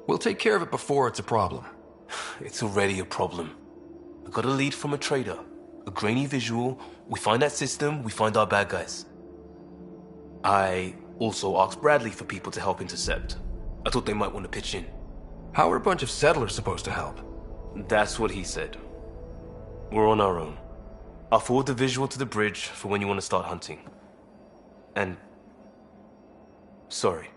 We'll take care of it before it's a problem. It's already a problem. I got a lead from a trader. A grainy visual. We find that system, we find our bad guys. I also asked Bradley for people to help intercept. I thought they might want to pitch in. How are a bunch of settlers supposed to help? That's what he said. We're on our own. I'll forward the visual to the bridge for when you want to start hunting. And... sorry.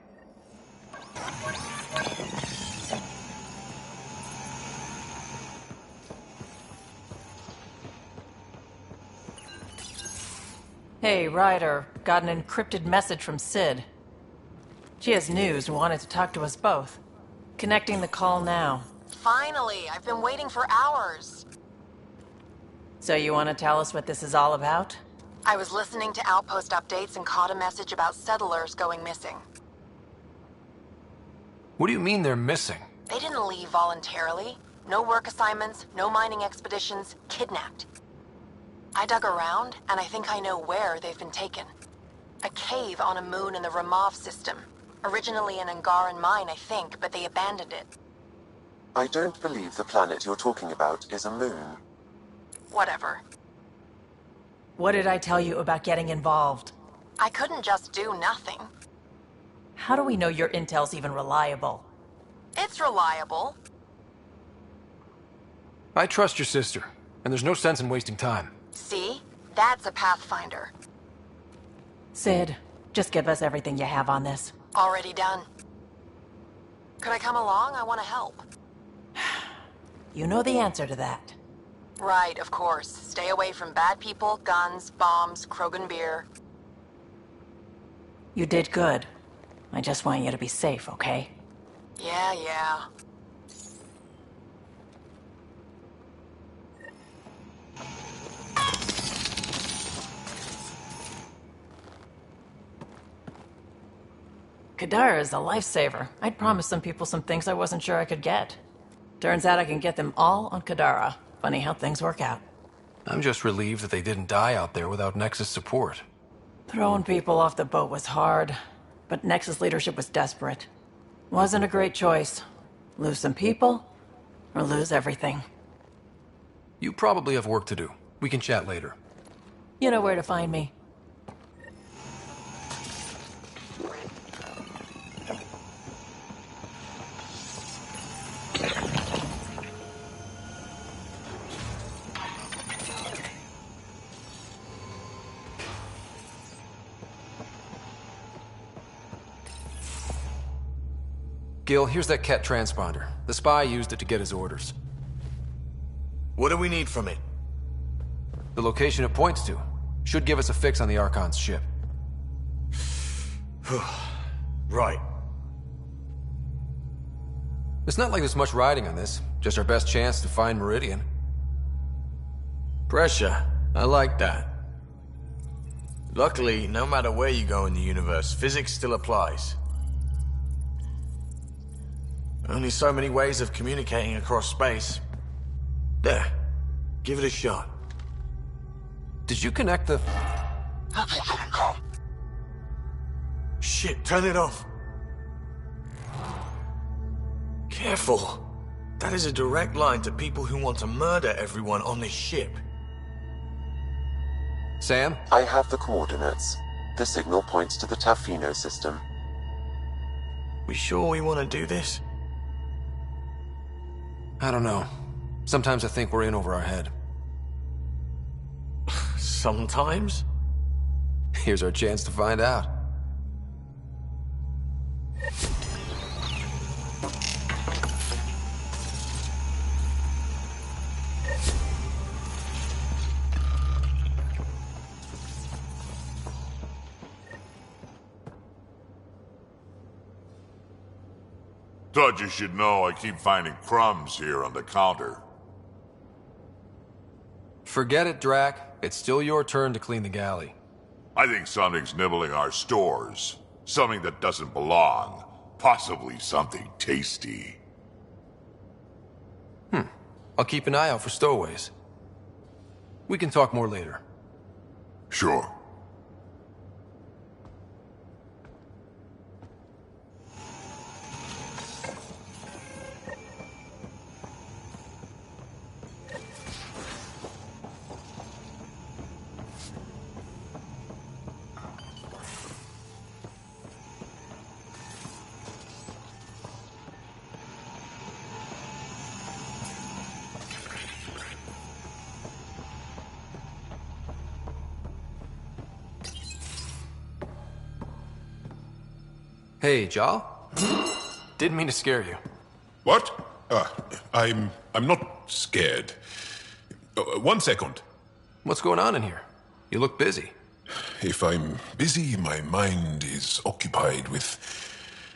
Hey, Ryder. Got an encrypted message from Sid. She has news and wanted to talk to us both. Connecting the call now. Finally! I've been waiting for hours. So you want to tell us what this is all about? I was listening to outpost updates and caught a message about settlers going missing. What do you mean they're missing? They didn't leave voluntarily. No work assignments, no mining expeditions, kidnapped. I dug around, and I think I know where they've been taken. A cave on a moon in the Ramov system. Originally an Angaran mine, I think, but they abandoned it. I don't believe the planet you're talking about is a moon. Whatever. What did I tell you about getting involved? I couldn't just do nothing. How do we know your intel's even reliable? It's reliable. I trust your sister, and there's no sense in wasting time. See? That's a Pathfinder. Sid, just give us everything you have on this. Already done. Could I come along? I want to help. You know the answer to that. Right, of course. Stay away from bad people, guns, bombs, Krogan beer. You did good. I just want you to be safe, okay? Yeah. Kadara is a lifesaver. I'd promised some people some things I wasn't sure I could get. Turns out I can get them all on Kadara. Funny how things work out. I'm just relieved that they didn't die out there without Nexus support. Throwing people off the boat was hard, but Nexus leadership was desperate. Wasn't a great choice. Lose some people, or lose everything. You probably have work to do. We can chat later. You know where to find me. Gil, here's that Ket transponder. The spy used it to get his orders. What do we need from it? The location it points to should give us a fix on the Archon's ship. Right. It's not like there's much riding on this. Just our best chance to find Meridian. Pressure. I like that. Luckily, no matter where you go in the universe, physics still applies. Only so many ways of communicating across space. There. Give it a shot. Did you connect the... Shit, turn it off. Careful. That is a direct line to people who want to murder everyone on this ship. Sam? I have the coordinates. The signal points to the Tafino system. We sure we want to do this? I don't know. Sometimes I think we're in over our head. Sometimes? Here's our chance to find out. Thought you should know I keep finding crumbs here on the counter. Forget it, Drac. It's still your turn to clean the galley. I think something's nibbling our stores. Something that doesn't belong. Possibly something tasty. I'll keep an eye out for stowaways. We can talk more later. Sure. Hey, Jal. Didn't mean to scare you. What? I'm not scared. 1 second. What's going on in here? You look busy. If I'm busy, my mind is occupied with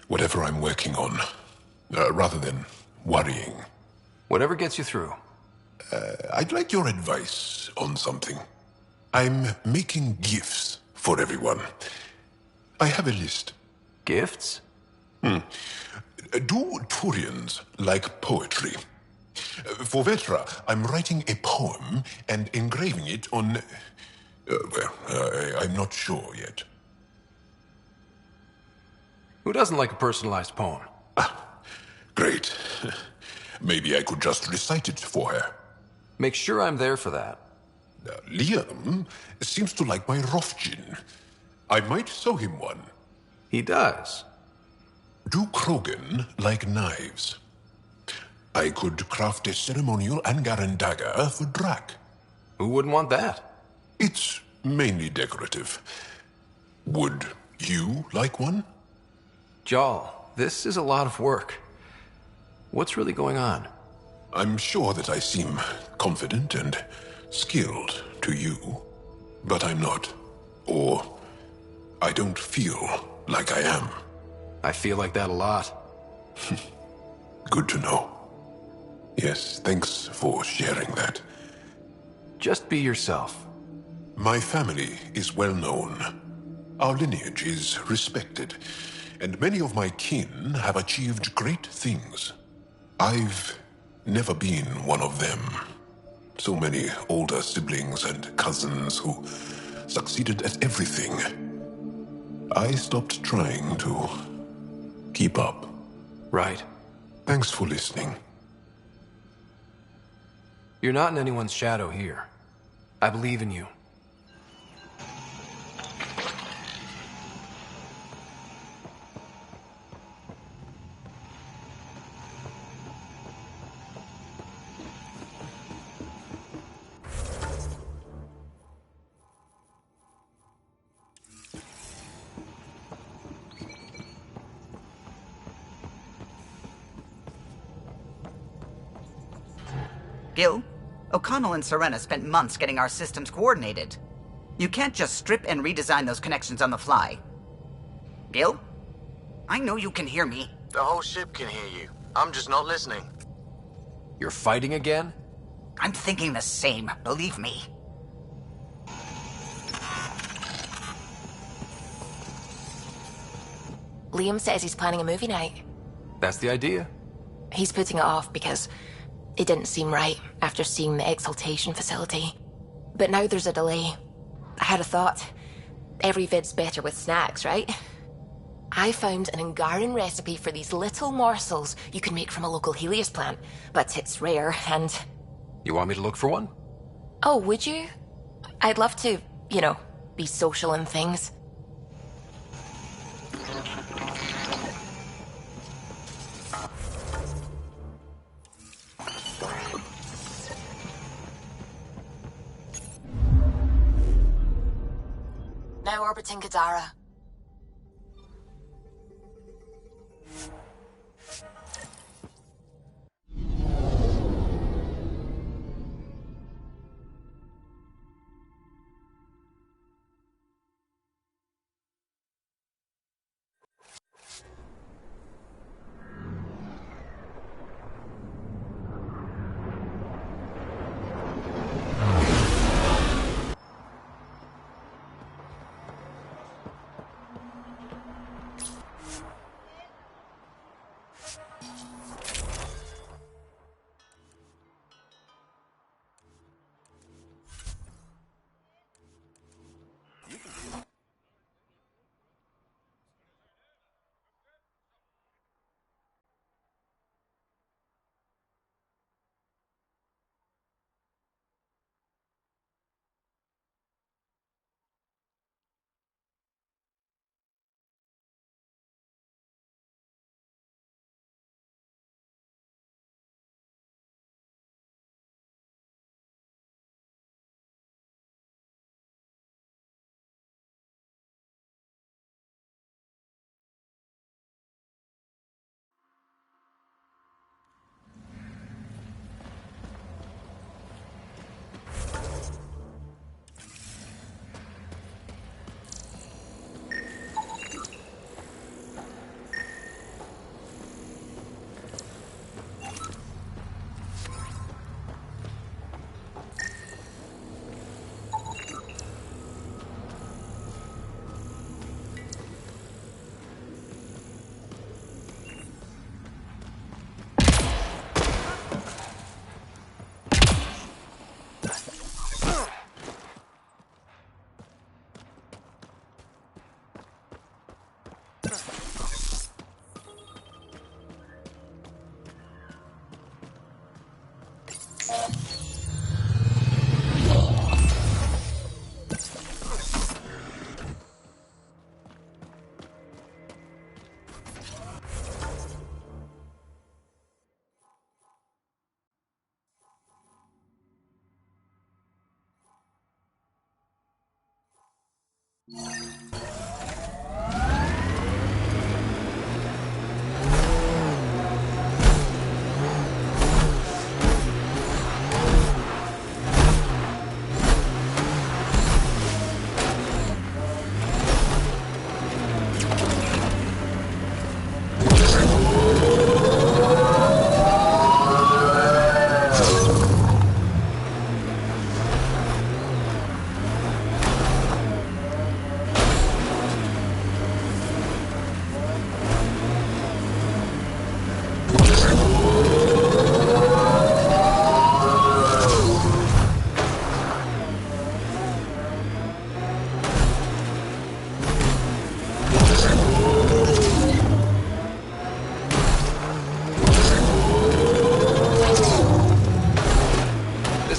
whatever I'm working on, rather than worrying. Whatever gets you through. I'd like your advice on something. I'm making gifts for everyone. I have a list. Gifts? Do Turians like poetry? For Vetra, I'm writing a poem and engraving it on... I'm not sure yet. Who doesn't like a personalized poem? Great. Maybe I could just recite it for her. Make sure I'm there for that. Liam seems to like my Rofgin. I might sew him one. He does. Do Krogan like knives? I could craft a ceremonial Angaran dagger for Drac. Who wouldn't want that? It's mainly decorative. Would you like one? Jal, this is a lot of work. What's really going on? I'm sure that I seem confident and skilled to you, but I'm not. Or I don't feel like I am. I feel like that a lot. Good to know. Yes, thanks for sharing that. Just be yourself. My family is well known. Our lineage is respected, and many of my kin have achieved great things. I've never been one of them. So many older siblings and cousins who succeeded at everything. I stopped trying to keep up. Right. Thanks for listening. You're not in anyone's shadow here. I believe in you. Gil, O'Connell and Serena spent months getting our systems coordinated. You can't just strip and redesign those connections on the fly. Gil? I know you can hear me. The whole ship can hear you. I'm just not listening. You're fighting again? I'm thinking the same, believe me. Liam says he's planning a movie night. That's the idea. He's putting it off because it didn't seem right after seeing the exaltation facility. But now there's a delay. I had a thought. Every vid's better with snacks, right? I found an Angaran recipe for these little morsels you can make from a local Helios plant, but it's rare and... You want me to look for one? Oh, would you? I'd love to, be social and things. Now orbiting Gadara. This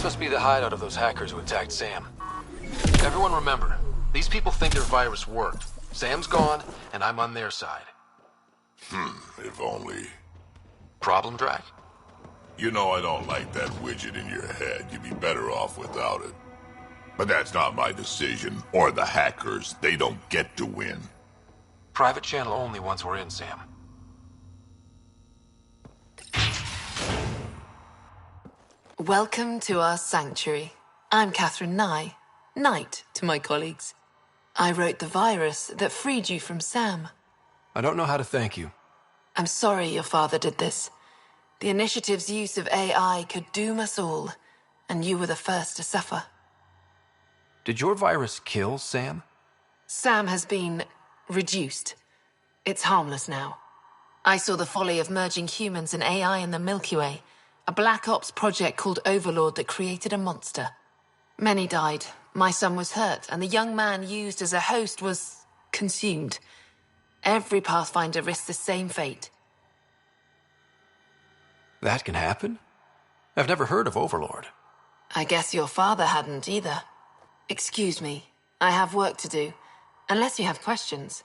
must be the hideout of those hackers who attacked Sam. Everyone remember, these people think their virus worked. Sam's gone, and I'm on their side. If only. Problem, Drac? You know I don't like that widget in your head. You'd be better off without it. But that's not my decision, or the hackers. They don't get to win. Private channel only once we're in, Sam. Welcome to our sanctuary. I'm Catherine Nye, Knight to my colleagues. I wrote the virus that freed you from Sam. I don't know how to thank you. I'm sorry your father did this. The Initiative's use of AI could doom us all, and you were the first to suffer. Did your virus kill Sam? Sam has been reduced. It's harmless now. I saw the folly of merging humans and AI in the Milky Way, a Black Ops project called Overlord that created a monster. Many died. My son was hurt, and the young man used as a host was consumed. Every Pathfinder risks the same fate. That can happen? I've never heard of Overlord. I guess your father hadn't either. Excuse me. I have work to do. Unless you have questions.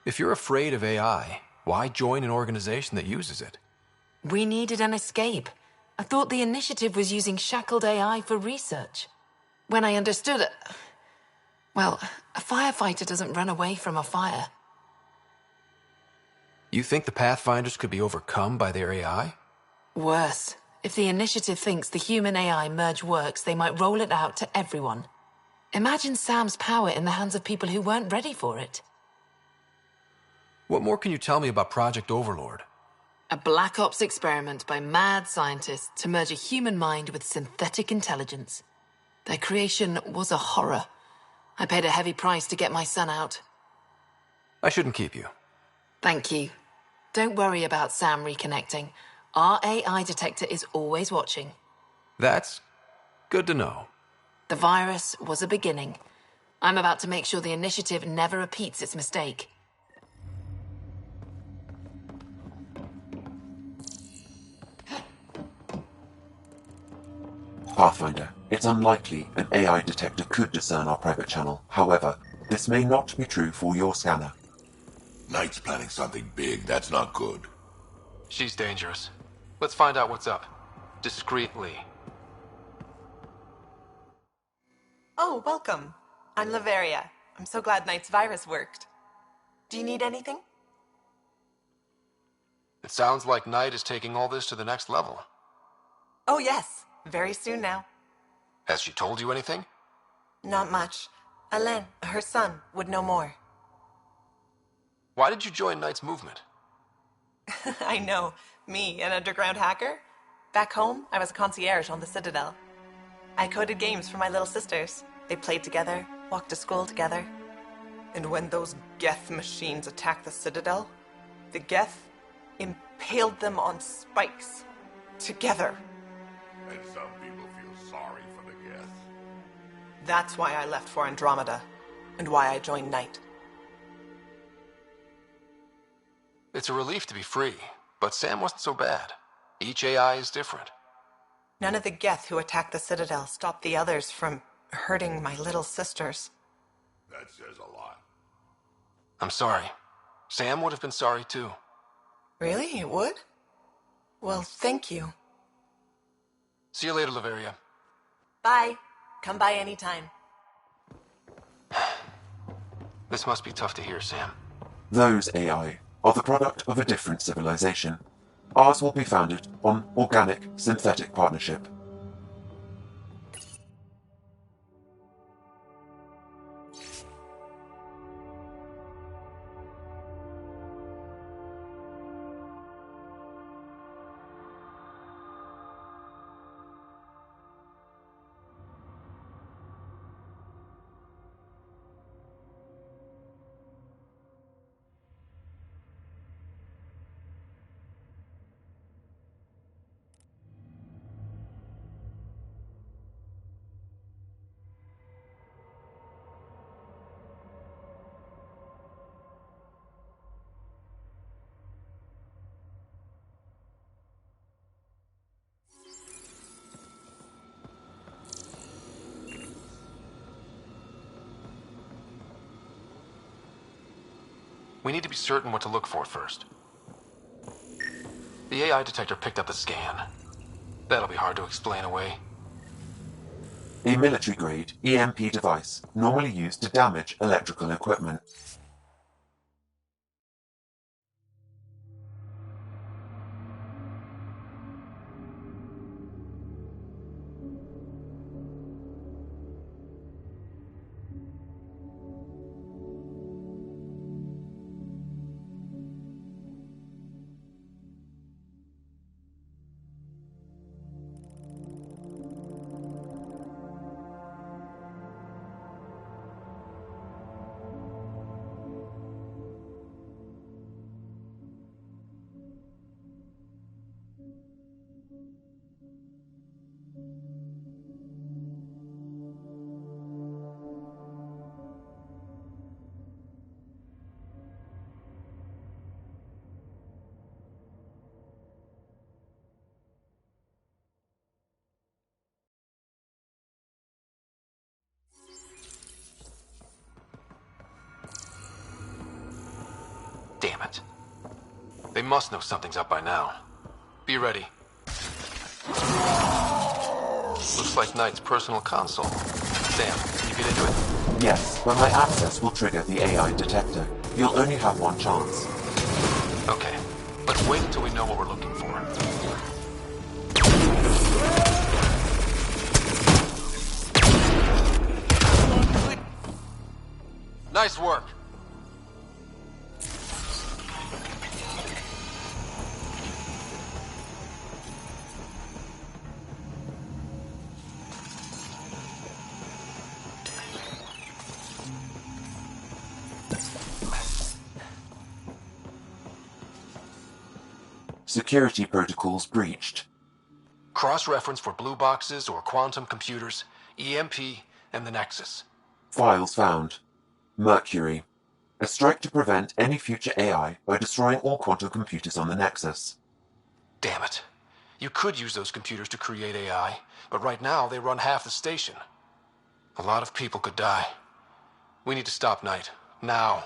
If you're afraid of AI, why join an organization that uses it? We needed an escape. I thought the Initiative was using shackled AI for research. When I understood it... Well, a firefighter doesn't run away from a fire. You think the Pathfinders could be overcome by their AI? Worse. If the Initiative thinks the human-AI merge works, they might roll it out to everyone. Imagine Sam's power in the hands of people who weren't ready for it. What more can you tell me about Project Overlord? A Black Ops experiment by mad scientists to merge a human mind with synthetic intelligence. Their creation was a horror. I paid a heavy price to get my son out. I shouldn't keep you. Thank you. Don't worry about Sam reconnecting. Our AI detector is always watching. That's good to know. The virus was a beginning. I'm about to make sure the Initiative never repeats its mistake. Pathfinder, it's unlikely an AI detector could discern our private channel. However, this may not be true for your scanner. Knight's planning something big. That's not good. She's dangerous. Let's find out what's up. Discreetly. Oh, welcome. I'm Laveria. I'm so glad Knight's virus worked. Do you need anything? It sounds like Knight is taking all this to the next level. Oh, yes. Very soon now. Has she told you anything? Not much. Alain, her son, would know more. Why did you join Knight's movement? I know. Me, an underground hacker? Back home, I was a concierge on the Citadel. I coded games for my little sisters. They played together, walked to school together. And when those Geth machines attacked the Citadel, the Geth impaled them on spikes. Together. And some people feel sorry for the Geth. That's why I left for Andromeda, and why I joined Knight. It's a relief to be free, but Sam wasn't so bad. Each AI is different. None of the Geth who attacked the Citadel stopped the others from hurting my little sisters. That says a lot. I'm sorry. Sam would have been sorry too. Really? It would? Well, thank you. See you later, Laveria. Bye. Come by anytime. This must be tough to hear, Sam. Those AI are the product of a different civilization. Ours will be founded on organic-synthetic partnership. We need to be certain what to look for first. The AI detector picked up the scan. That'll be hard to explain away. A military-grade EMP device normally used to damage electrical equipment. Damn it. They must know something's up by now. Be ready. Looks like Knight's personal console. Sam, you get into it? Yes, but my access will trigger the AI detector. You'll only have one chance. Okay. Let's wait until we know what we're looking for. Nice work. Security protocols breached. Cross-reference for blue boxes or quantum computers, EMP, and the Nexus. Files found. Mercury. A strike to prevent any future AI by destroying all quantum computers on the Nexus. Damn it. You could use those computers to create AI, but right now they run half the station. A lot of people could die. We need to stop Knight. Now.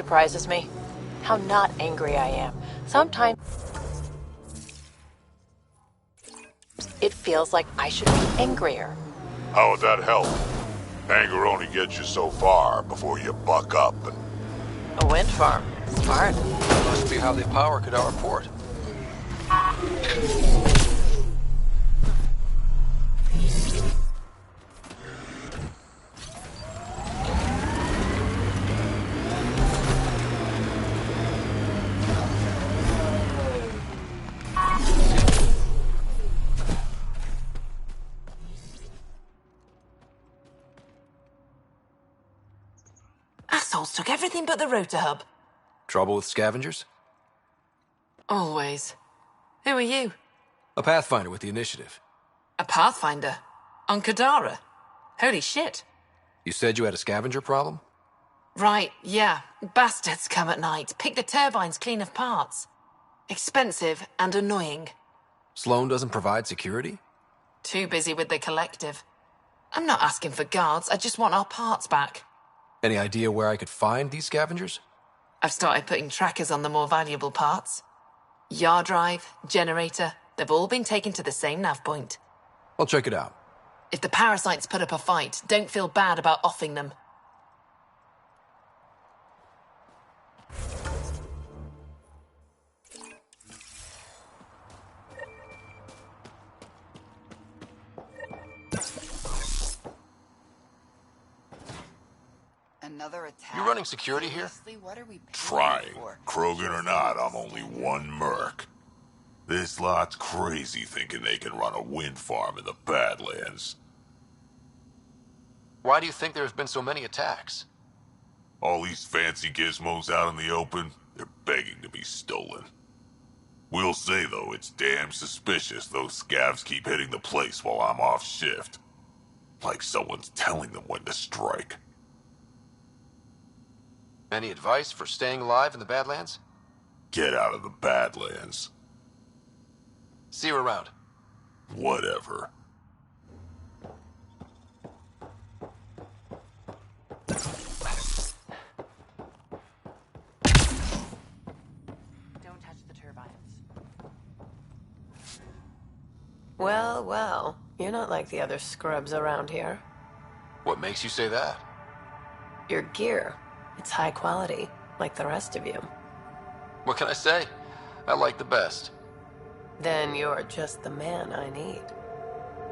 surprises me? How not angry I am. Sometimes it feels like I should be angrier. How would that help? Anger only gets you so far before you buck up and... A wind farm. Smart. Must be how they power Kadar Port. Assholes took everything but the rotor hub. Trouble with scavengers? Always. Who are you? A Pathfinder with the initiative. A Pathfinder? On Kadara? Holy shit. You said you had a scavenger problem? Right, yeah. Bastards come at night, pick the turbines clean of parts. Expensive and annoying. Sloan doesn't provide security? Too busy with the collective. I'm not asking for guards, I just want our parts back. Any idea where I could find these scavengers? I've started putting trackers on the more valuable parts. Yard drive, generator, they've all been taken to the same nav point. I'll check it out. If the parasites put up a fight, don't feel bad about offing them. Another attack. You running security here? What are we Trying. for? Krogan or not, I'm only one merc. This lot's crazy thinking they can run a wind farm in the Badlands. Why do you think there have been so many attacks? All these fancy gizmos out in the open, they're begging to be stolen. We'll say, though, it's damn suspicious those scavs keep hitting the place while I'm off shift. Like someone's telling them when to strike. Any advice for staying alive in the Badlands? Get out of the Badlands. See you around. Whatever. Don't touch the turbines. Well, well. You're not like the other scrubs around here. What makes you say that? Your gear. It's high quality, like the rest of you. What can I say? I like the best. Then you're just the man I need.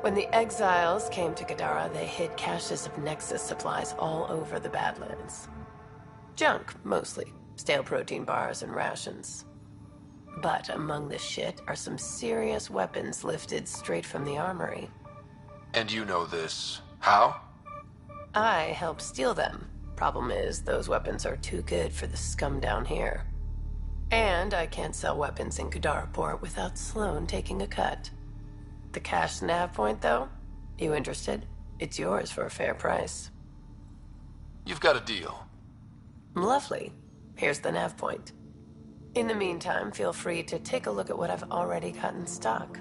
When the exiles came to Kadara, they hid caches of Nexus supplies all over the Badlands. Junk, mostly. Stale protein bars and rations. But among the shit are some serious weapons lifted straight from the armory. And you know this. How? I helped steal them. Problem is, those weapons are too good for the scum down here. And I can't sell weapons in Kadaraport without Sloan taking a cut. The cash nav point, though? You interested? It's yours for a fair price. You've got a deal. Lovely. Here's the nav point. In the meantime, feel free to take a look at what I've already got in stock.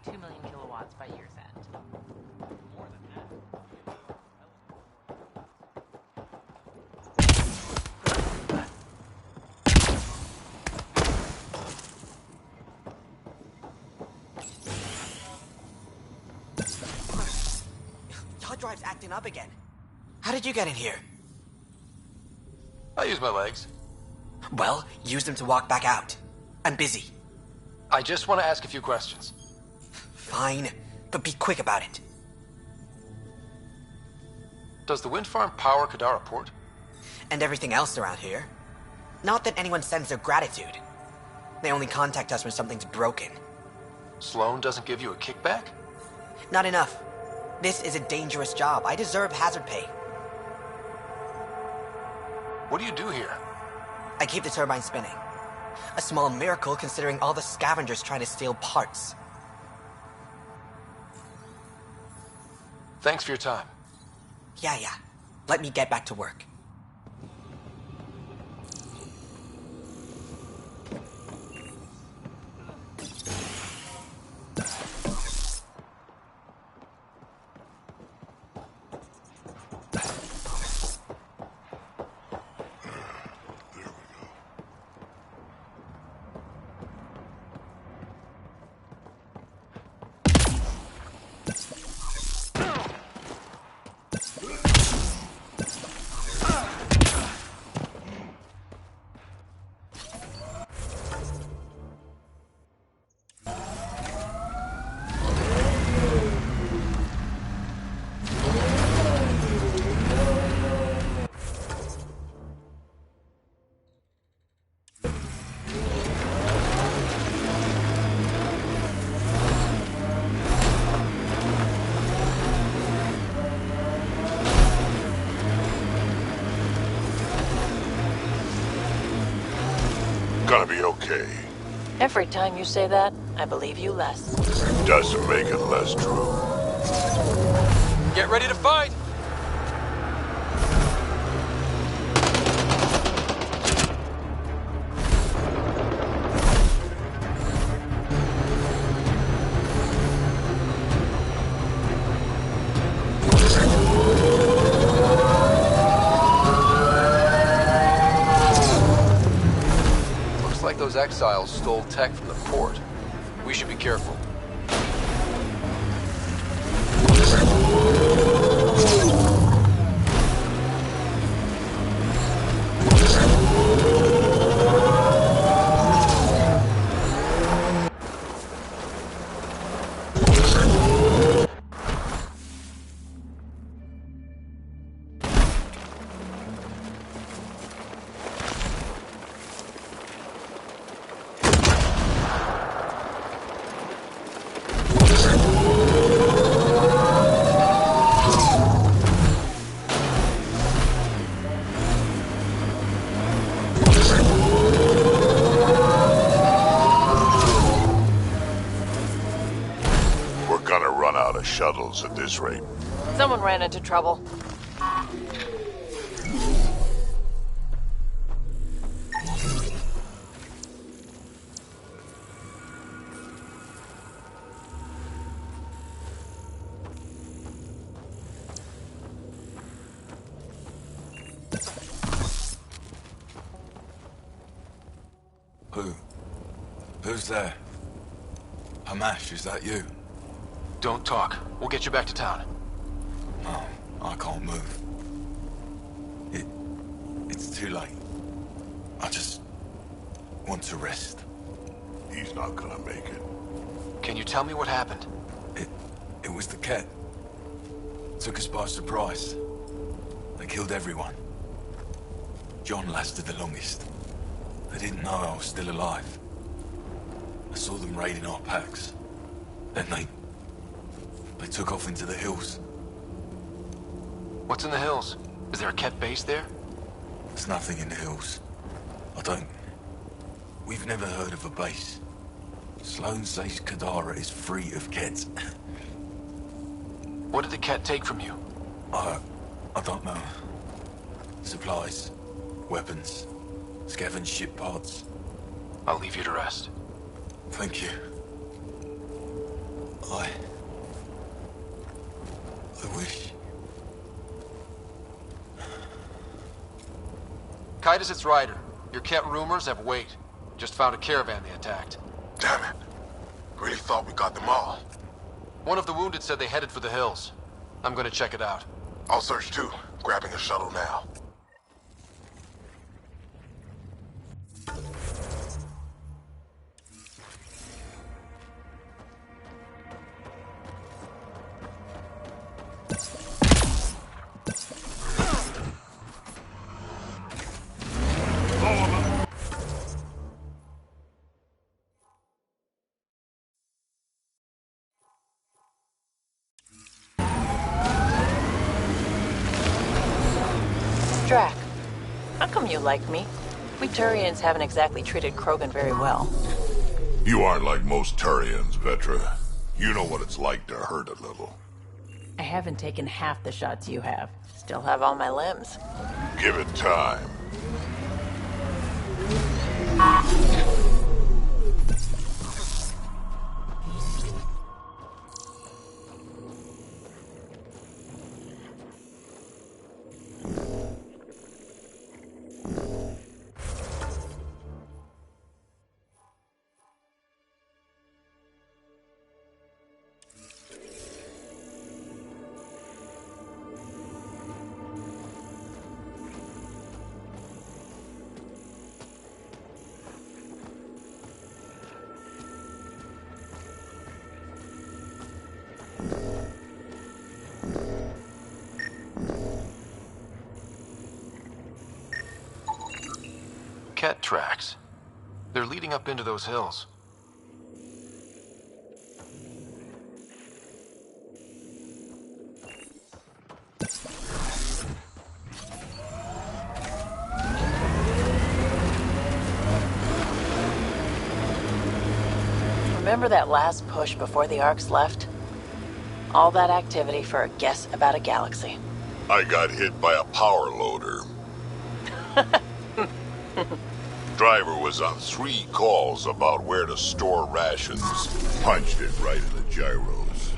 2 million kilowatts by year's end. More than that. Hard drive's acting up again. How did you get in here? I use my legs. Well, use them to walk back out. I'm busy. I just want to ask a few questions. Fine, but be quick about it. Does the wind farm power Kadara Port? And everything else around here. Not that anyone sends their gratitude. They only contact us when something's broken. Sloan doesn't give you a kickback? Not enough. This is a dangerous job. I deserve hazard pay. What do you do here? I keep the turbine spinning. A small miracle considering all the scavengers trying to steal parts. Thanks for your time. Yeah. Let me get back to work. Gonna be okay. Every time you say that, I believe you less. Doesn't make it less true. Get ready to fight! Those exiles stole tech from the port. We should be careful. Shuttles at this rate. Someone ran into trouble. Who's there? Hamash, is that you? Don't talk. We'll get you back to town. No, I can't move. It's too late. I just want to rest. He's not gonna make it. Can you tell me what happened? It was the Ket. Took us by surprise. They killed everyone. John lasted the longest. They didn't know I was still alive. I saw them raiding our packs. Then they took off into the hills. What's in the hills? Is there a Ket base there? There's nothing in the hills. We've never heard of a base. Sloan says Kadara is free of Ket. What did the Ket take from you? I don't know. Supplies, weapons, scavenged ship parts. I'll leave you to rest. Thank you. I wish. Kite is its rider. Your Ket rumors have weight. Just found a caravan they attacked. Damn it. Really thought we got them all. One of the wounded said they headed for the hills. I'm gonna check it out. I'll search too. Grabbing a shuttle now. Drac, how come you like me? We Turians haven't exactly treated Krogan very well. You aren't like most Turians, Vetra. You know what it's like to hurt a little. I haven't taken half the shots you have. Still have all my limbs. Give it time. Ket tracks. They're leading up into those hills. Remember that last push before the Arks left? All that activity for a guess about a galaxy. I got hit by a power loader. Driver was on 3 calls about where to store rations. Punched it right in the gyros.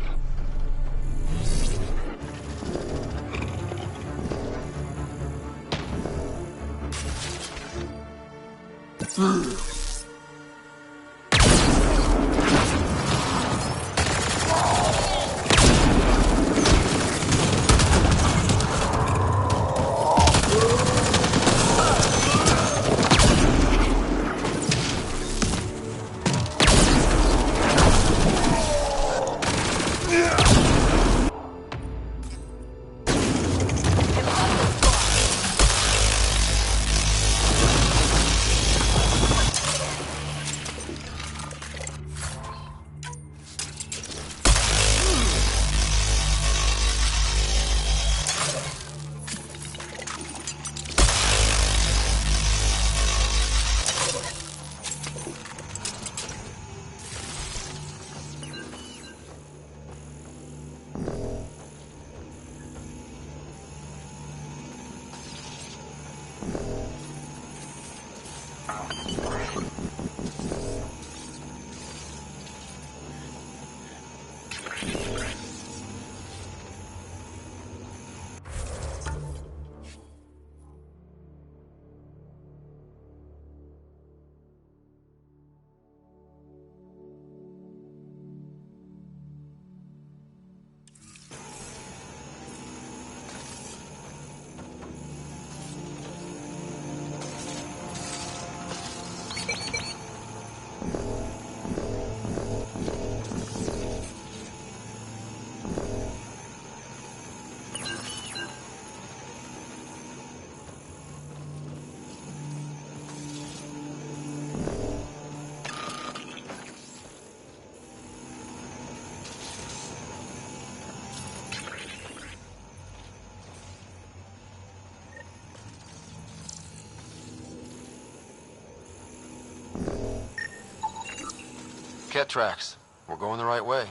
Ket tracks. We're going the right way.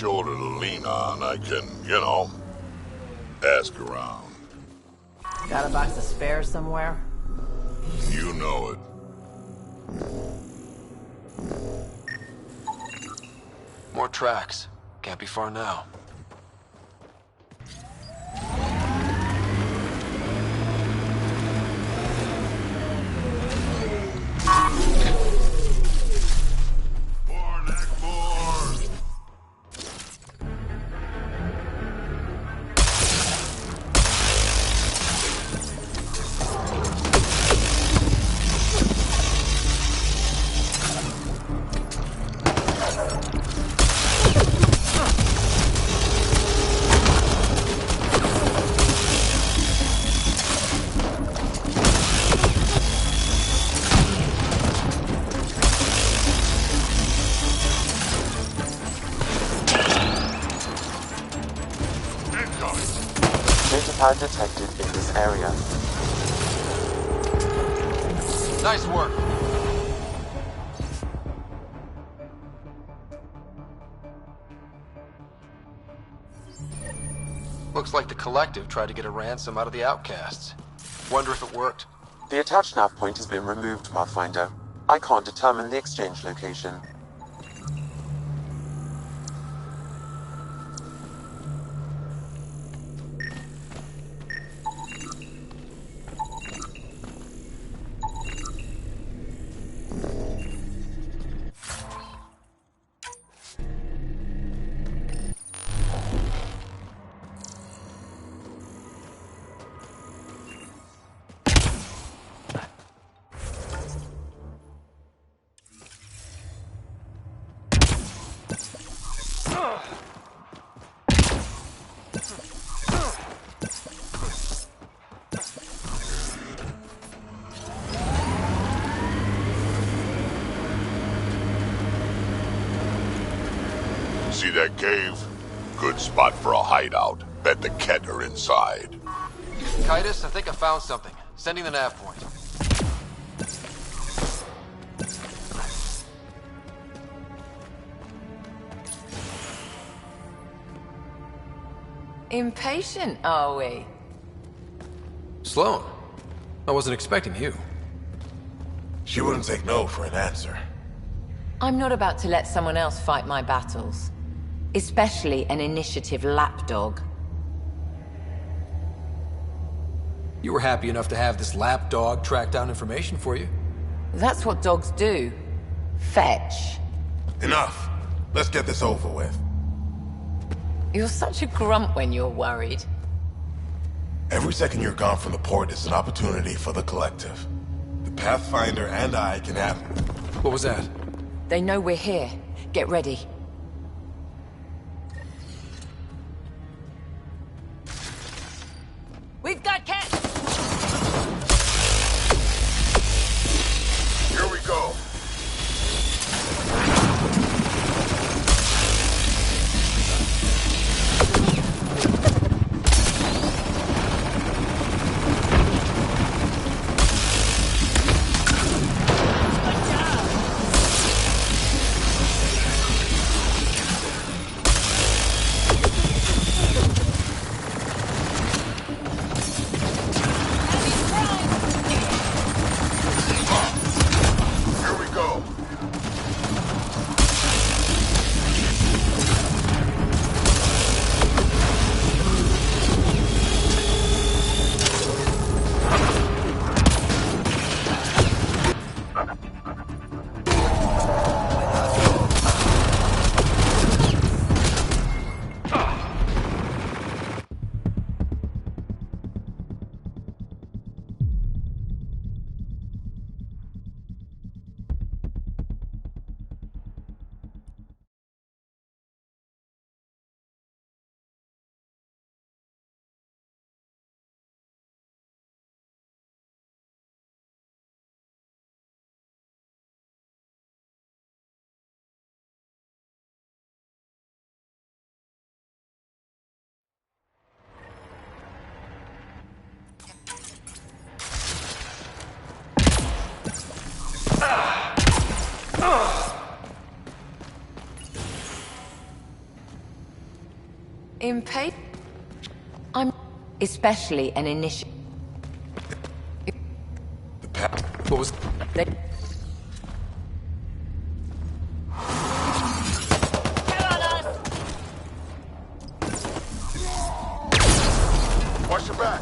shoulder to lean on, I can, ask around. Got a box of spares somewhere? You know it. More tracks. Can't be far now. Datapad detected in this area. Nice work. Looks like the Collective tried to get a ransom out of the outcasts. Wonder if it worked. The attached nav point has been removed, Pathfinder. I can't determine the exchange location. See that cave? Good spot for a hideout. Bet the Ket are inside. Titus, I think I found something. Sending the nav point. Impatient, are we? Sloan, I wasn't expecting you. She wouldn't take no for an answer. I'm not about to let someone else fight my battles. Especially an initiative lapdog. You were happy enough to have this lapdog track down information for you. That's what dogs do. Fetch. Enough. Let's get this over with. You're such a grump when you're worried. Every second you're gone from the port is an opportunity for the Collective. The Pathfinder and I can have... What was that? They know we're here. Get ready. We've got Ket! Here we go. I'm especially an initiative. What was... Watch your back.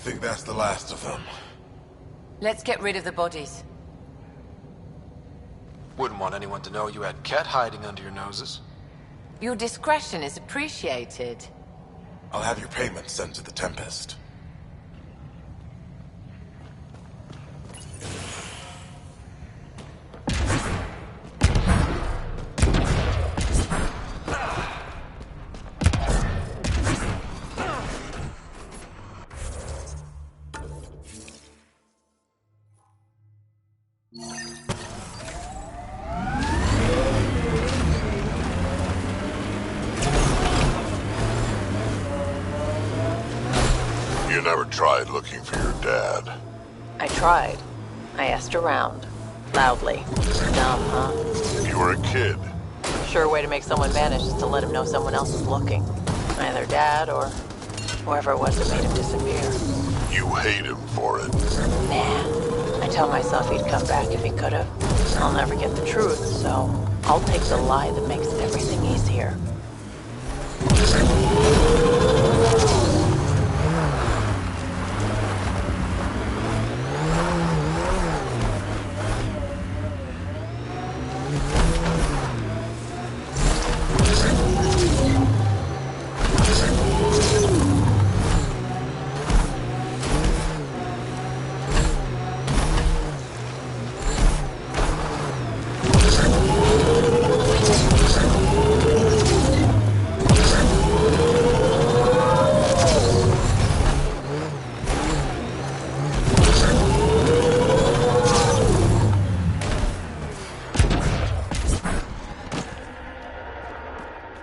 Think that's the last of them. Let's get rid of the bodies. Wouldn't want anyone to know you had Ket hiding under your noses. Your discretion is appreciated. I'll have your payment sent to the Tempest. You never tried looking for your dad. I tried. I asked around. Loudly. Dumb, huh? You were a kid. Sure way to make someone vanish is to let him know someone else is looking. Either Dad or whoever it was that made him disappear. You hate him for it. Nah. I tell myself he'd come back if he could have. I'll never get the truth, so I'll take the lie that makes everything easier.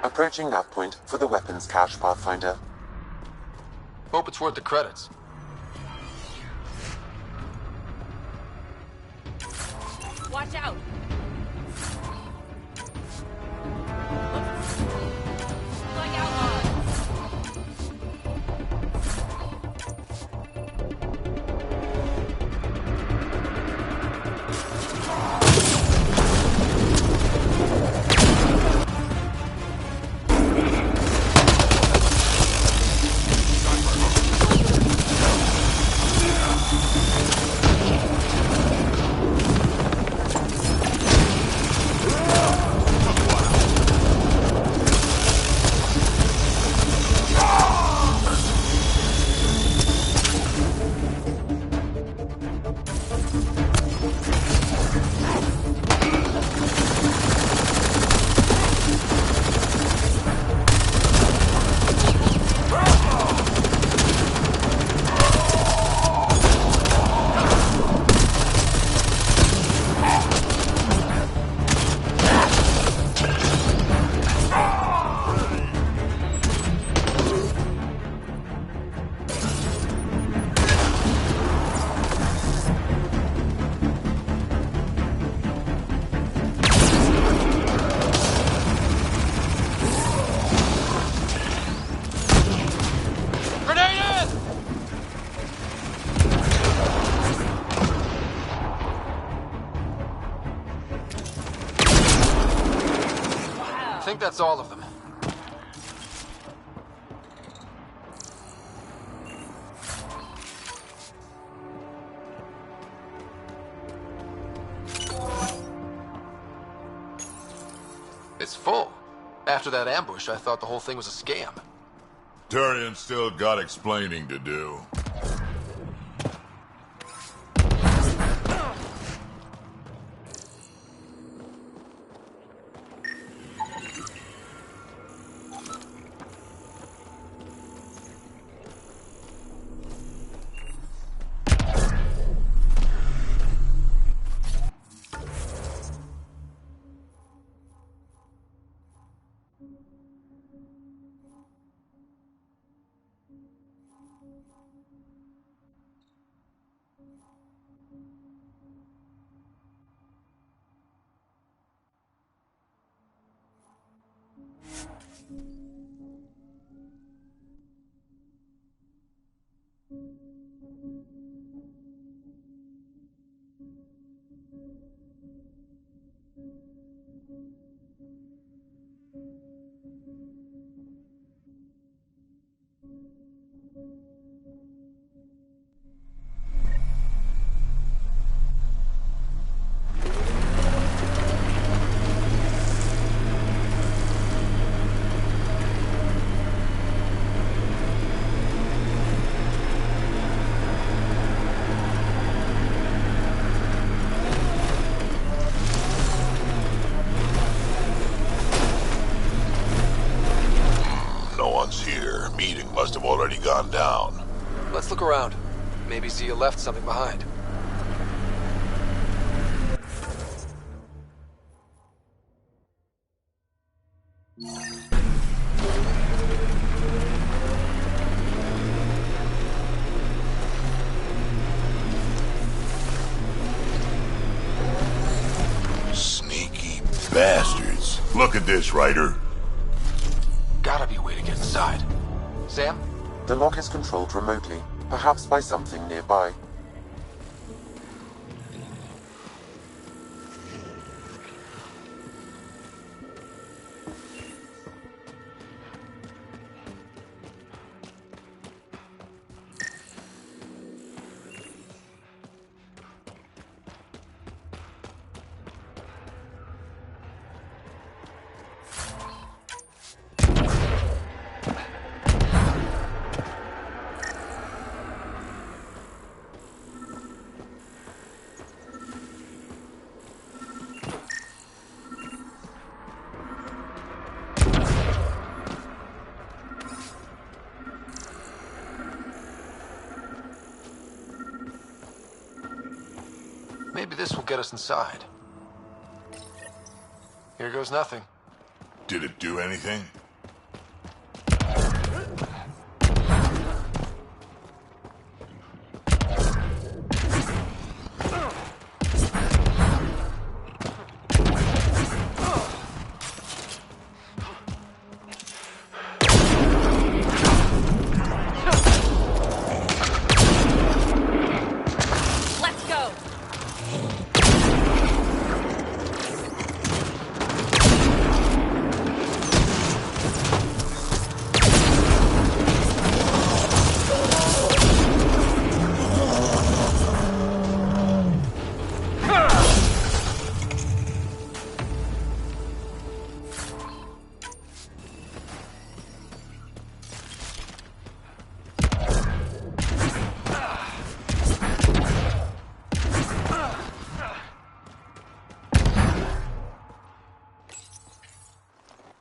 Approaching nav point for the weapons cache, Pathfinder. Hope it's worth the credits. Watch out! Looks like outlaws. I think that's all of them. It's full. After that ambush, I thought the whole thing was a scam. Turian's still got explaining to do. Must have already gone down. Let's look around. Maybe Zia left something behind. Sneaky bastards. Look at this, Ryder. Gotta be a way to get inside. Sam? The lock is controlled remotely, perhaps by something nearby. Maybe this will get us inside. Here goes nothing. Did it do anything? Let's go!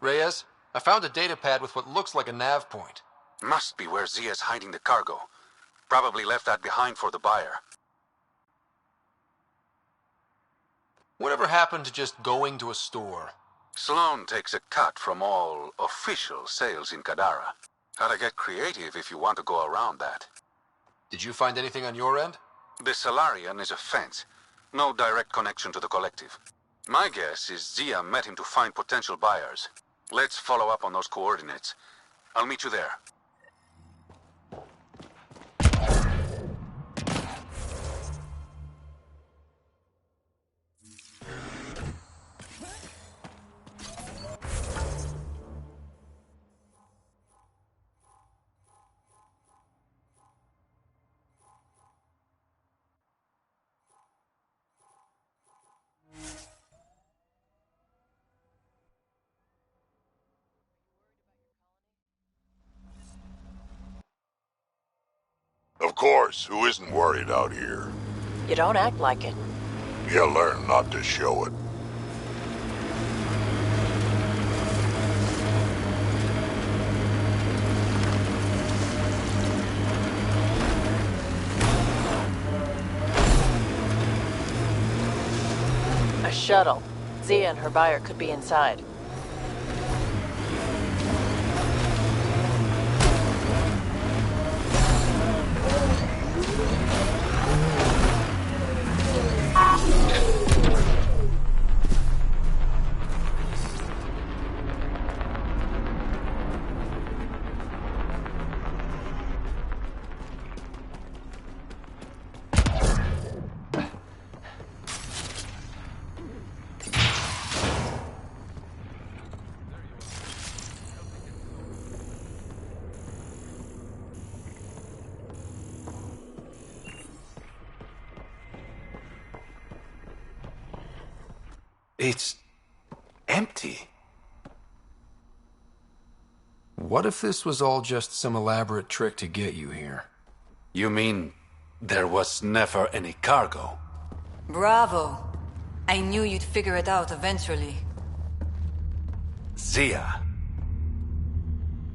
Reyes, I found a data pad with what looks like a nav point. Must be where Zia's hiding the cargo. Probably left that behind for the buyer. Whatever happened to just going to a store? Sloan takes a cut from all official sales in Kadara. Gotta get creative if you want to go around that. Did you find anything on your end? The Salarian is a fence. No direct connection to the collective. My guess is Zia met him to find potential buyers. Let's follow up on those coordinates. I'll meet you there. Of course, who isn't worried out here? You don't act like it. You learn not to show it. A shuttle. Zia and her buyer could be inside. It's empty. What if this was all just some elaborate trick to get you here? You mean there was never any cargo? Bravo. I knew you'd figure it out eventually. Zia.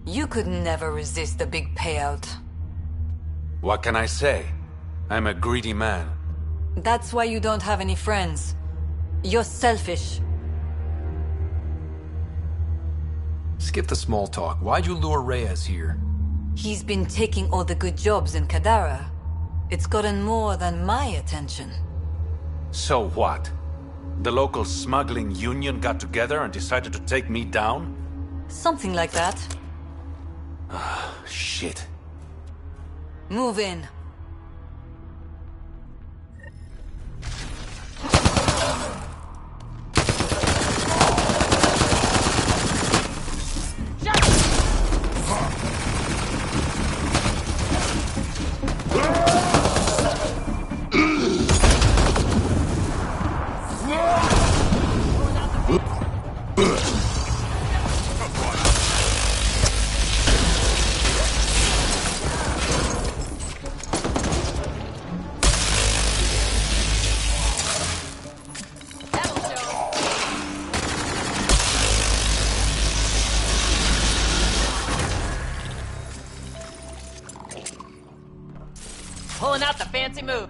You could never resist the big payout. What can I say? I'm a greedy man. That's why you don't have any friends. You're selfish. Skip the small talk. Why'd you lure Reyes here? He's been taking all the good jobs in Kadara. It's gotten more than my attention. So what? The local smuggling union got together and decided to take me down? Something like that. Shit. Move in. Pulling out the fancy move.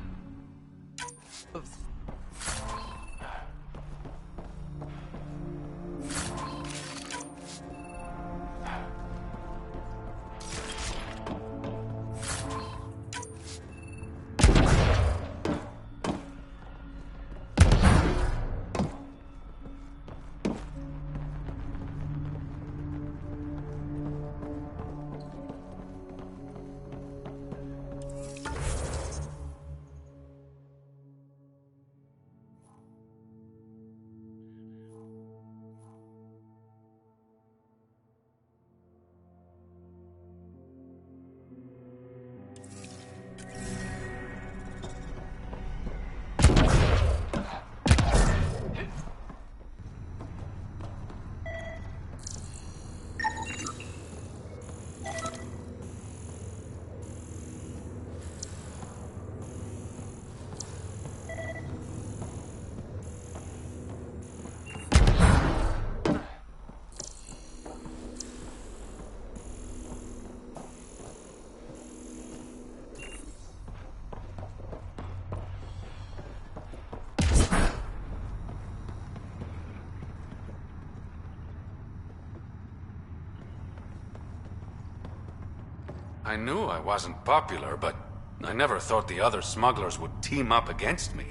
I knew I wasn't popular, but I never thought the other smugglers would team up against me.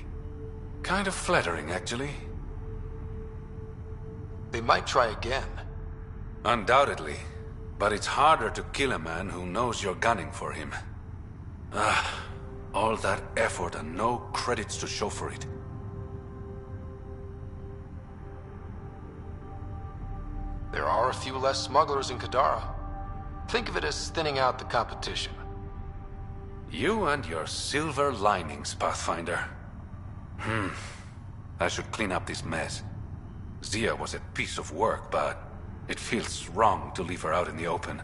Kind of flattering, actually. They might try again. Undoubtedly. But it's harder to kill a man who knows you're gunning for him. All that effort and no credits to show for it. There are a few less smugglers in Kadara. Think of it as thinning out the competition. You and your silver linings, Pathfinder. I should clean up this mess. Zia was a piece of work, but it feels wrong to leave her out in the open.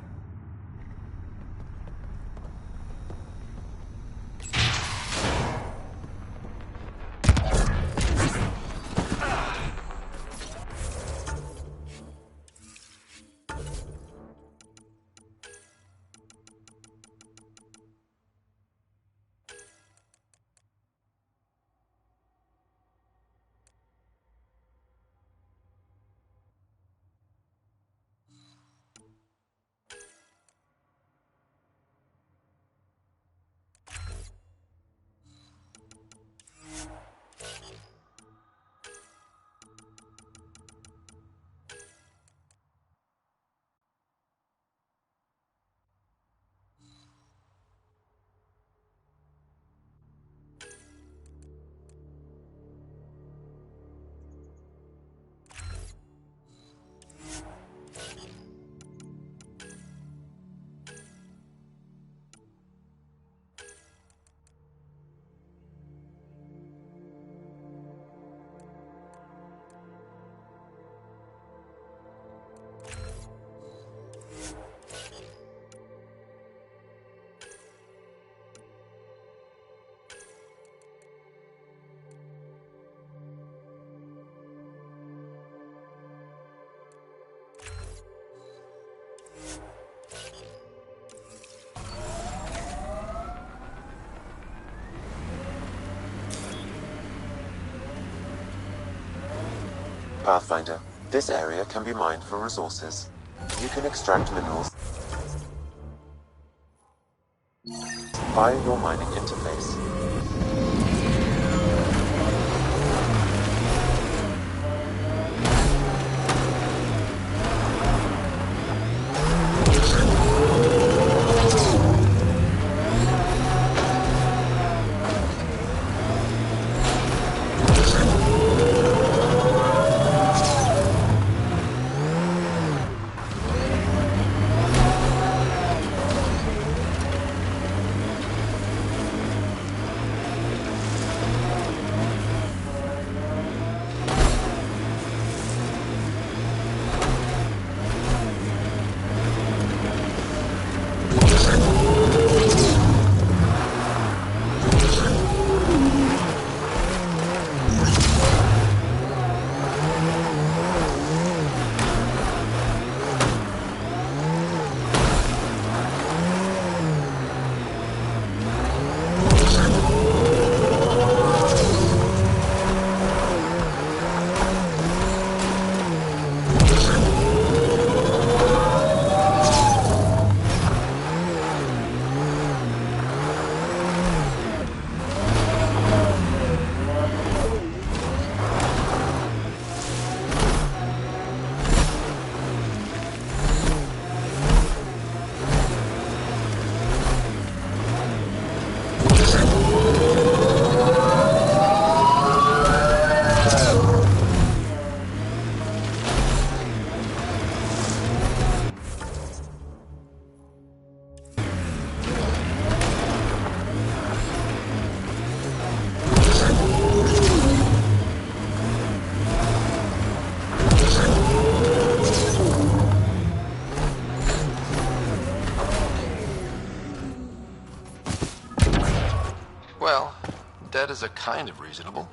Pathfinder, this area can be mined for resources. You can extract minerals via your mining interface. Well, dead is a kind of reasonable.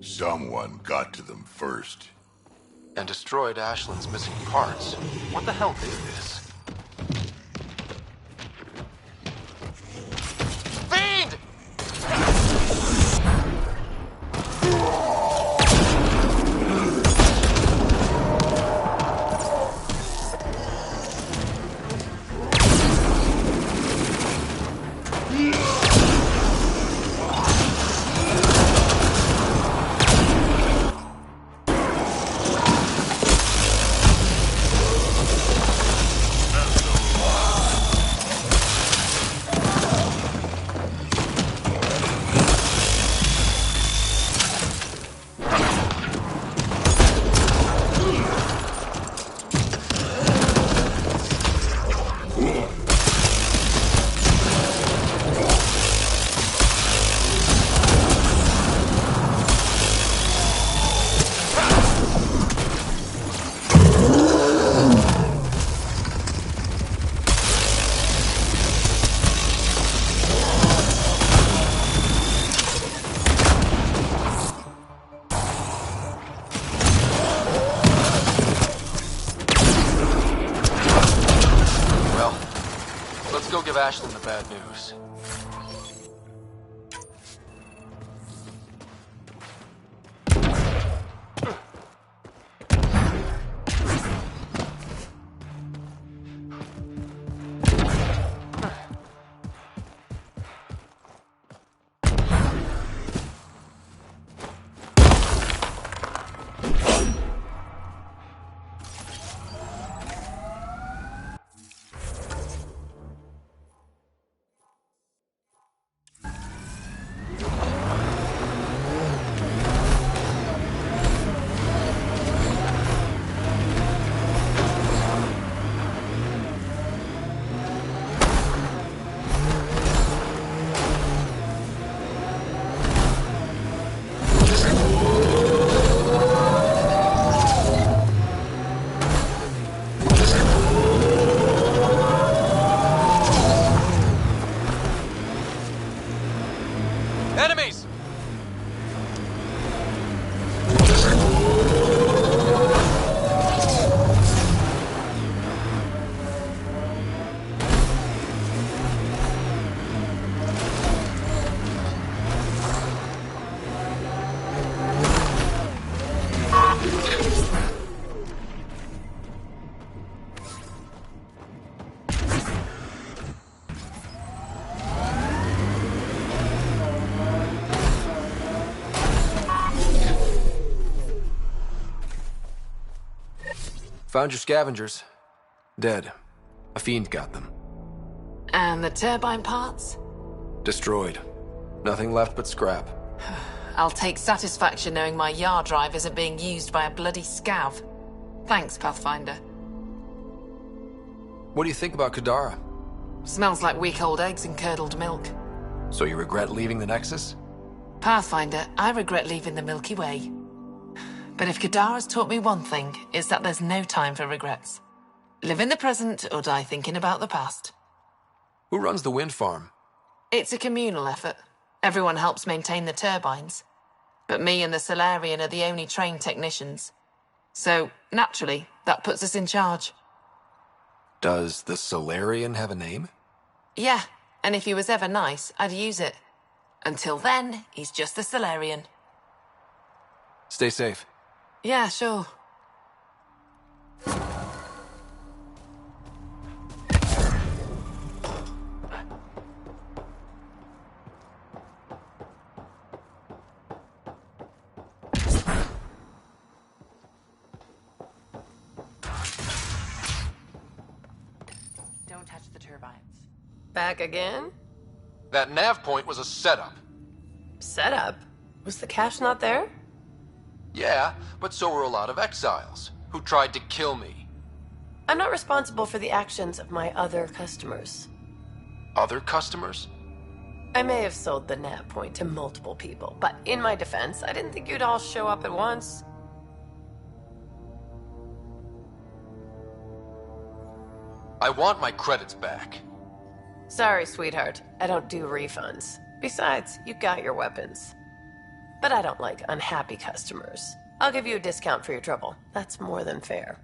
Someone got to them first. And destroyed Ashland's missing parts. What the hell is this? Fiend! give Ashlyn the bad news. Enemies! Found your scavengers. Dead. A fiend got them. And the turbine parts? Destroyed. Nothing left but scrap. I'll take satisfaction knowing my yard drive isn't being used by a bloody scav. Thanks, Pathfinder. What do you think about Kadara? Smells like week old eggs and curdled milk. So you regret leaving the Nexus? Pathfinder, I regret leaving the Milky Way. But if Kadara's taught me one thing, it's that there's no time for regrets. Live in the present or die thinking about the past. Who runs the wind farm? It's a communal effort. Everyone helps maintain the turbines. But me and the Solarian are the only trained technicians. So, naturally, that puts us in charge. Does the Solarian have a name? Yeah, and if he was ever nice, I'd use it. Until then, he's just the Solarian. Stay safe. Yeah, sure. Don't touch the turbines. Back again? That nav point was a setup. Setup? Was the cache not there? Yeah, but so were a lot of exiles, who tried to kill me. I'm not responsible for the actions of my other customers. Other customers? I may have sold the nav point to multiple people, but in my defense, I didn't think you'd all show up at once. I want my credits back. Sorry, sweetheart. I don't do refunds. Besides, you got your weapons. But I don't like unhappy customers. I'll give you a discount for your trouble. That's more than fair.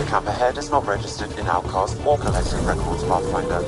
The camp ahead is not registered in Outcast or Collective Records, Pathfinder.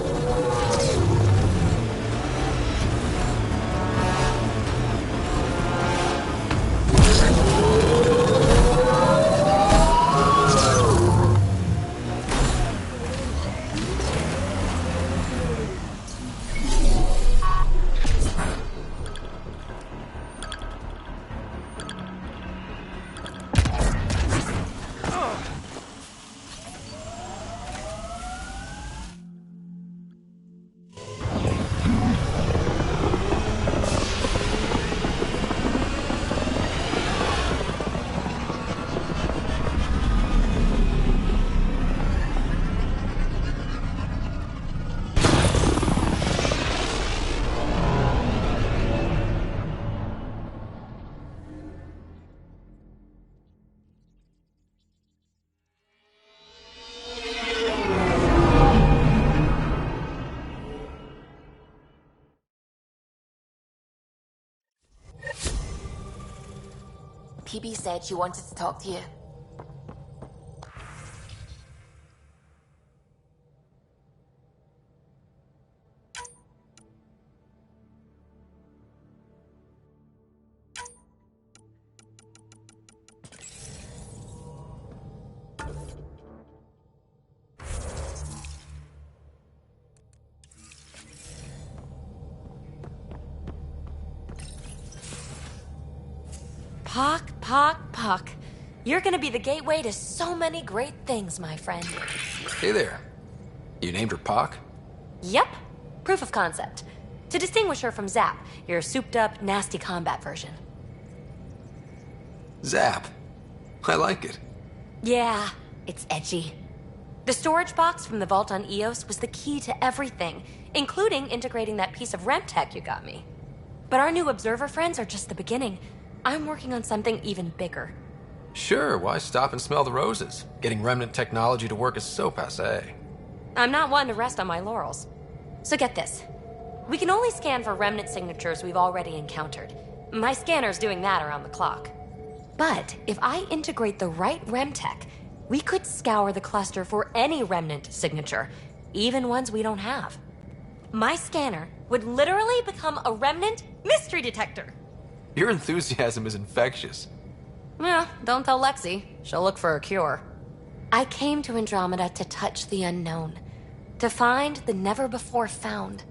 PB said she wanted to talk to you. Puck. You're gonna be the gateway to so many great things, my friend. Hey there. You named her Pock? Yep. Proof of concept. To distinguish her from Zap, your souped-up, nasty combat version. Zap. I like it. Yeah, it's edgy. The storage box from the vault on Eos was the key to everything, including integrating that piece of REM tech you got me. But our new observer friends are just the beginning. I'm working on something even bigger. Sure, why stop and smell the roses? Getting remnant technology to work is so passé. I'm not one to rest on my laurels. So get this. We can only scan for remnant signatures we've already encountered. My scanner's doing that around the clock. But if I integrate the right REM tech, we could scour the cluster for any remnant signature, even ones we don't have. My scanner would literally become a remnant mystery detector. Your enthusiasm is infectious. Yeah, don't tell Lexi. She'll look for a cure. I came to Andromeda to touch the unknown, to find the never-before-found.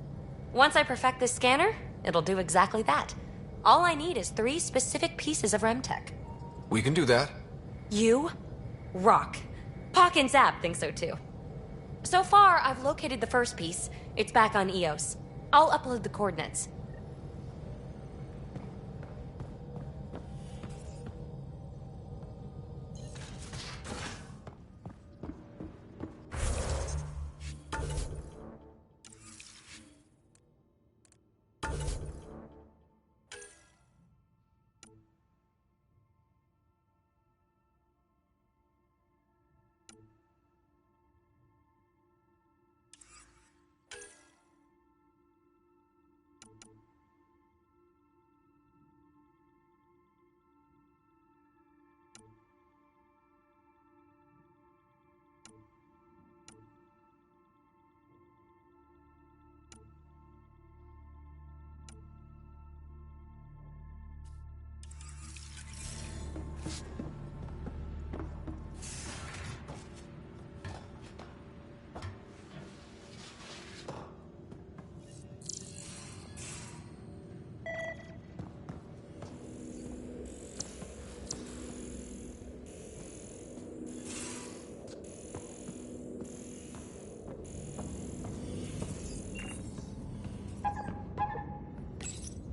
Once I perfect this scanner, it'll do exactly that. All I need is 3 specific pieces of REMTech. We can do that. You rock. Pock and Zap think so too. So far, I've located the first piece. It's back on Eos. I'll upload the coordinates.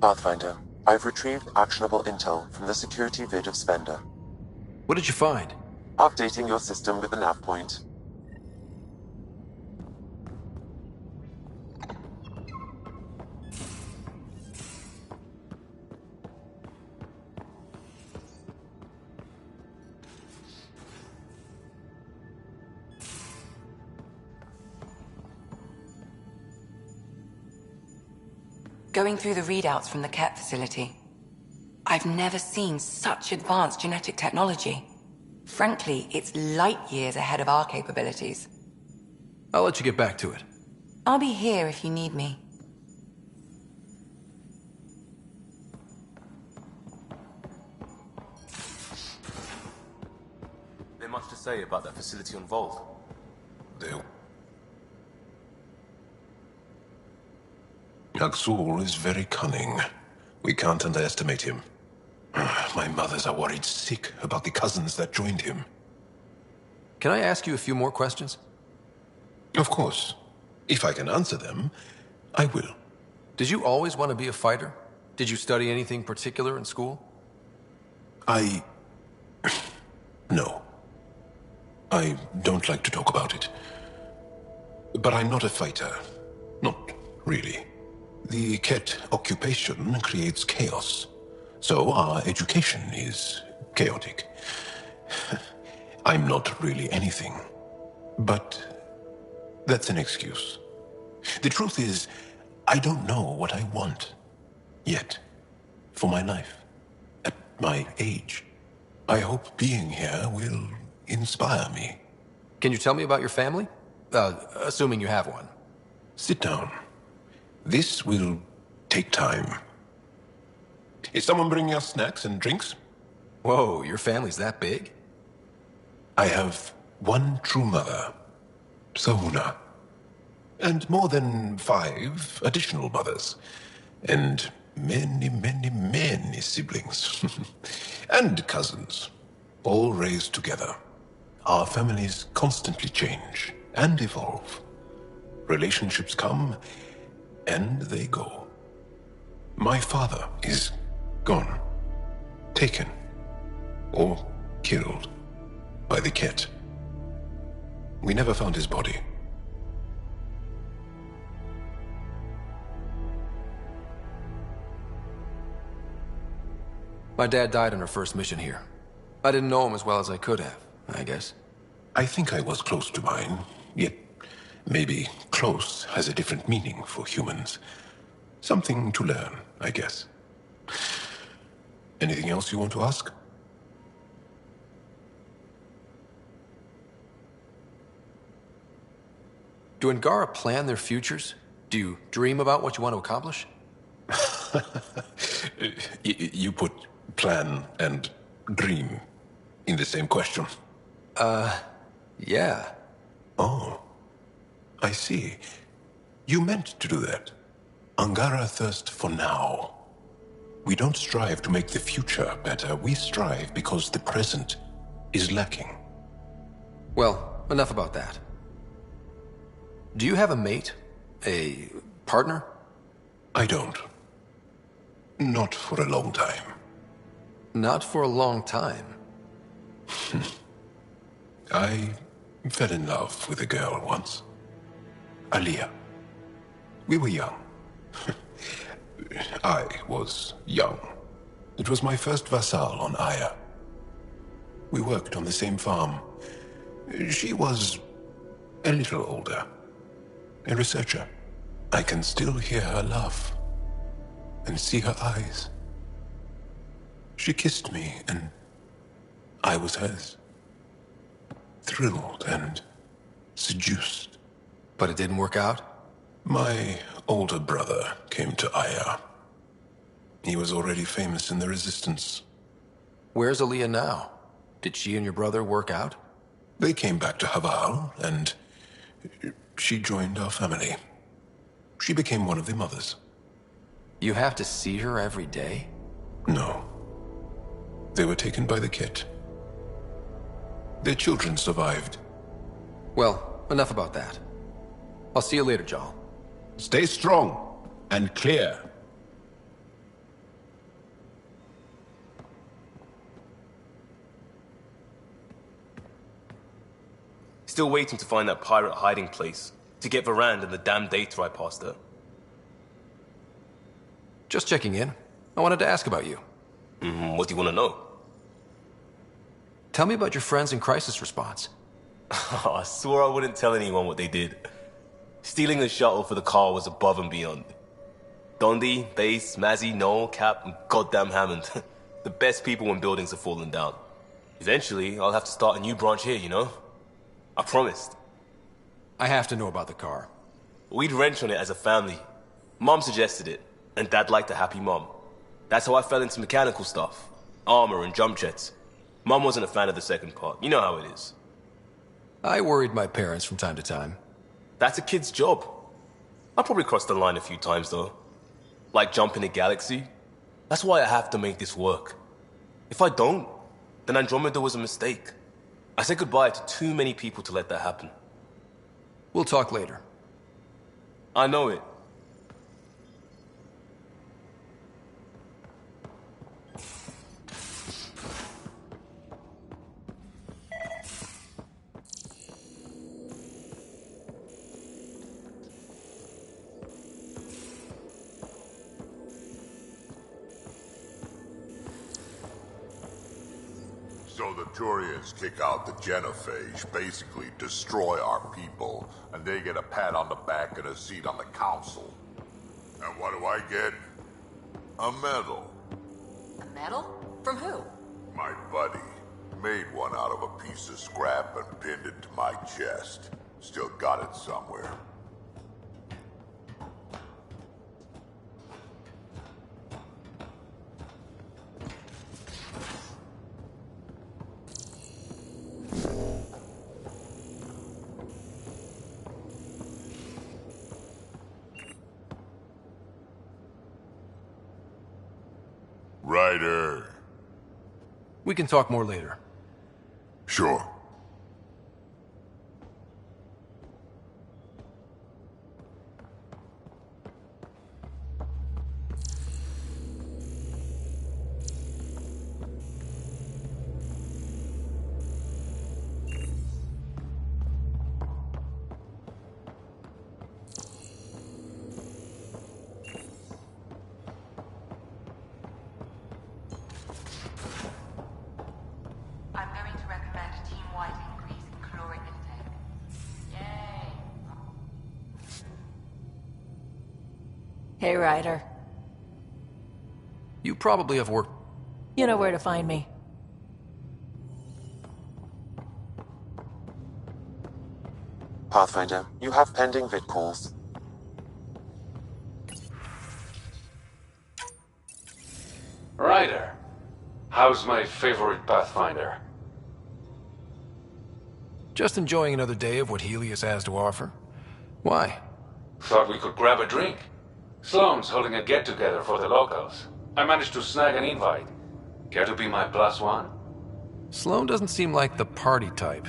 Pathfinder, I've retrieved actionable intel from the security vid of Spender. What did you find? Updating your system with the nav point. Going through the readouts from the Ket facility, I've never seen such advanced genetic technology. Frankly, it's light years ahead of our capabilities. I'll let you get back to it. I'll be here if you need me. There much to say about that facility on Vault? Aksul is very cunning. We can't underestimate him. My mothers are worried sick about the cousins that joined him. Can I ask you a few more questions? Of course. If I can answer them, I will. Did you always want to be a fighter? Did you study anything particular in school? No. I don't like to talk about it. But I'm not a fighter. Not really. The Ket occupation creates chaos. So our education is chaotic. I'm not really anything. But that's an excuse. The truth is, I don't know what I want. Yet. For my life. At my age. I hope being here will inspire me. Can you tell me about your family? Assuming you have one. Sit down. This will take time. Is someone bringing us snacks and drinks? Whoa, your family's that big? I have one true mother, Sahuna, and more than 5 additional mothers, and many, many, many siblings, and cousins, all raised together. Our families constantly change and evolve. Relationships come and they go. My father is gone, taken, or killed by the Ket. We never found his body. My dad died on our first mission here. I didn't know him as well as I could have, I guess. I think I was close to mine, yet maybe close has a different meaning for humans. Something to learn, I guess. Anything else you want to ask? Do Angara plan their futures? Do you dream about what you want to accomplish? You put plan and dream in the same question. Yeah. Oh, I see. You meant to do that. Angara thirst for now. We don't strive to make the future better. We strive because the present is lacking. Well, enough about that. Do you have a mate? A partner? I don't. Not for a long time. Not for a long time? I fell in love with a girl once. Aliyah. We were young. I was young. It was my first vassal on Aya. We worked on the same farm. She was a little older. A researcher. I can still hear her laugh and see her eyes. She kissed me and I was hers. Thrilled and seduced. But it didn't work out? My older brother came to Aya. He was already famous in the Resistance. Where's Aliyah now? Did she and your brother work out? They came back to Haval, and she joined our family. She became one of the mothers. You have to see her every day? No. They were taken by the Ket. Their children survived. Well, enough about that. I'll see you later, Jal. Stay strong and clear. Still waiting to find that pirate hiding place. To get Varand and the damn data I passed her. Just checking in. I wanted to ask about you. What do you want to know? Tell me about your friends in crisis response. I swore I wouldn't tell anyone what they did. Stealing the shuttle for the car was above and beyond. Dondi, Base, Mazzy, Noel, Cap, and goddamn Hammond. The best people when buildings have fallen down. Eventually, I'll have to start a new branch here, you know? I promised. I have to know about the car. We'd wrench on it as a family. Mom suggested it, and Dad liked a happy mom. That's how I fell into mechanical stuff. Armor and jump jets. Mom wasn't a fan of the second part. You know how it is. I worried my parents from time to time. That's a kid's job. I probably crossed the line a few times, though. Like jumping a galaxy. That's why I have to make this work. If I don't, then Andromeda was a mistake. I said goodbye to too many people to let that happen. We'll talk later. I know it. So the Turians kick out the Genophage, basically destroy our people, and they get a pat on the back and a seat on the council. And what do I get? A medal. A medal? From who? My buddy made one out of a piece of scrap and pinned it to my chest. Still got it somewhere. Ryder. We can talk more later. Sure. I'm going to recommend a team-wide increase in caloric intake. Yay! Hey, Ryder. You probably have work. You know where to find me. Pathfinder, you have pending vid calls. Ryder, how's my favorite Pathfinder? Just enjoying another day of what Helios has to offer. Why? Thought we could grab a drink. Sloane's holding a get-together for the locals. I managed to snag an invite. Care to be my +1? Sloane doesn't seem like the party type.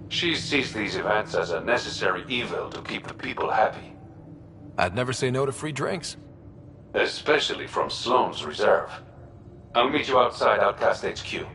She sees these events as a necessary evil to keep the people happy. I'd never say no to free drinks. Especially from Sloane's reserve. I'll meet you outside Outcast HQ.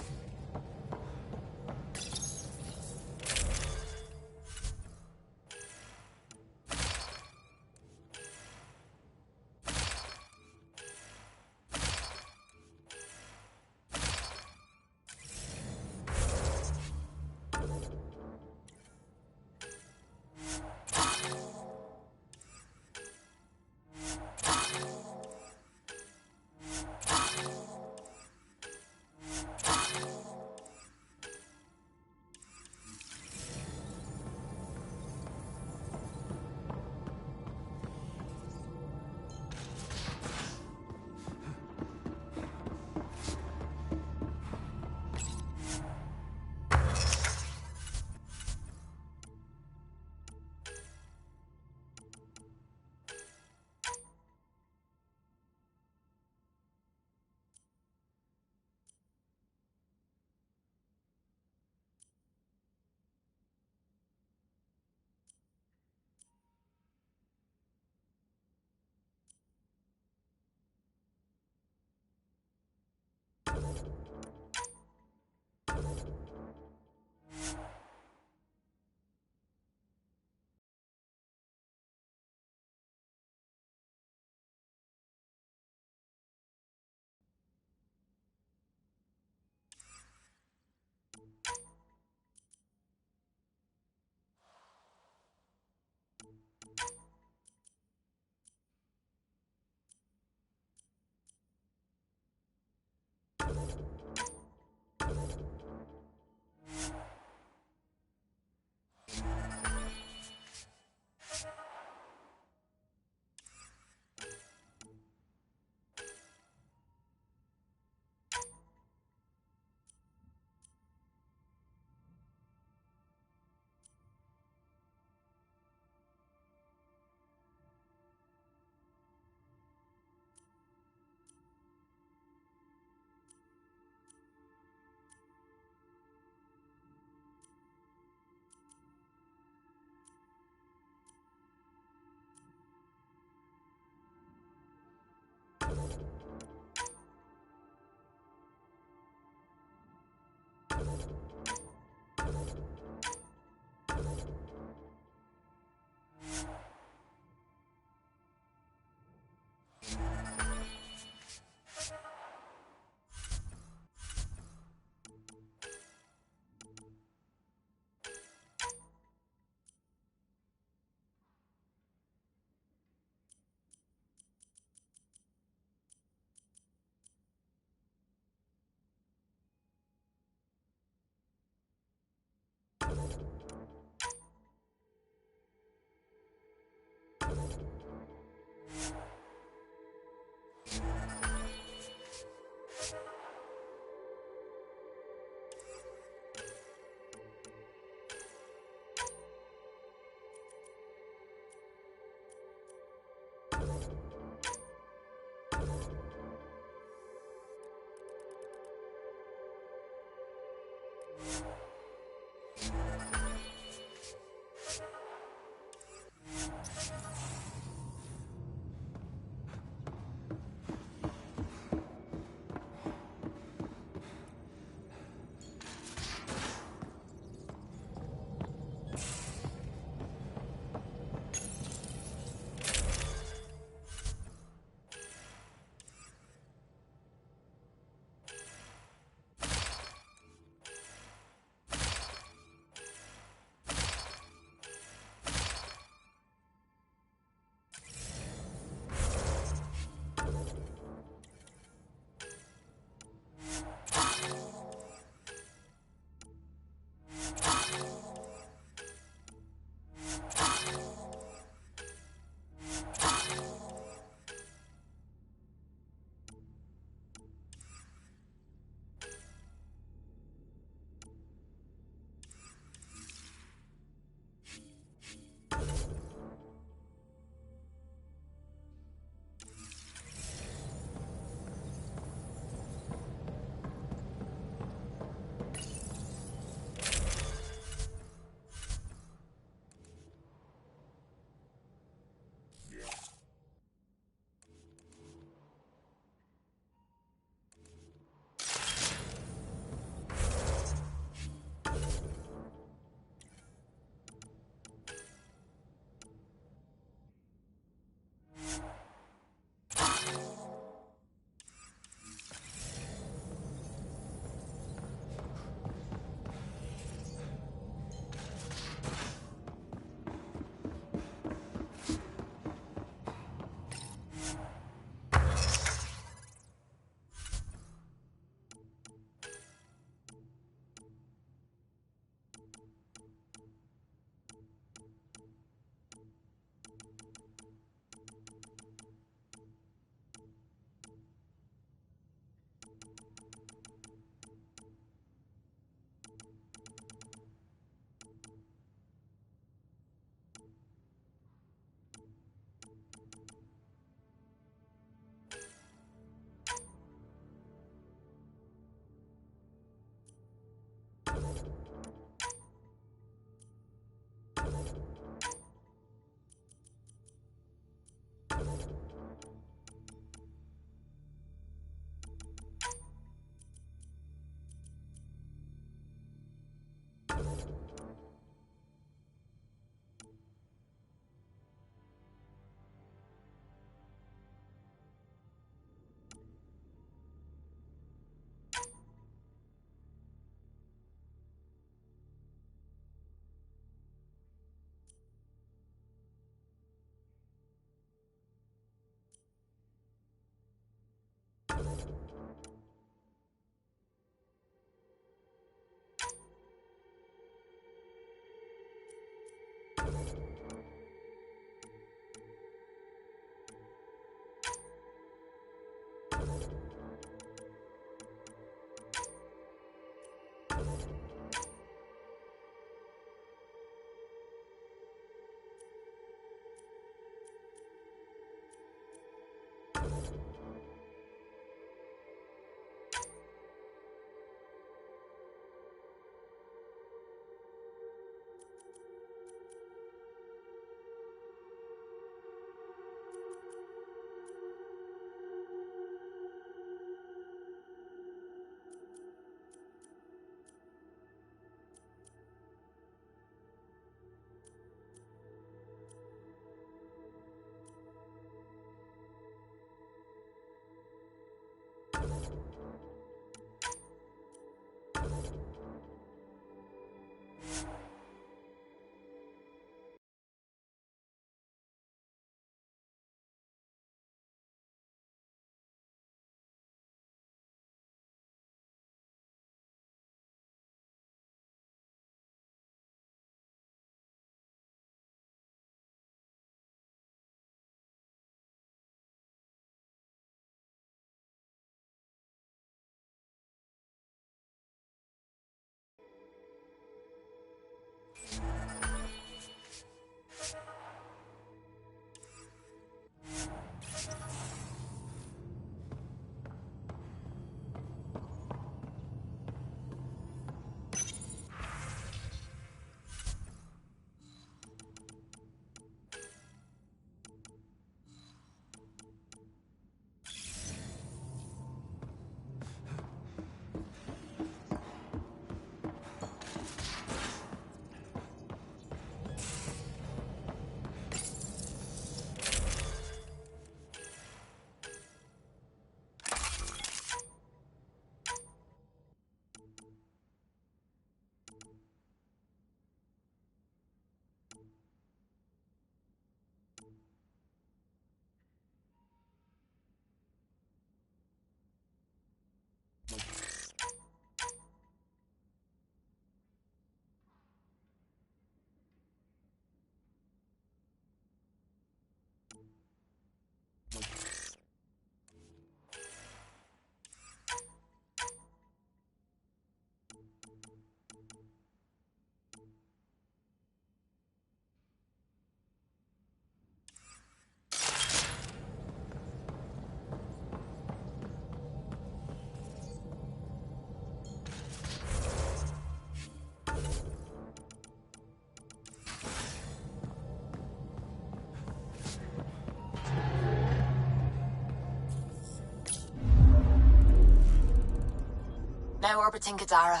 Now orbiting Kadara.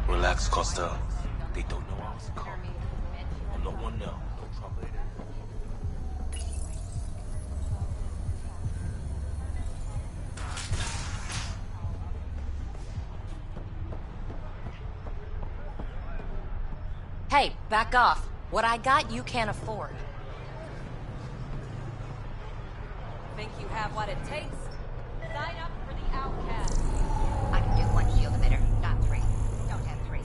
Relax, Costa. They don't know I was coming. I'm not one now. No trouble. Hey, back off. What I got, you can't afford. Think you have what it takes? Sign up for the outcast. I can do one shield emitter, not three. Don't have three.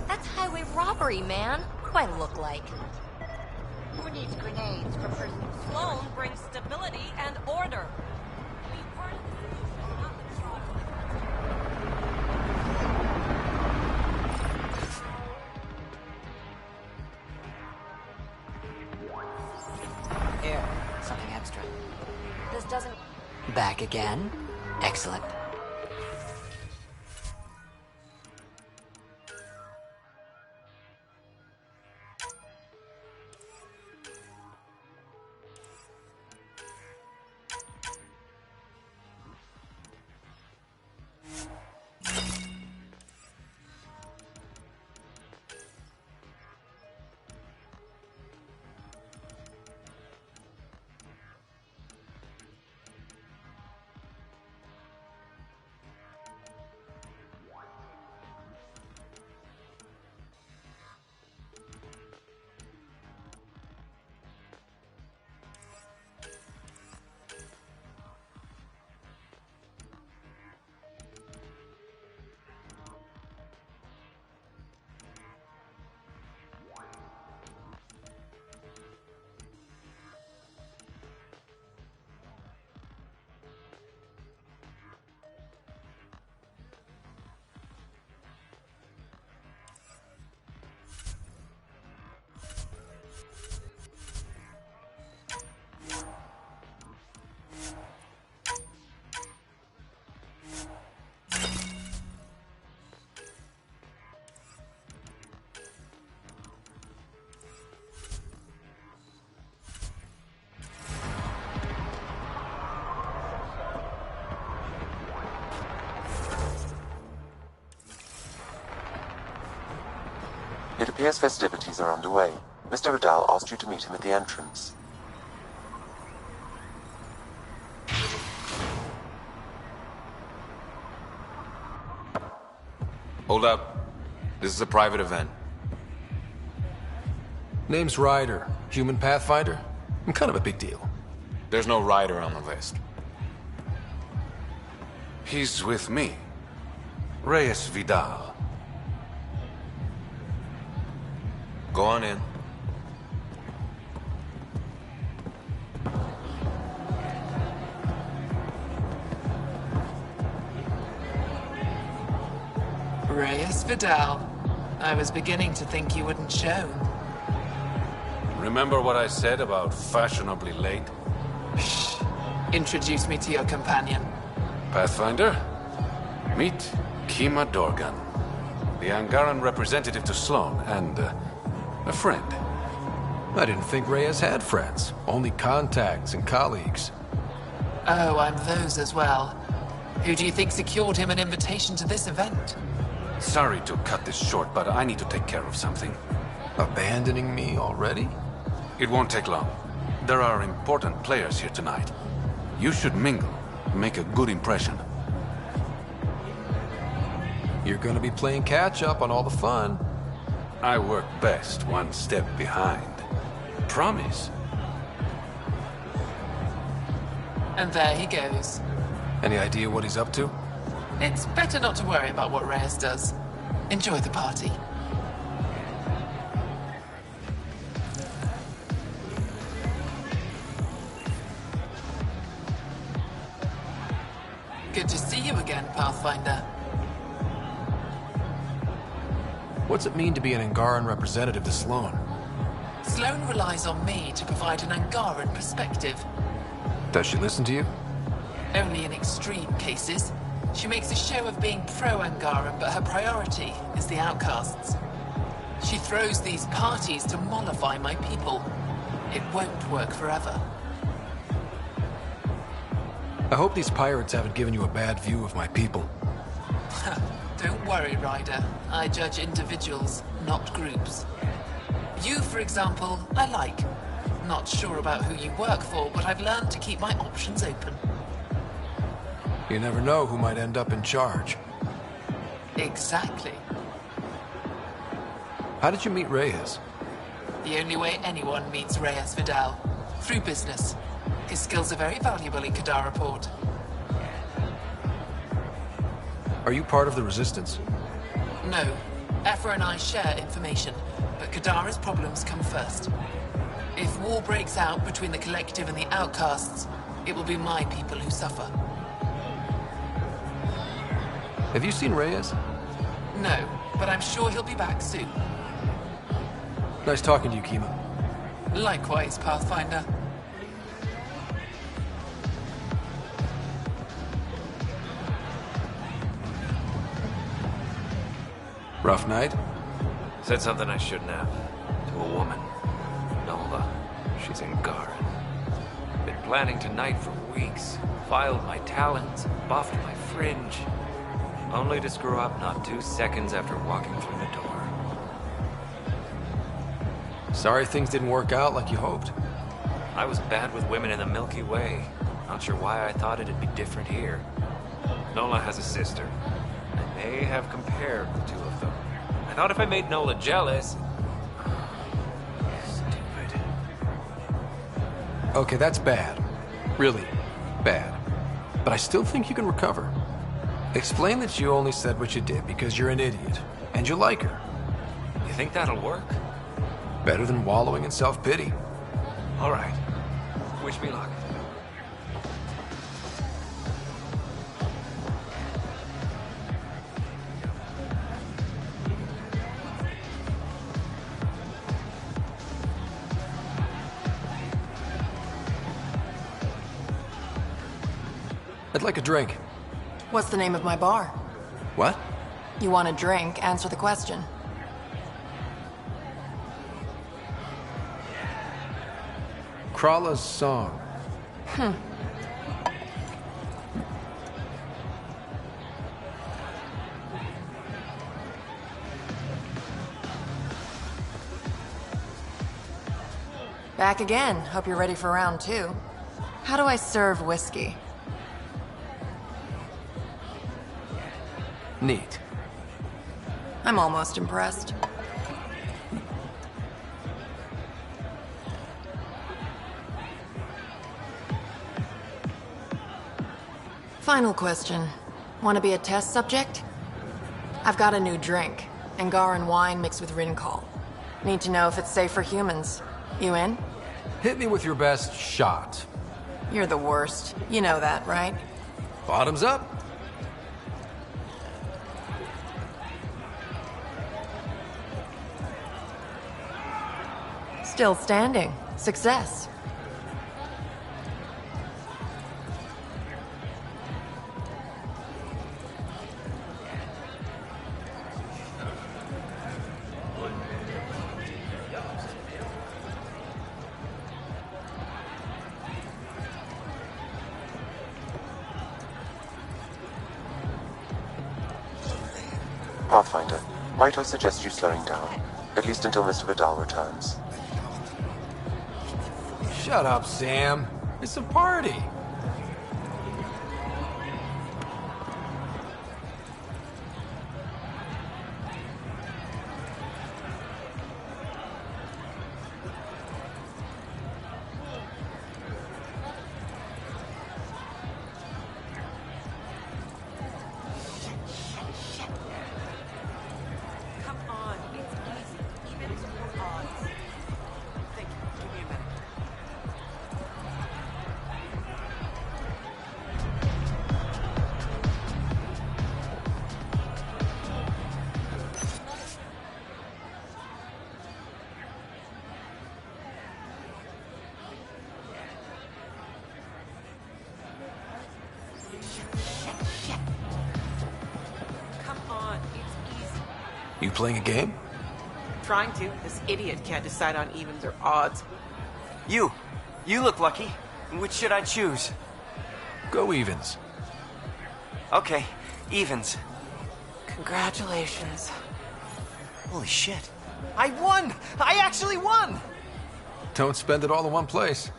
That's highway robbery, man. What do I look like? Who needs grenades for person? Sloan brings stability and order. Be part of the solution, not the problem. Here, something extra. This doesn't... Back again? Excellent. It appears festivities are underway. Mr. Vidal asked you to meet him at the entrance. Hold up. This is a private event. Name's Ryder. Human Pathfinder. I'm kind of a big deal. There's no rider on the list. He's with me. Reyes Vidal. Go on in. Reyes Vidal. I was beginning to think you wouldn't show. Remember what I said about fashionably late? Introduce me to your companion. Pathfinder, meet Kima Dorgan, the Angaran representative to Sloan, and a friend. I didn't think Reyes had friends. Only contacts and colleagues. Oh, I'm those as well. Who do you think secured him an invitation to this event? Sorry to cut this short, but I need to take care of something. Abandoning me already? It won't take long. There are important players here tonight. You should mingle, make a good impression. You're gonna be playing catch-up on all the fun. I work best one step behind. Promise. And there he goes. Any idea what he's up to? It's better not to worry about what Reyes does. Enjoy the party. Good to see you again, Pathfinder. What's it mean to be an Angaran representative to Sloan? Sloan relies on me to provide an Angaran perspective. Does she listen to you? Only in extreme cases. She makes a show of being pro-Angaran, but her priority is the outcasts. She throws these parties to mollify my people. It won't work forever. I hope these pirates haven't given you a bad view of my people. Don't worry, Ryder. I judge individuals, not groups. You, for example, I like. Not sure about who you work for, but I've learned to keep my options open. You never know who might end up in charge. Exactly. How did you meet Reyes? The only way anyone meets Reyes Vidal. Through business. His skills are very valuable in Kadara Port. Are you part of the Resistance? No. Ezra and I share information, but Kadara's problems come first. If war breaks out between the Collective and the Outcasts, it will be my people who suffer. Have you seen Reyes? No, but I'm sure he'll be back soon. Nice talking to you, Kima. Likewise, Pathfinder. Rough night? Said something I shouldn't have. To a woman. Nola. She's Angaran. Been planning tonight for weeks. Filed my talons, buffed my fringe. Only to screw up not 2 seconds after walking through the door. Sorry things didn't work out like you hoped. I was bad with women in the Milky Way. Not sure why I thought it'd be different here. Nola has a sister. I may have compared the two of them. I thought if I made Nola jealous... Stupid. Okay, that's bad. Really bad. But I still think you can recover. Explain that you only said what you did because you're an idiot, and you like her. You think that'll work? Better than wallowing in self-pity. All right. Wish me luck. I'd like a drink. What's the name of my bar? What? You want a drink? Answer the question. Krala's song. Back again. Hope you're ready for round 2. How do I serve whiskey? Neat. I'm almost impressed. Final question. Want to be a test subject? I've got a new drink. Angaran wine mixed with Rincol. Need to know if it's safe for humans. You in? Hit me with your best shot. You're the worst. You know that, right? Bottoms up. Still standing. Success. Pathfinder, might I suggest you slowing down? At least until Mr. Vidal returns. Shut up, Sam. It's a party. Come on, it's easy. Even to odds. Thank you. Give me a minute. Come on, it's easy. You playing a game? Trying to. This idiot can't decide on evens or odds. You look lucky. Which should I choose? Go evens. Okay, evens. Congratulations. Holy shit. I won! I actually won! Don't spend it all in one place.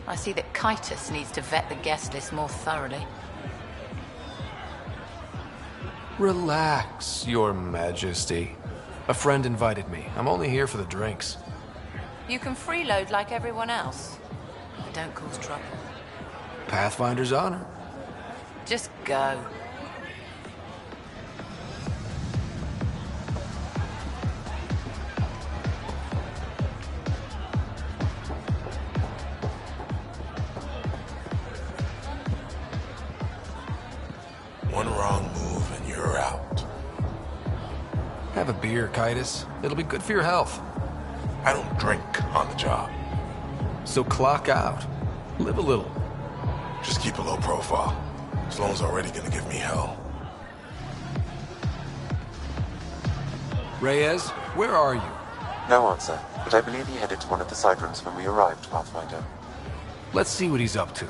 I see that Kitus needs to vet the guest list more thoroughly. Relax, Your Majesty. A friend invited me. I'm only here for the drinks. You can freeload like everyone else. But don't cause trouble. Pathfinder's honor. Just go. One wrong move and you're out. Have a beer, Kitus. It'll be good for your health. I don't drink on the job. So clock out. Live a little. Just keep a low profile. Sloane's already gonna give me hell. Reyes, where are you? No answer, but I believe he headed to one of the side rooms when we arrived, Pathfinder. Let's see what he's up to.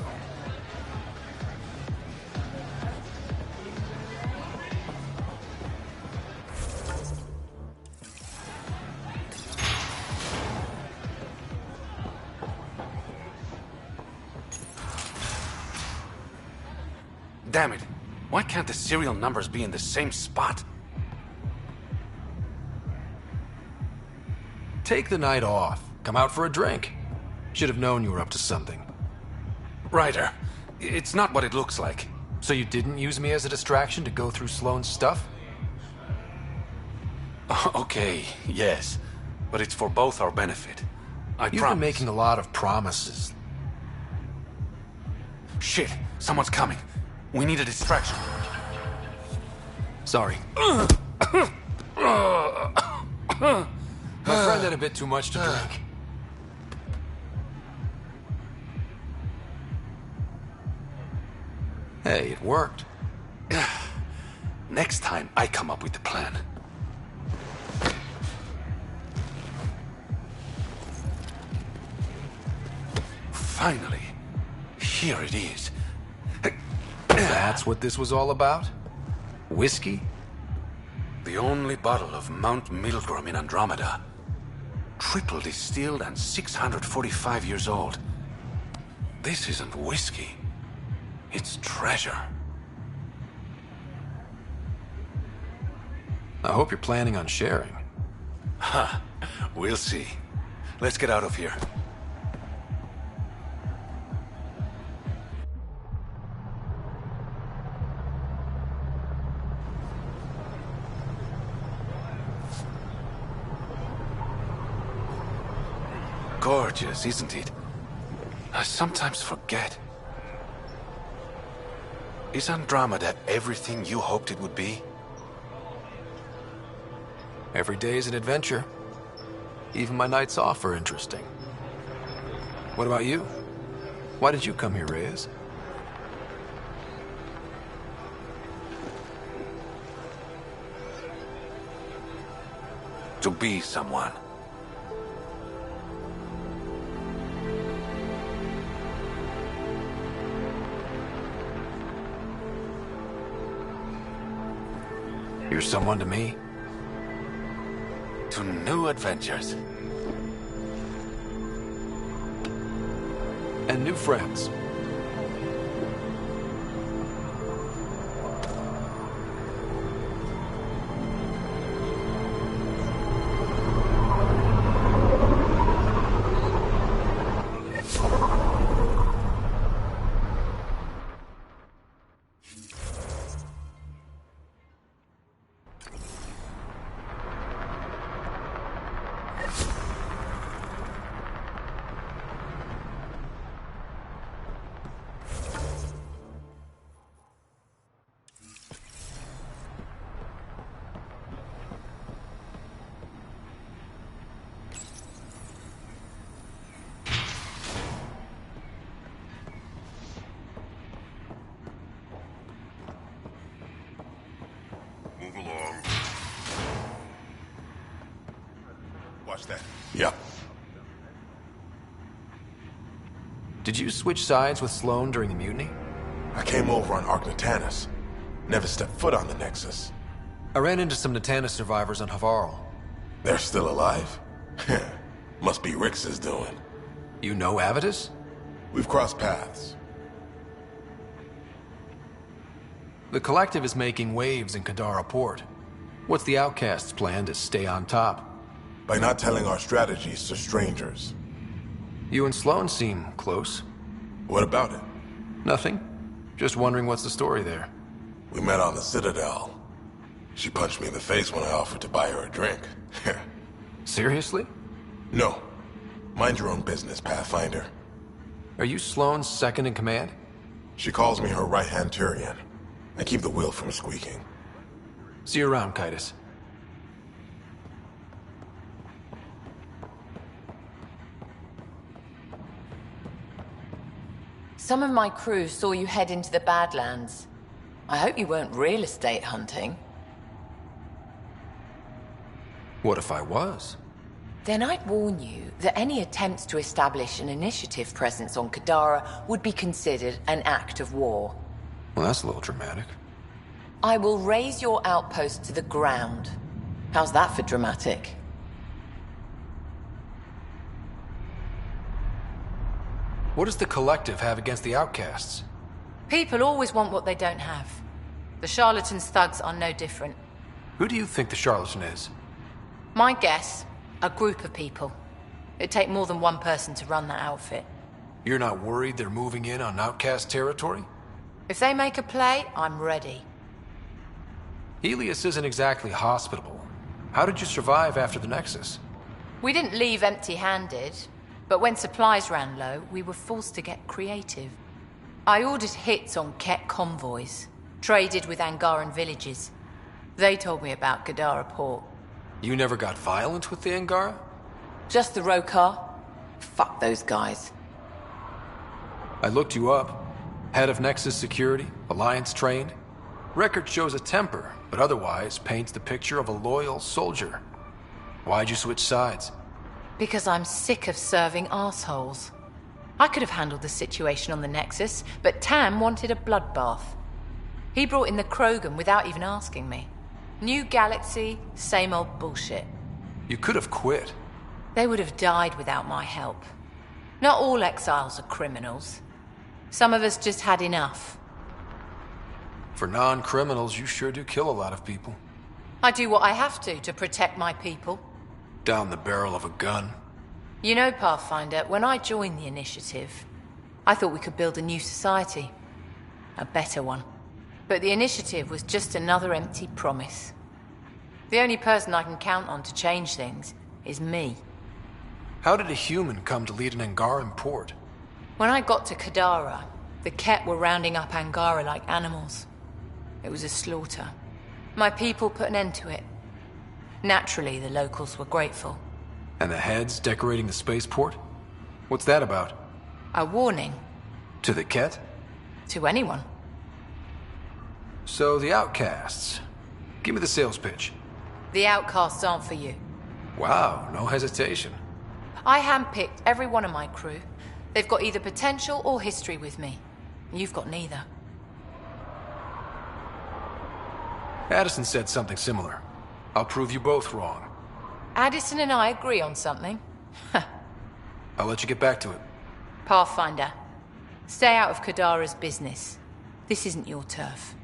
Damn it. Why can't the serial numbers be in the same spot? Take the night off. Come out for a drink. Should have known you were up to something. Ryder, it's not what it looks like. So you didn't use me as a distraction to go through Sloane's stuff? Okay, yes. But it's for both our benefit. You've been making a lot of promises. Shit, someone's coming. We need a distraction. Sorry. My friend had a bit too much to drink. Hey, it worked. Next time, I come up with the plan. Finally. Here it is. That's what this was all about? Whiskey? The only bottle of Mount Milgram in Andromeda. Triple distilled and 645 years old. This isn't whiskey. It's treasure. I hope you're planning on sharing. Huh. We'll see. Let's get out of here. gorgeous, isn't it? I sometimes forget. Is Andromeda everything you hoped it would be? Every day is an adventure. Even my nights off are interesting. What about you? Why did you come here, Reyes? To be someone. You're someone to me. To new adventures. And new friends. Move along. Watch that. Yep. Did you switch sides with Sloan during the mutiny? I came over on Ark Natanus. Never stepped foot on the Nexus. I ran into some Natanus survivors on Havarl. They're still alive. Must be Rix's doing. You know Avitus? We've crossed paths. The Collective is making waves in Kadara Port. What's the Outcast's plan to stay on top? By not telling our strategies to strangers. You and Sloan seem close. What about it? Nothing. Just wondering what's the story there. We met on the Citadel. She punched me in the face when I offered to buy her a drink. Seriously? No. Mind your own business, Pathfinder. Are you Sloan's second in command? She calls me her right-hand Turian. I keep the wheel from squeaking. See you around, Kitus. Some of my crew saw you head into the Badlands. I hope you weren't real estate hunting. What if I was? Then I'd warn you that any attempts to establish an initiative presence on Kadara would be considered an act of war. Well, that's a little dramatic. I will raise your outpost to the ground. How's that for dramatic? What does the Collective have against the Outcasts? People always want what they don't have. The Charlatans' thugs are no different. Who do you think the charlatan is? My guess, a group of people. It'd take more than one person to run that outfit. You're not worried they're moving in on Outcast territory? If they make a play, I'm ready. Helios isn't exactly hospitable. How did you survive after the Nexus? We didn't leave empty-handed, but when supplies ran low, we were forced to get creative. I ordered hits on Ket convoys, traded with Angaran villages. They told me about Kadara Port. You never got violent with the Angara? Just the Rokar? Fuck those guys. I looked you up. Head of Nexus Security, Alliance trained. Record shows a temper, but otherwise paints the picture of a loyal soldier. Why'd you switch sides? Because I'm sick of serving assholes. I could have handled the situation on the Nexus, but Tam wanted a bloodbath. He brought in the Krogan without even asking me. New galaxy, same old bullshit. You could have quit. They would have died without my help. Not all exiles are criminals. Some of us just had enough. For non-criminals, you sure do kill a lot of people. I do what I have to protect my people. Down the barrel of a gun. You know, Pathfinder, when I joined the Initiative, I thought we could build a new society. A better one. But the Initiative was just another empty promise. The only person I can count on to change things is me. How did a human come to lead an Angaran port? When I got to Kadara, the Ket were rounding up Angara like animals. It was a slaughter. My people put an end to it. Naturally, the locals were grateful. And the heads decorating the spaceport? What's that about? A warning. To the Ket? To anyone. So the outcasts. Give me the sales pitch. The outcasts aren't for you. Wow, no hesitation. I handpicked every one of my crew. They've got either potential or history with me. You've got neither. Addison said something similar. I'll prove you both wrong. Addison and I agree on something. I'll let you get back to it. Pathfinder, stay out of Kadara's business. This isn't your turf.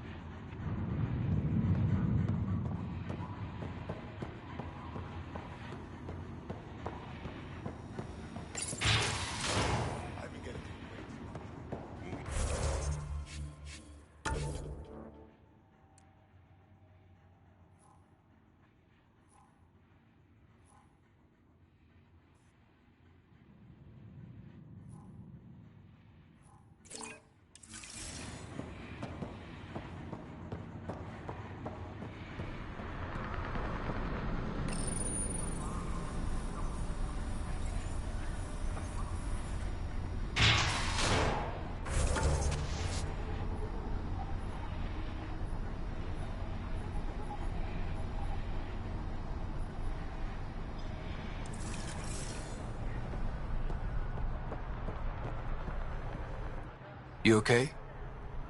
You okay?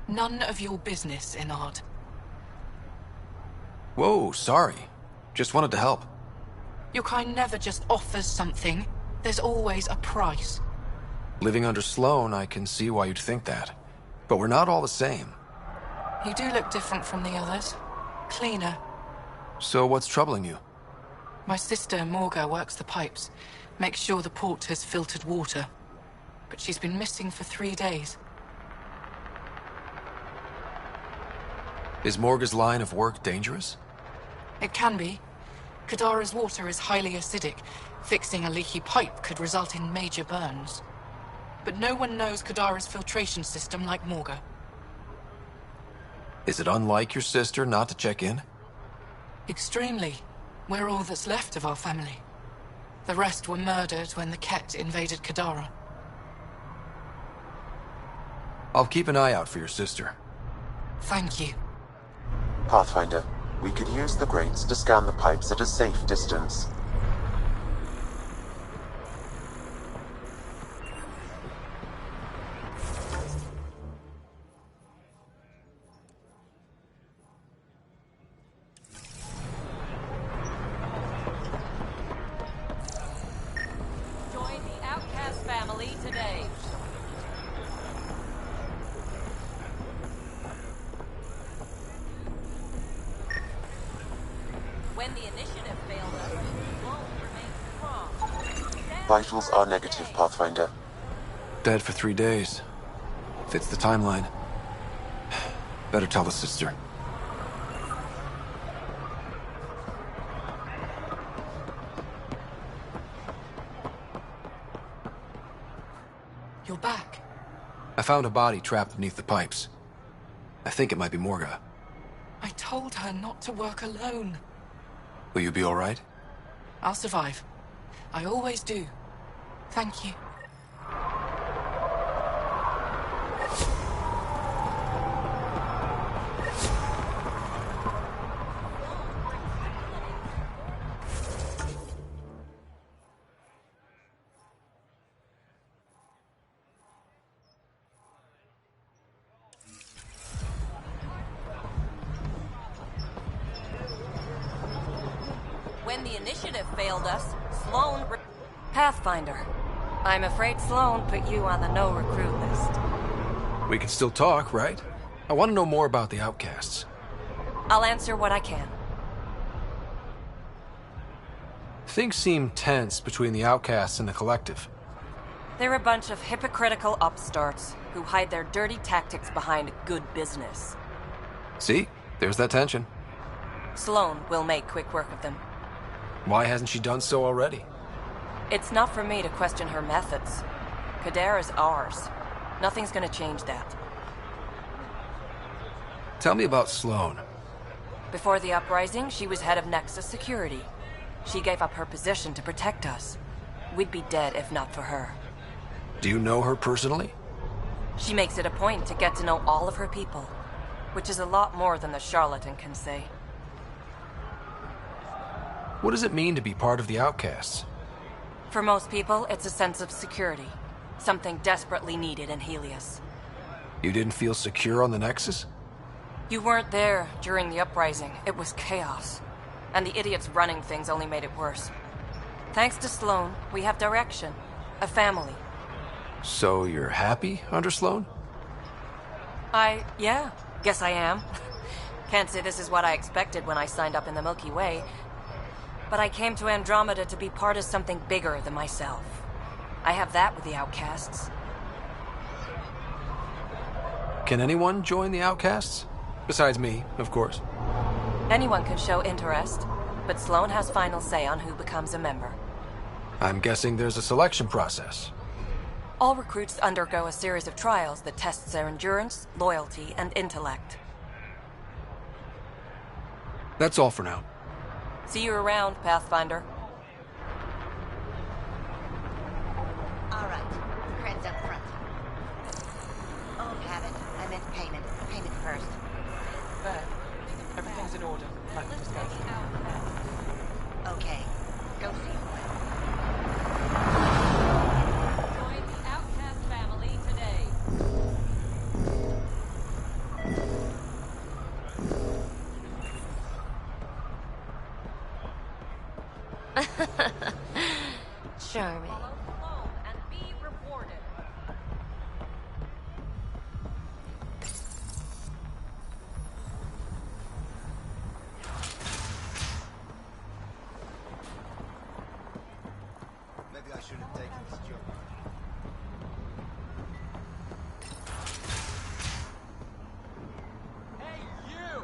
None of your business, Inard. Whoa, sorry. Just wanted to help. Your kind never just offers something. There's always a price. Living under Sloan, I can see why you'd think that. But we're not all the same. You do look different from the others. Cleaner. So what's troubling you? My sister, Morga, works the pipes. Makes sure the port has filtered water. But she's been missing for 3 days. Is Morga's line of work dangerous? It can be. Kadara's water is highly acidic. Fixing a leaky pipe could result in major burns. But no one knows Kadara's filtration system like Morga. Is it unlike your sister not to check in? Extremely. We're all that's left of our family. The rest were murdered when the Ket invaded Kadara. I'll keep an eye out for your sister. Thank you. Pathfinder, we could use the grates to scan the pipes at a safe distance. Join the Outcast family today. When the initiative failed us, Sloan remained strong. Vitals are negative, Pathfinder. Dead for 3 days. Fits the timeline. Better tell the sister. You're back. I found a body trapped beneath the pipes. I think it might be Morga. I told her not to work alone. Will you be all right? I'll survive. I always do. Thank you. When the initiative failed us, Sloan... Pathfinder. I'm afraid Sloan put you on the no-recruit list. We can still talk, right? I want to know more about the outcasts. I'll answer what I can. Things seem tense between the outcasts and the collective. They're a bunch of hypocritical upstarts who hide their dirty tactics behind good business. See? There's that tension. Sloan will make quick work of them. Why hasn't she done so already? It's not for me to question her methods. Kadera's ours. Nothing's gonna change that. Tell me about Sloan. Before the uprising, she was head of Nexus Security. She gave up her position to protect us. We'd be dead if not for her. Do you know her personally? She makes it a point to get to know all of her people, which is a lot more than the charlatan can say. What does it mean to be part of the Outcasts? For most people, it's a sense of security. Something desperately needed in Helios. You didn't feel secure on the Nexus? You weren't there during the uprising. It was chaos. And the idiots running things only made it worse. Thanks to Sloan, we have direction. A family. So you're happy under Sloan? Yeah, guess I am. Can't say this is what I expected when I signed up in the Milky Way. But I came to Andromeda to be part of something bigger than myself. I have that with the Outcasts. Can anyone join the Outcasts? Besides me, of course. Anyone can show interest, but Sloan has final say on who becomes a member. I'm guessing there's a selection process. All recruits undergo a series of trials that tests their endurance, loyalty, and intellect. That's all for now. See you around, Pathfinder. All right. Cred's up front. Oh, have it. I meant payment. Payment first. There. Everything's in order. Like discussed. Okay. Go see him. Join the Outcast family today. Charming. Maybe I shouldn't have taken this job. Hey, you!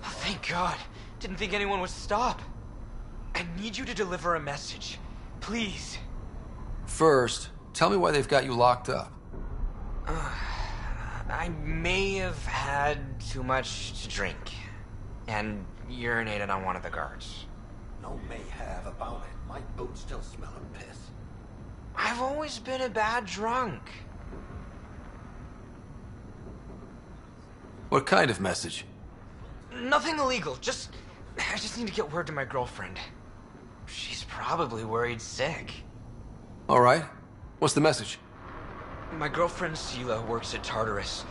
Thank God. Didn't think anyone would stop. I need you to deliver a message. Please. First, tell me why they've got you locked up. I may have had too much to drink. And urinated on one of the guards. No may have about it. My boots still smell of piss. I've always been a bad drunk. What kind of message? Nothing illegal. I just need to get word to my girlfriend. She's probably worried sick. All right. What's the message? My girlfriend Sela works at Tartarus.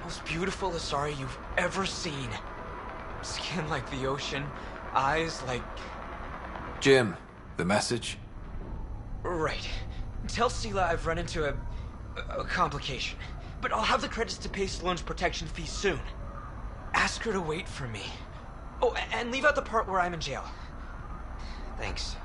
Most beautiful Asari you've ever seen. Skin like the ocean, eyes like... Jim, the message? Right. Tell Sela I've run into a complication. But I'll have the credits to pay Sloane's protection fee soon. Ask her to wait for me. Oh, and leave out the part where I'm in jail. Thanks.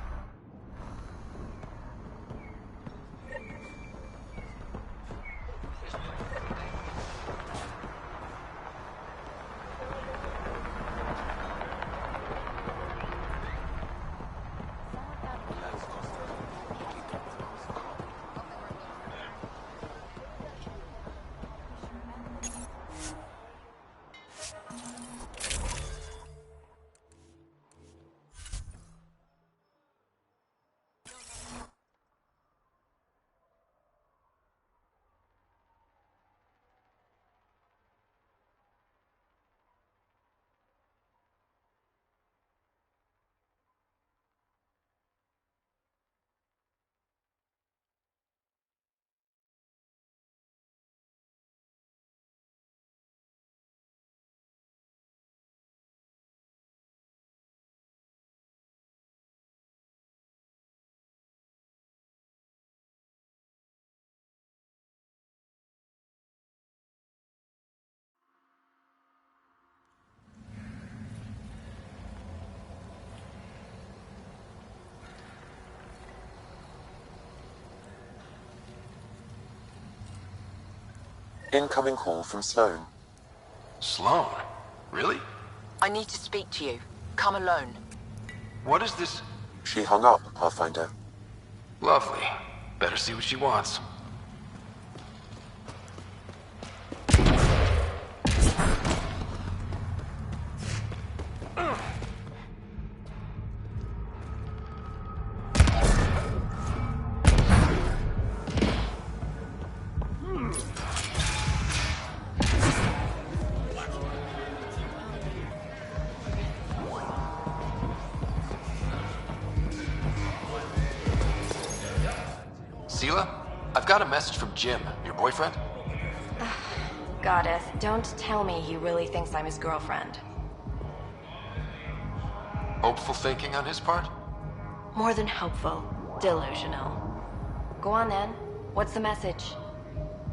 Incoming call from Sloan. Sloan? Really? I need to speak to you. Come alone. What is this? She hung up, Pathfinder. Lovely. Better see what she wants. Seela, I've got a message from Jim, your boyfriend. Goddess, don't tell me he really thinks I'm his girlfriend. Hopeful thinking on his part? More than hopeful. Delusional. Go on then. What's the message?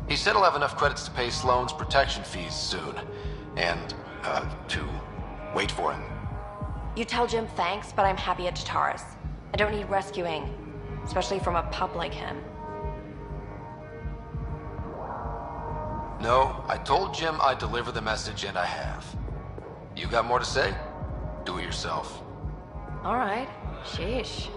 He said he'll have enough credits to pay Sloane's protection fees soon. And, to wait for him. You tell Jim thanks, but I'm happy at Jataris. I don't need rescuing. Especially from a pup like him. No, I told Jim I'd deliver the message, and I have. You got more to say? Do it yourself. All right. Sheesh.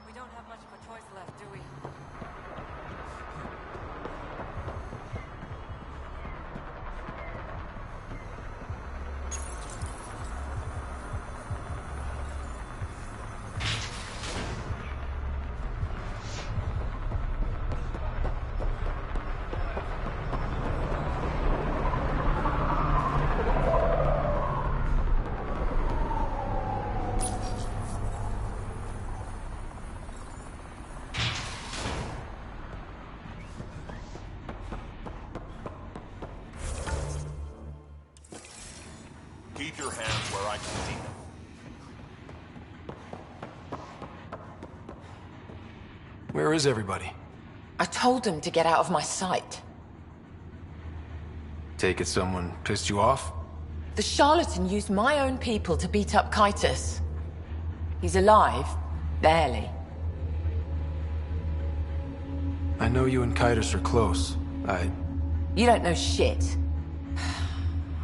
We don't have much of a choice left, do we? Keep your hands where I can see them. Where is everybody? I told them to get out of my sight. Take it someone pissed you off? The charlatan used my own people to beat up Kaitis. He's alive, barely. I know you and Kaitis are close. You don't know shit.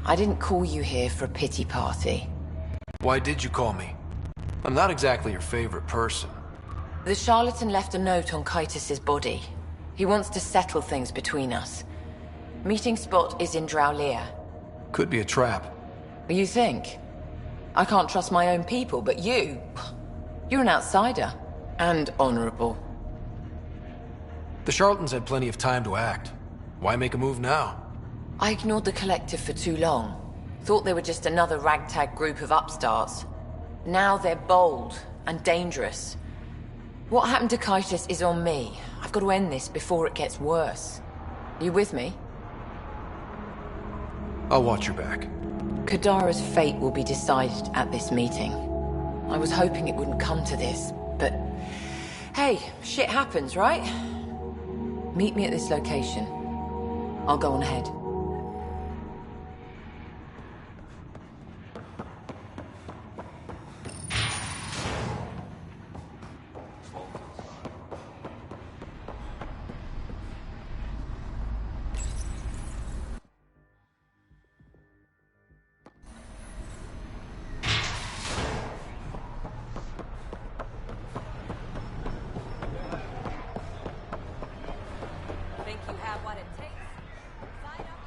I didn't call you here for a pity party. Why did you call me? I'm not exactly your favorite person. The charlatan left a note on Kaitis' body. He wants to settle things between us. Meeting spot is in Drowlear. Could be a trap. You think? I can't trust my own people, but you're an outsider. And honorable. The charlatans had plenty of time to act. Why make a move now? I ignored the collective for too long. Thought they were just another ragtag group of upstarts. Now they're bold and dangerous. What happened to Kaitis is on me. I've got to end this before it gets worse. You with me? I'll watch your back. Kadara's fate will be decided at this meeting. I was hoping it wouldn't come to this, but... Hey, shit happens, right? Meet me at this location. I'll go on ahead. Think you have what it takes? Sign up.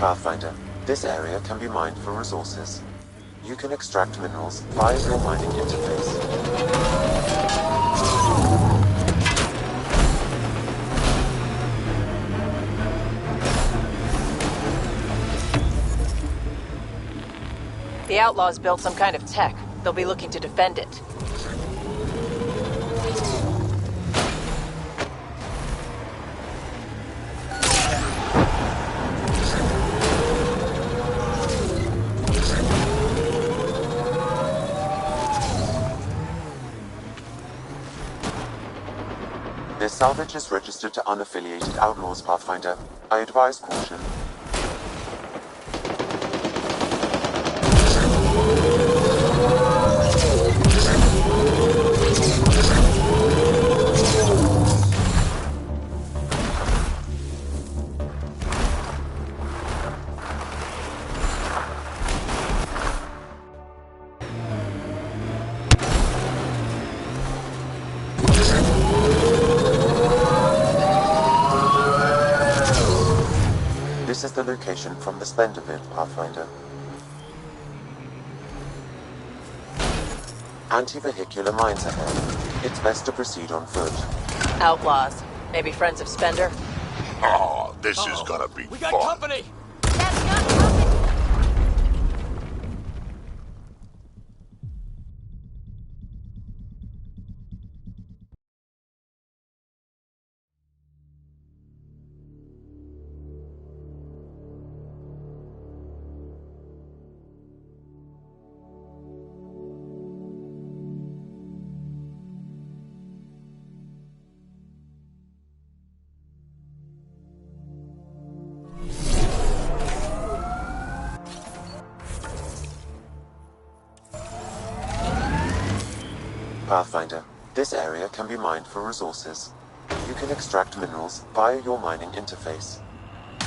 Pathfinder, this area can be mined for resources. You can extract minerals via your mining interface. The Outlaws built some kind of tech. They'll be looking to defend it. This salvage is registered to unaffiliated Outlaws, Pathfinder. I advise caution. This is the location from the Splendor bid, Pathfinder. Anti-vehicular mines ahead. It's best to proceed on foot. Outlaws. Maybe friends of Spender? Oh, this is gonna be We got fun. company! Pathfinder, this area can be mined for resources. You can extract minerals via your mining interface.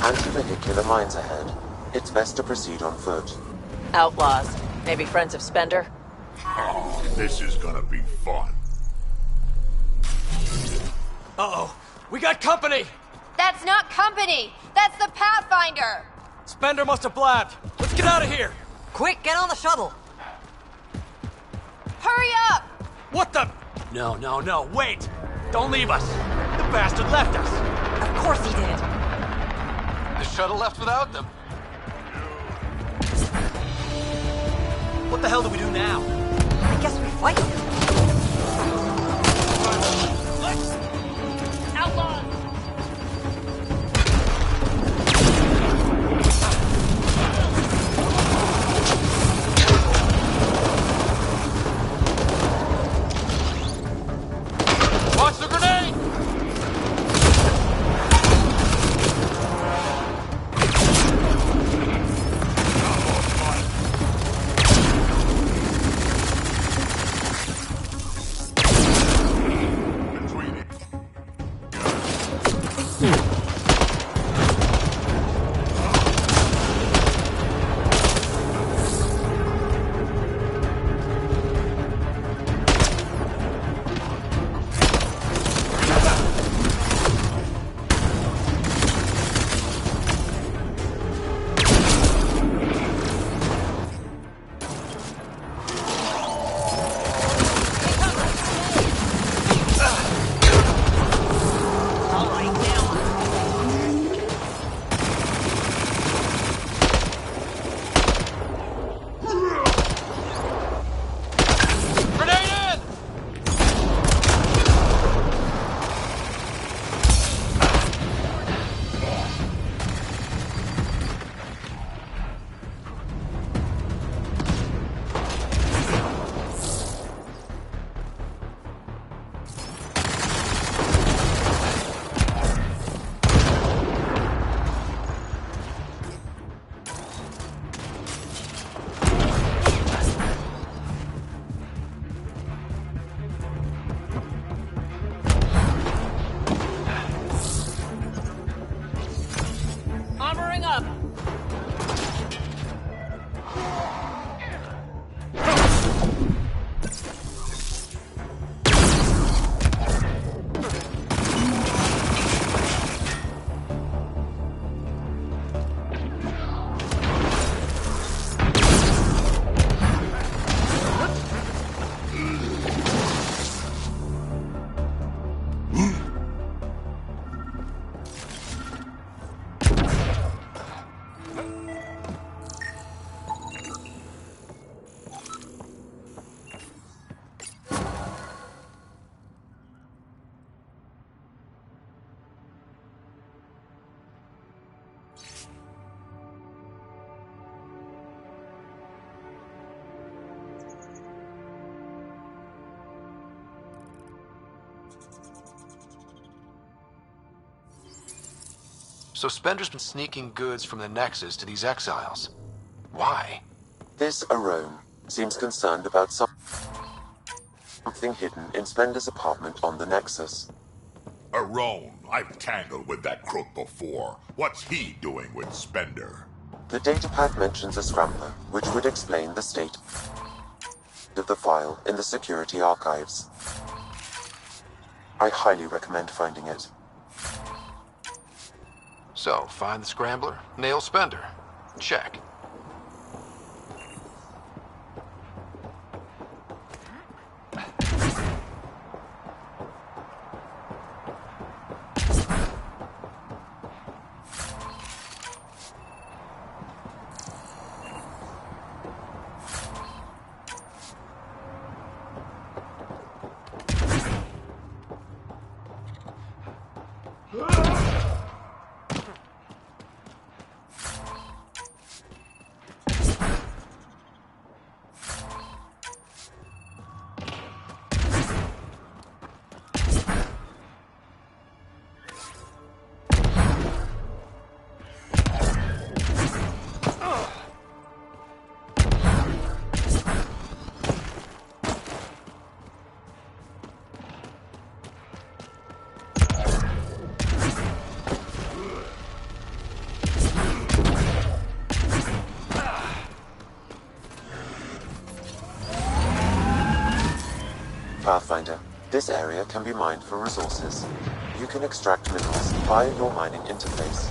Anti-vehicular mines ahead. It's best to proceed on foot. Outlaws. Maybe friends of Spender? Oh, this is gonna be fun. Uh-oh! We got company! That's not company! That's the Pathfinder! Spender must have blabbed. Let's get out of here! Quick, get on the shuttle! Hurry up! What the? No, wait! Don't leave us! The bastard left us! Of course he did! The shuttle left without them. What the hell do we do now? I guess we fight him. Outlaws! Watch the grenade! So Spender's been sneaking goods from the Nexus to these exiles. Why? This Arone seems concerned about something hidden in Spender's apartment on the Nexus. Arone, I've tangled with that crook before. What's he doing with Spender? The datapad mentions a scrambler, which would explain the state of the file in the security archives. I highly recommend finding it. So, find the scrambler, nail Spender. Check. Pathfinder, this area can be mined for resources. You can extract minerals via your mining interface.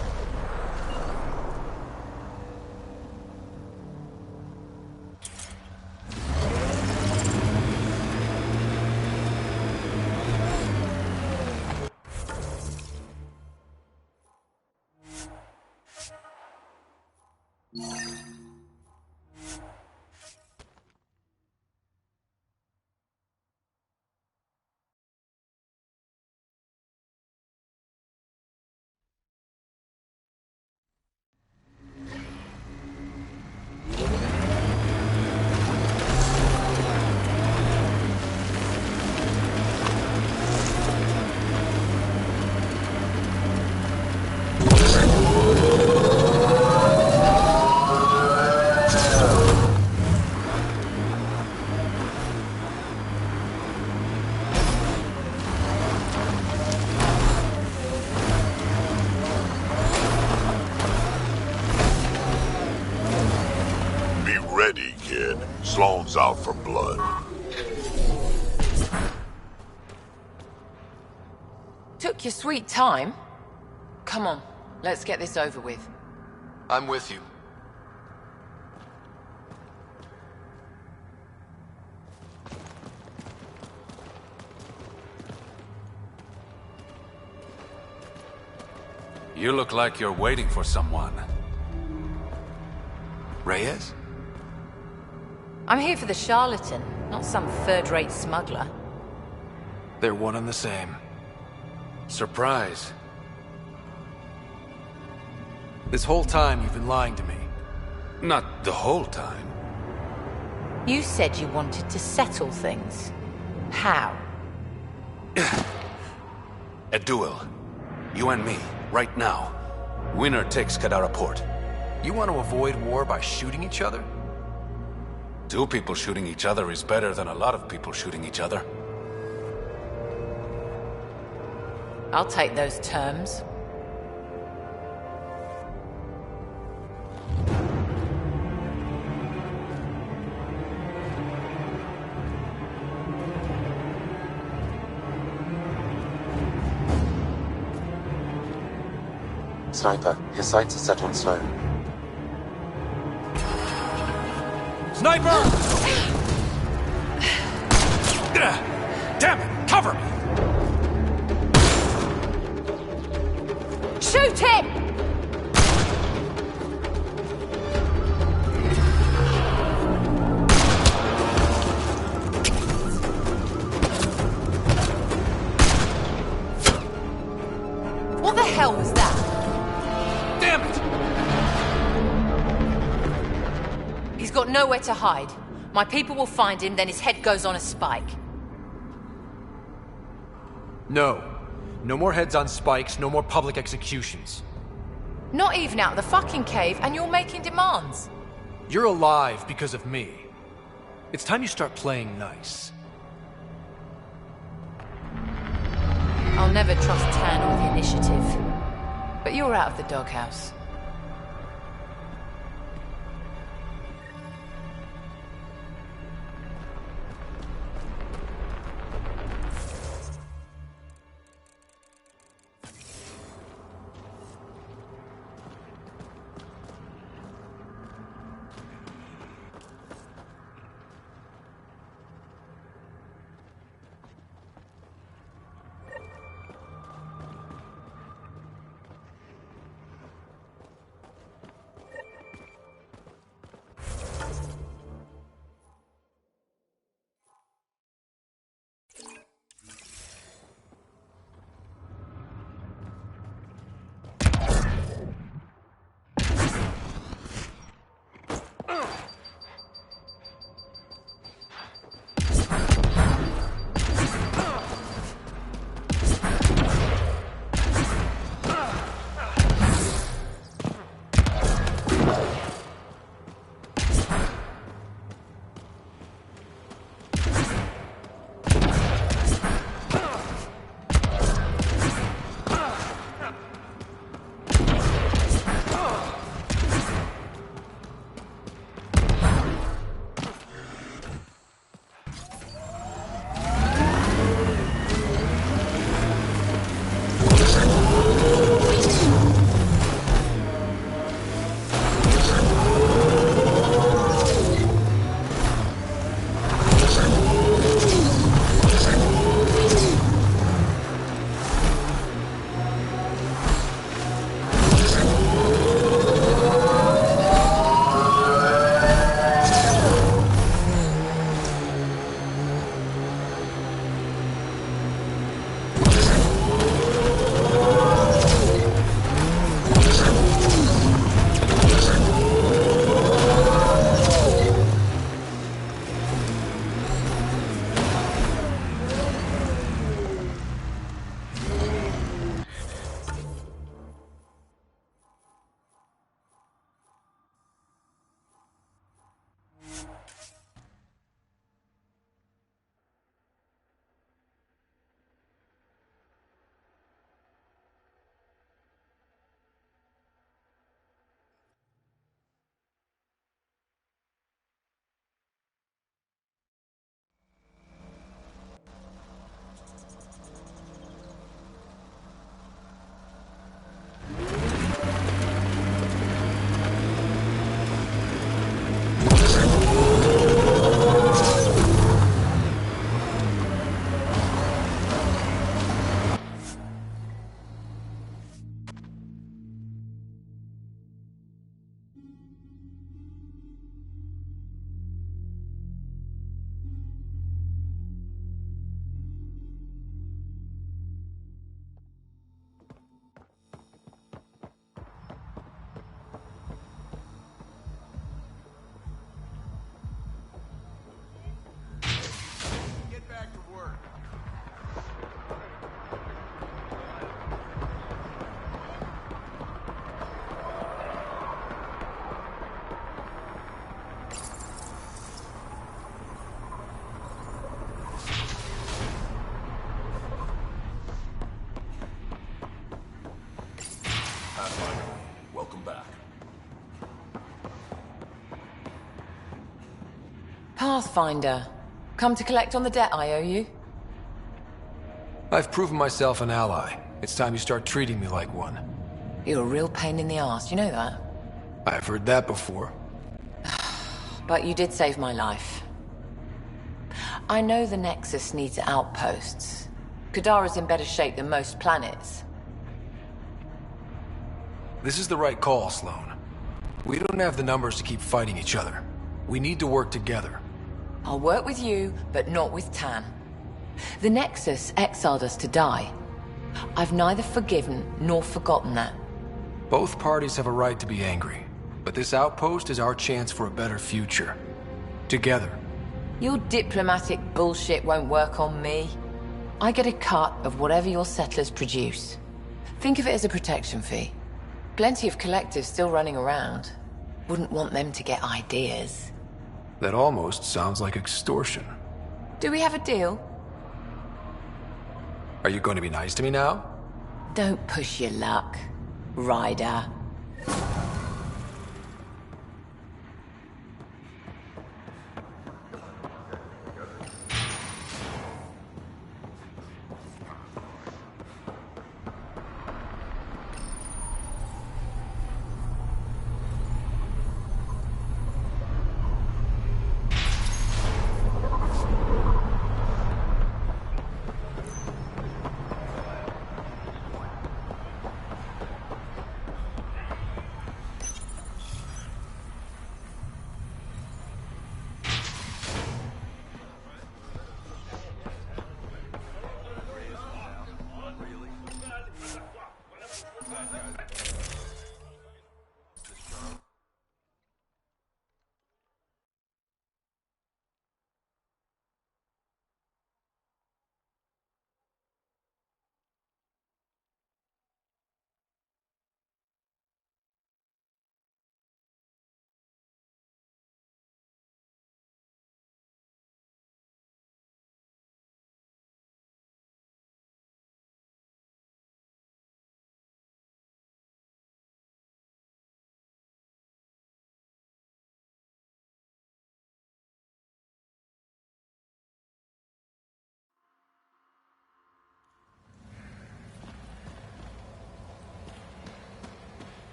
Ready, kid. Sloan's out for blood. Took your sweet time. Come on, let's get this over with. I'm with you. You look like you're waiting for someone. Reyes? I'm here for the charlatan, not some third-rate smuggler. They're one and the same. Surprise. This whole time you've been lying to me. Not the whole time. You said you wanted to settle things. How? A duel. You and me, right now. Winner takes Kadara Port. You want to avoid war by shooting each other? Two people shooting each other is better than a lot of people shooting each other. I'll take those terms. Sniper, his sights are set on Sloan. Sniper! Damn it! Cover me! Shoot him! What the hell was that? Damn it! He's got nowhere to hide. My people will find him, then his head goes on a spike. No. No more heads on spikes, no more public executions. Not even out of the fucking cave, and you're making demands. You're alive because of me. It's time you start playing nice. I'll never trust Tan or the initiative. But you're out of the doghouse. Pathfinder. Come to collect on the debt I owe you? I've proven myself an ally. It's time you start treating me like one. You're a real pain in the arse, you know that? I've heard that before. But you did save my life. I know the Nexus needs outposts. Kadara's in better shape than most planets. This is the right call, Sloan. We don't have the numbers to keep fighting each other. We need to work together. I'll work with you, but not with Tan. The Nexus exiled us to die. I've neither forgiven nor forgotten that. Both parties have a right to be angry, but this outpost is our chance for a better future. Together. Your diplomatic bullshit won't work on me. I get a cut of whatever your settlers produce. Think of it as a protection fee. Plenty of collectives still running around. Wouldn't want them to get ideas. That almost sounds like extortion. Do we have a deal? Are you going to be nice to me now? Don't push your luck, Ryder.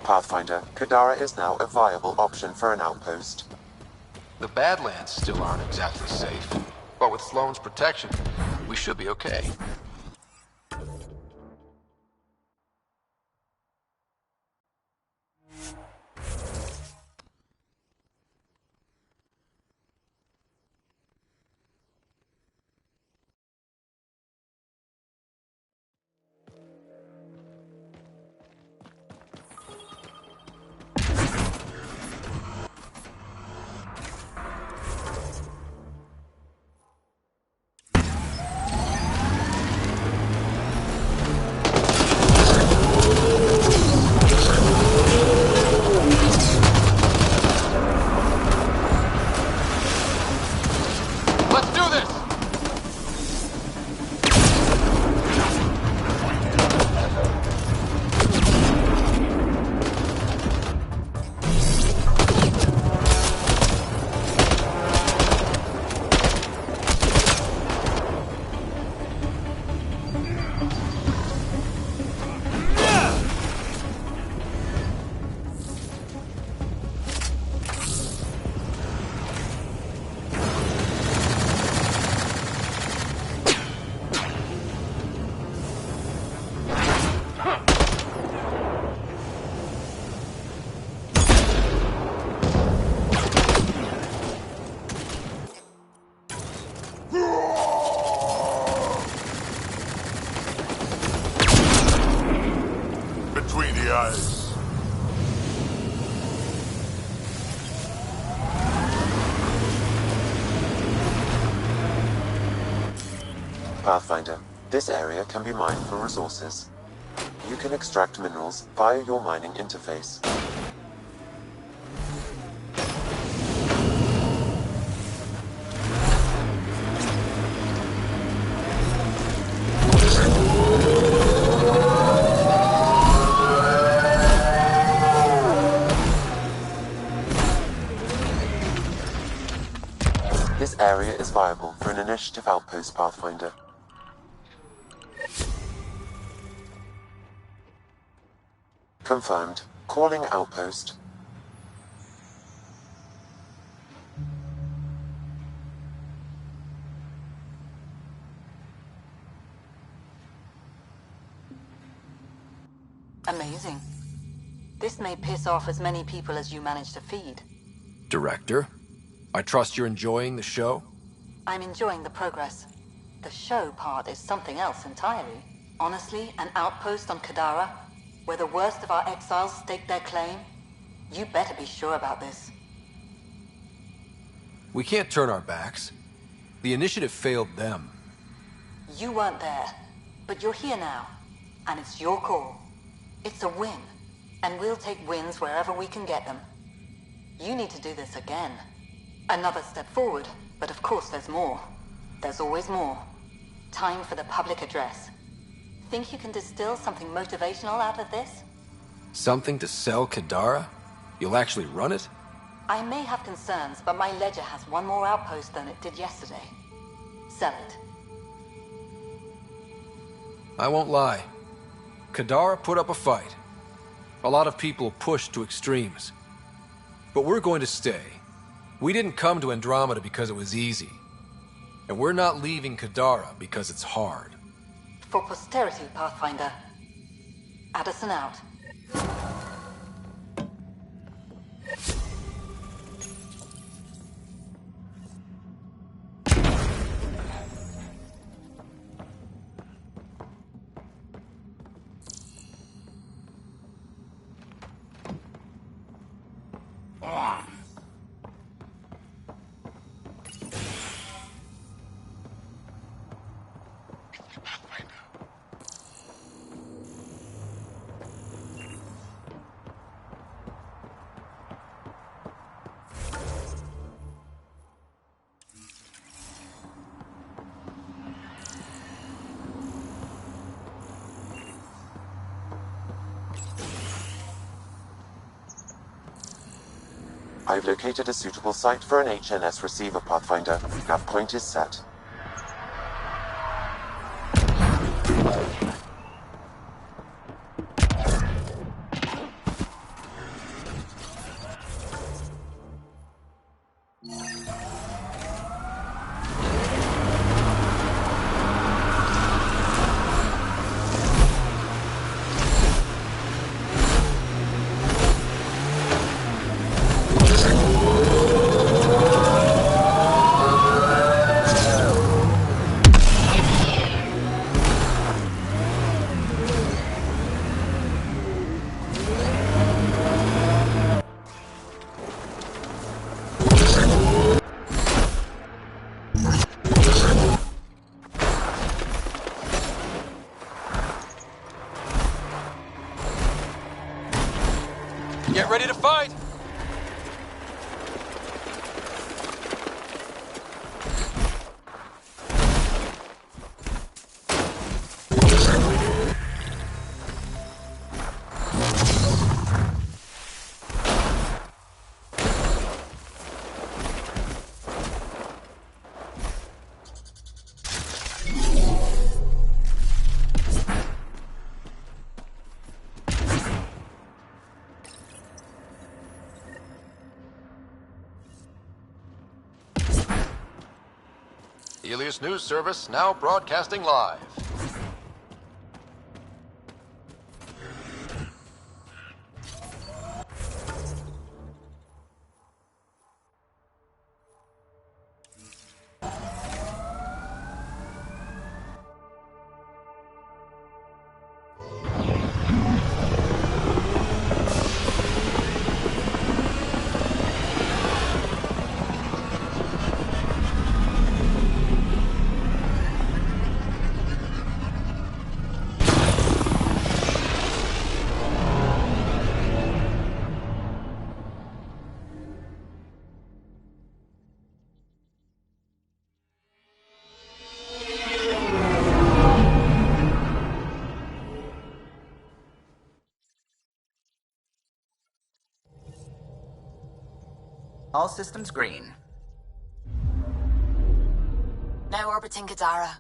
Pathfinder, Kadara is now a viable option for an outpost. The Badlands still aren't exactly safe, but with Sloane's protection, we should be okay. Between the eyes. Pathfinder, this area can be mined for resources. You can extract minerals via your mining interface. This area is viable for an initiative outpost, Pathfinder. Confirmed. Calling outpost. Amazing. This may piss off as many people as you manage to feed. Director, I trust you're enjoying the show? I'm enjoying the progress. The show part is something else entirely. Honestly, an outpost on Kadara, where the worst of our exiles stake their claim, you better be sure about this. We can't turn our backs. The initiative failed them. You weren't there, but you're here now, and it's your call. It's a win, and we'll take wins wherever we can get them. You need to do this again. Another step forward, but of course there's more. There's always more. Time for the public address. Think you can distill something motivational out of this? Something to sell Kadara? You'll actually run it? I may have concerns, but my ledger has one more outpost than it did yesterday. Sell it. I won't lie. Kadara put up a fight. A lot of people pushed to extremes. But we're going to stay. We didn't come to Andromeda because it was easy. And we're not leaving Kadara because it's hard. For posterity, Pathfinder. Addison out. I've located a suitable site for an HNS receiver, Pathfinder. Nav point is set. Get ready to fight! Elias News Service now broadcasting live. All systems green. Now orbiting Kadara.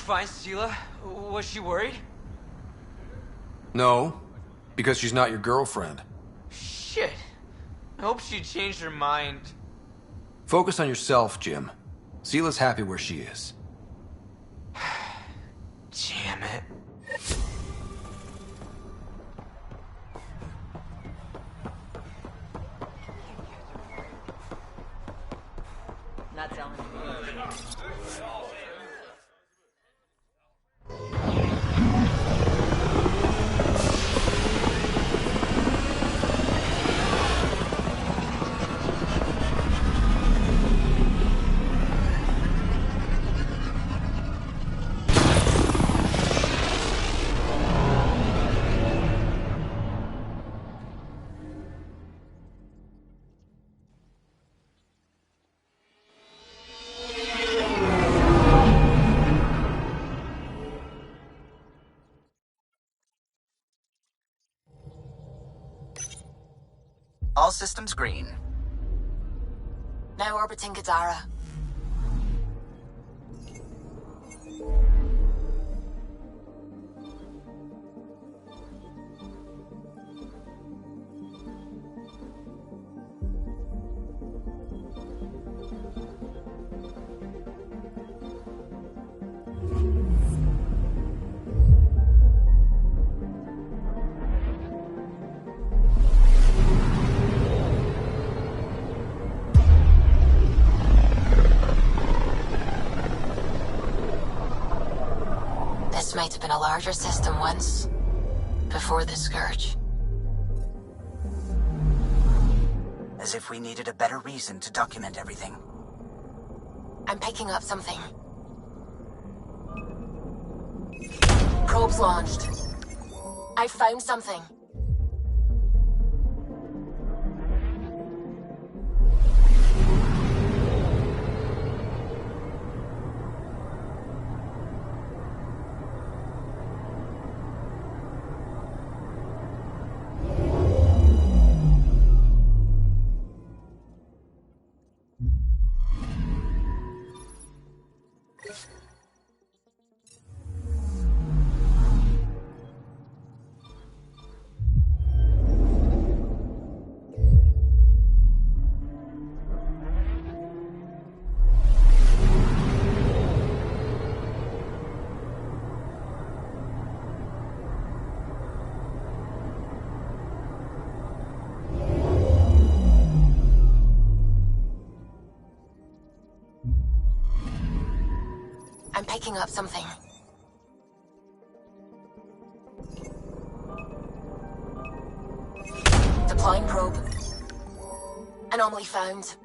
find Sela? Was she worried? No, because she's not your girlfriend. Shit. I hope she changed her mind. Focus on yourself, Jim. Sela's happy where she is. Damn it. Not telling you. All systems green. Now orbiting Gadara. This might have been a larger system once, before the Scourge. As if we needed a better reason to document everything. I'm picking up something. Probes launched. I found something. I'm picking up something. Deploying probe. Anomaly found.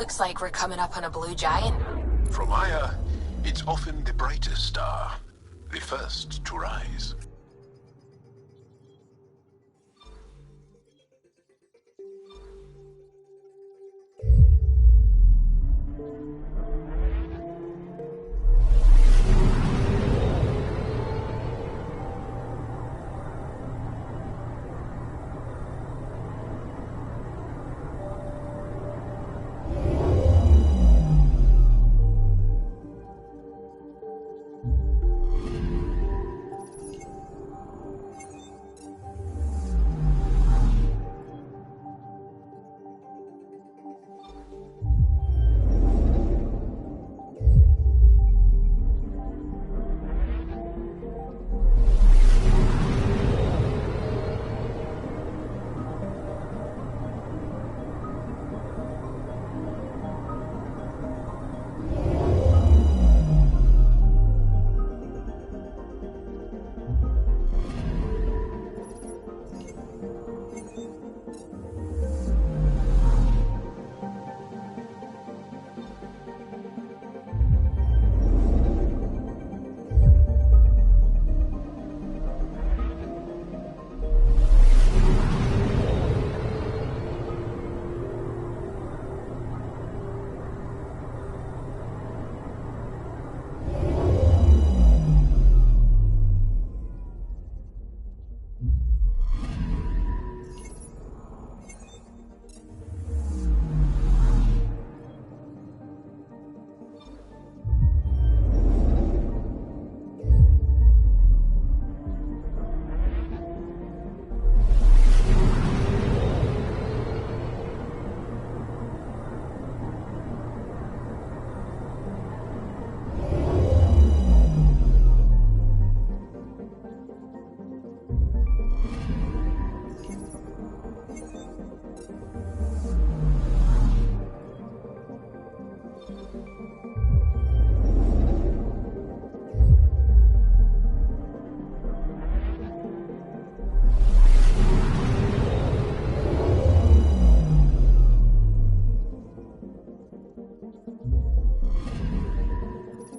Looks like we're coming up on a blue giant. From Aya, it's often the brightest star, the first to rise.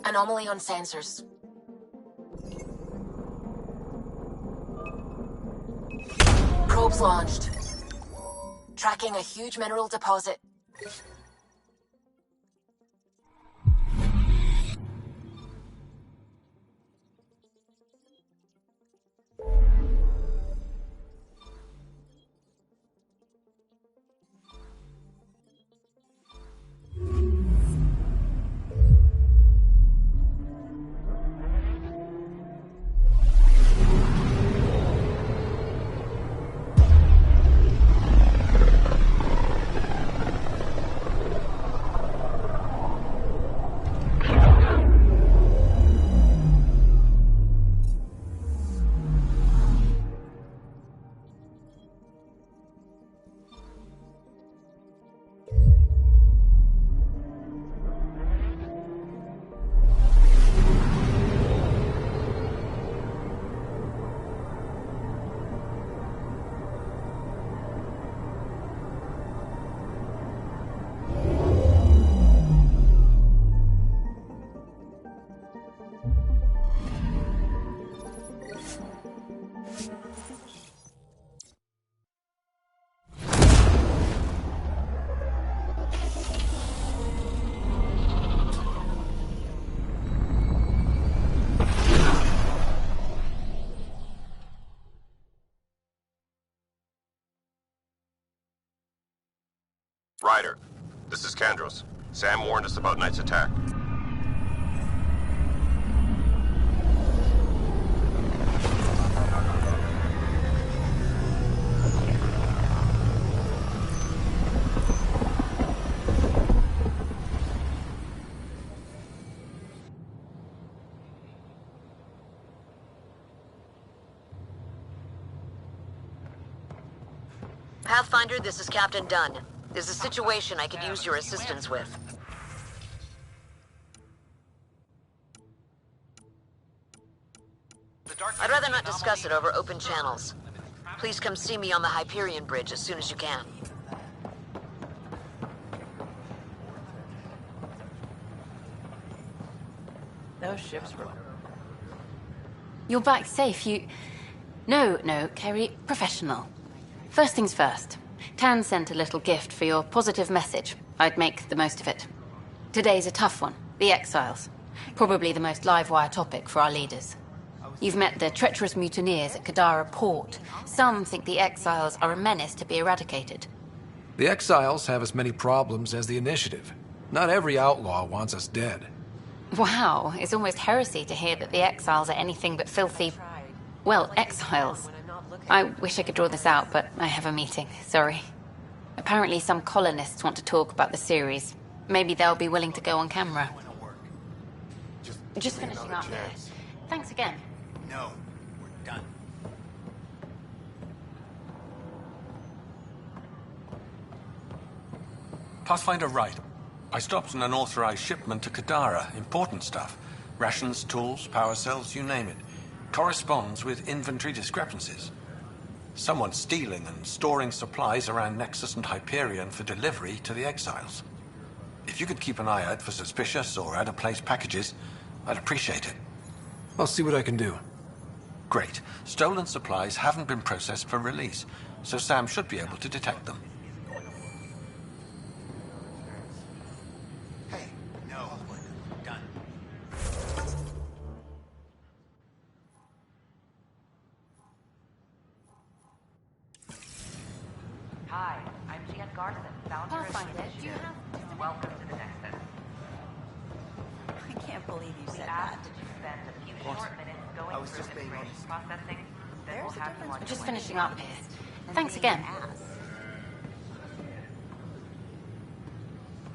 Anomaly on sensors. Probes launched. Tracking a huge mineral deposit. Ryder, this is Kandros. Sam warned us about Knight's attack. Pathfinder, this is Captain Dunn. There's a situation I could use your assistance with. I'd rather not discuss it over open channels. Please come see me on the Hyperion Bridge as soon as you can. Those ships were... You're back safe, you... No, Kerry, professional. First things first. Tan sent a little gift for your positive message. I'd make the most of it. Today's a tough one. The Exiles. Probably the most live-wire topic for our leaders. You've met the treacherous mutineers at Kadara Port. Some think the Exiles are a menace to be eradicated. The Exiles have as many problems as the Initiative. Not every outlaw wants us dead. Wow, it's almost heresy to hear that the Exiles are anything but filthy... well, exiles. I wish I could draw this out, but I have a meeting. Sorry. Apparently some colonists want to talk about the series. Maybe they'll be willing to go on camera. Just finishing up here. Thanks again. No, we're done. Pathfinder Wright. I stopped an unauthorized shipment to Kadara. Important stuff. Rations, tools, power cells, you name it. Corresponds with inventory discrepancies. Someone's stealing and storing supplies around Nexus and Hyperion for delivery to the Exiles. If you could keep an eye out for suspicious or out-of-place packages, I'd appreciate it. I'll see what I can do. Great. Stolen supplies haven't been processed for release, so Sam should be able to detect them. Hey, no, we're done. Hi, I'm Jan Garson, founder of the Initiative. Welcome to the Nexus. I can't believe you We said ask that. that you spend a few short minutes going through immigration processing, then we'll have you on your Just way. finishing up here. Thanks again.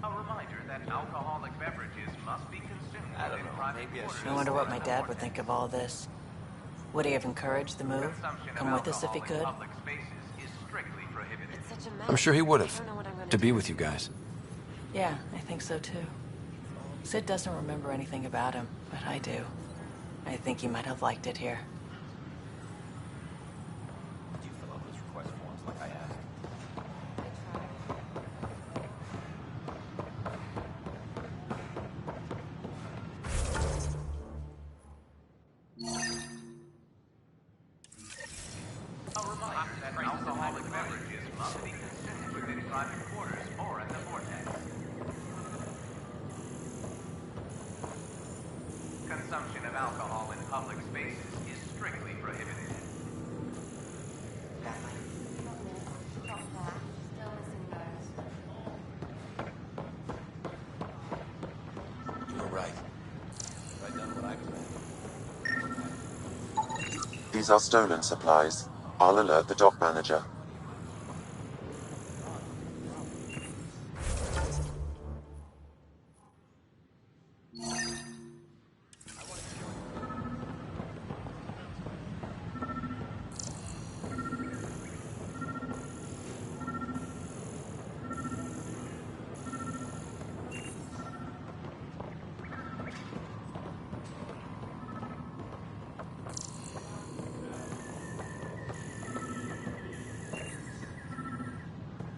A reminder that alcoholic beverages must be consumed within private quarters. I wonder what my dad would think of all this. Would he have encouraged the move? Come with us if he could? Public spaces is strictly prohibited. I'm sure he would have. To be with you guys. Yeah, I think so too. Sid doesn't remember anything about him, but I do. I think he might have liked it here. Did you fill out those request forms like I asked? A reminder that alcoholic beverages must be consumed within private quarters or in the vortex. Consumption of alcohol in public spaces is strictly prohibited. You're right. I've done what I could. These are stolen supplies. I'll alert the dock manager.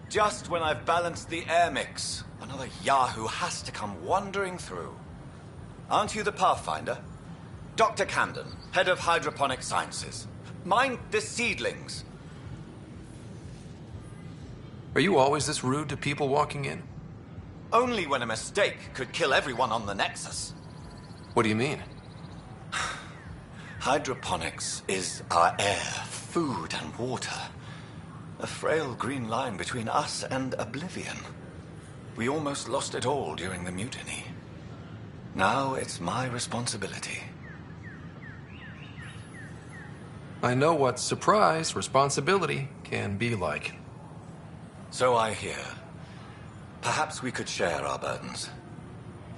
Just when I've balanced the air mix, another Yahoo has to come wandering through. Aren't you the Pathfinder? Dr. Camden, head of hydroponic sciences. Mind the seedlings. Are you always this rude to people walking in? Only when a mistake could kill everyone on the Nexus. What do you mean? Hydroponics is our air, food, and water. A frail green line between us and oblivion. We almost lost it all during the mutiny. Now it's my responsibility. I know what surprise responsibility can be like. So I hear. Perhaps we could share our burdens.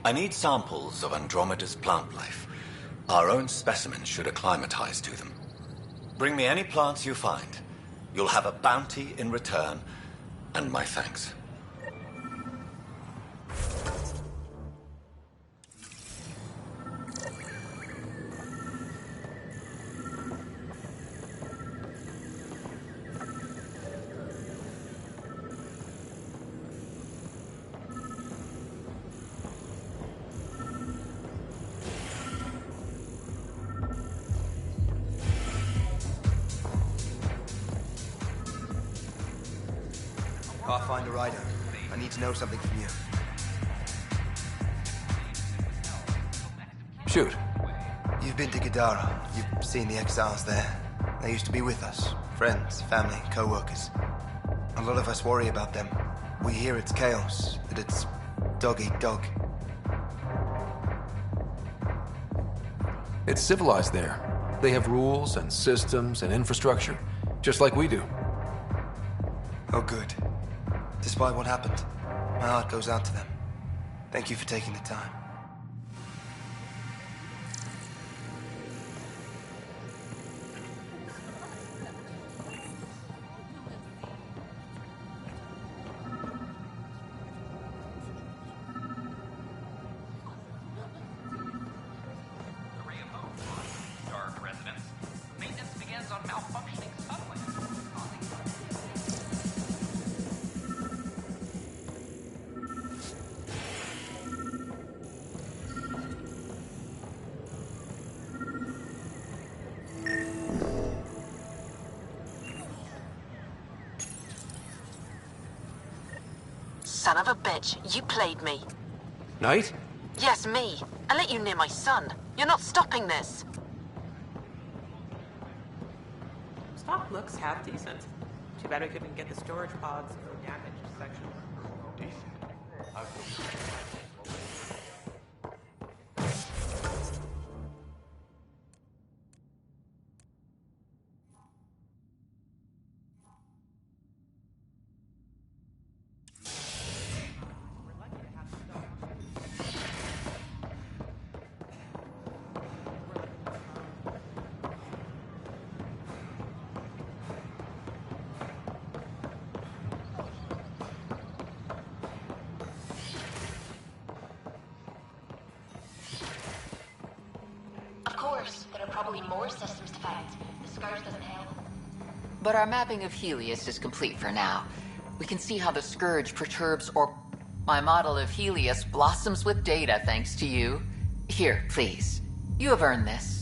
I need samples of Andromeda's plant life. Our own specimens should acclimatize to them. Bring me any plants you find. You'll have a bounty in return, and my thanks. Pathfinder Ryder, I need to know something from you. Shoot. You've been to Gadara. You've seen the exiles there. They used to be with us. Friends, family, co-workers. A lot of us worry about them. We hear it's chaos, that it's dog eat dog. It's civilized there. They have rules and systems and infrastructure, just like we do. Oh, good. Despite what happened, my heart goes out to them. Thank you for taking the time. Son of a bitch, you played me. Knight? Yes, me. I let you near my son. You're not stopping this. Stock looks half decent. Too bad we couldn't get the storage pods for the damaged sections. Of course, there are probably more systems to find. The Scourge doesn't help. But our mapping of Helios is complete for now. We can see how the Scourge perturbs or... My model of Helios blossoms with data thanks to you. Here, please. You have earned this.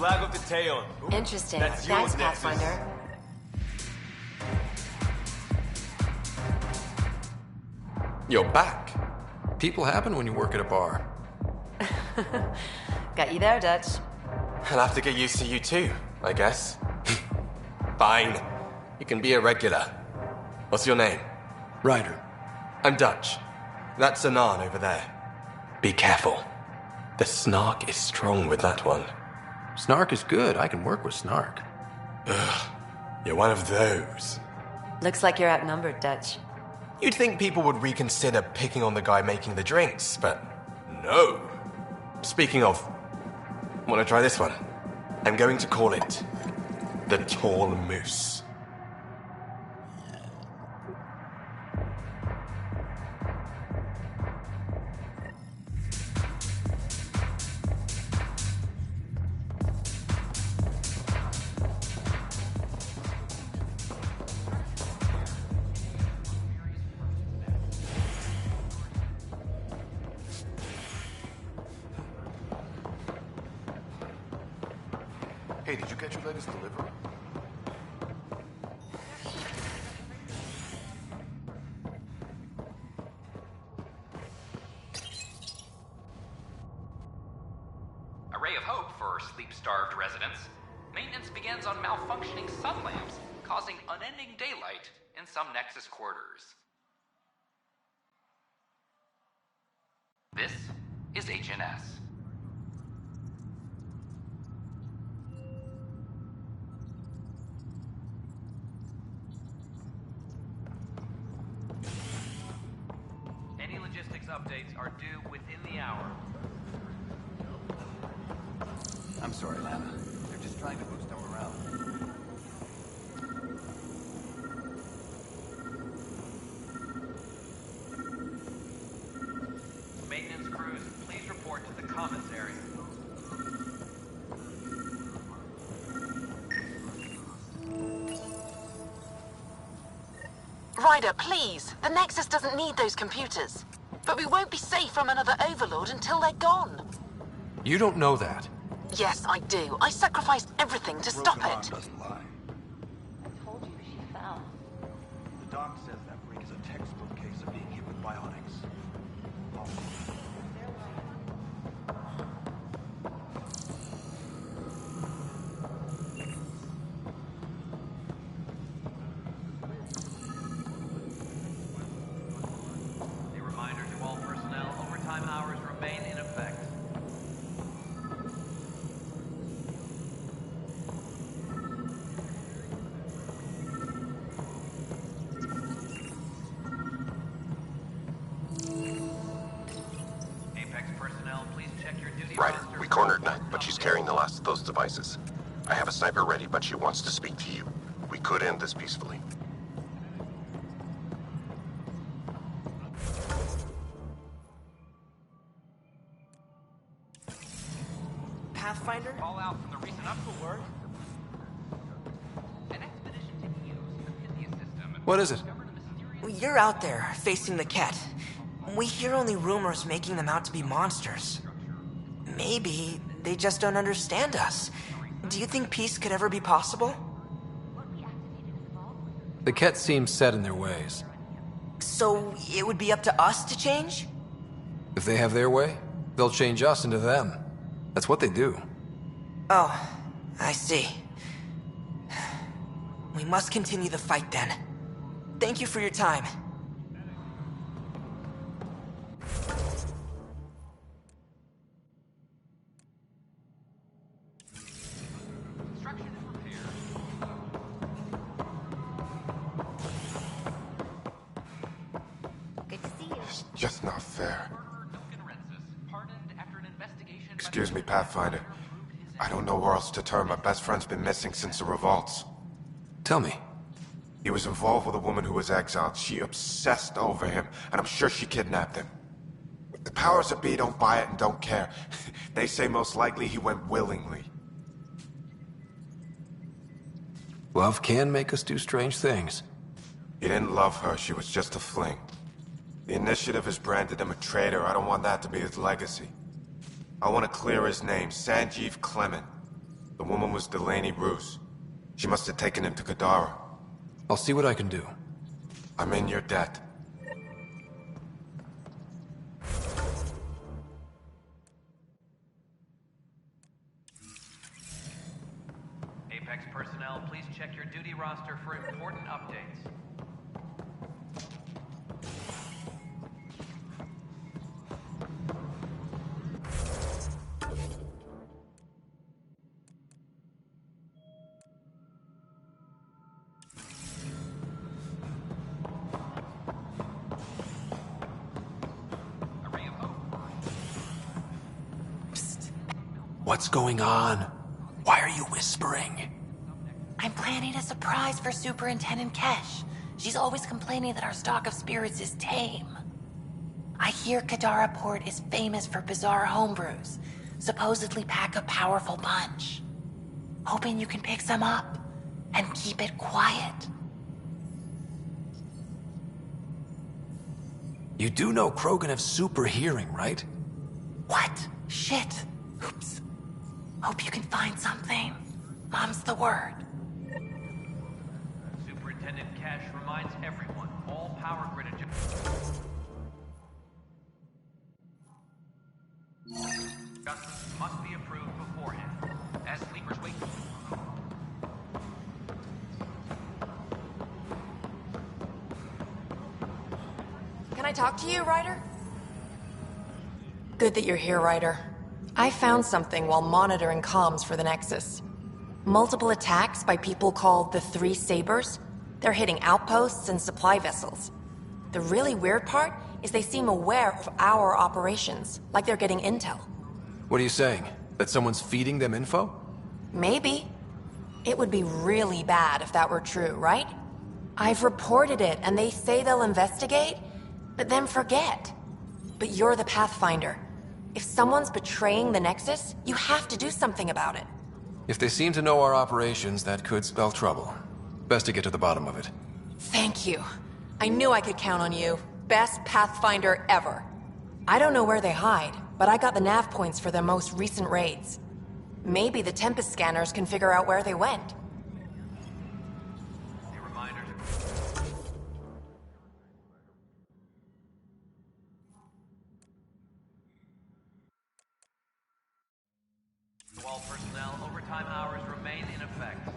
Flag of the Tail. Interesting. That's Thanks, yours, Nexus. Pathfinder. You're back. People happen when you work at a bar. Got you there, Dutch. I'll have to get used to you too, I guess. Fine. You can be a regular. What's your name? Ryder. I'm Dutch. That's Anan over there. Be careful. The snark is strong with that one. Snark is good. I can work with Snark. Ugh. You're one of those. Looks like you're outnumbered, Dutch. You'd think people would reconsider picking on the guy making the drinks, but no. Speaking of, wanna try this one? I'm going to call it the Tall Moose. Hey, did you get your latest delivery? A ray of hope for sleep-starved residents. Maintenance begins on malfunctioning sun lamps, causing unending daylight in some Nexus quarters. This is HNS. Any logistics updates are due within the hour. I'm sorry, Lana. They're just trying to boost our morale. Maintenance crews, please report to the commons area. Ryder, please. The Nexus doesn't need those computers. But we won't be safe from another Overlord until they're gone. You don't know that. Yes, I do. I sacrificed everything to stop Broken arm it. doesn't lie. I told you she fell. The doc says that break is a textbook case of being hit with bionics. Oh. A reminder to all personnel, overtime hours remain in effect. Apex personnel, please check your duty Right. roster We for cornered all Knight, but she's carrying the last of those devices. I have a sniper ready, but she wants to speak to you. We could end this peacefully. Pathfinder? Fallout from the recent upward. An expedition to Eos, the Pythia system. What is it? You're out there, facing the Ket. We hear only rumors making them out to be monsters. Maybe they just don't understand us. Do you think peace could ever be possible? The Ket seem set in their ways. So it would be up to us to change? If they have their way, they'll change us into them. That's what they do. Oh, I see. We must continue the fight then. Thank you for your time. Construction and repair. Good to see you. It's just not fair. Pardoned after an investigation. Excuse me, Pathfinder. I don't know where else to turn. My best friend's been missing since the revolts. Tell me. He was involved with a woman who was exiled. She obsessed over him, and I'm sure she kidnapped him. The powers that be don't buy it and don't care. They say most likely he went willingly. Love can make us do strange things. He didn't love her. She was just a fling. The Initiative has branded him a traitor. I don't want that to be his legacy. I want to clear his name, Sanjeev Clement. The woman was Delaney Roos. She must have taken him to Kadara. I'll see what I can do. I'm in your debt. Apex personnel, please check your duty roster for important updates. What's going on? Why are you whispering? I'm planning a surprise for Superintendent Kesh. She's always complaining that our stock of spirits is tame. I hear Kadara Port is famous for bizarre homebrews. Supposedly pack a powerful punch. Hoping you can pick some up and keep it quiet. You do know Krogan have super hearing, right? What? Shit. Oops. Hope you can find something. Mom's the word. Superintendent Cash reminds everyone, all power grid adjustments must be approved beforehand. As sleepers wake. Can I talk to you, Ryder? Good that you're here, Ryder. I found something while monitoring comms for the Nexus. Multiple attacks by people called the Three Sabers. They're hitting outposts and supply vessels. The really weird part is they seem aware of our operations, like they're getting intel. What are you saying? That someone's feeding them info? Maybe. It would be really bad if that were true, right? I've reported it, and they say they'll investigate, but then forget. But you're the Pathfinder. If someone's betraying the Nexus, you have to do something about it. If they seem to know our operations, that could spell trouble. Best to get to the bottom of it. Thank you. I knew I could count on you. Best Pathfinder ever. I don't know where they hide, but I got the nav points for their most recent raids. Maybe the Tempest scanners can figure out where they went. To all personnel, overtime hours remain in effect.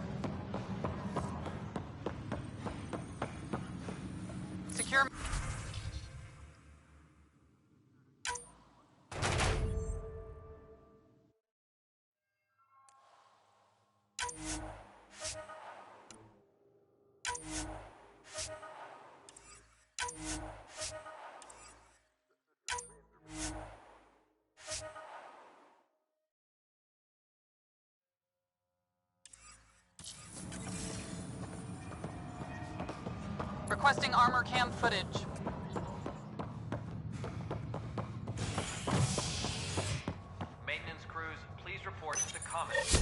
Secure. Requesting armor cam footage. Maintenance crews, please report to Comet.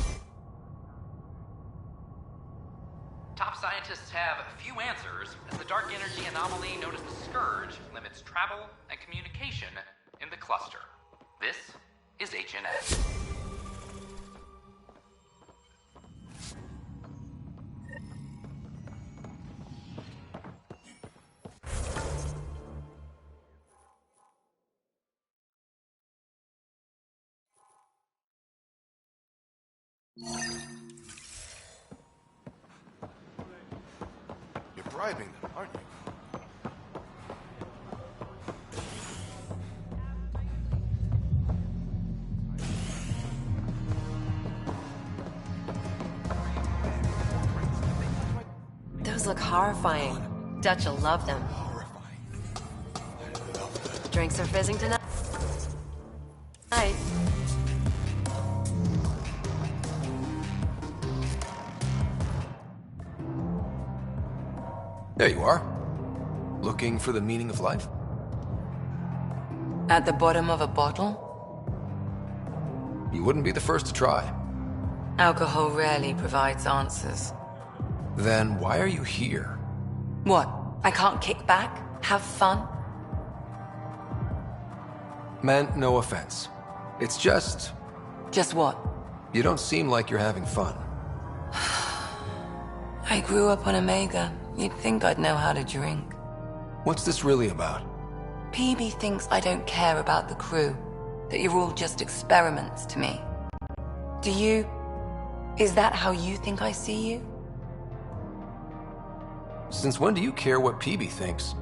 Top scientists have few answers, as the dark energy anomaly known as the Scourge limits travel and communication in the cluster. This is HNS. You're bribing them, aren't you? Those look horrifying. Dutch will love them. Drinks are fizzing tonight. There you are. Looking for the meaning of life? At the bottom of a bottle? You wouldn't be the first to try. Alcohol rarely provides answers. Then why are you here? What? I can't kick back? Have fun? Meant no offense. It's just... Just what? You don't seem like you're having fun. I grew up on Omega. You'd think I'd know how to drink. What's this really about? PB thinks I don't care about the crew. That you're all just experiments to me. Do you... Is that how you think I see you? Since when do you care what PB thinks?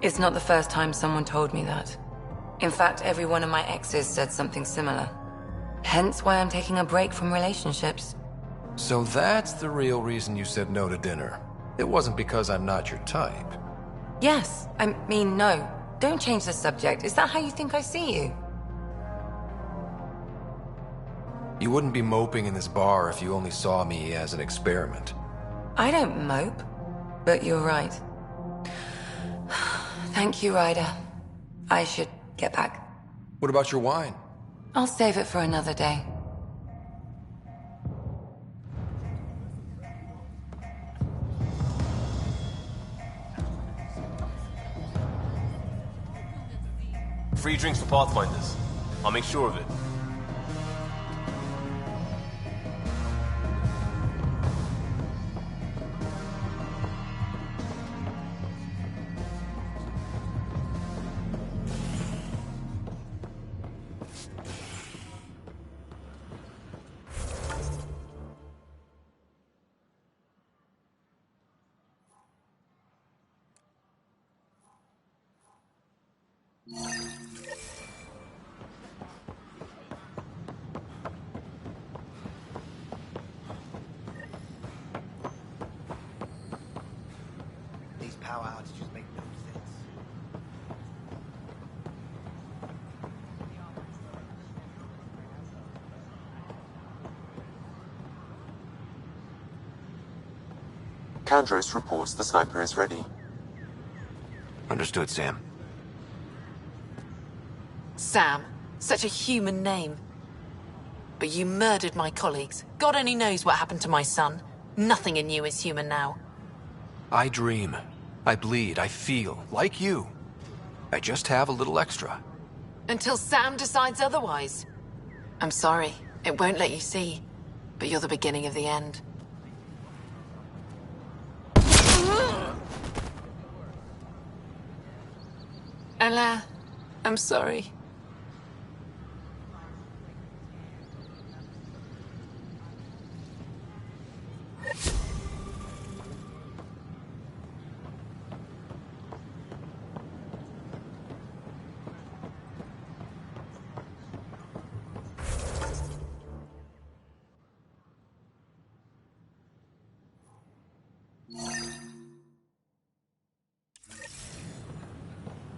It's not the first time someone told me that. In fact, every one of my exes said something similar. Hence why I'm taking a break from relationships. So that's the real reason you said no to dinner. It wasn't because I'm not your type. Yes, I mean no. Don't change the subject. Is that how you think I see you? You wouldn't be moping in this bar if you only saw me as an experiment. I don't mope, but you're right. Thank you, Ryder. I should get back. What about your wine? I'll save it for another day. Free drinks for Pathfinders. I'll make sure of it. These power outages make no sense. Kandros reports the sniper is ready. Understood, Sam. Sam. Such a human name. But you murdered my colleagues. God only knows what happened to my son. Nothing in you is human now. I dream. I bleed. I feel. Like you. I just have a little extra. Until Sam decides otherwise. I'm sorry. It won't let you see. But you're the beginning of the end. Ella, I'm sorry.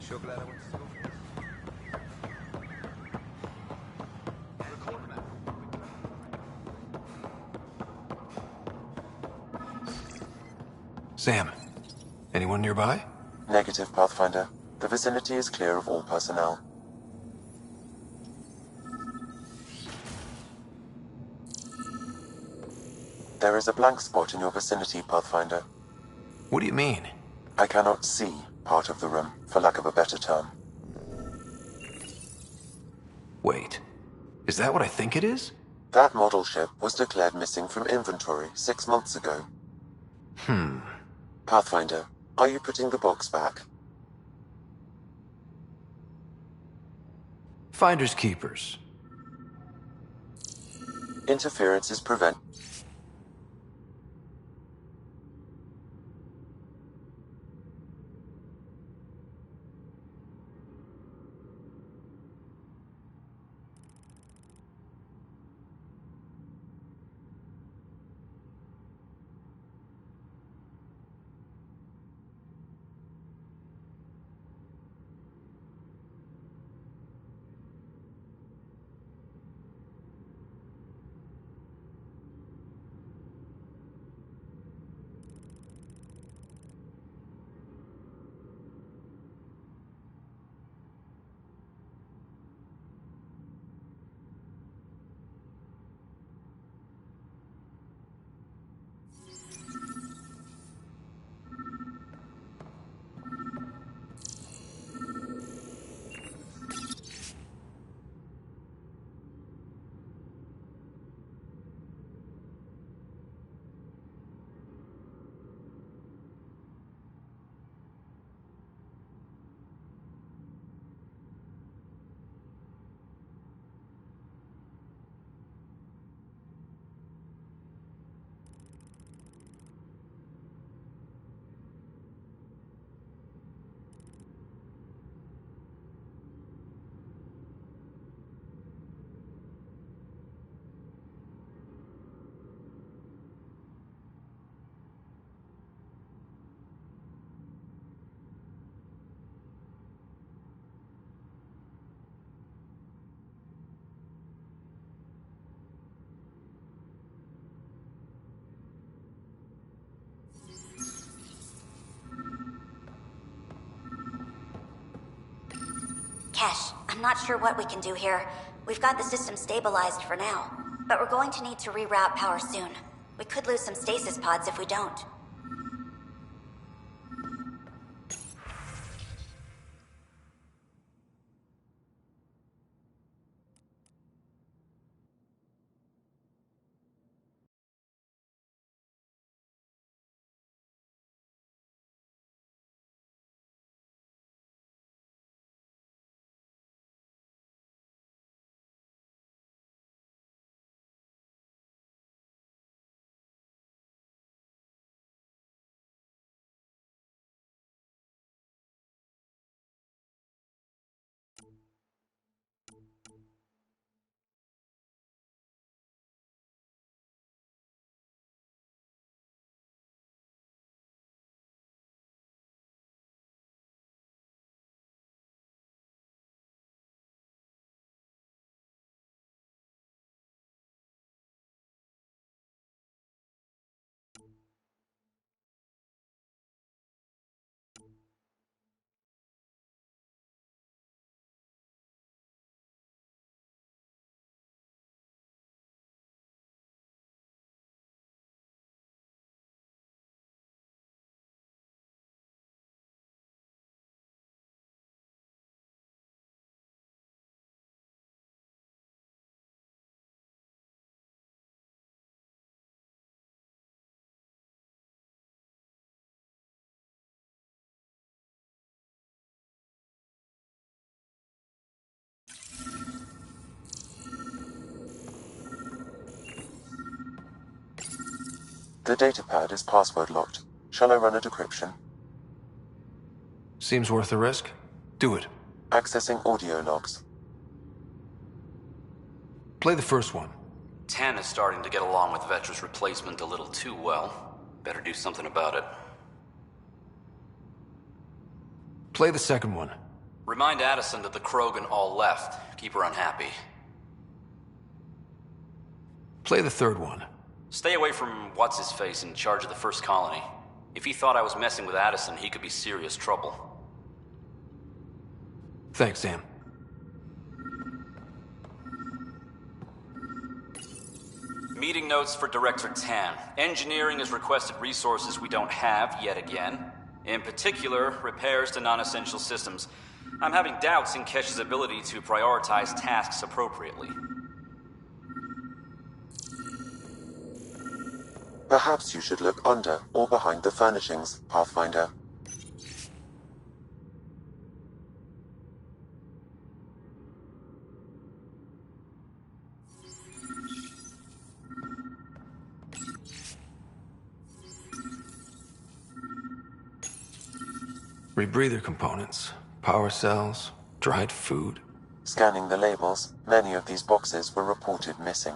Sure glad I went to school. Sam, anyone nearby? Negative, Pathfinder. The vicinity is clear of all personnel. There is a blank spot in your vicinity, Pathfinder. What do you mean? I cannot see part of the room, for lack of a better term. Wait. Is that what I think it is? That model ship was declared missing from inventory 6 months ago. Pathfinder, are you putting the box back? Finders keepers. Interference is prevent. Kesh, I'm not sure what we can do here. We've got the system stabilized for now, but we're going to need to reroute power soon. We could lose some stasis pods if we don't. The datapad is password locked. Shall I run a decryption? Seems worth the risk. Do it. Accessing audio logs. Play the first one. Tan is starting to get along with Vetra's replacement a little too well. Better do something about it. Play the second one. Remind Addison that the Krogan all left. Keep her unhappy. Play the third one. Stay away from what's-his-face in charge of the first colony. If he thought I was messing with Addison, he could be serious trouble. Thanks, Sam. Meeting notes for Director Tan. Engineering has requested resources we don't have yet again. In particular, repairs to non-essential systems. I'm having doubts in Kesh's ability to prioritize tasks appropriately. Perhaps you should look under or behind the furnishings, Pathfinder. Rebreather components, power cells, dried food. Scanning the labels, many of these boxes were reported missing.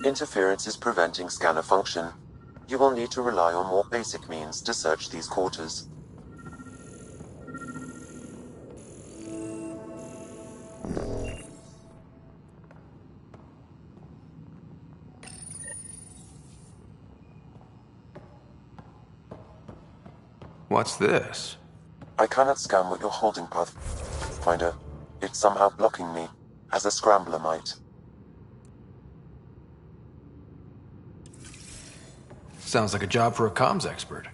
Interference is preventing scanner function. You will need to rely on more basic means to search these quarters. What's this? I cannot scan what you're holding, Pathfinder. It's somehow blocking me, as a scrambler might. Sounds like a job for a comms expert.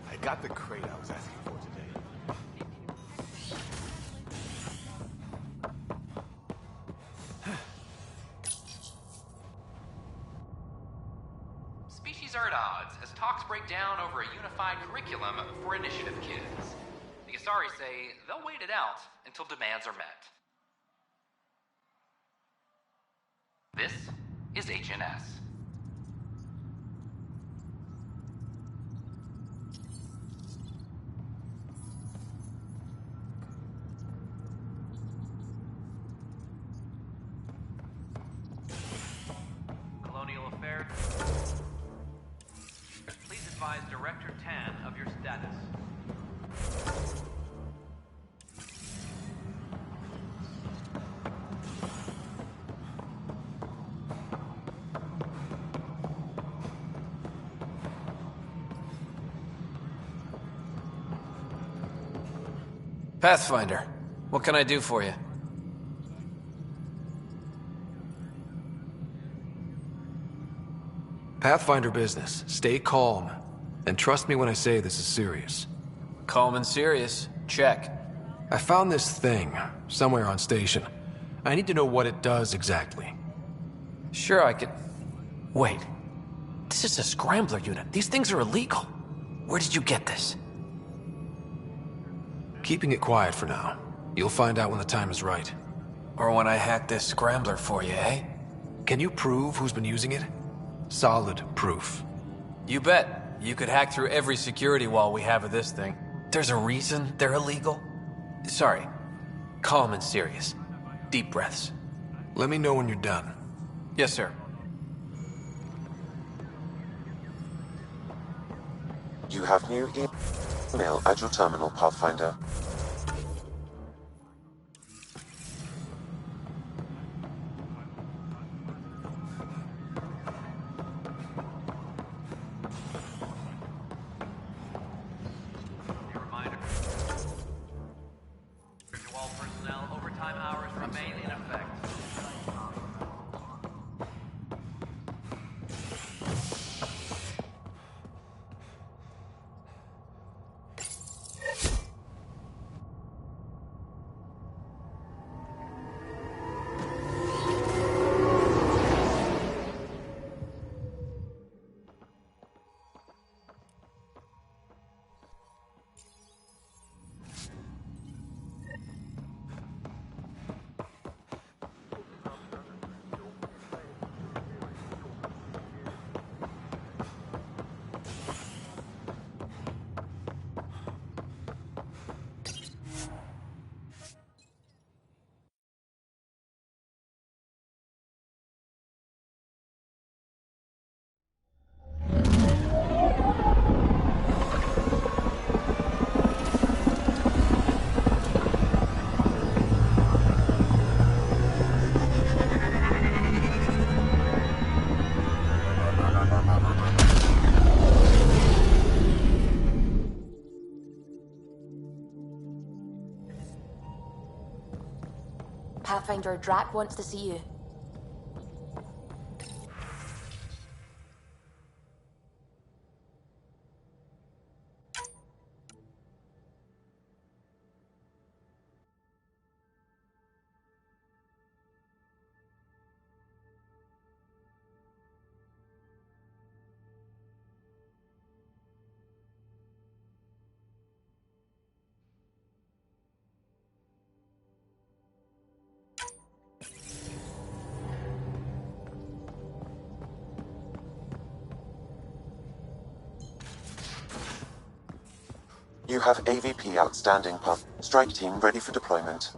I got the crate I was asking for today. Species are at odds as talks break down over a unified curriculum for initiative kids. The Asari say they'll wait it out until demands are met. This is HNS. Colonial Affairs. Please advise Director Tan of your status. Pathfinder, what can I do for you? Pathfinder business. Stay calm. And trust me when I say this is serious. Calm and serious. Check. I found this thing somewhere on station. I need to know what it does exactly. Sure, I could... Wait. This is a scrambler unit. These things are illegal. Where did you get this? Keeping it quiet for now. You'll find out when the time is right. Or when I hack this scrambler for you, eh? Can you prove who's been using it? Solid proof. You bet. You could hack through every security wall we have of this thing. There's a reason they're illegal. Sorry. Calm and serious. Deep breaths. Let me know when you're done. Yes, sir. You have new email at your terminal, Pathfinder. remain in effect. Pathfinder Drac wants to see you. You have AVP outstanding, Puff. Strike team ready for deployment.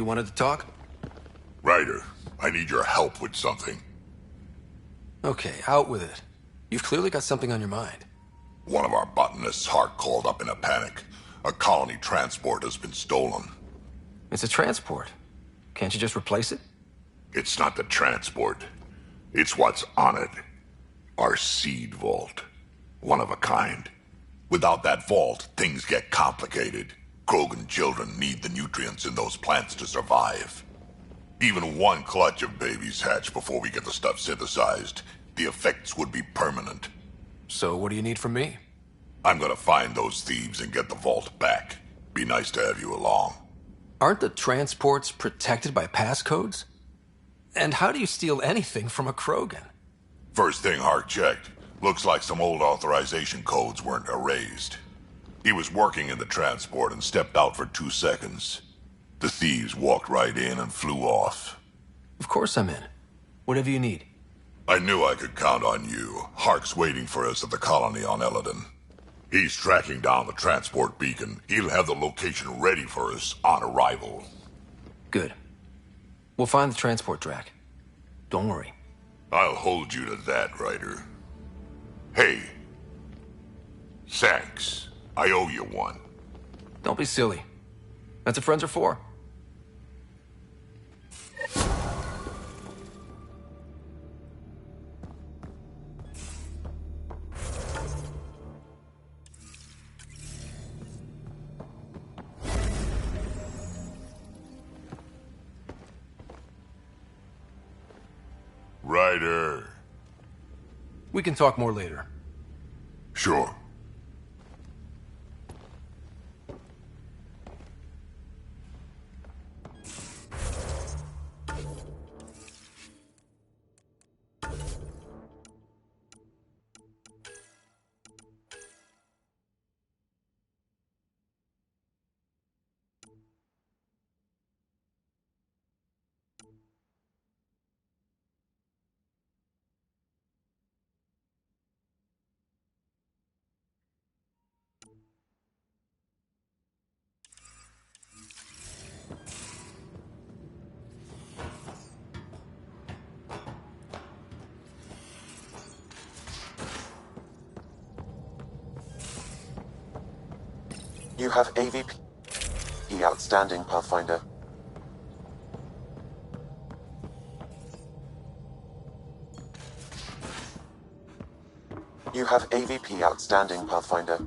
You wanted to talk? Ryder, I need your help with something. Okay, out with it. You've clearly got something on your mind. One of our botanists' heart called up in a panic. A colony transport has been stolen. It's a transport. Can't you just replace it? It's not the transport. It's what's on it. Our seed vault. One of a kind. Without that vault, things get complicated. Krogan children need the nutrients in those plants to survive. Even one clutch of babies hatch before we get the stuff synthesized. The effects would be permanent. So what do you need from me? I'm gonna find those thieves and get the vault back. Be nice to have you along. Aren't the transports protected by passcodes? And how do you steal anything from a Krogan? First thing Hark checked. Looks like some old authorization codes weren't erased. He was working in the transport and stepped out for 2 seconds. The thieves walked right in and flew off. Of course I'm in. Whatever you need. I knew I could count on you. Hark's waiting for us at the colony on Eladon. He's tracking down the transport beacon. He'll have the location ready for us on arrival. Good. We'll find the transport track. Don't worry. I'll hold you to that, Ryder. Hey. Thanks. I owe you one. Don't be silly. That's what friends are for. Ryder. We can talk more later. Sure. You have AVP outstanding, Pathfinder. You have AVP outstanding, Pathfinder.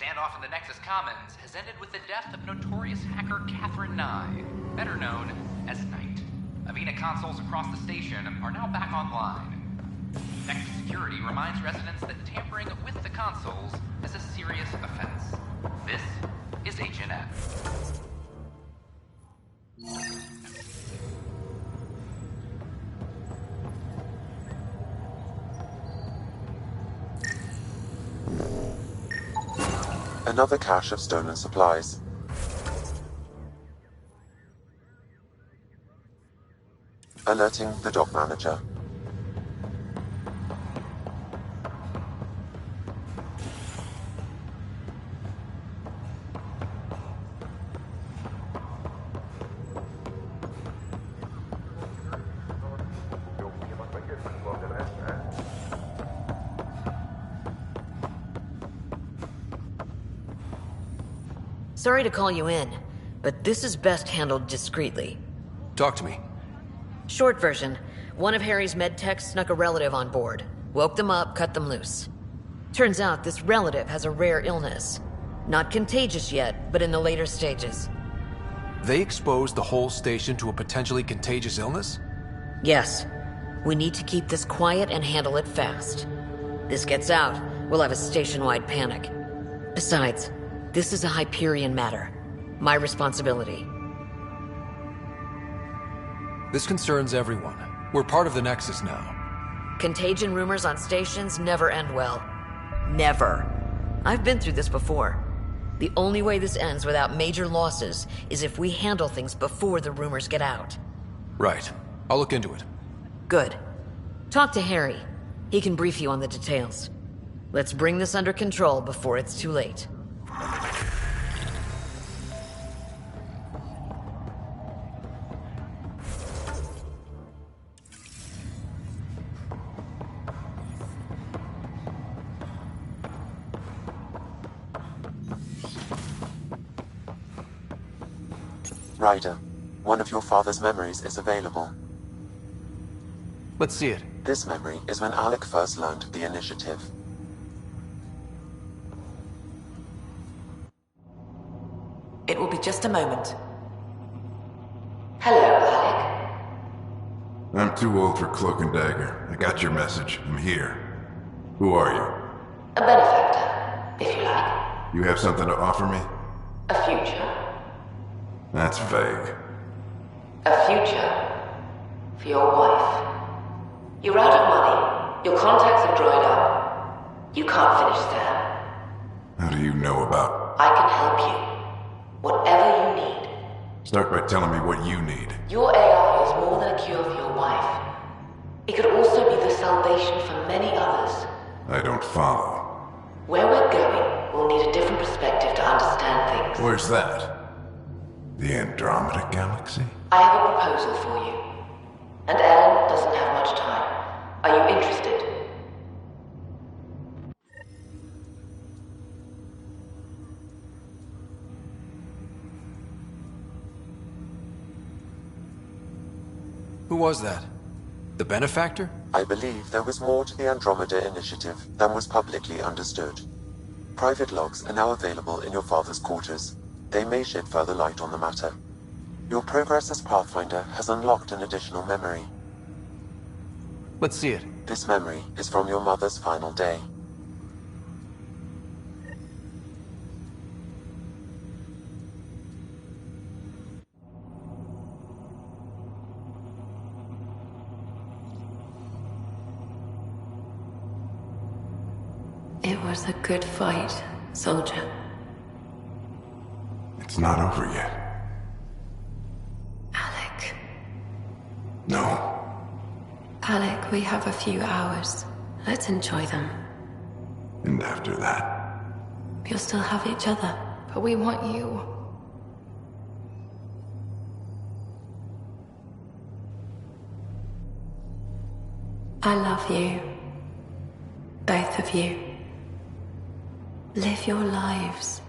Standoff in the Nexus Commons has ended with the death of notorious hacker Catherine Nye, better known as Knight. Avena consoles across the station are now back online. Nexus Security reminds residents that tampering with the consoles is a serious offense. This is HNS. Another cache of stolen supplies. Alerting the dock manager. Sorry to call you in, but this is best handled discreetly. Talk to me. Short version, one of Harry's med techs snuck a relative on board. Woke them up, cut them loose. Turns out this relative has a rare illness. Not contagious yet, but in the later stages. They exposed the whole station to a potentially contagious illness? Yes. We need to keep this quiet and handle it fast. This gets out, we'll have a station-wide panic. Besides, this is a Hyperion matter. My responsibility. This concerns everyone. We're part of the Nexus now. Contagion rumors on stations never end well. Never. I've been through this before. The only way this ends without major losses is if we handle things before the rumors get out. Right. I'll look into it. Good. Talk to Harry. He can brief you on the details. Let's bring this under control before it's too late. Ryder, one of your father's memories is available. Let's see it. This memory is when Alec first learned of the initiative. It will be just a moment. Hello, Alec. I'm too old for Cloak and Dagger. I got your message. I'm here. Who are you? A benefactor, if you like. You have something to offer me? A future. That's vague. A future. For your wife. You're out of money. Your contacts have dried up. You can't finish Sam. How do you know about... I can help you. Whatever you need. Start by telling me what you need. Your AI is more than a cure for your wife. It could also be the salvation for many others. I don't follow. Where we're going, we'll need a different perspective to understand things. Where's that? The Andromeda Galaxy? I have a proposal for you. And Ellen doesn't have much time. Are you interested? Who was that? The benefactor? I believe there was more to the Andromeda Initiative than was publicly understood. Private logs are now available in your father's quarters. They may shed further light on the matter. Your progress as Pathfinder has unlocked an additional memory. Let's see it. This memory is from your mother's final day. It was a good fight, soldier. It's not over yet. Alec. No. Alec, we have a few hours. Let's enjoy them. And after that? We'll still have each other, but we want you. I love you. Both of you. Live your lives.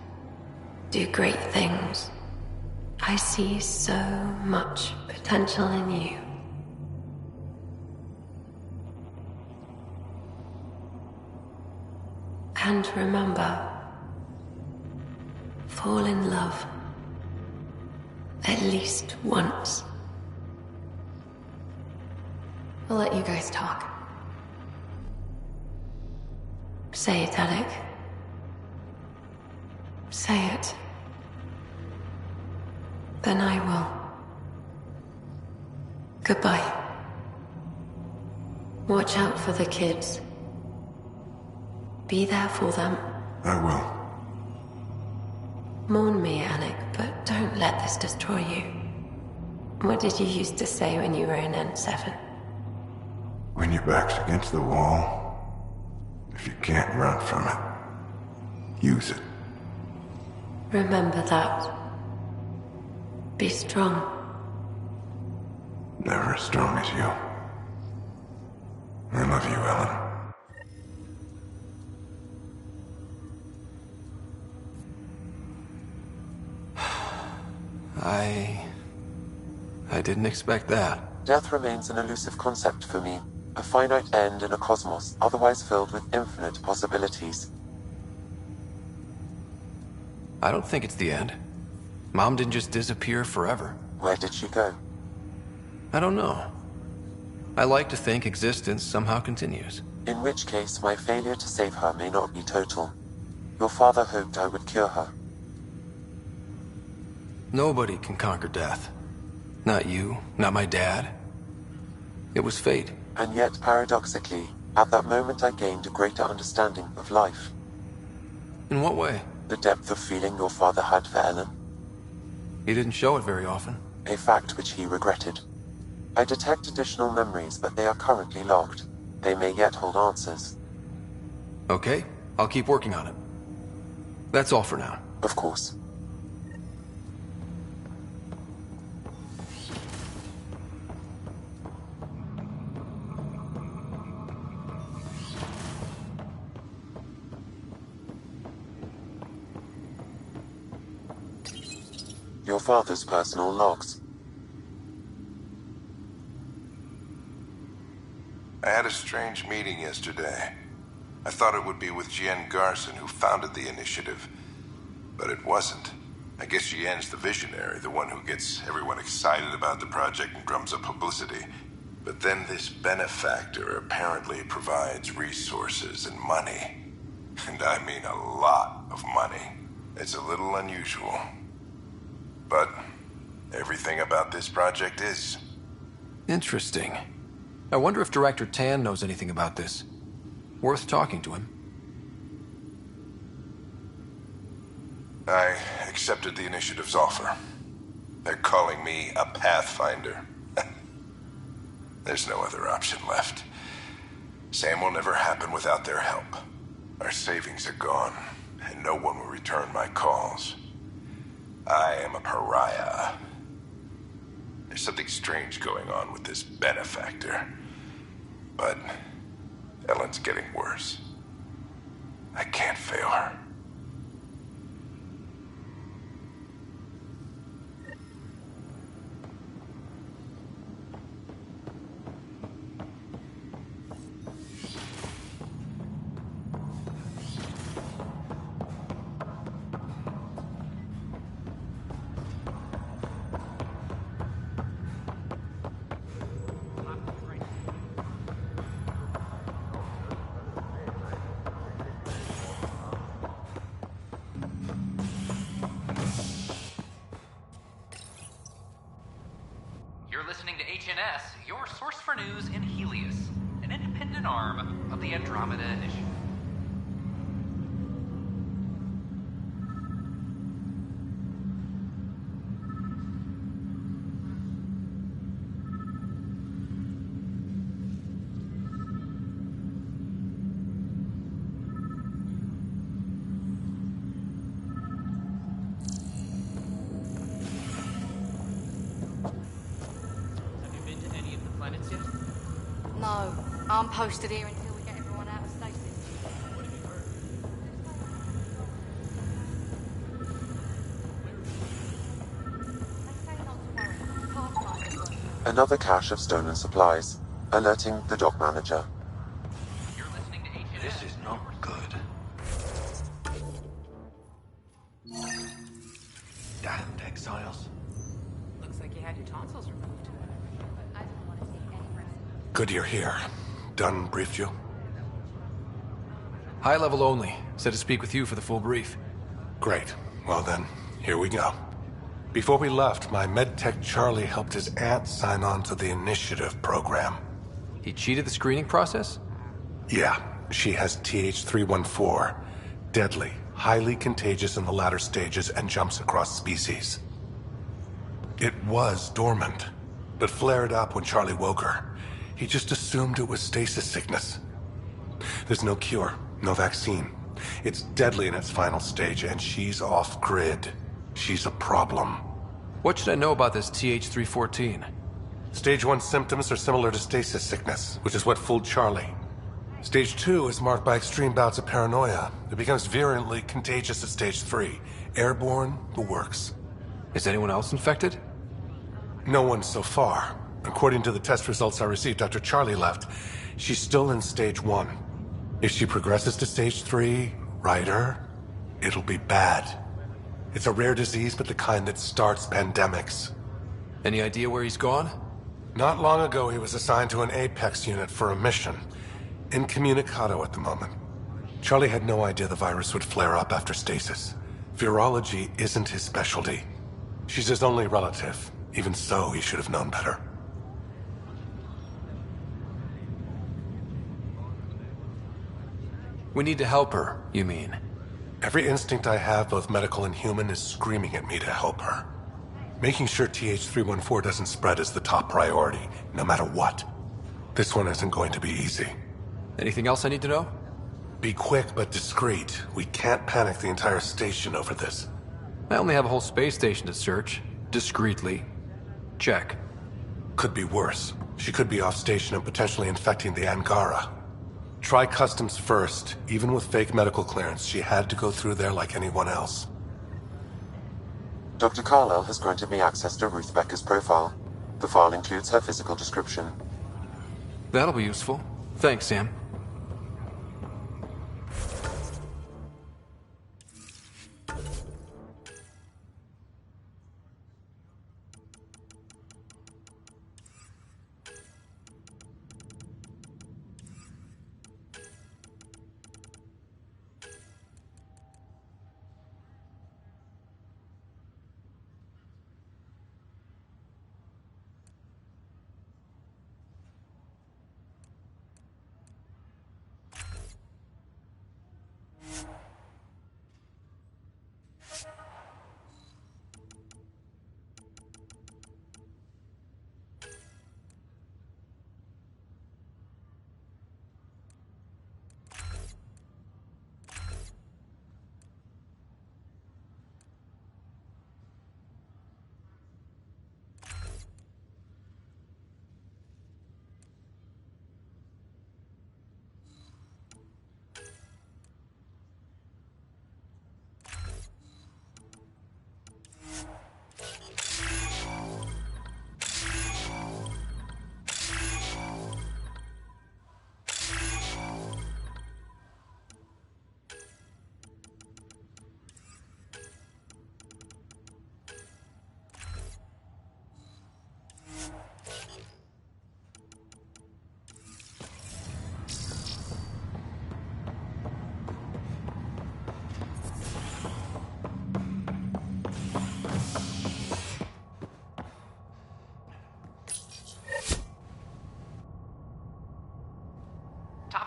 Do great things. I see so much potential in you. And remember, fall in love. At least once. I'll let you guys talk. Say it, Alec. Say it. Then I will. Goodbye. Watch out for the kids. Be there for them. I will. Mourn me, Alec, but don't let this destroy you. What did you used to say when you were in N7? When your back's against the wall, if you can't run from it, use it. Remember that. Be strong. Never as strong as you. I love you, Ellen. I didn't expect that. Death remains an elusive concept for me. A finite end in a cosmos otherwise filled with infinite possibilities. I don't think it's the end. Mom didn't just disappear forever. Where did she go? I don't know. I like to think existence somehow continues. In which case, my failure to save her may not be total. Your father hoped I would cure her. Nobody can conquer death. Not you, not my dad. It was fate. And yet, paradoxically, at that moment I gained a greater understanding of life. In what way? The depth of feeling your father had for Ellen. He didn't show it very often. A fact which he regretted. I detect additional memories, but they are currently logged. They may yet hold answers. Okay, I'll keep working on it. That's all for now. Of course. Your father's personal logs. I had a strange meeting yesterday. I thought it would be with Jien Garson, who founded the initiative, but it wasn't. I guess Jien's the visionary, the one who gets everyone excited about the project and drums up publicity. But then this benefactor apparently provides resources and money. And I mean a lot of money. It's a little unusual. But everything about this project is. Interesting. I wonder if Director Tan knows anything about this. Worth talking to him. I accepted the initiative's offer. They're calling me a Pathfinder. There's no other option left. Sam will never happen without their help. Our savings are gone, and no one will return my calls. I am a pariah. There's something strange going on with this benefactor. But Ellen's getting worse. I can't fail her. Listening to HNS, your source for news in Helios, an independent arm of the Andromeda Initiative. No, I'm posted here until we get everyone out of stasis. Another cache of stolen supplies, alerting the dock manager. This is not good. Damned exiles. Looks like you had your tonsils removed. Good you're here. Dunn briefed you? High level only. Said to speak with you for the full brief. Great. Well then, here we go. Before we left, my medtech Charlie helped his aunt sign on to the initiative program. He cheated the screening process? Yeah, she has TH314. Deadly, highly contagious in the latter stages and jumps across species. It was dormant, but flared up when Charlie woke her. He just assumed it was stasis sickness. There's no cure, no vaccine. It's deadly in its final stage, and she's off-grid. She's a problem. What should I know about this TH314? Stage 1 symptoms are similar to stasis sickness, which is what fooled Charlie. Stage 2 is marked by extreme bouts of paranoia. It becomes virulently contagious at Stage 3. Airborne, the works. Is anyone else infected? No one so far. According to the test results I received after Charlie left, she's still in stage 1. If she progresses to stage 3, Ryder, it'll be bad. It's a rare disease, but the kind that starts pandemics. Any idea where he's gone? Not long ago, he was assigned to an Apex unit for a mission. Incommunicado at the moment. Charlie had no idea the virus would flare up after stasis. Virology isn't his specialty. She's his only relative. Even so, he should have known better. We need to help her, you mean? Every instinct I have, both medical and human, is screaming at me to help her. Making sure TH314 doesn't spread is the top priority, no matter what. This one isn't going to be easy. Anything else I need to know? Be quick but discreet. We can't panic the entire station over this. I only have a whole space station to search. Discreetly. Check. Could be worse. She could be off station and potentially infecting the Angara. Try customs first. Even with fake medical clearance, she had to go through there like anyone else. Dr. Carlyle has granted me access to Ruth Becker's profile. The file includes her physical description. That'll be useful. Thanks, Sam.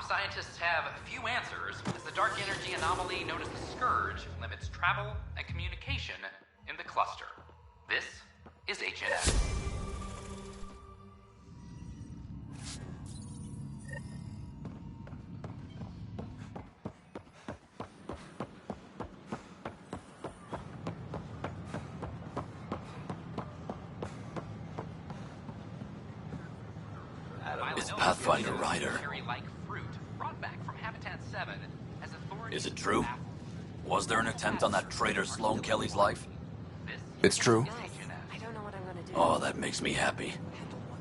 Scientists have few answers as the dark energy anomaly known as the Scourge limits travel and communication in the cluster. This is HNS. It's Pathfinder Ryder. Is it true? Was there an attempt on that traitor Sloane Kelly's life? It's true. Oh, that makes me happy.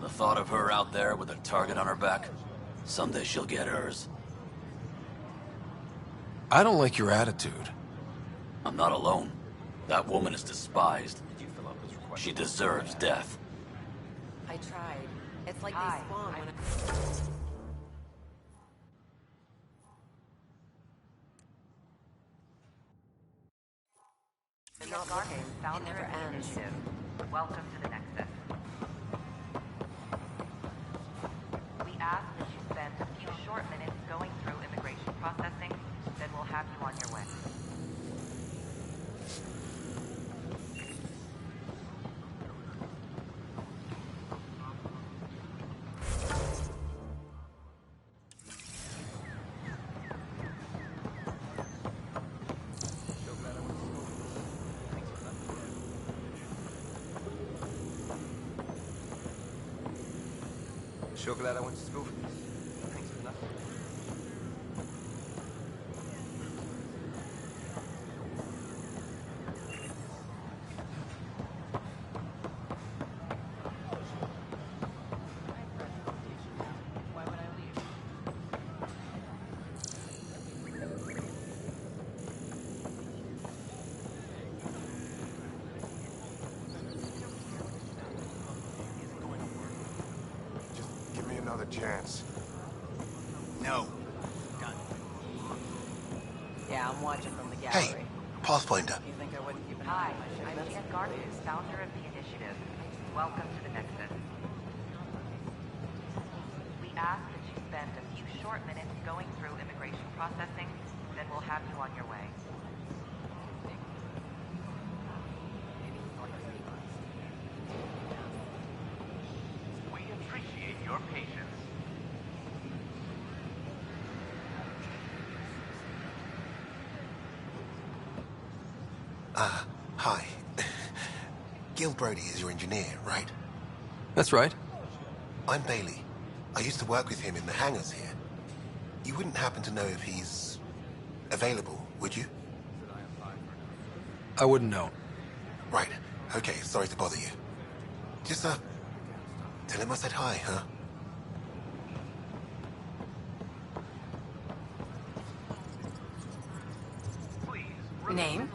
The thought of her out there with a target on her back. Someday she'll get hers. I don't like your attitude. I'm not alone. That woman is despised. She deserves death. I tried. It's like they spawn when it... Not working. It never ends. Welcome to the Nexus. We ask that you spend a few short minutes going through immigration processing, then we'll have you on your way. Sure glad I went to school for this. Thanks for nothing. a chance. No. Yeah, I'm watching from the gallery. Hey, Pathfinder. You think I wouldn't keep an Hi, eye on my I'm shipments? Jen Garden, founder of the initiative. Welcome to the Nexus. We ask that you spend a few short minutes going through immigration processing, then we'll have you on your way. We appreciate your patience. Hi. Gil Brody is your engineer, right? That's right. I'm Bailey. I used to work with him in the hangars here. You wouldn't happen to know if he's available, would you? I wouldn't know. Right. Okay, sorry to bother you. Just, tell him I said hi, huh? Name?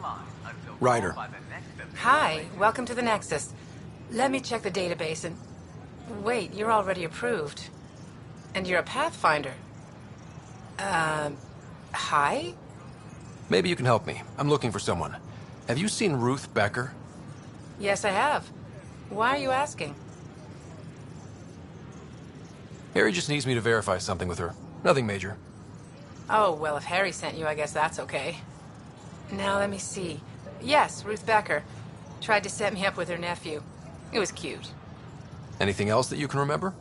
Ryder. Hi, welcome to the Nexus. Let me check the database and... Wait, you're already approved. And you're a Pathfinder. Hi? Maybe you can help me. I'm looking for someone. Have you seen Ruth Becker? Yes, I have. Why are you asking? Harry just needs me to verify something with her. Nothing major. Oh, well, if Harry sent you, I guess that's okay. Now, let me see. Yes, Ruth Becker. Tried to set me up with her nephew. It was cute. Anything else that you can remember?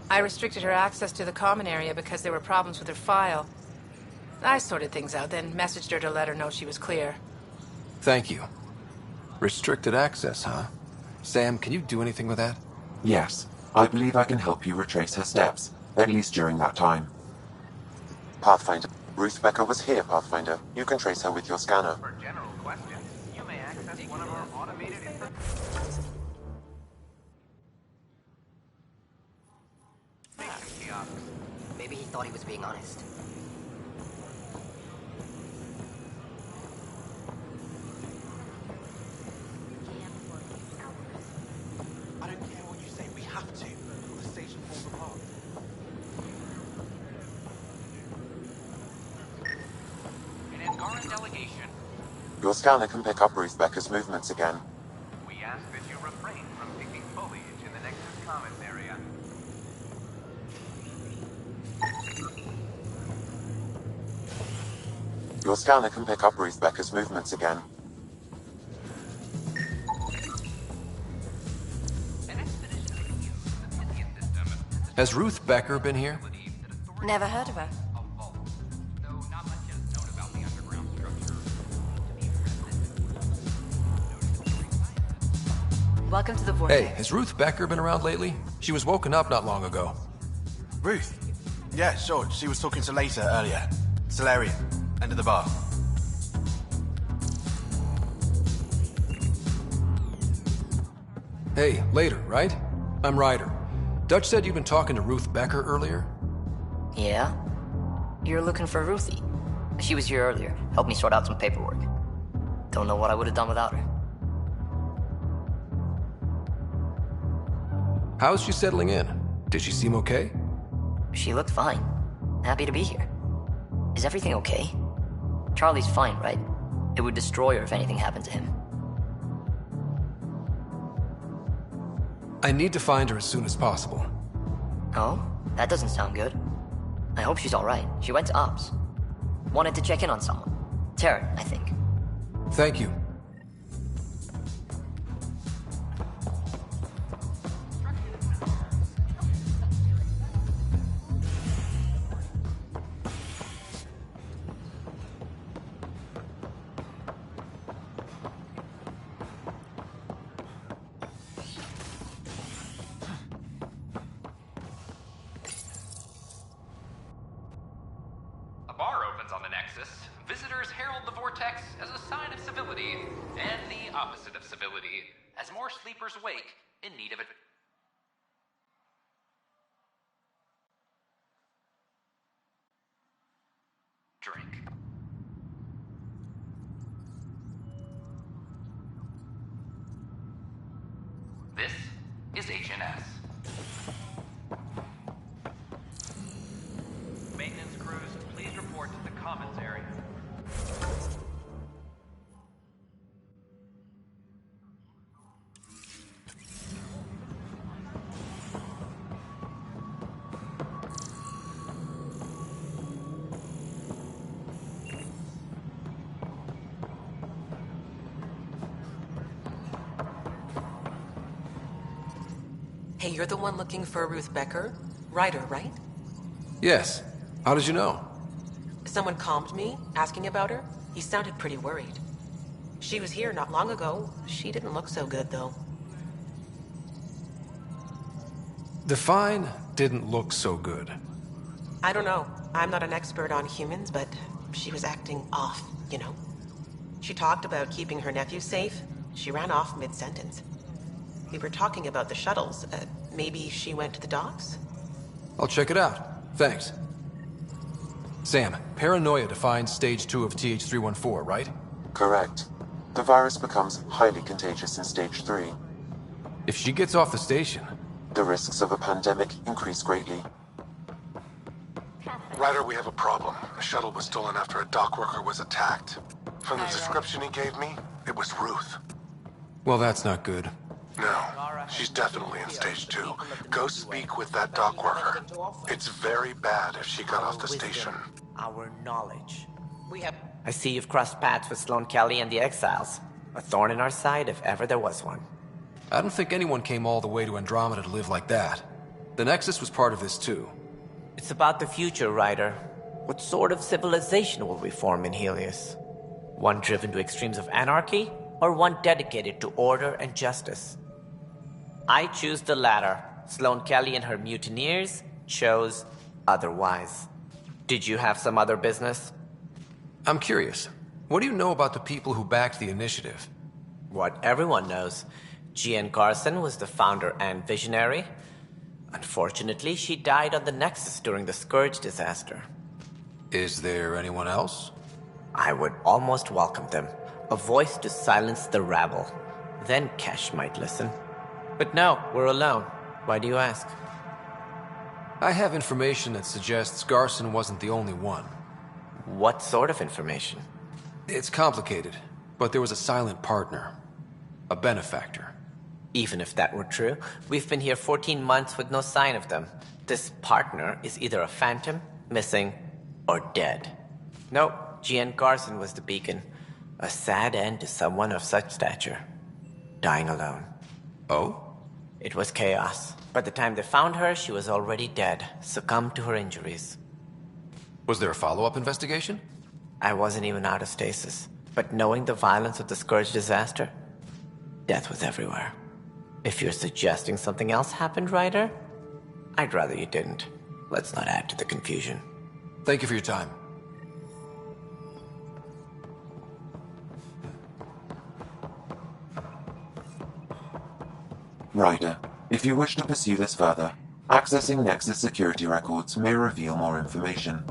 I restricted her access to the common area because there were problems with her file. I sorted things out, then messaged her to let her know she was clear. Thank you. Restricted access, huh? Sam, can you do anything with that? Yes, I believe I can help you retrace her steps, at least during that time. Pathfinder. Ruth Becker was here, Pathfinder. You can trace her with your scanner. For general questions, you may access one of our automated kiosks. Maybe he thought he was being honest. I don't care what you say, we have to. Or the station falls apart. An Angaran delegation. Your scanner can pick up Ruth Becker's movements again. We ask that you refrain from picking foliage in the Nexus Commons area. Your scanner can pick up Ruth Becker's movements again. Has Ruth Becker been here? Never heard of her. Welcome to the Vortex. Hey, has Ruth Becker been around lately? She was woken up not long ago. Ruth? Yeah, sure. She was talking to Later earlier. Solarian. End of the bar. Hey, later, right? I'm Ryder. Dutch said you'd been talking to Ruth Becker earlier? Yeah? You're looking for Ruthie. She was here earlier. Helped me sort out some paperwork. Don't know what I would have done without her. How's she settling in? Did she seem okay? She looked fine. Happy to be here. Is everything okay? Charlie's fine, right? It would destroy her if anything happened to him. I need to find her as soon as possible. Oh? That doesn't sound good. I hope she's alright. She went to Ops. Wanted to check in on someone. Taryn, I think. Thank you. A bar opens on the Nexus. Visitors herald the vortex as a sign of civility, and the opposite of civility, as more sleepers wake in need of it. Drink. This is HNS. Hey, you're the one looking for Ruth Becker? Ryder, right? Yes. How did you know? Someone calmed me, asking about her. He sounded pretty worried. She was here not long ago. She didn't look so good, though. Define didn't look so good. I don't know. I'm not an expert on humans, but she was acting off, you know? She talked about keeping her nephew safe. She ran off mid-sentence. We were talking about the shuttles. Maybe she went to the docks? I'll check it out. Thanks. Sam, paranoia defines stage 2 of TH314, right? Correct. The virus becomes highly contagious in stage 3. If she gets off the station, the risks of a pandemic increase greatly. Ryder, we have a problem. The shuttle was stolen after a dock worker was attacked. From the description he gave me, it was Ruth. well, that's not good. No, she's definitely in stage 2. Go speak with that dock worker. It's very bad if she got off the station. Our knowledge. I see you've crossed paths with Sloan Kelly and the Exiles. A thorn in our side if ever there was one. I don't think anyone came all the way to Andromeda to live like that. The Nexus was part of this too. It's about the future, Ryder. What sort of civilization will we form in Helios? One driven to extremes of anarchy, or one dedicated to order and justice? I choose the latter. Sloan Kelly and her mutineers chose otherwise. Did you have some other business? I'm curious. What do you know about the people who backed the initiative? What everyone knows. Jean Garson was the founder and visionary. Unfortunately, she died on the Nexus during the Scourge disaster. Is there anyone else? I would almost welcome them. A voice to silence the rabble. Then Kesh might listen. But no, we're alone. Why do you ask? I have information that suggests Garson wasn't the only one. What sort of information? It's complicated, but there was a silent partner. A benefactor. Even if that were true, we've been here 14 months with no sign of them. This partner is either a phantom, missing, or dead. Nope, Jean Garson was the beacon. A sad end to someone of such stature. Dying alone. Oh? It was chaos. By the time they found her, she was already dead, succumbed to her injuries. Was there a follow-up investigation? I wasn't even out of stasis. But knowing the violence of the Scourge disaster, death was everywhere. If you're suggesting something else happened, Ryder, I'd rather you didn't. Let's not add to the confusion. Thank you for your time. Ryder, if you wish to pursue this further, accessing Nexus security records may reveal more information.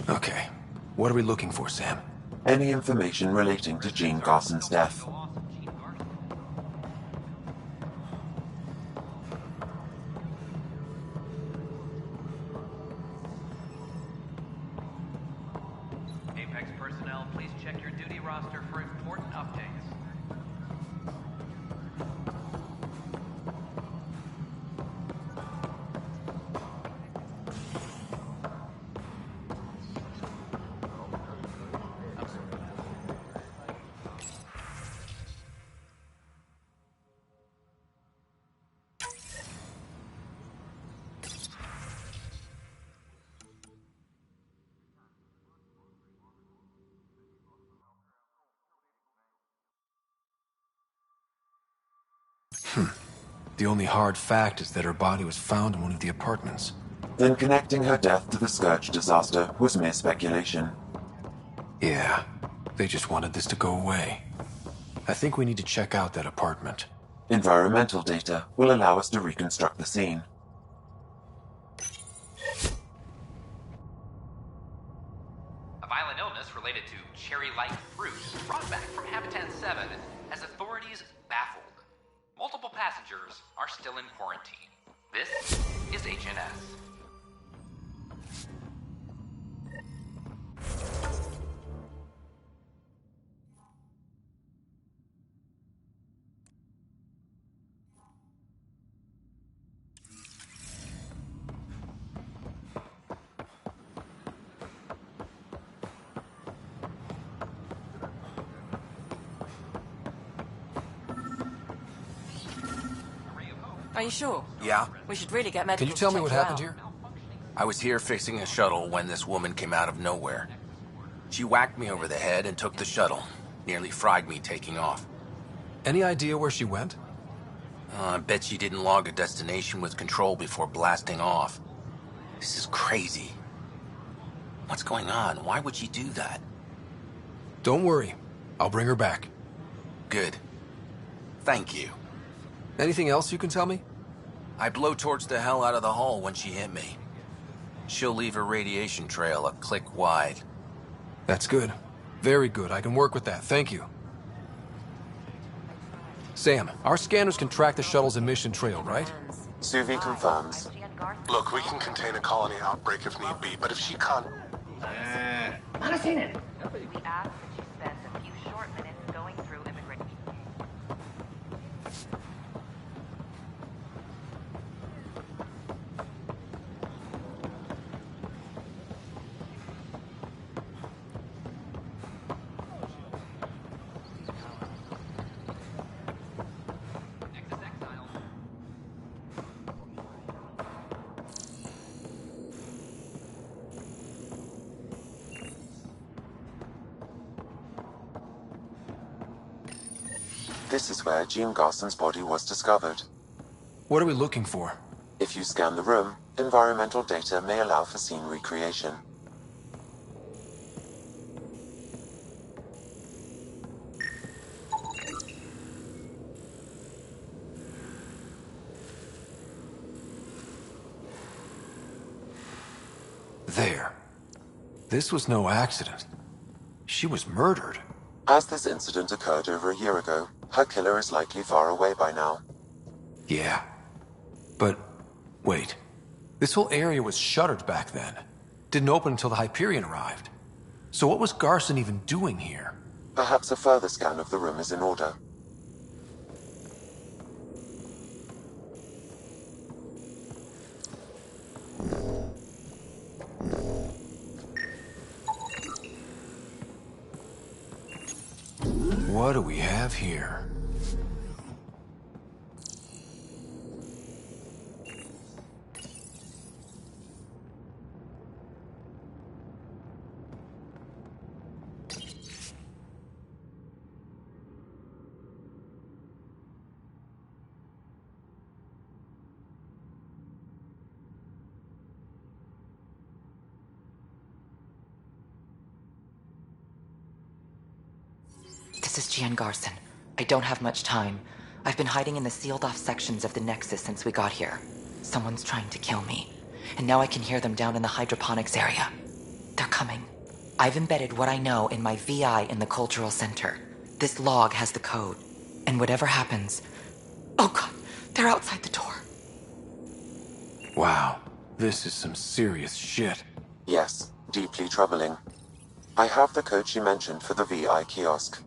Okay. What are we looking for, Sam? Any information relating to Jean Garson's death. Apex personnel, please check your duty roster for important updates. The only hard fact is that her body was found in one of the apartments. Then connecting her death to the Scourge disaster was mere speculation. Yeah, they just wanted this to go away. I think we need to check out that apartment. Environmental data will allow us to reconstruct the scene. A violent illness related to cherry-like fruit brought back from Habitat 7 has authorities baffled. Multiple passengers are still in quarantine. This is HNS. you sure? Yeah? We should really get medical. Can you tell me what happened here? I was here fixing a shuttle when this woman came out of nowhere. She whacked me over the head and took the shuttle. Nearly fried me taking off. Any idea where she went? I bet she didn't log a destination with control before blasting off. This is crazy. What's going on? Why would she do that? Don't worry. I'll bring her back. Good. Thank you. Anything else you can tell me? I blowtorched the hell out of the hull when she hit me. She'll leave her radiation trail a click wide. That's good. Very good. I can work with that. Thank you. Sam, our scanners can track the shuttle's emission trail, right? Suvi confirms. Look, we can contain a colony outbreak if need be, but if she can't... We ask that you spend a few short minutes going through immigration. This is where Jean Garson's body was discovered. What are we looking for? If you scan the room, environmental data may allow for scene recreation. There. This was no accident. She was murdered. As this incident occurred over a year ago, her killer is likely far away by now. Yeah. But, wait. This whole area was shuttered back then. Didn't open until the Hyperion arrived. So what was Garson even doing here? Perhaps a further scan of the room is in order. What do we have here? This is Gian Garson. I don't have much time. I've been hiding in the sealed-off sections of the Nexus since we got here. Someone's trying to kill me. And now I can hear them down in the hydroponics area. They're coming. I've embedded what I know in my VI in the Cultural Center. This log has the code. And whatever happens... Oh god, they're outside the door. Wow, this is some serious shit. Yes, deeply troubling. I have the code she mentioned for the VI kiosk.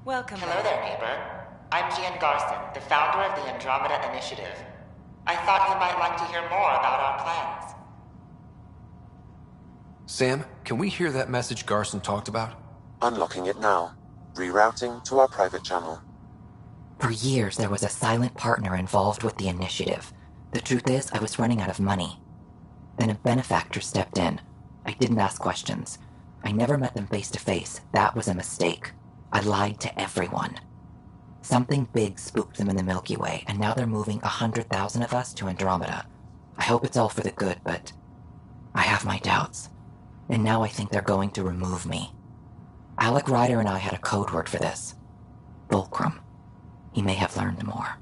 Welcome. Hello there, neighbor. I'm Gian Garson, the founder of the Andromeda Initiative. I thought you might like to hear more about our plans. Sam, can we hear that message Garson talked about? Unlocking it now. Rerouting to our private channel. For years, there was a silent partner involved with the initiative. The truth is, I was running out of money. Then a benefactor stepped in. I didn't ask questions. I never met them face to face. That was a mistake. I lied to everyone. Something big spooked them in the Milky Way, and now they're moving 100,000 of us to Andromeda. I hope it's all for the good, but I have my doubts. And now I think they're going to remove me. Alec Ryder and I had a code word for this. Fulcrum. He may have learned more.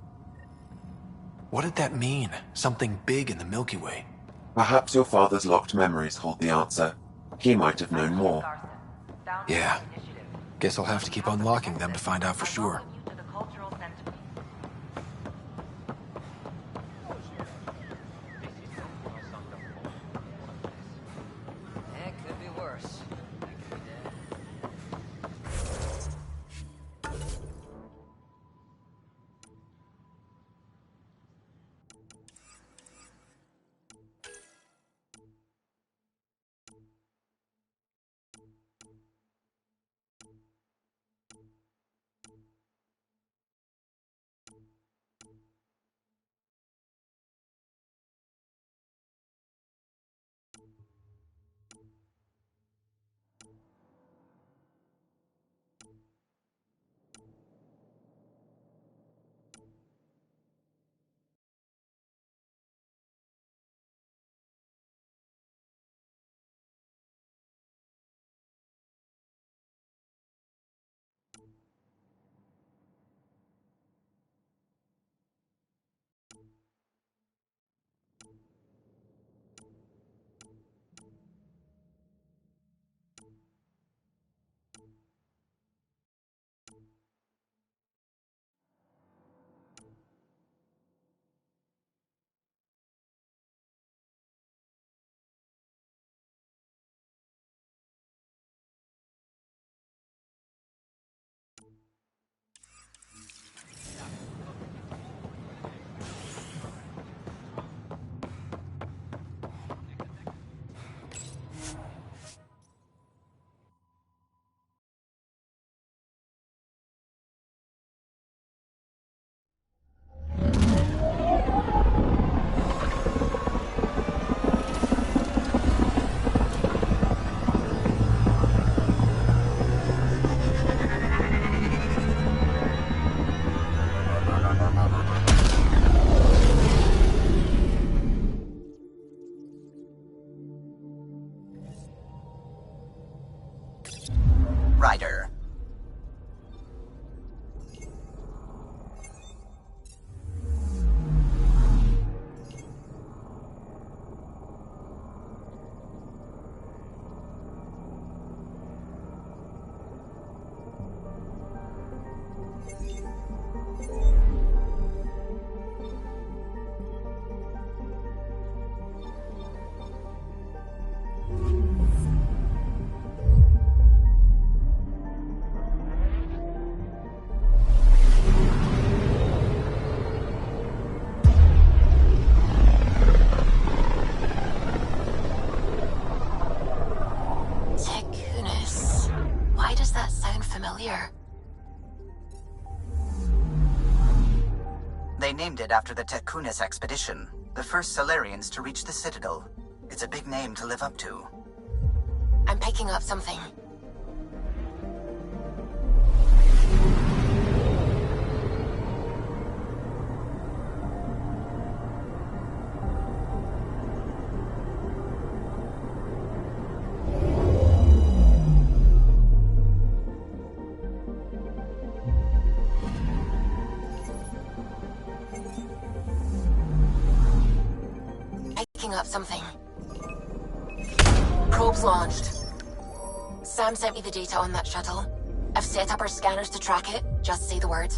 What did that mean? Something big in the Milky Way? Perhaps your father's locked memories hold the answer. He might have known more. Yeah. Guess I'll have to keep unlocking them to find out for sure. It could be worse. They named it after the Tekunis expedition, the first Solarians to reach the Citadel. It's a big name to live up to. I'm picking up something. Up something. Probes launched. Sam sent me the data on that shuttle. I've set up our scanners to track it. Just say the word.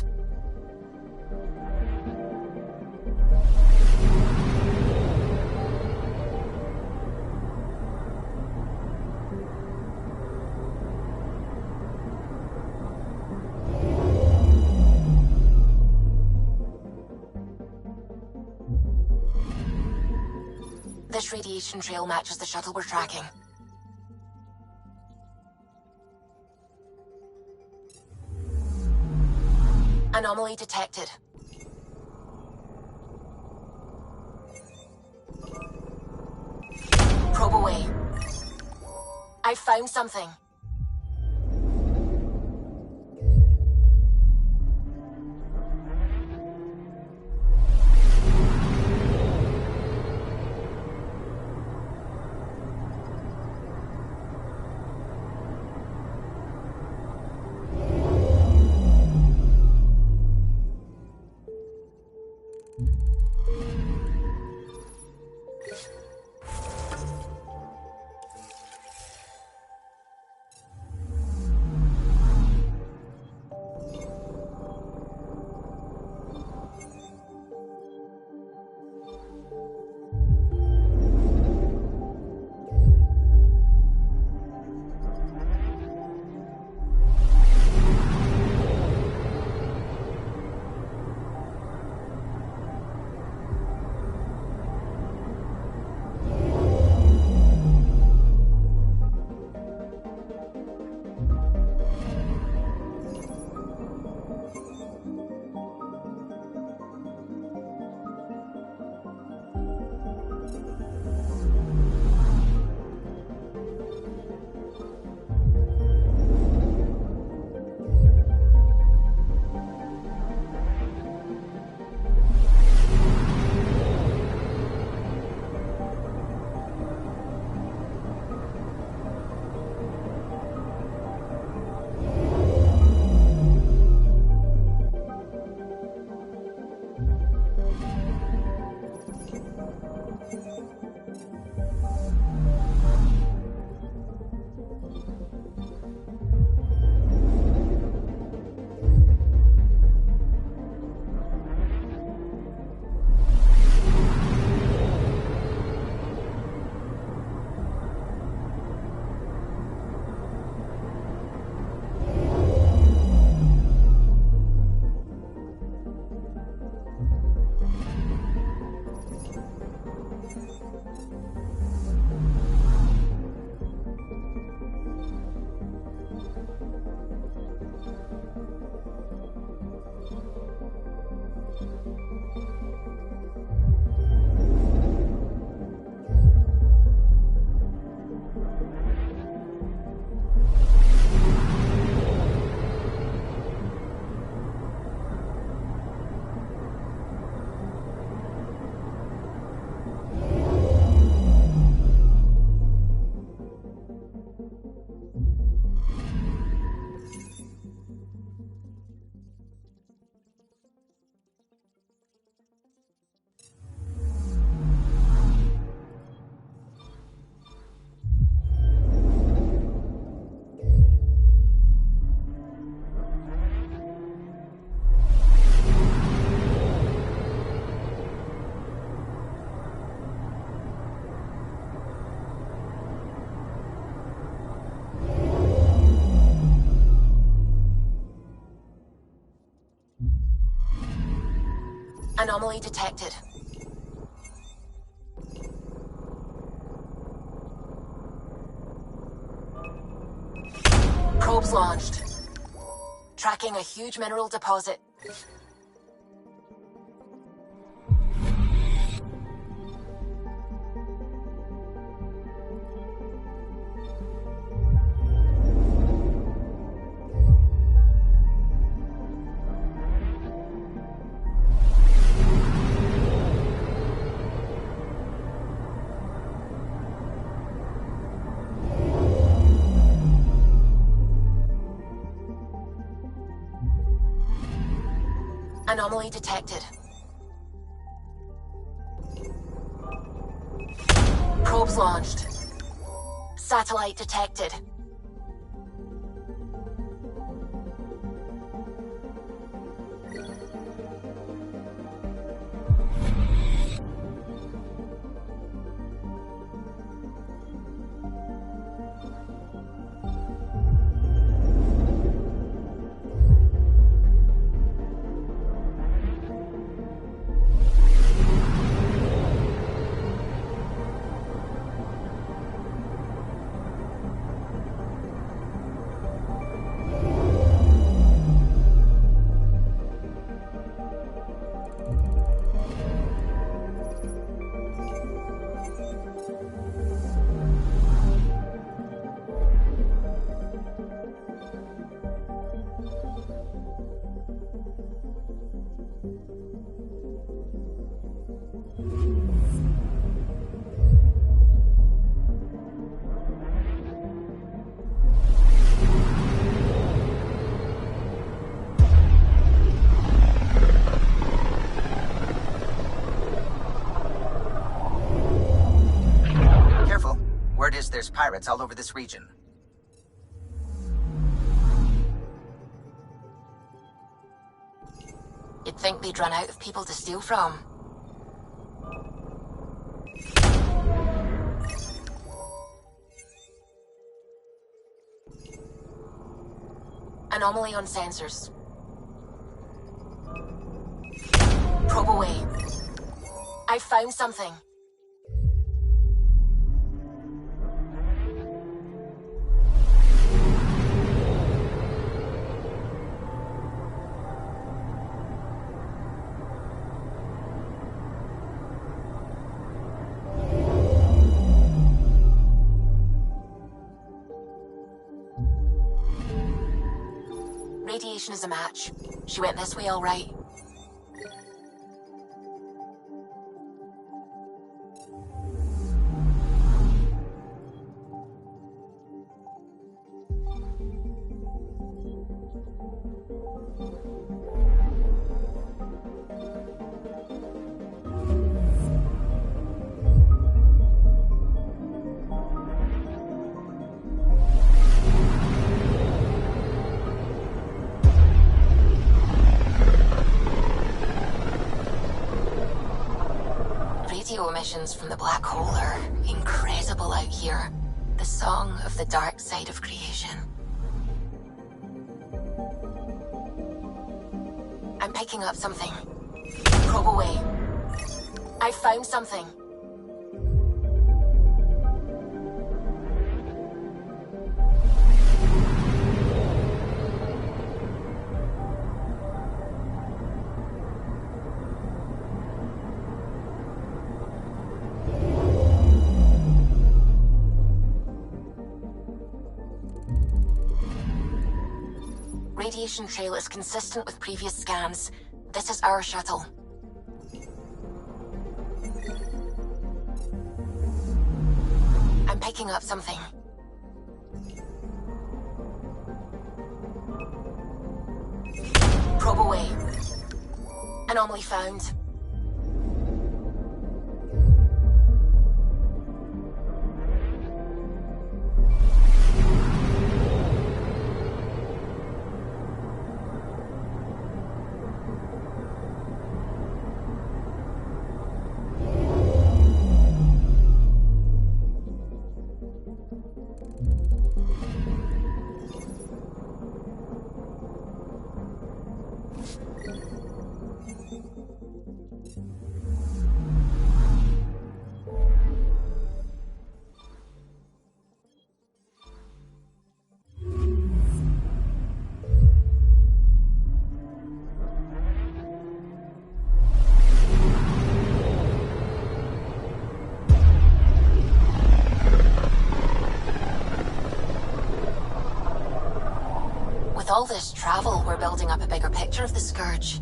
This radiation trail matches the shuttle we're tracking. Anomaly detected. Probe away. I found something. Anomaly detected. Probes launched. Tracking a huge mineral deposit. Anomaly detected. Probes launched. Satellite detected. There's pirates all over this region. You'd think they'd run out of people to steal from. Anomaly on sensors. Probe away. I found something. Radiation is a match. She went this way all right. Radio emissions from the black hole are incredible out here. The song of the dark side of creation. I'm picking up something. Probe away. I found something. Radiation trail is consistent with previous scans. This is our shuttle. I'm picking up something. Probe away. Anomaly found. With all this travel, we're building up a bigger picture of the Scourge.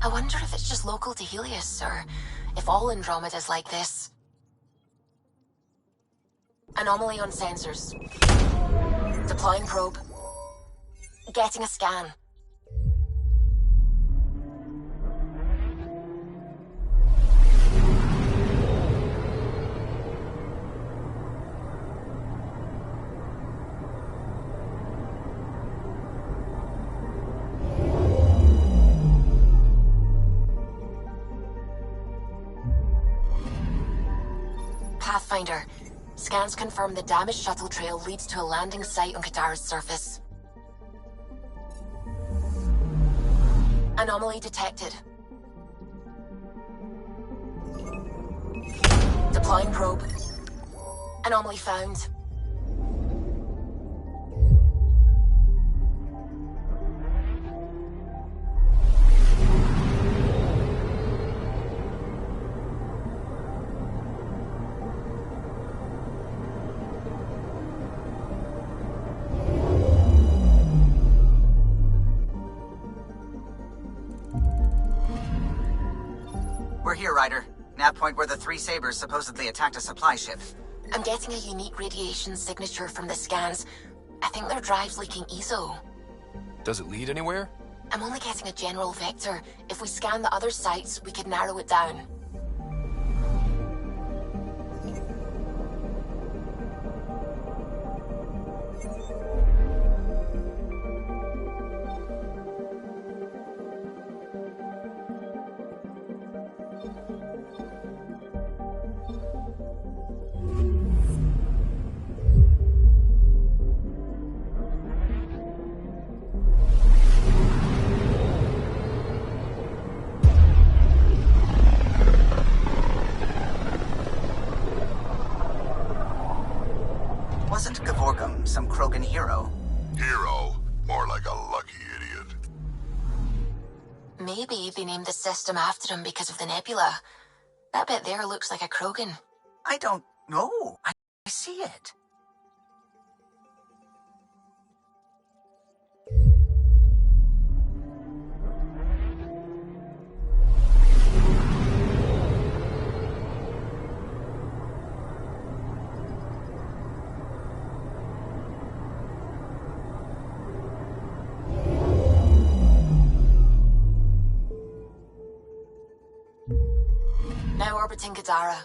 I wonder if it's just local to Helios, or if all Andromeda's like this. Anomaly on sensors. Deploying probe. Getting a scan. Pathfinder. Scans confirm the damaged shuttle trail leads to a landing site on Kadara's surface. Anomaly detected. Deploying probe. Anomaly found. We're here, Ryder. Nav point where the three Sabers supposedly attacked a supply ship. I'm getting a unique radiation signature from the scans. I think their drive's leaking ESO. Does it lead anywhere? I'm only getting a general vector. If we scan the other sites, we could narrow it down. Wasn't Gavorgum some Krogan hero? Hero? More like a lucky idiot. Maybe they named the system after him because of the nebula. That bit there looks like a Krogan. I don't know. I see it. Now orbiting Kadara.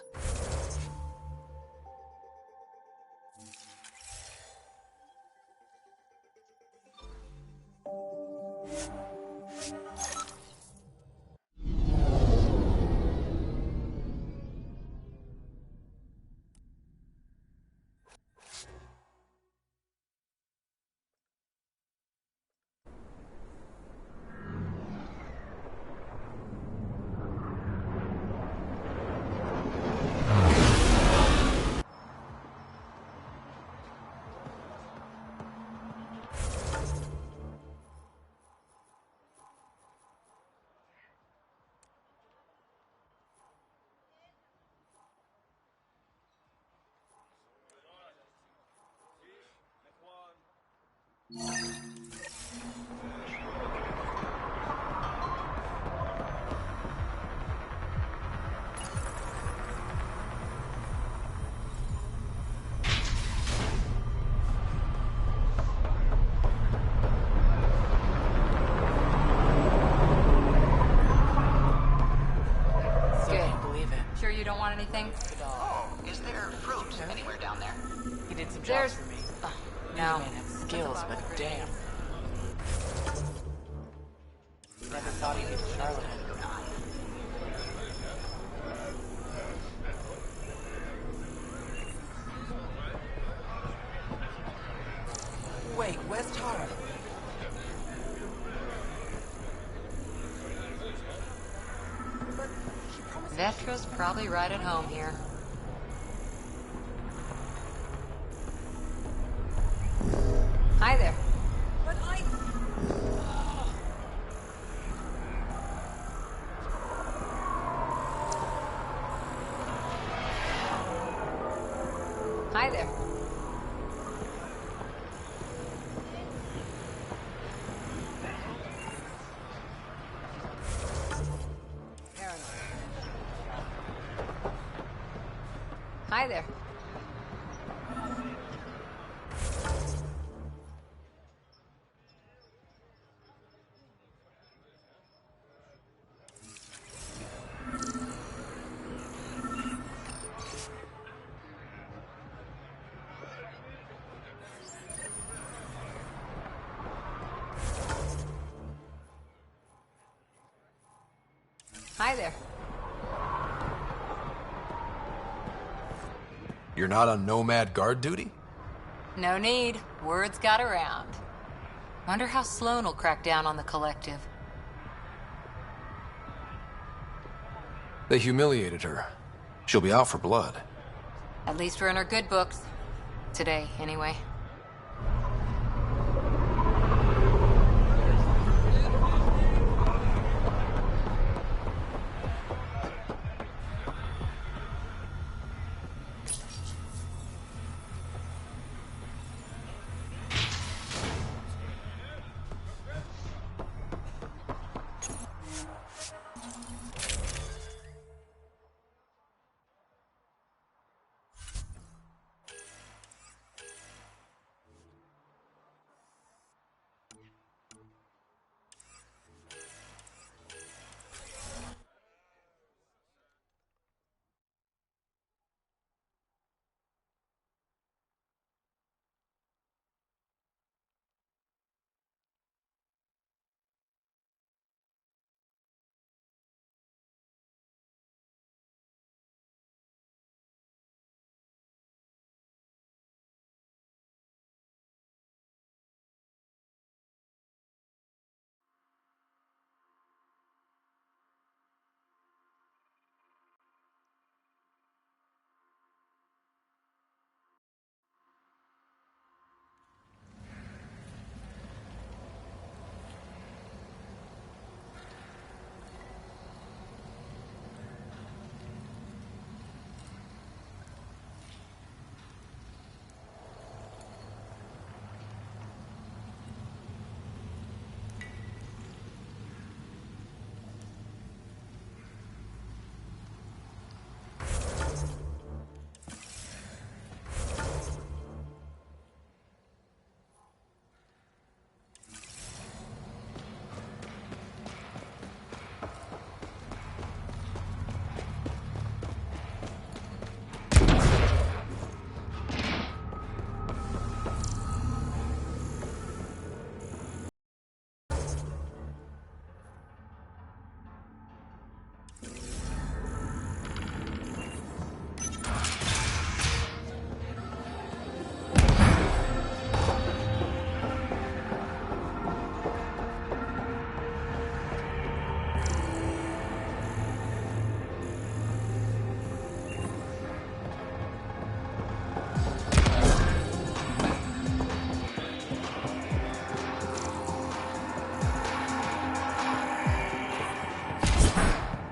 Sure you don't want anything? Oh, is there fruit anywhere down there? He did some There's... jobs for me. No. This man had skills, but damn. Never thought he'd be a charlatan. Wait, where's Tara? Vetra's probably right at home here. Hi there. But Hi there. Hi there. Hi there. You're not on Nomad guard duty? No need. Words got around. Wonder how Sloan will crack down on the collective. They humiliated her. She'll be out for blood. At least we're in her good books. Today, anyway.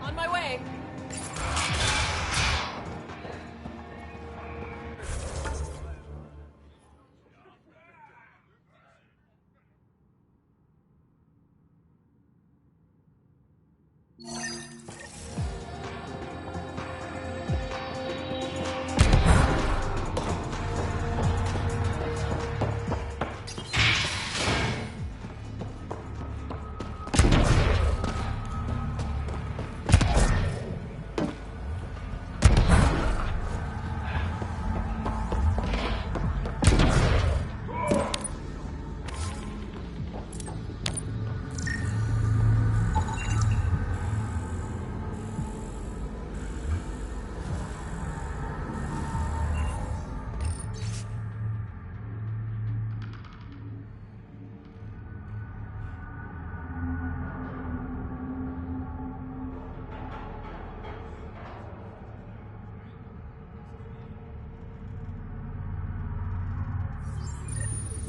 On my way.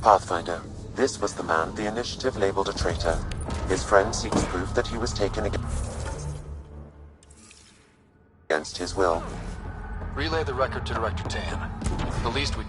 Pathfinder, this was the man the Initiative labeled a traitor. His friend seeks proof that he was taken against his will. Relay the record to Director Tan. The least we...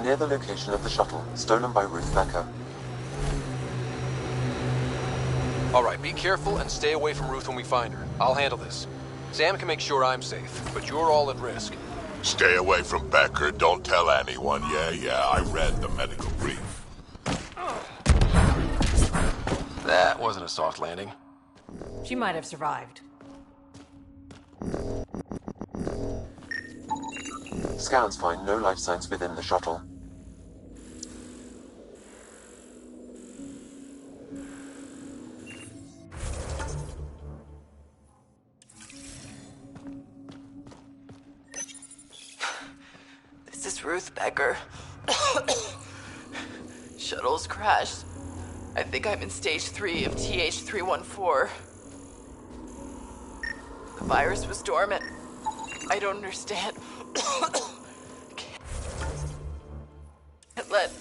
near the location of the shuttle, stolen by Ruth Becker. Alright, be careful and stay away from Ruth when we find her. I'll handle this. Sam can make sure I'm safe, but you're all at risk. Stay away from Becker. Don't tell anyone. Yeah, I read the medical brief. That wasn't a soft landing. She might have survived. Scans find no life signs within the shuttle. This is Ruth Becker. Shuttle's crashed. I think I'm in stage 3 of TH314. The virus was dormant. I don't understand. Can't let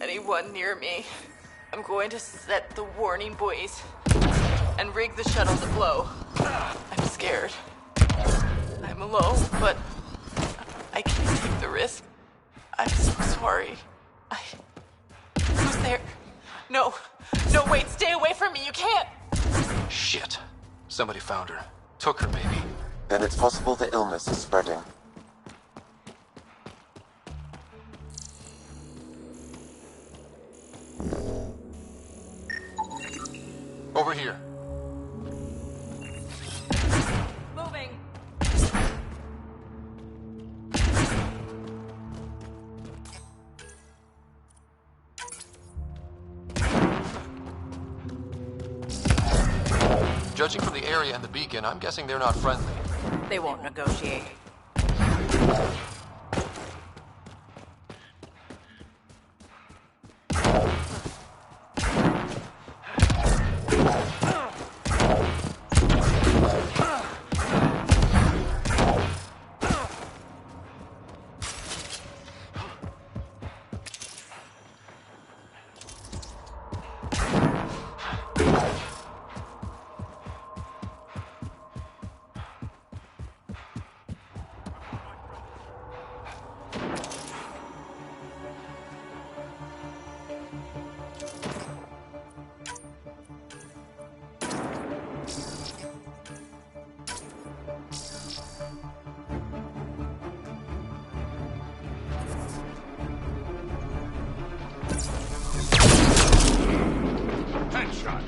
anyone near me. I'm going to set the warning buoys and rig the shuttle to blow. I'm scared. I'm alone, but I can't take the risk. I'm so sorry. Who's there? No, wait, stay away from me, you can't! Shit. Somebody found her. Took her, maybe. Then it's possible the illness is spreading. Over here. Moving. Judging from the area and the beacon, I'm guessing they're not friendly. They won't negotiate. Headshot.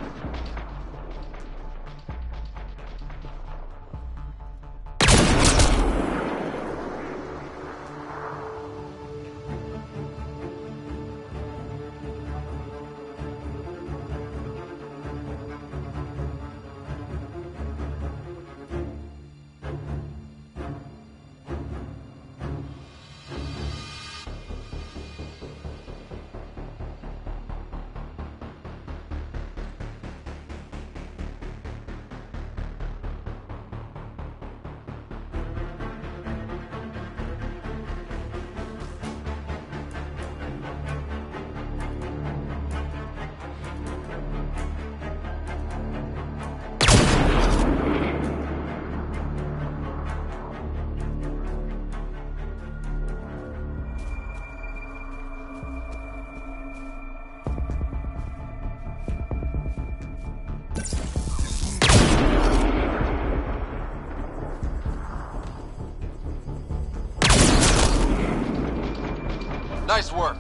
Nice work.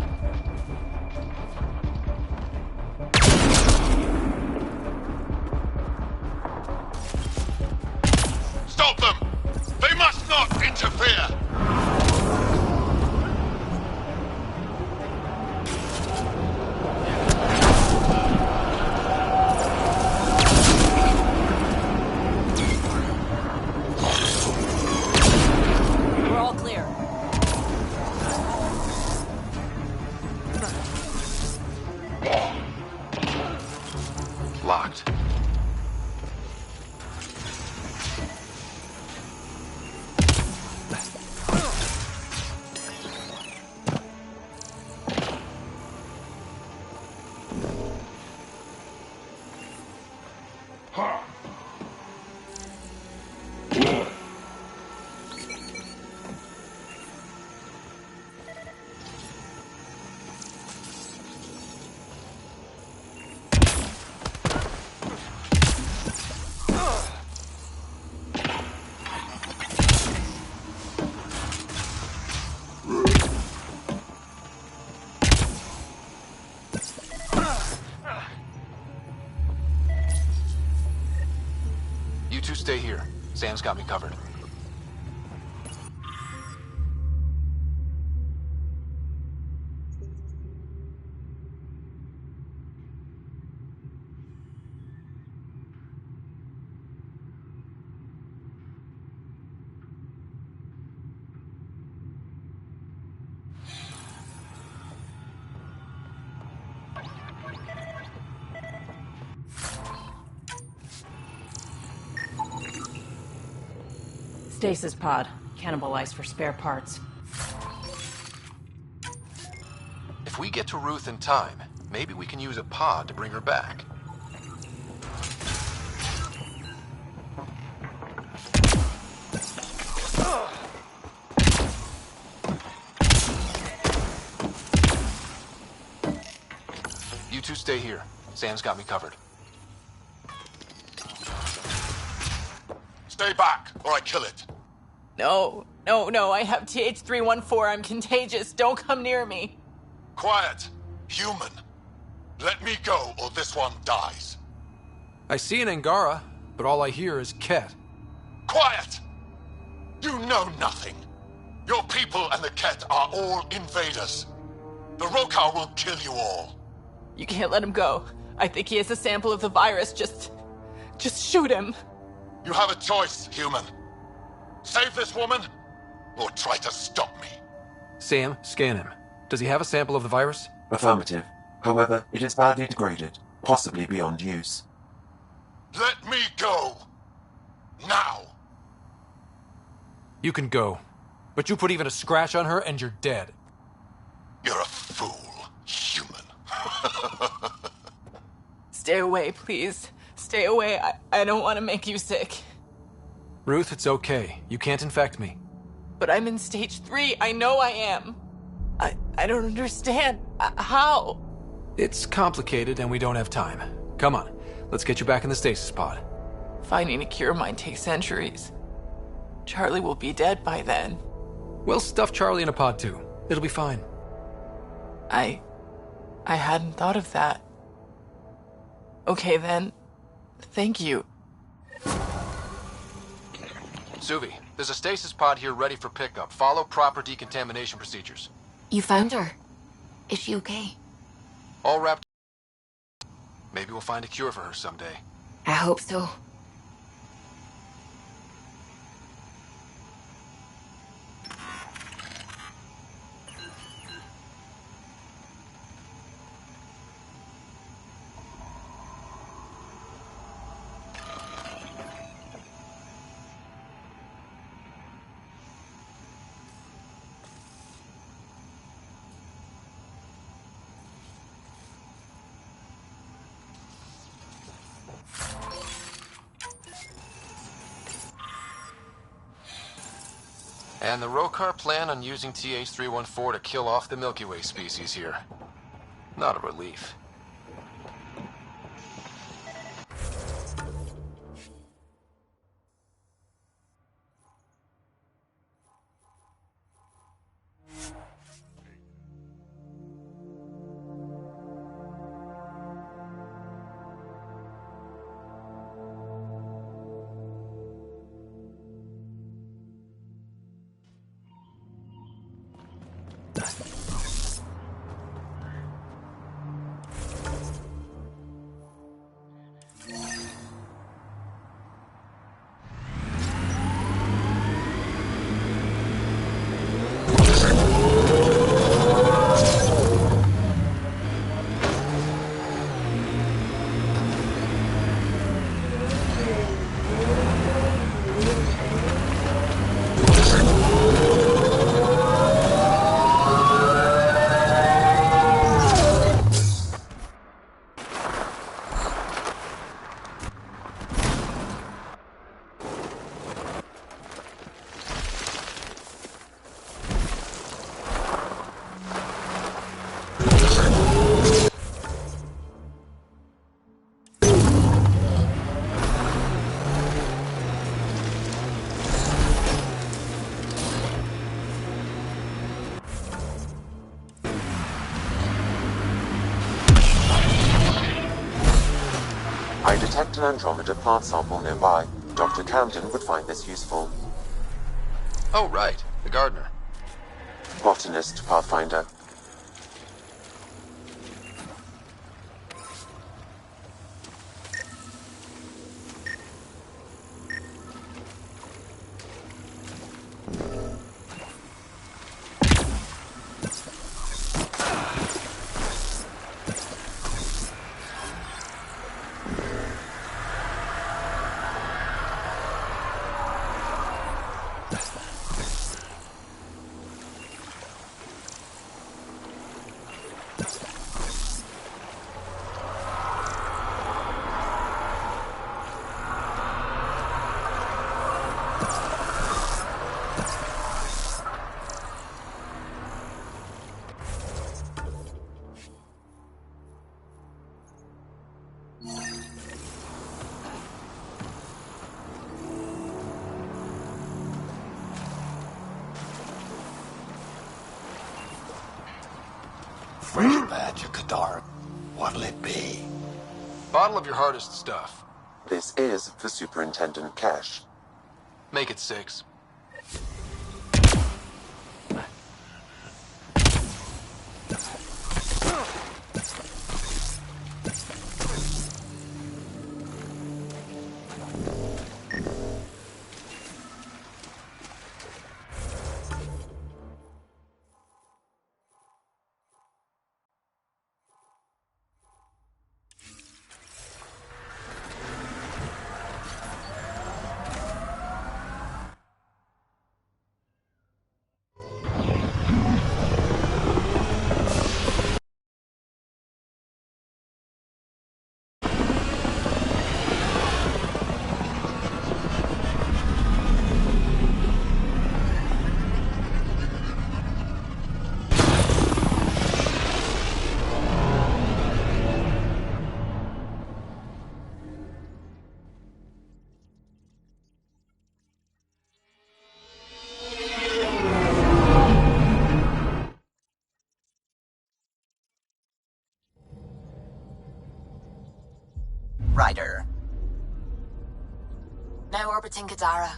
Stop them! They must not interfere! We're all clear. Locked. two stay here. Sam's got me covered. Stasis pod. Cannibalized for spare parts. If we get to Ruth in time, maybe we can use a pod to bring her back. You two stay here. Sam's got me covered. Stay back, or I kill it. No, I have TH314. I'm contagious. Don't come near me. Quiet. Human. Let me go, or this one dies. I see an Angara, but all I hear is Ket. Quiet! You know nothing. Your people and the Ket are all invaders. The Rokar will kill you all. You can't let him go. I think he has a sample of the virus. Just shoot him. You have a choice, human. Save this woman, or try to stop me. Sam, scan him. Does he have a sample of the virus? Affirmative. However, it is badly degraded, possibly beyond use. Let me go. Now. You can go. But you put even a scratch on her and you're dead. You're a fool, human. Stay away, please. Stay away. I don't want to make you sick. Ruth, it's okay. You can't infect me. But I'm in stage 3. I know I am. I don't understand. How? It's complicated and we don't have time. Come on, let's get you back in the stasis pod. Finding a cure might take centuries. Charlie will be dead by then. We'll stuff Charlie in a pod too. It'll be fine. I hadn't thought of that. Okay then. Thank you. Suvi, there's a stasis pod here ready for pickup. Follow proper decontamination procedures. You found her. Is she okay? All wrapped. Maybe we'll find a cure for her someday. I hope so. And the Rokar plan on using TH314 to kill off the Milky Way species here. Not a relief. I detect an Andromeda plant sample nearby. Dr. Camden would find this useful. Oh, right. The gardener. Botanist, Pathfinder. Fresh batch of Kadar. What'll it be? Bottle of your hardest stuff. This is for Superintendent Cash. Make it 6. Ryder. Now orbiting Kadara.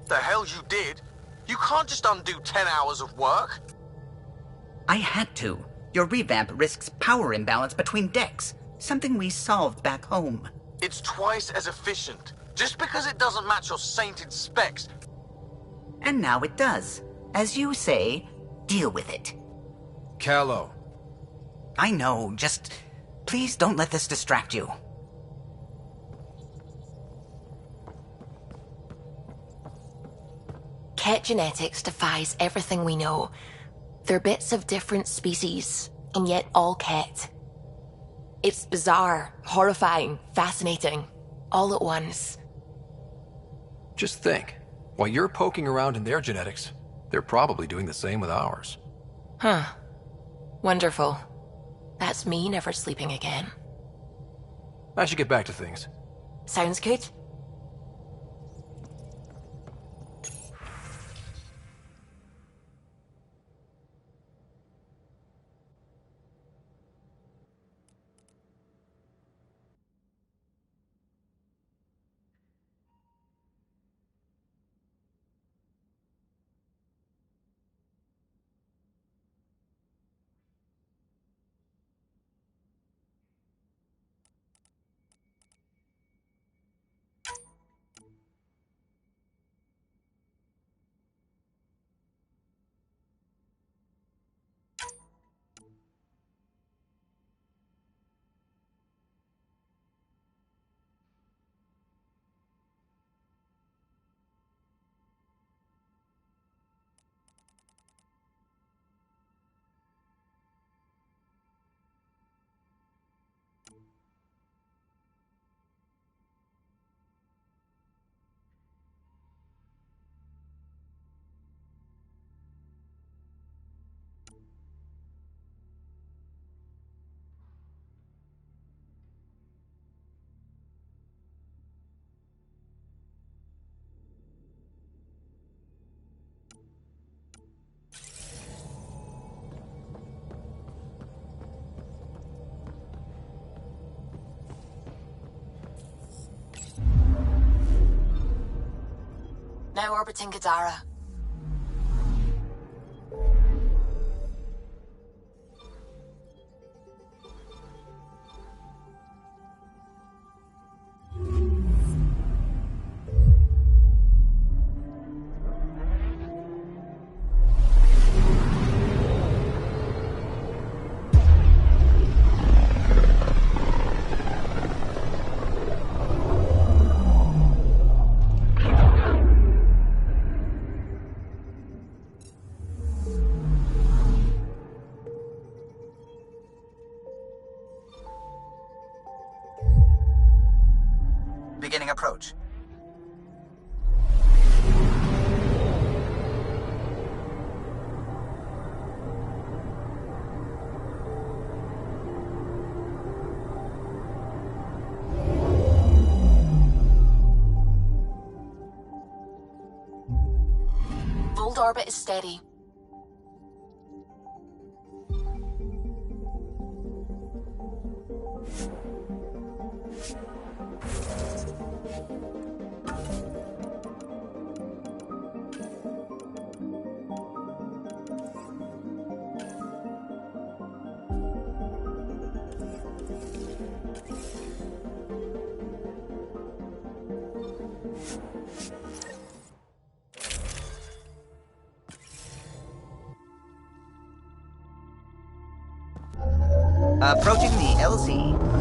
The hell you did? You can't just undo 10 hours of work. I had to. Your revamp risks power imbalance between decks, something we solved back home. It's twice as efficient. Just because it doesn't match your sainted specs. And now it does. As you say, deal with it. Callow. I know, just please don't let this distract you. Ket genetics defies everything we know. They're bits of different species, and yet all Ket. It's bizarre, horrifying, fascinating, all at once. Just think. While you're poking around in their genetics, they're probably doing the same with ours. Huh. Wonderful. That's me never sleeping again. I should get back to things. Sounds good. Now orbiting Gadara. Beginning approach. Fold orbit is steady. Approaching the LZ.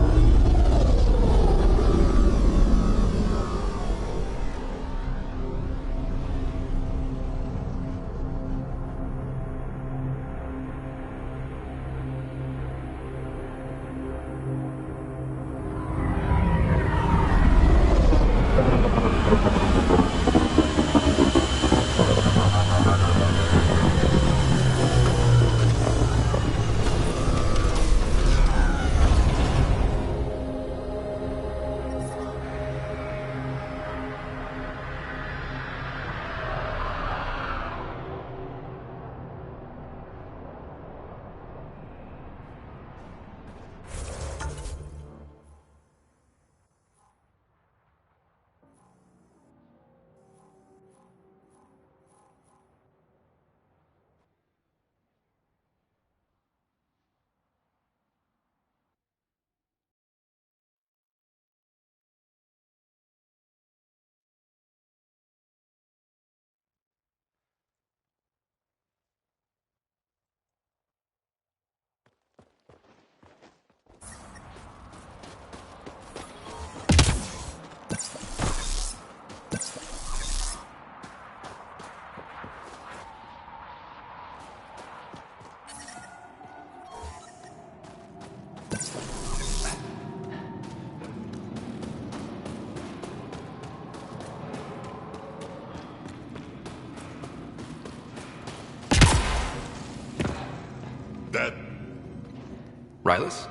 Rylus?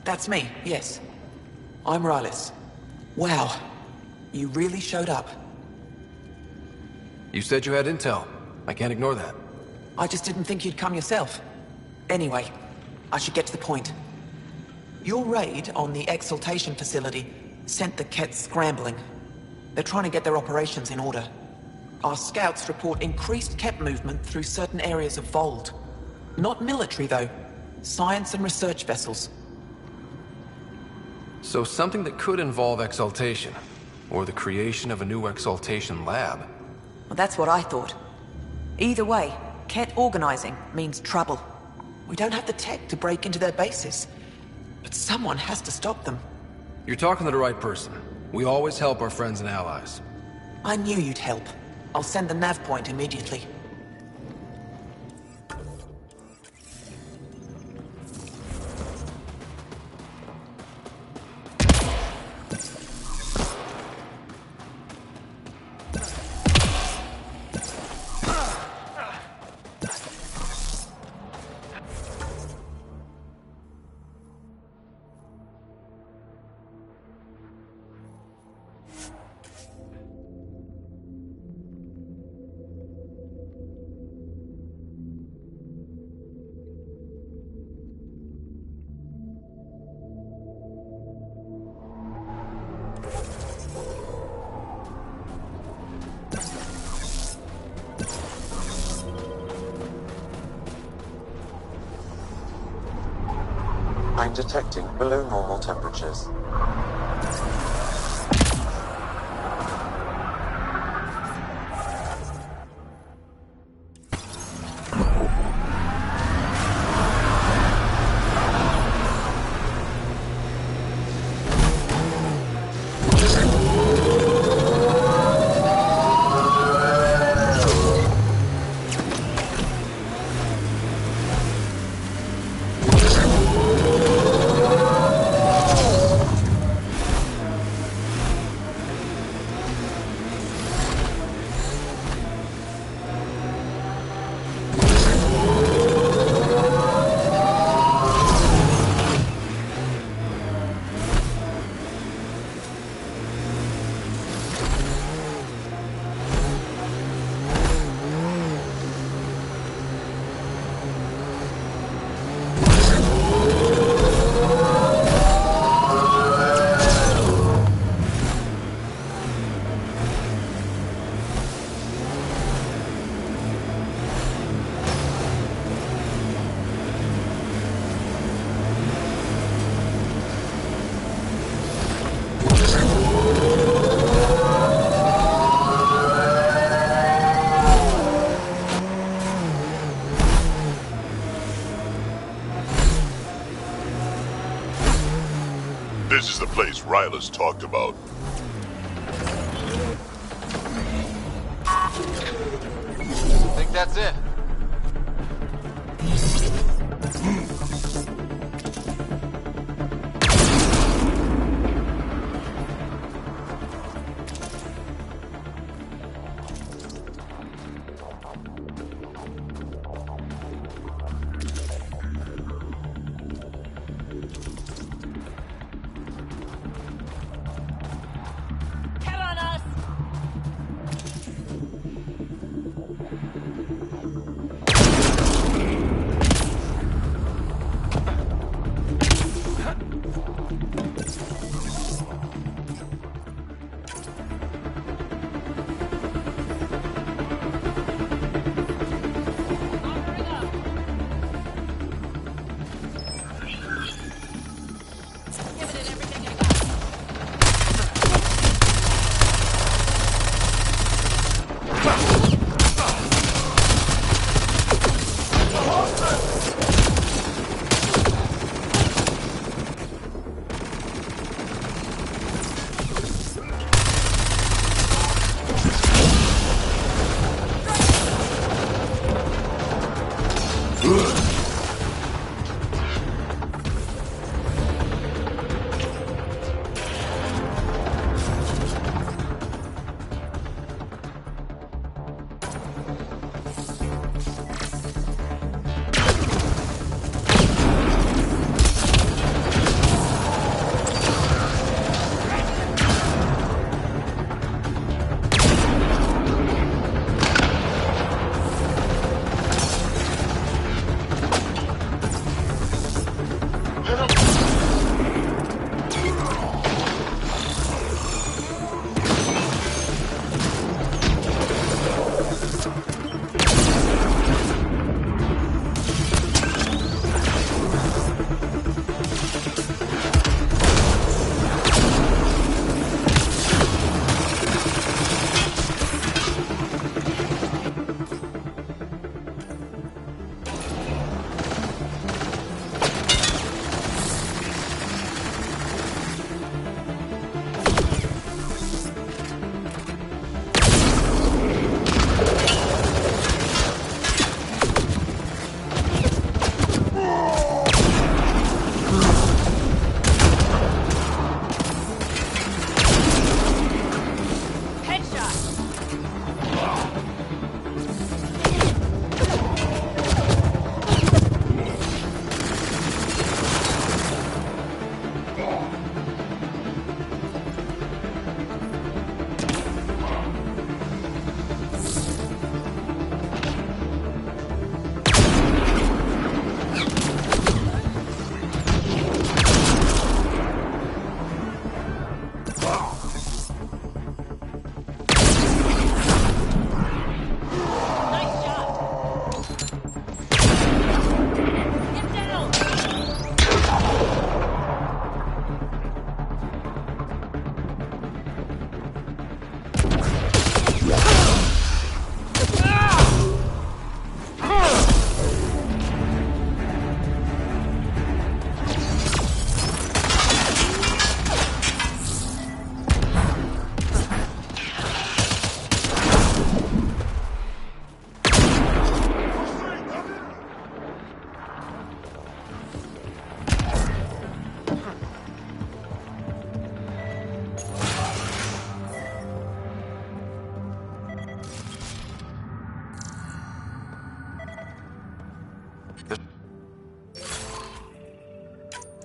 That's me, yes. I'm Rylus. Wow. You really showed up. You said you had intel. I can't ignore that. I just didn't think you'd come yourself. Anyway, I should get to the point. Your raid on the Exaltation facility sent the Kett scrambling. They're trying to get their operations in order. Our scouts report increased Kett movement through certain areas of Vold. Not military, though. Science and research vessels. So something that could involve Exaltation, or the creation of a new Exaltation lab. Well, that's what I thought. Either way, Kett organizing means trouble. We don't have the tech to break into their bases, but someone has to stop them. You're talking to the right person. We always help our friends and allies. I knew you'd help. I'll send the nav point immediately. I'm detecting below normal temperatures. This is the place Ryla's talked about. Think that's it?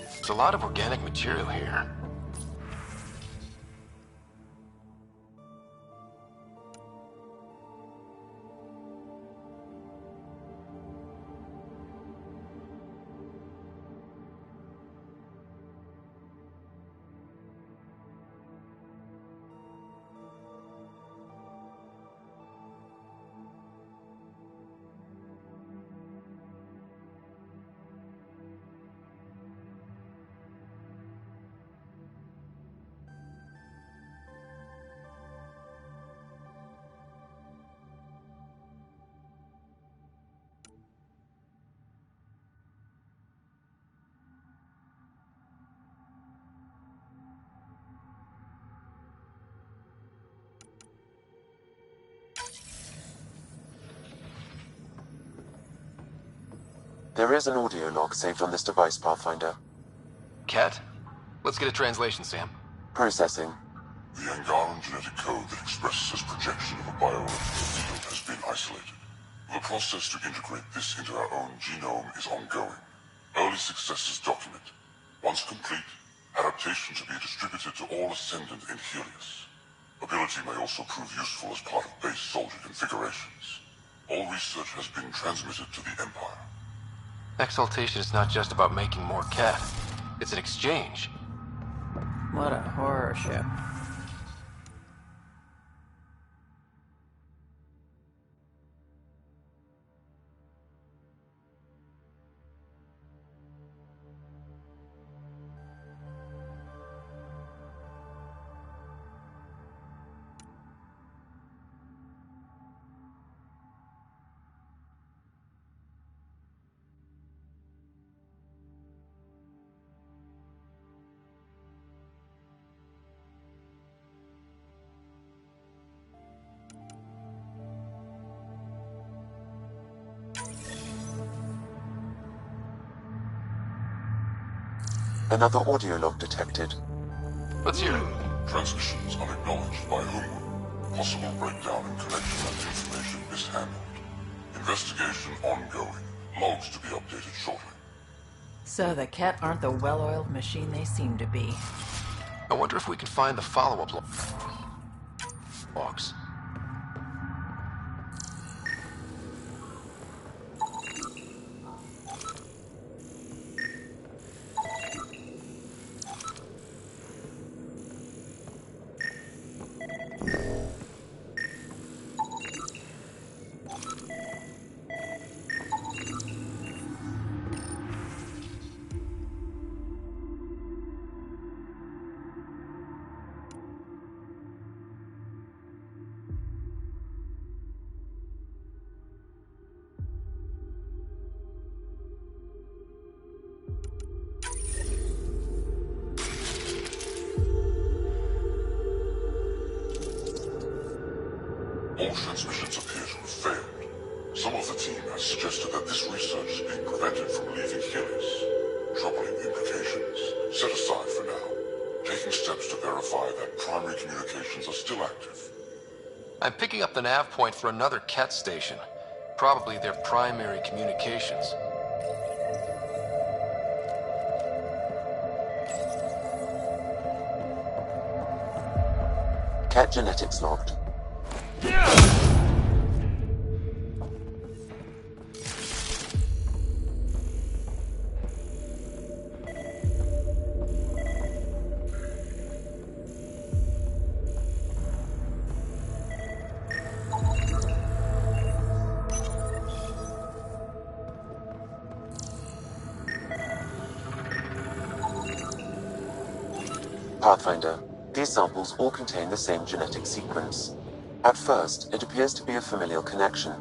There's a lot of organic material here. There is an audio log saved on this device, Pathfinder. Cat? Let's get a translation, Sam. Processing. The Angaran genetic code that expresses this projection of a bioelectrical field has been isolated. The process to integrate this into our own genome is ongoing. Early successes documented. Once complete, adaptation to be distributed to all Ascendant in Helios. Ability may also prove useful as part of base soldier configurations. All research has been transmitted to the Empire. Exaltation is not just about making more Cat. It's an exchange. What a horror ship. Another audio log detected. Let's hear it. Transmissions unacknowledged by whom? Possible breakdown in connection and information mishandled. Investigation ongoing. Logs to be updated shortly. So the Ket aren't the well-oiled machine they seem to be. I wonder if we can find the follow-up logs. All transmissions appear to have failed. Some of the team has suggested that this research is being prevented from leaving Helios. Troubling implications. Set aside for now. Taking steps to verify that primary communications are still active. I'm picking up the nav point for another Ket station. Probably their primary communications. Cat genetics logged. Pathfinder, these samples all contain the same genetic sequence. At first, it appears to be a familial connection,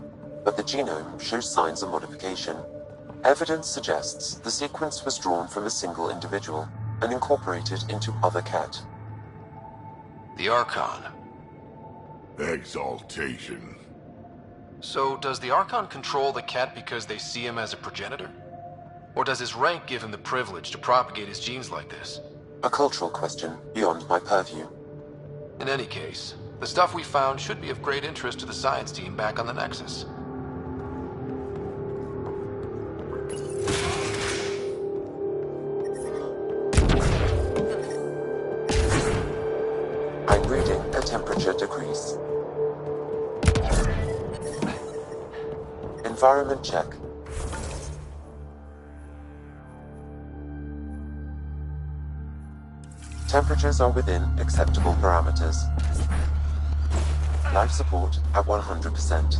but the genome shows signs of modification. Evidence suggests the sequence was drawn from a single individual and incorporated into other Ket. The Archon. Exaltation. So, does the Archon control the Ket because they see him as a progenitor? Or does his rank give him the privilege to propagate his genes like this? A cultural question beyond my purview. In any case, the stuff we found should be of great interest to the science team back on the Nexus. Temperature decrease. Environment check. Temperatures are within acceptable parameters. Life support at 100%.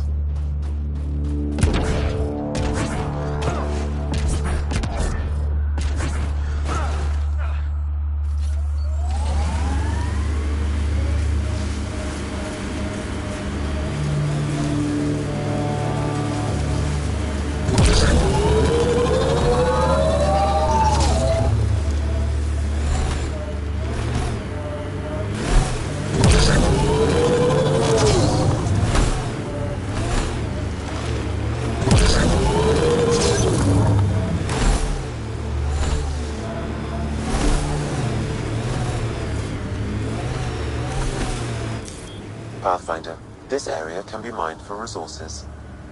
Pathfinder, this area can be mined for resources.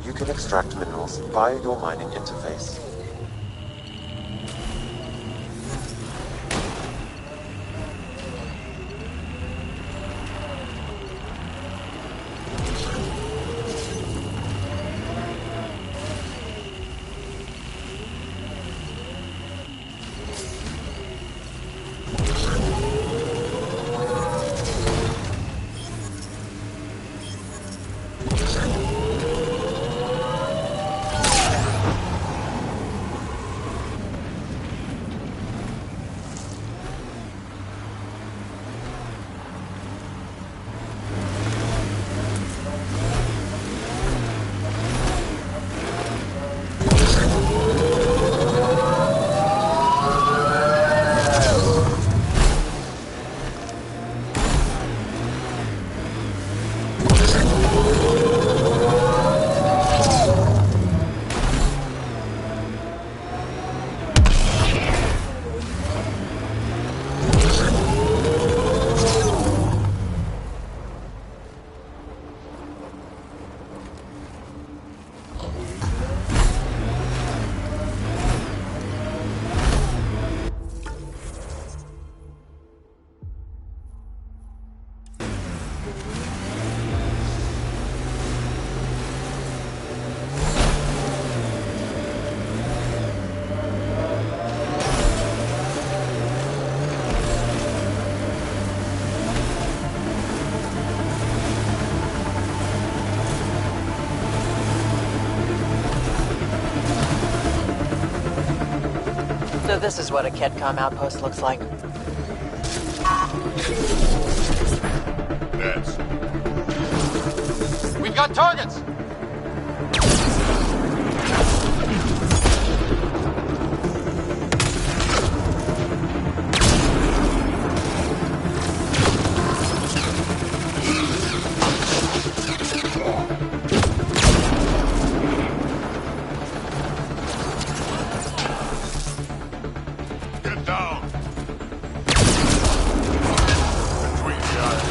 You can extract minerals via your mining interface. So this is what a Kedcom outpost looks like. That's... We've got targets! Get down! Between the eyes.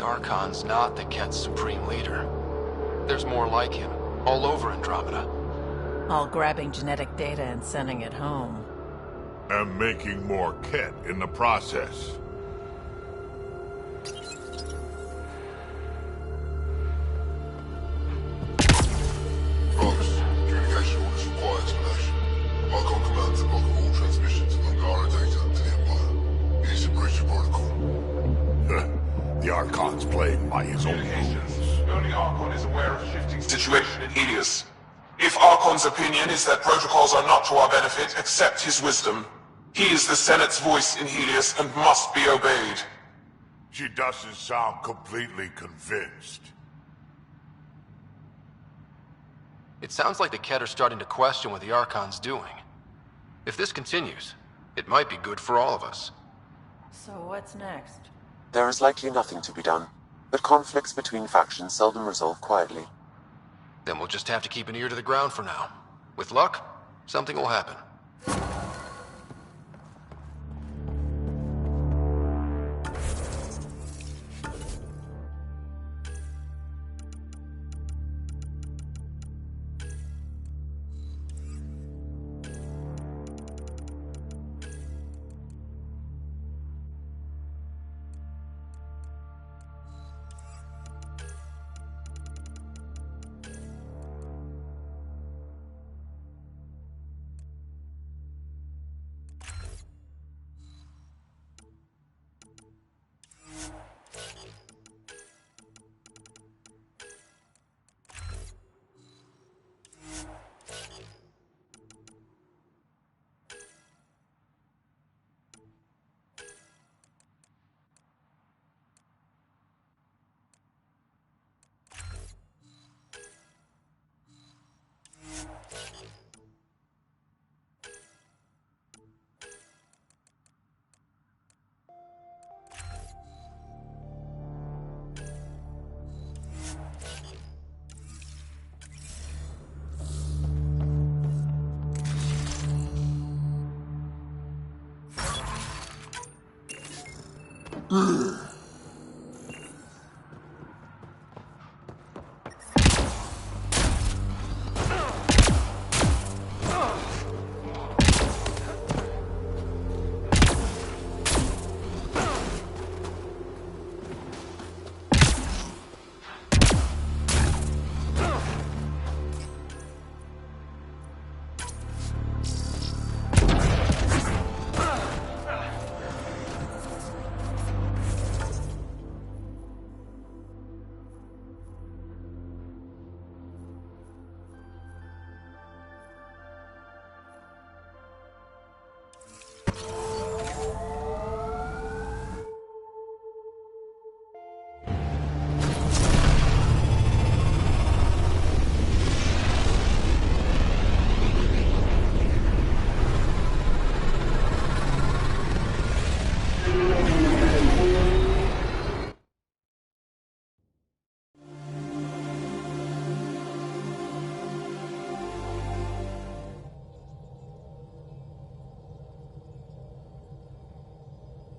Archon's not the Ket's supreme leader. There's more like him, all over Andromeda. All grabbing genetic data and sending it home. And making more Ket in the process. Folks, communication orders for quiet explanation. Archon Command to block all transmissions of Angara data to the Empire. It is a breach of protocol. The Archon's playing by his own rules. Only Archon is aware of shifting situation in Helios. If Archon's opinion is that protocols are not to our benefit, accept his wisdom. He is the Senate's voice in Helios and must be obeyed. She doesn't sound completely convinced. It sounds like the Ket are starting to question what the Archon's doing. If this continues, it might be good for all of us. So what's next? There is likely nothing to be done, but conflicts between factions seldom resolve quietly. Then we'll just have to keep an ear to the ground for now. With luck, something will happen.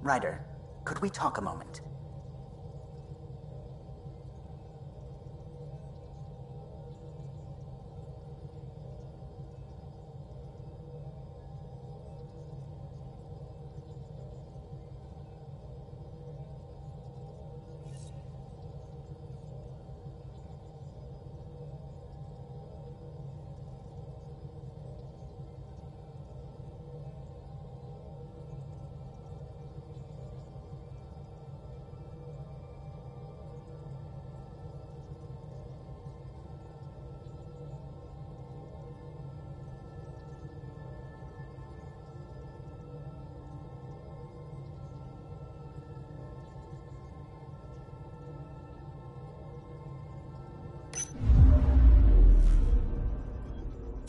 Ryder, could we talk a moment?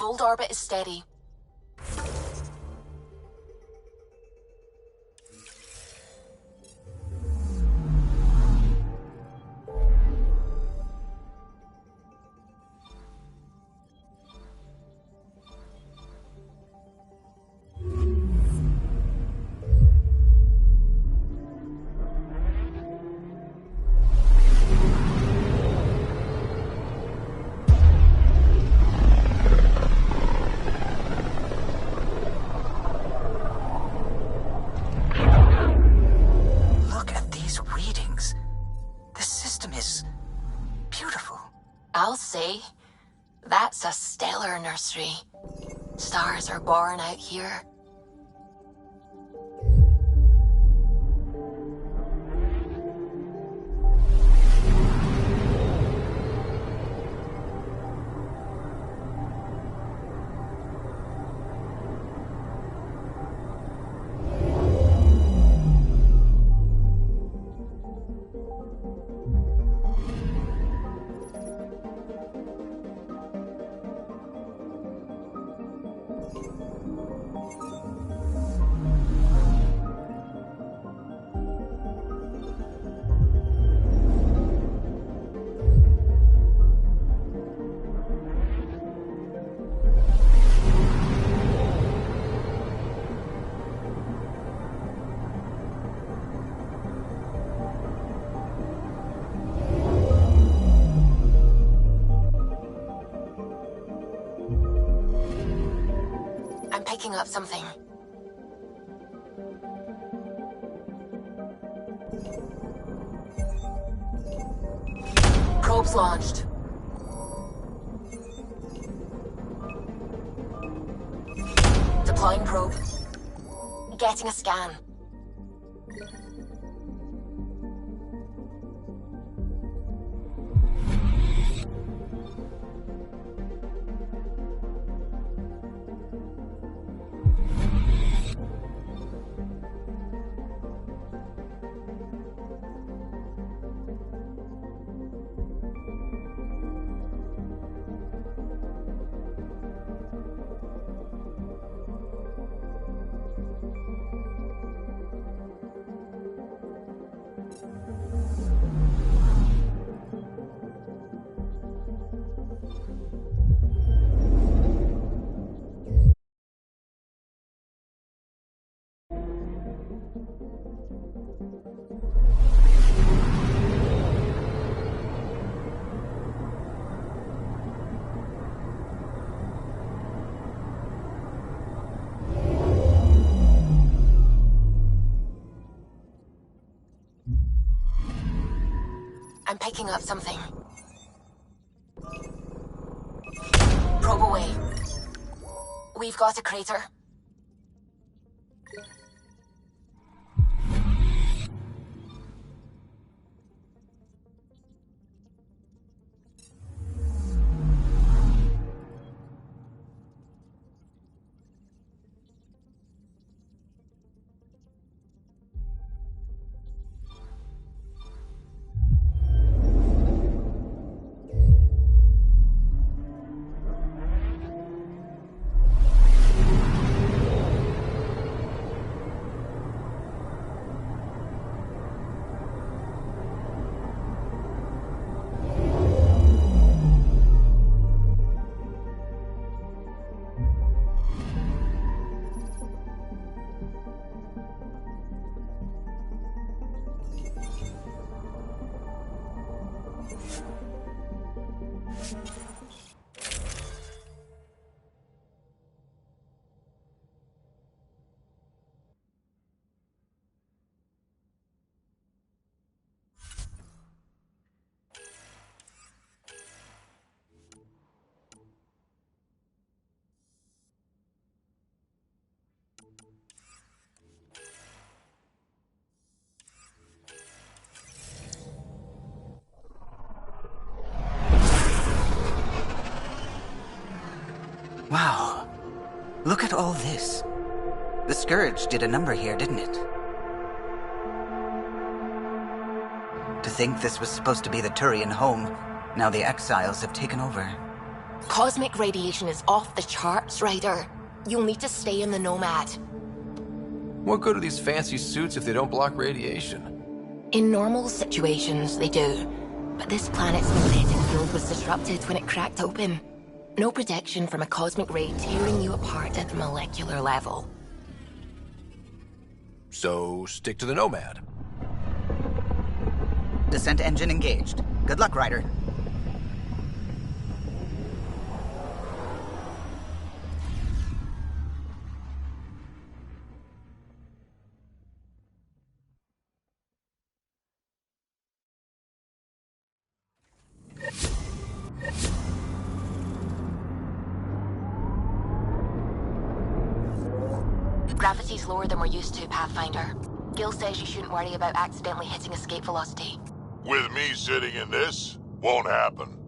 Old orbit is steady. That's a stellar nursery. Stars are born out here. Picking up something. Probes launched. Deploying probe. Getting a scan. I'm picking up something. Probe away. We've got a crater. Wow. Look at all this. The Scourge did a number here, didn't it? To think this was supposed to be the Turian home, now the Exiles have taken over. Cosmic radiation is off the charts, Ryder. You'll need to stay in the Nomad. What good are these fancy suits if they don't block radiation? In normal situations, they do. But this planet's magnetic field was disrupted when it cracked open. No protection from a cosmic ray tearing you apart at the molecular level. So, stick to the Nomad. Descent engine engaged. Good luck, Ryder. Gravity's lower than we're used to, Pathfinder. Gil says you shouldn't worry about accidentally hitting escape velocity. With me sitting in this, won't happen.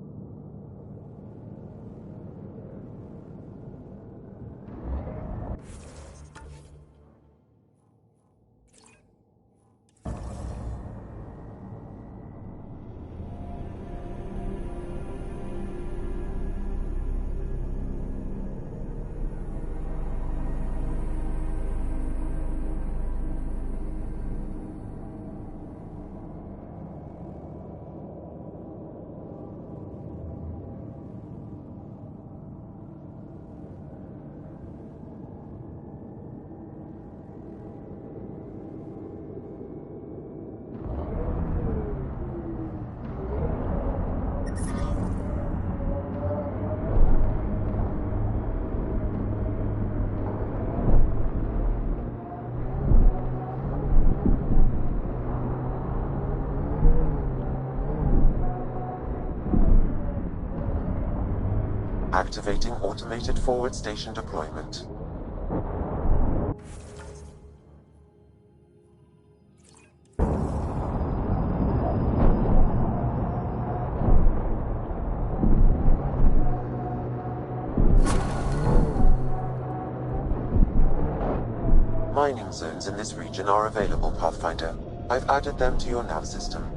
Activating automated forward station deployment. Mining zones in this region are available, Pathfinder. I've added them to your nav system.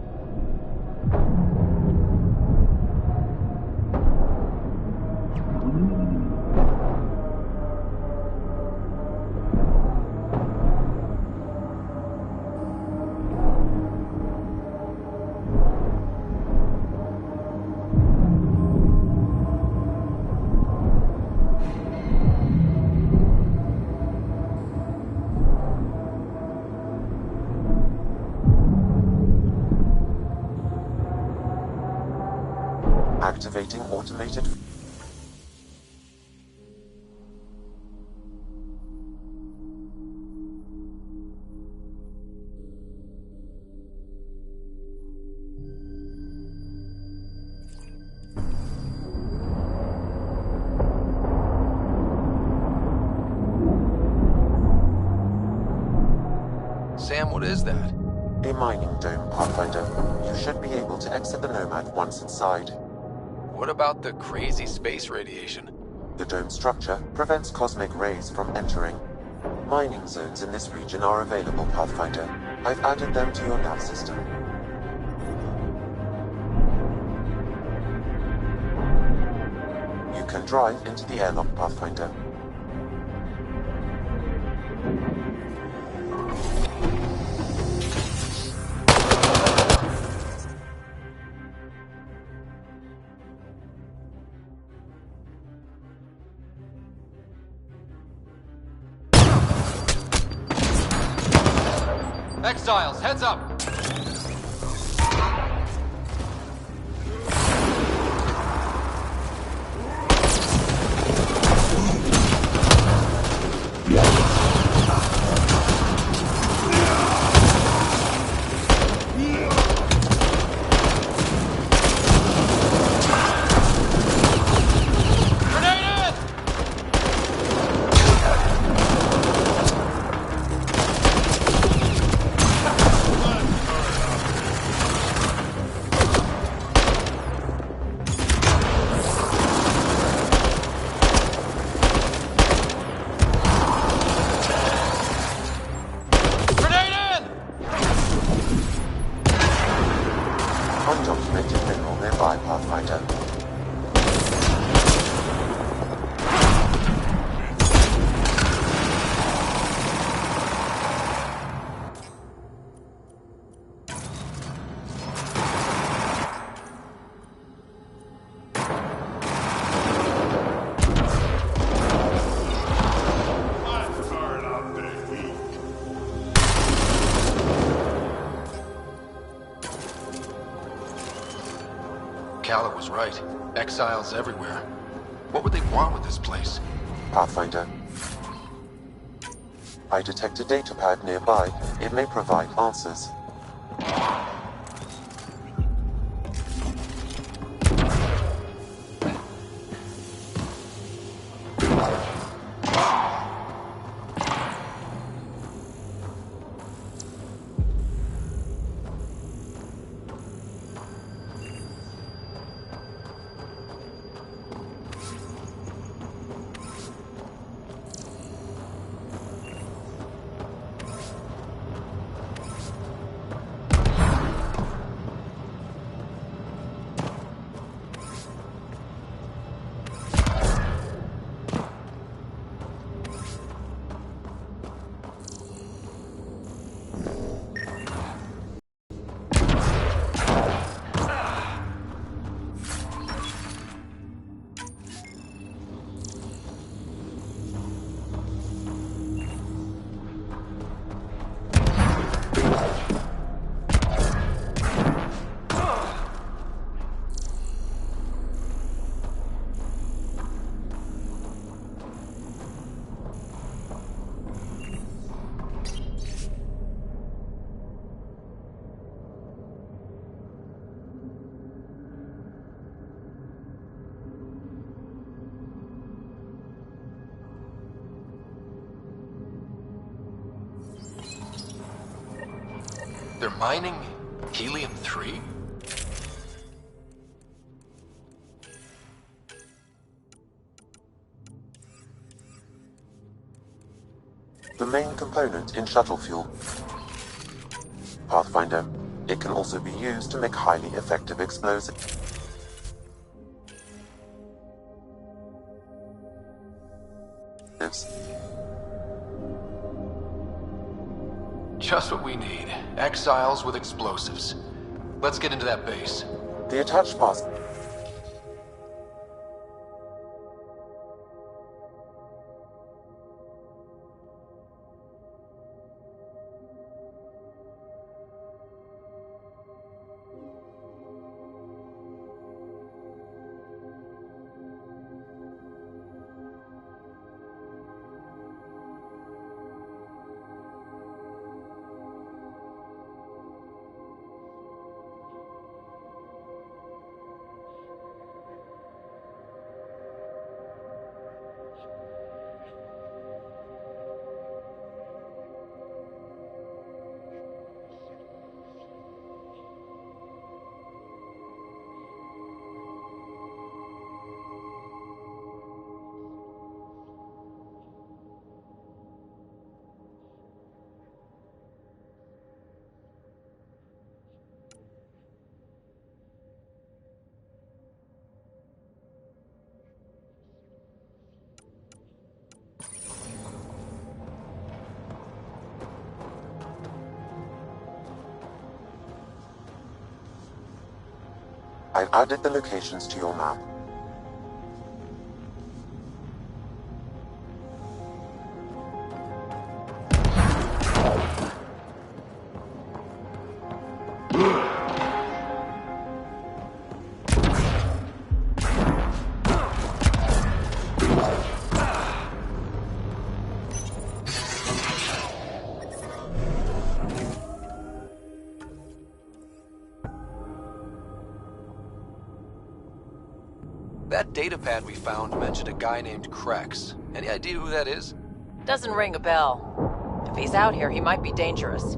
Activating automated... Sam, what is that? A mining dome, Pathfinder. You should be able to exit the Nomad once inside. What about the crazy space radiation? The dome structure prevents cosmic rays from entering. Mining zones in this region are available, Pathfinder. I've added them to your nav system. You can drive into the airlock, Pathfinder. Exiles, heads up! Undocumented mineral nearby, Pathfinder. Calla was right. Exiles everywhere. What would they want with this place? Pathfinder. I detect a datapad nearby. It may provide answers. They're mining helium-3? The main component in shuttle fuel. Pathfinder. It can also be used to make highly effective explosives. Just what we need. Exiles with explosives. Let's get into that base. The attached pass. I've added the locations to your map. That datapad we found mentioned a guy named Krex. Any idea who that is? Doesn't ring a bell. If he's out here, he might be dangerous.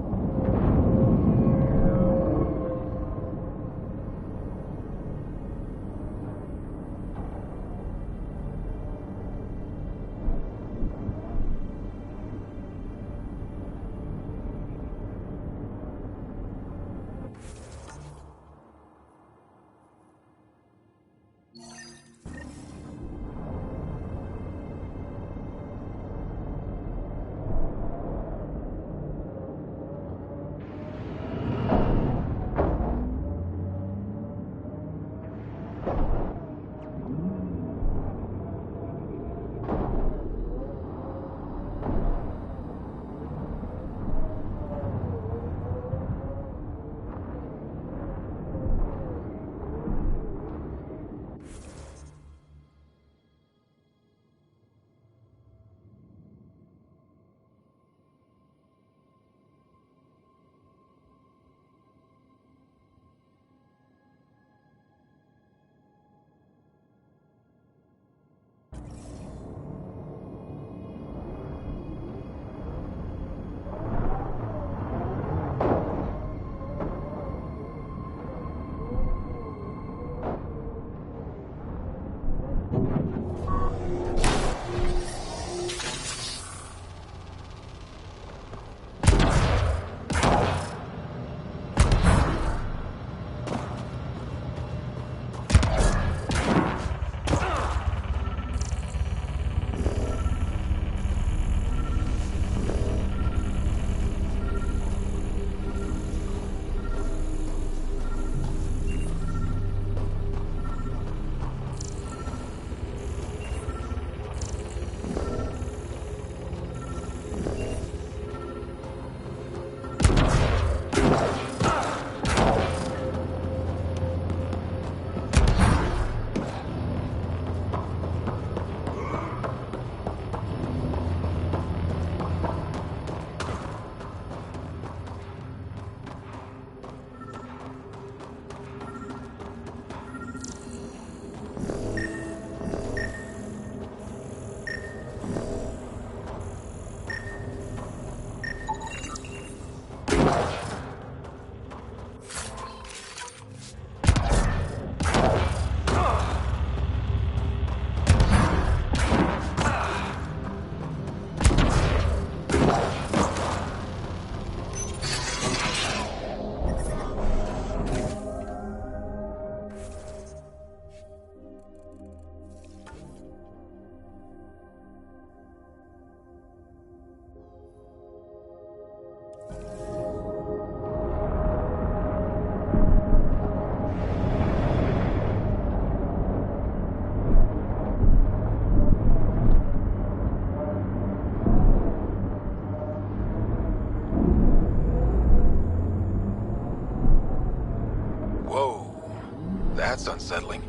That's unsettling.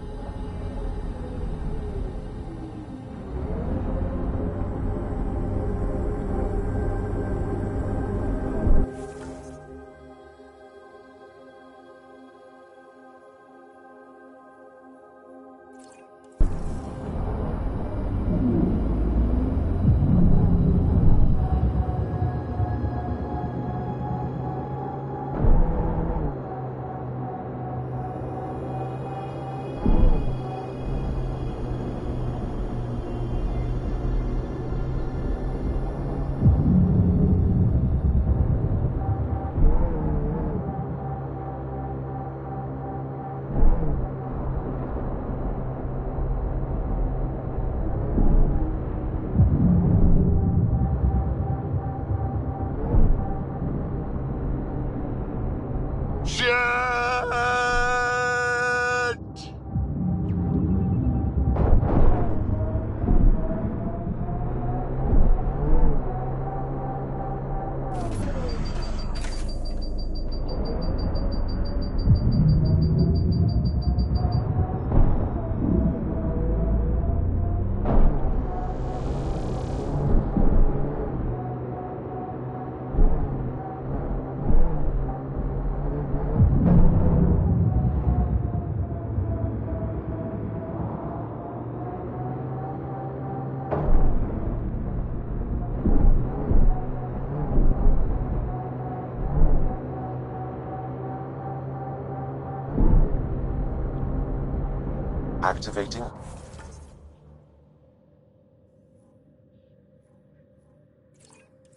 Activating.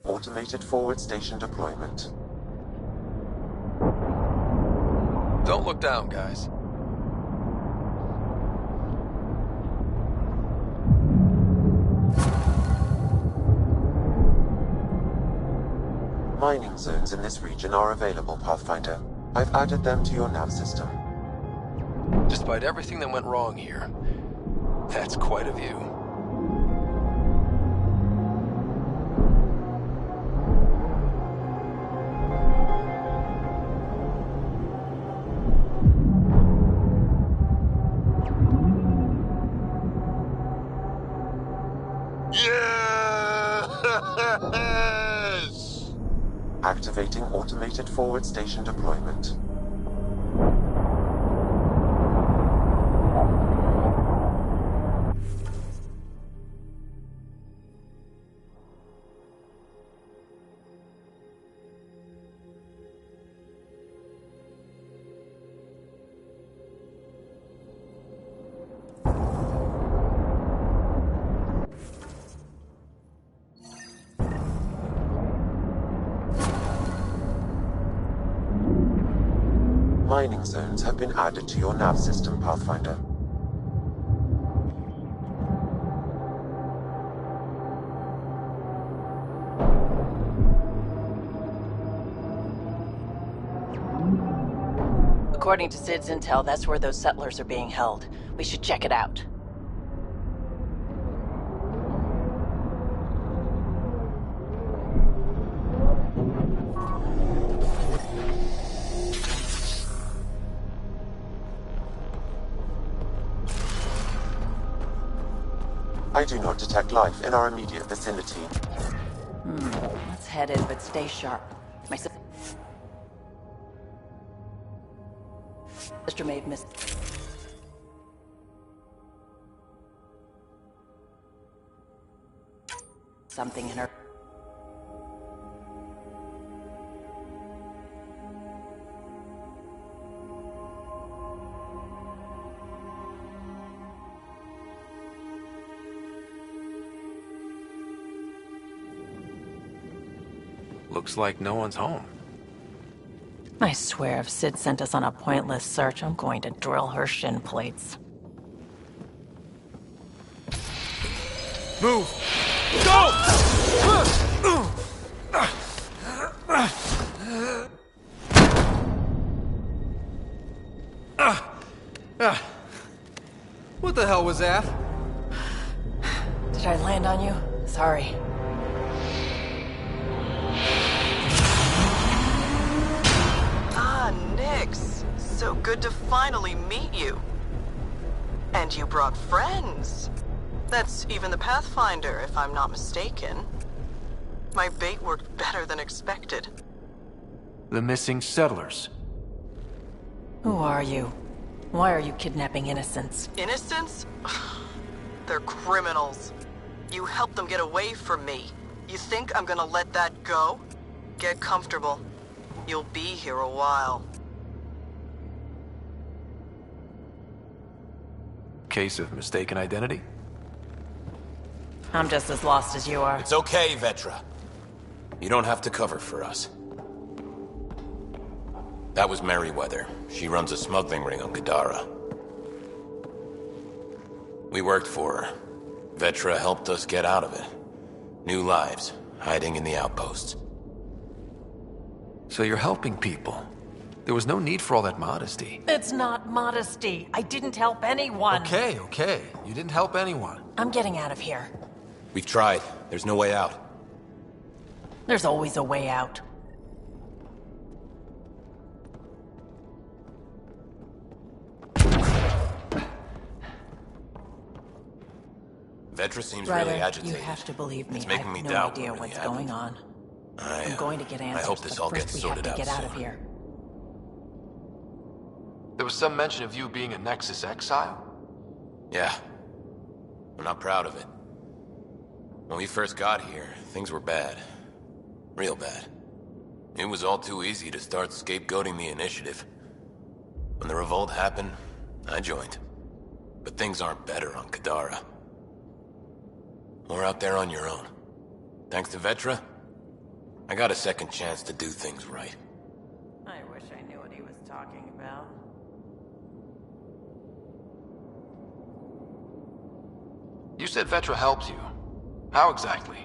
Automated forward station deployment. Don't look down, guys. Mining zones in this region are available, Pathfinder. I've added them to your nav system. Despite everything that went wrong here, that's quite a view. Yes! Activating automated forward station deployment. Mining zones have been added to your nav system, Pathfinder. According to Sid's intel, that's where those settlers are being held. We should check it out. I do not detect life in our immediate vicinity. Let's head in, but stay sharp. My sister may have missed something in her. Looks like no one's home. I swear if Sid sent us on a pointless search, I'm going to drill her shin plates. Move! Go! What the hell was that? Did I land on you? Sorry. Ah, Nix. So good to finally meet you. And you brought friends. That's even the Pathfinder, if I'm not mistaken. My bait worked better than expected. The missing settlers. Who are you? Why are you kidnapping innocents? Innocents? They're criminals. You helped them get away from me. You think I'm gonna let that go? Get comfortable. You'll be here a while. Case of mistaken identity? I'm just as lost as you are. It's okay, Vetra. You don't have to cover for us. That was Merryweather. She runs a smuggling ring on Gadara. We worked for her. Vetra helped us get out of it. New lives, hiding in the outposts. So you're helping people. There was no need for all that modesty. It's not modesty. I didn't help anyone. Okay. You didn't help anyone. I'm getting out of here. We've tried. There's no way out. There's always a way out. Vetra seems Ryder, really agitated. You have to believe me. It's making I me have no doubt idea what really what's going on. I'm going to get answers. I hope this but all first gets we sorted have to out get out of soon. here. There was some mention of you being a Nexus exile? Yeah. I'm not proud of it. When we first got here, things were bad. Real bad. It was all too easy to start scapegoating the initiative. When the revolt happened, I joined. But things aren't better on Gadara. We're out there on your own. Thanks to Vetra, I got a second chance to do things right. I wish I knew what he was talking about. You said Vetra helped you. How exactly?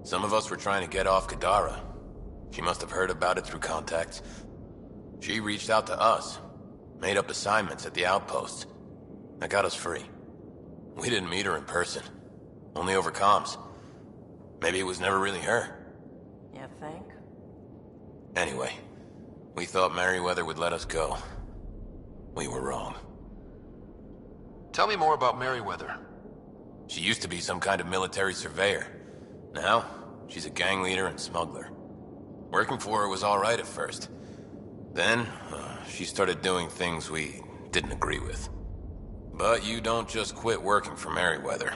Some of us were trying to get off Gadara. She must have heard about it through contacts. She reached out to us, made up assignments at the outposts. That got us free. We didn't meet her in person, only over comms. Maybe it was never really her. You think? Anyway, we thought Merryweather would let us go. We were wrong. Tell me more about Merryweather. She used to be some kind of military surveyor. Now, she's a gang leader and smuggler. Working for her was alright at first. Then, she started doing things we didn't agree with. But you don't just quit working for Merryweather.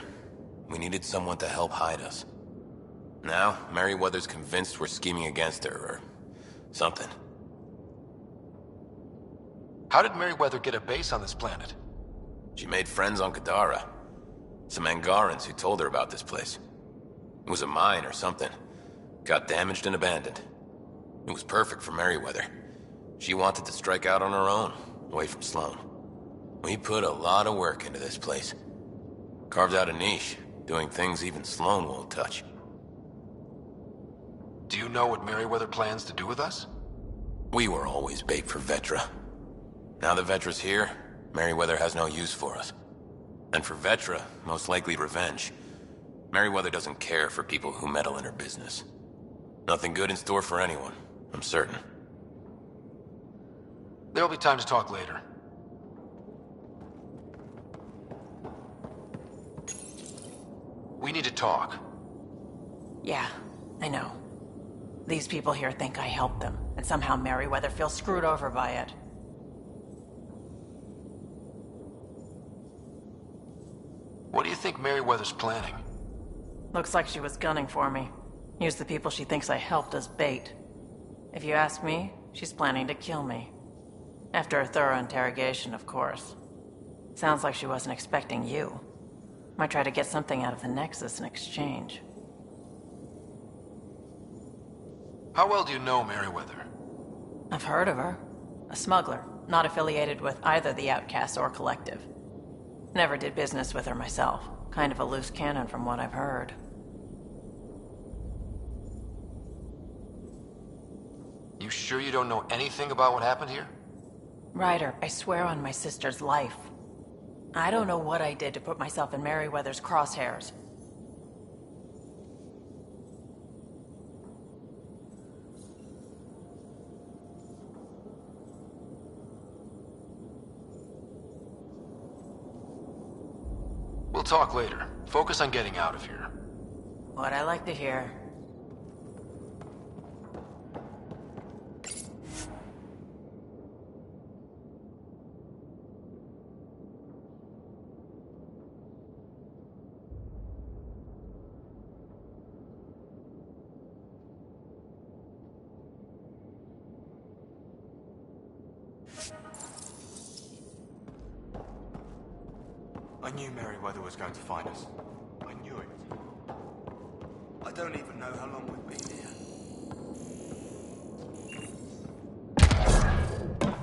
We needed someone to help hide us. Now, Merryweather's convinced we're scheming against her, or something. How did Merryweather get a base on this planet? She made friends on Gadara. Some Angarans who told her about this place. It was a mine or something. Got damaged and abandoned. It was perfect for Merryweather. She wanted to strike out on her own, away from Sloan. We put a lot of work into this place. Carved out a niche, doing things even Sloan won't touch. Do you know what Merryweather plans to do with us? We were always bait for Vetra. Now that Vetra's here, Merryweather has no use for us. And for Vetra, most likely revenge. Merryweather doesn't care for people who meddle in her business. Nothing good in store for anyone, I'm certain. There'll be time to talk later. We need to talk. Yeah, I know. These people here think I helped them, and somehow Merryweather feels screwed over by it. What do you think Merryweather's planning? Looks like she was gunning for me. Use the people she thinks I helped as bait. If you ask me, she's planning to kill me. After a thorough interrogation, of course. Sounds like she wasn't expecting you. Might try to get something out of the Nexus in exchange. How well do you know Merryweather? I've heard of her. A smuggler, not affiliated with either the Outcasts or Collective. Never did business with her myself. Kind of a loose cannon from what I've heard. You sure you don't know anything about what happened here? Ryder, I swear on my sister's life. I don't know what I did to put myself in Merryweather's crosshairs. talk later. Focus on getting out of here. What I like to hear. I knew Meriwether was going to find us. I knew it. I don't even know how long we've been here.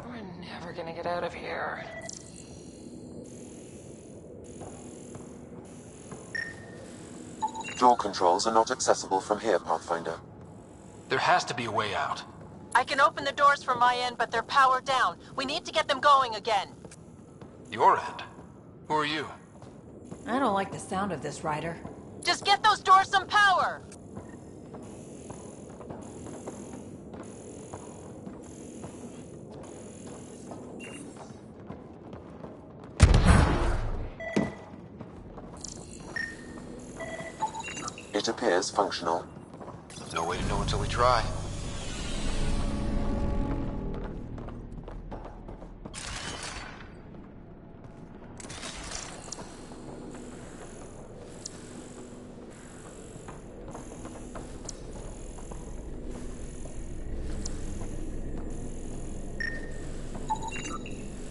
We're never gonna get out of here. Door controls are not accessible from here, Pathfinder. There has to be a way out. I can open the doors from my end, but they're powered down. We need to get them going again. Your end? Who are you? I don't like the sound of this, Ryder. Just get those doors some power! It appears functional. No way to know until we try.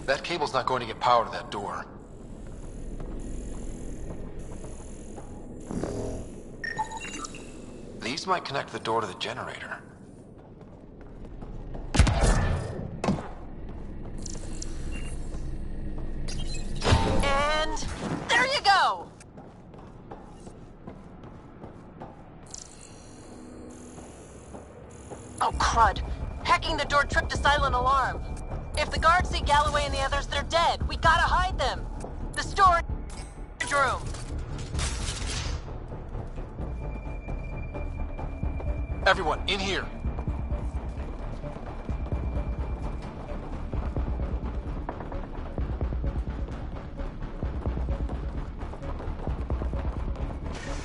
That cable's not going to get power to that door. These might connect the door to the generator. And there you go! Oh, crud. Hacking the door tripped a silent alarm. If the guards see Galloway and the others, they're dead. We gotta hide them. The storage room. Everyone, in here.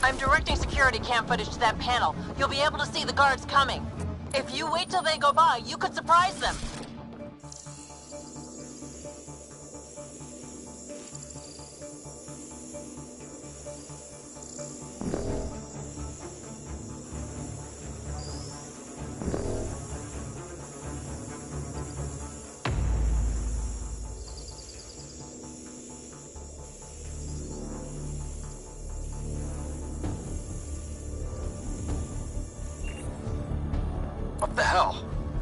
I'm directing security cam footage to that panel. You'll be able to see the guards coming. If you wait till they go by, you could surprise them. What the hell?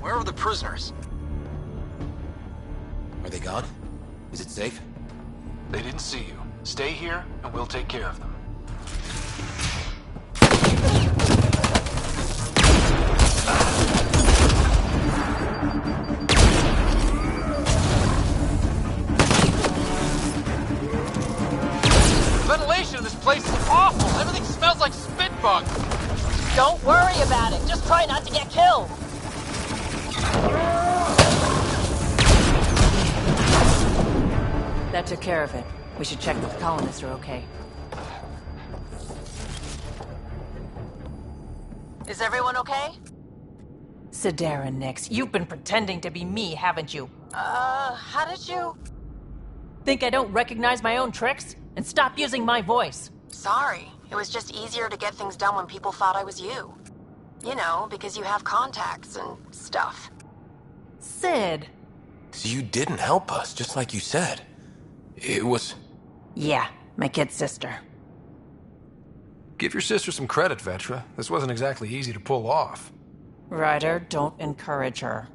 Where are the prisoners? Are they gone? Is it safe? They didn't see you. Stay here, and we'll take care of them. The ventilation in this place is awful! Everything smells like spit bugs! Don't worry about it. Just try not to get killed. That took care of it. We should check that the colonists are okay. Is everyone okay? Sidera Nix, you've been pretending to be me, haven't you? How did you... Think I don't recognize my own tricks? And stop using my voice. Sorry. It was just easier to get things done when people thought I was you. You know, because you have contacts and stuff. Sid. So you didn't help us, just like you said. It was... Yeah, my kid's sister. Give your sister some credit, Vetra. This wasn't exactly easy to pull off. Ryder, don't encourage her.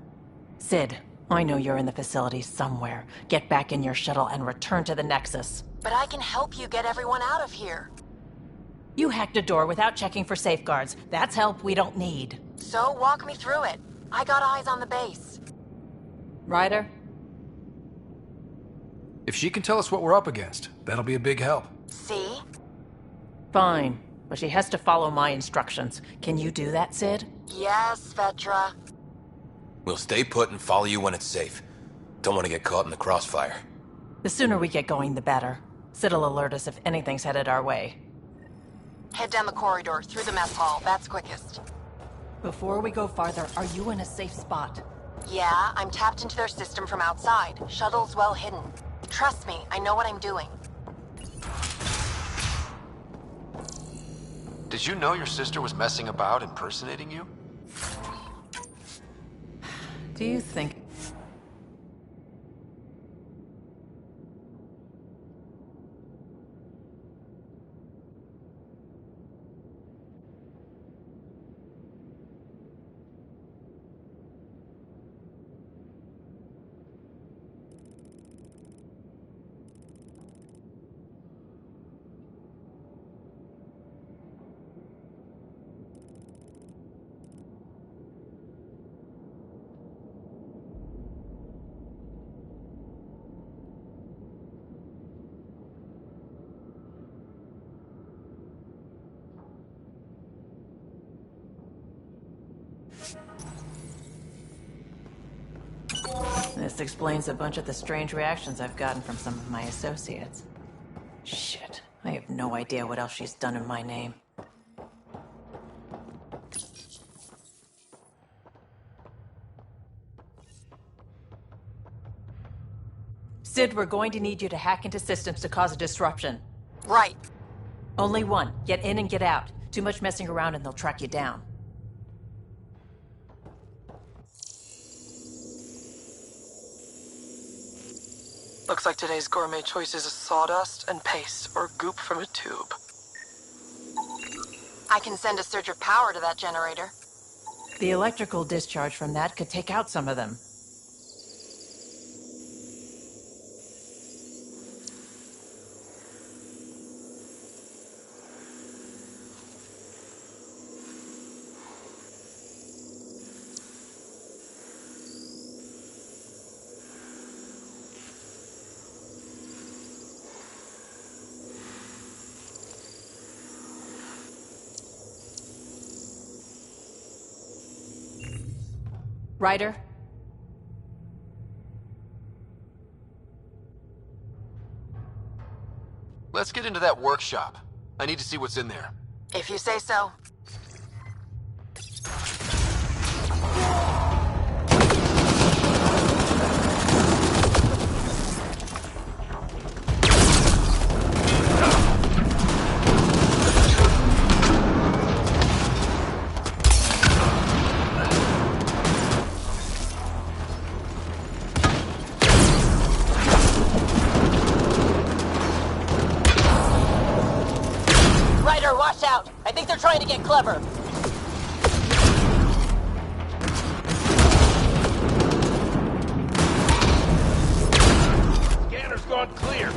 Sid, I know you're in the facility somewhere. Get back in your shuttle and return to the Nexus. But I can help you get everyone out of here. You hacked a door without checking for safeguards. That's help we don't need. So walk me through it. I got eyes on the base. Ryder? If she can tell us what we're up against, that'll be a big help. See? Fine, but she has to follow my instructions. Can you do that, Sid? Yes, Vetra. We'll stay put and follow you when it's safe. Don't want to get caught in the crossfire. The sooner we get going, the better. Sid'll alert us if anything's headed our way. Head down the corridor, through the mess hall. That's quickest. Before we go farther, are you in a safe spot? Yeah, I'm tapped into their system from outside. Shuttle's well hidden. Trust me, I know what I'm doing. Did you know your sister was messing about impersonating you? Do you think... This explains a bunch of the strange reactions I've gotten from some of my associates. Shit, I have no idea what else she's done in my name. Sid, we're going to need you to hack into systems to cause a disruption. Right. Only one. Get in and get out. Too much messing around and they'll track you down. Looks like today's gourmet choices is sawdust and paste, or goop from a tube. I can send a surge of power to that generator. The electrical discharge from that could take out some of them. Ryder? Let's get into that workshop. I need to see what's in there. If you say so. Watch out! I think they're trying to get clever. Scanner's gone clear.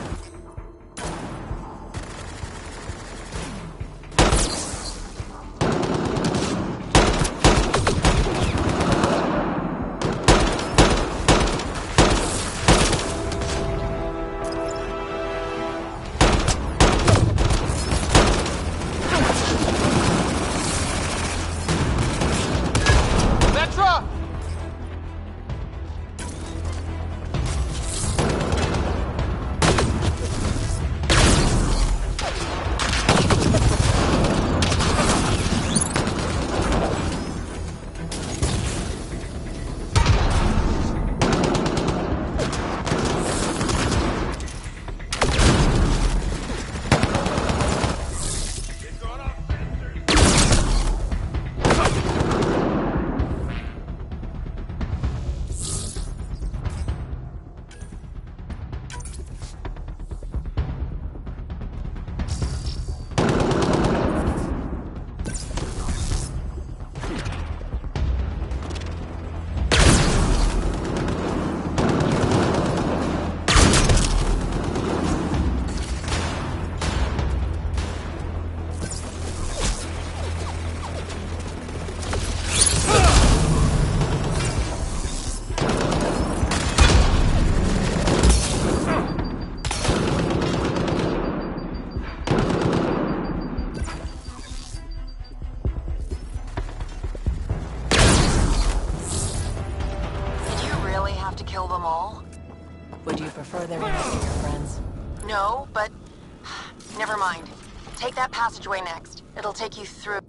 Take that passageway next. It'll take you through...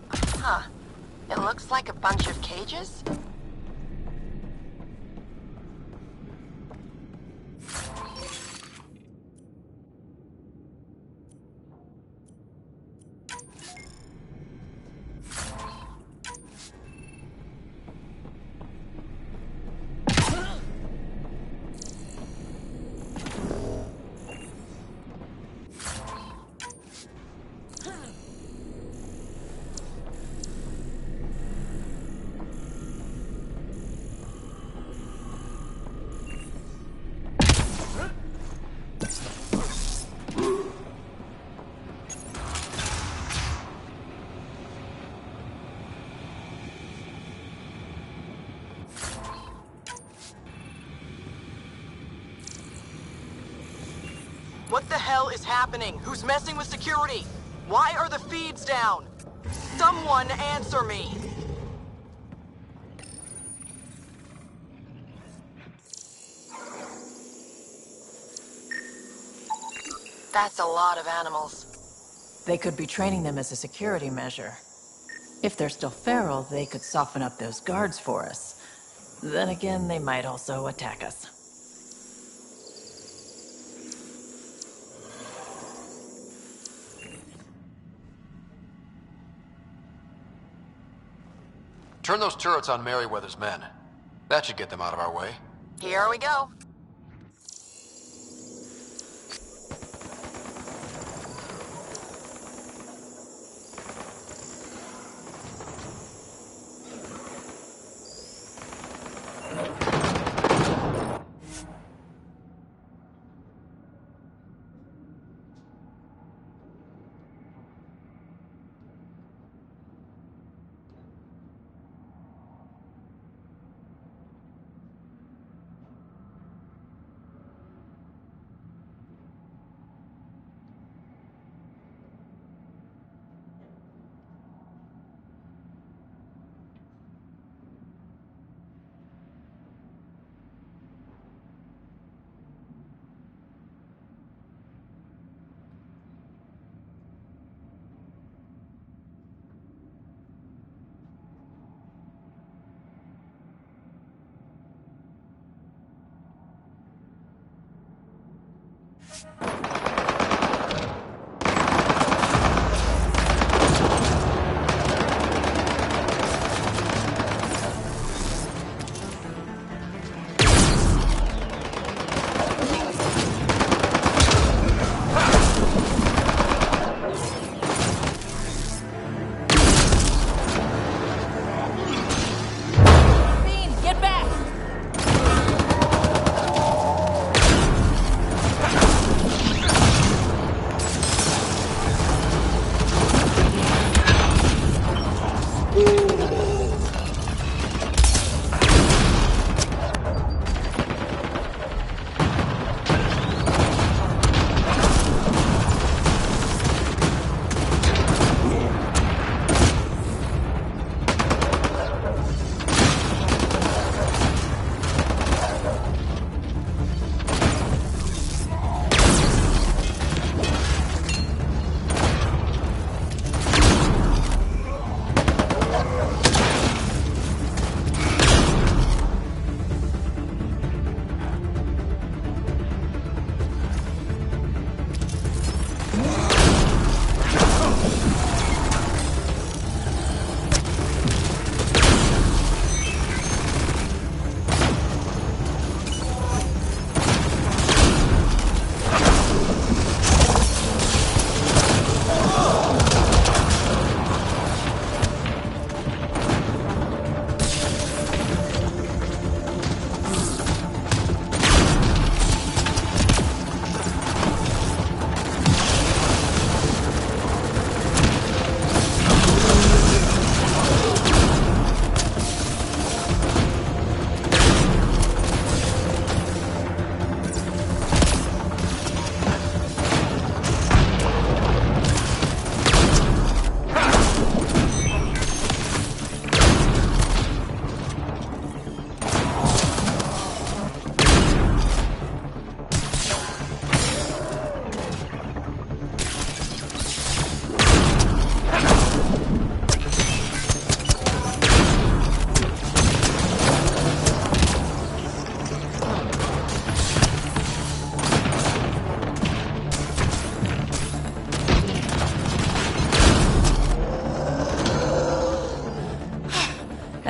Huh. It looks like a bunch of cages? What the hell is happening? Who's messing with security? Why are the feeds down? Someone answer me! That's a lot of animals. They could be training them as a security measure. If they're still feral, they could soften up those guards for us. Then again, they might also attack us. Turn those turrets on Merryweather's men. That should get them out of our way. Here we go.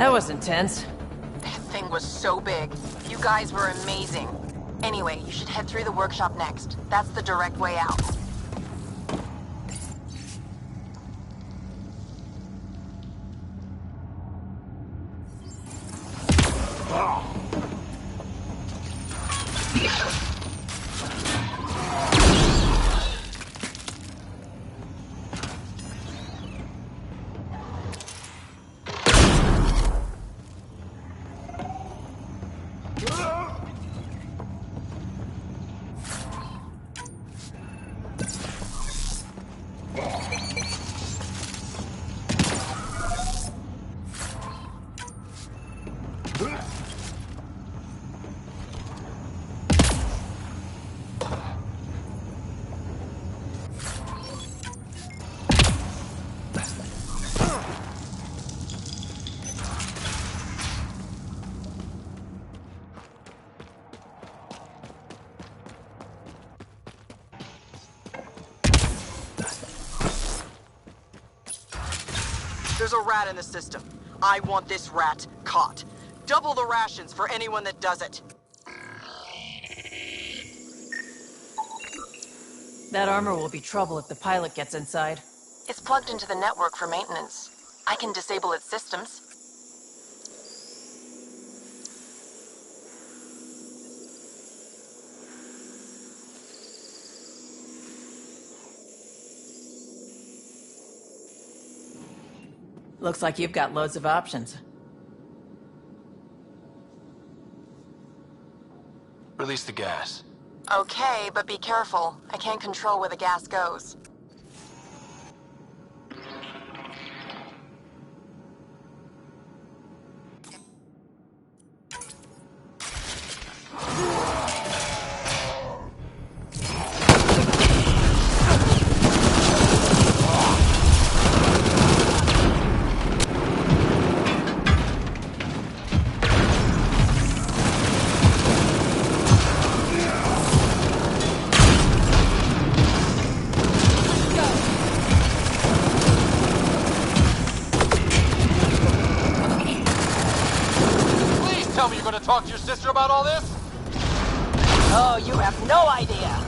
That was intense. That thing was so big. You guys were amazing. Anyway, you should head through the workshop next. That's the direct way out. There's a rat in the system. I want this rat caught. Double the rations for anyone that does it. That armor will be trouble if the pilot gets inside. It's plugged into the network for maintenance. I can disable its systems. Looks like you've got loads of options. Release the gas. Okay, but be careful. I can't control where the gas goes. Tell me you're gonna talk to your sister about all this? Oh, you have no idea.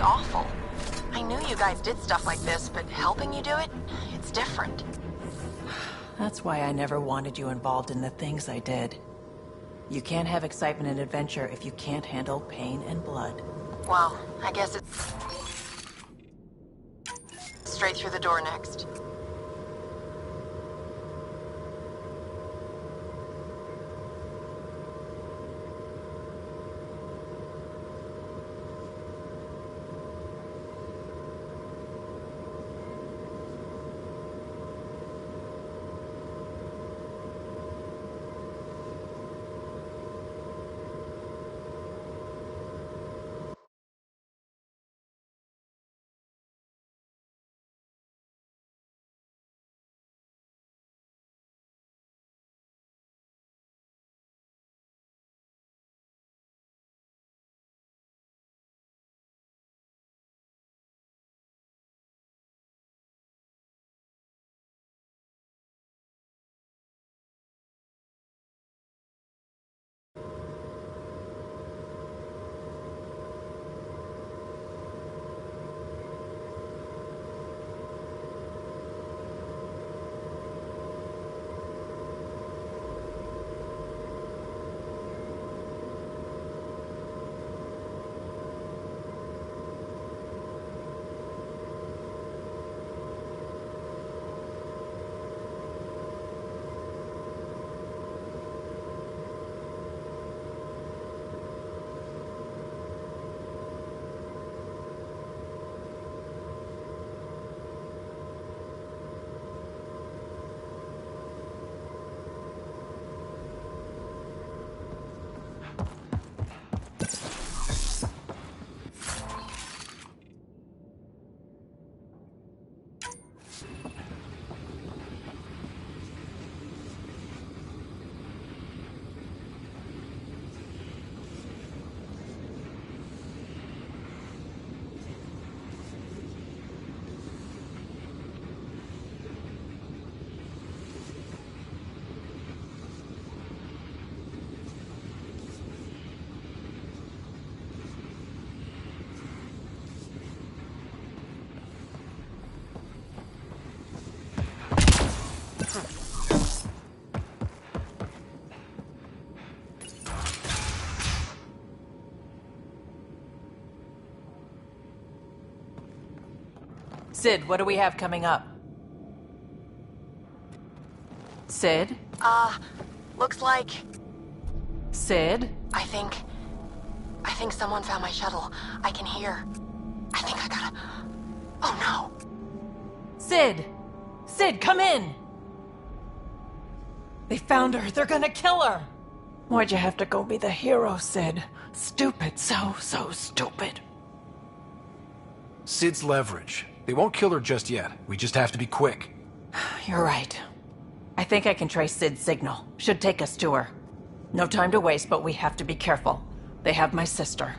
Awful. I knew you guys did stuff like this, but helping you do it, it's different. That's why I never wanted you involved in the things I did. You can't have excitement and adventure if you can't handle pain and blood. Well, I guess it's straight through the door next. Sid, what do we have coming up? Sid? Looks like... Sid? I think someone found my shuttle. I can hear. I think I gotta... Oh no! Sid! Sid, come in! They found her. They're gonna kill her! Why'd you have to go be the hero, Sid? Stupid. So stupid. Sid's leverage. They won't kill her just yet. We just have to be quick. You're right. I think I can trace Sid's signal. Should take us to her. No time to waste, but we have to be careful. They have my sister.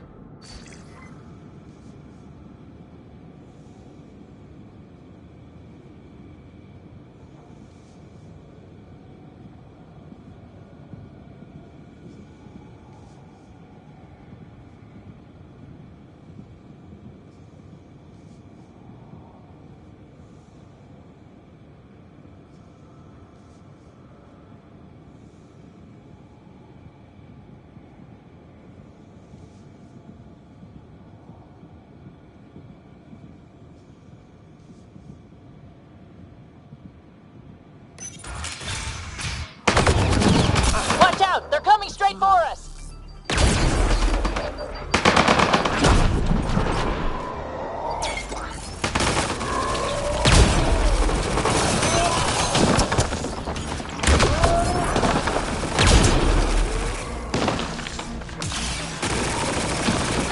Watch out! They're coming straight for us!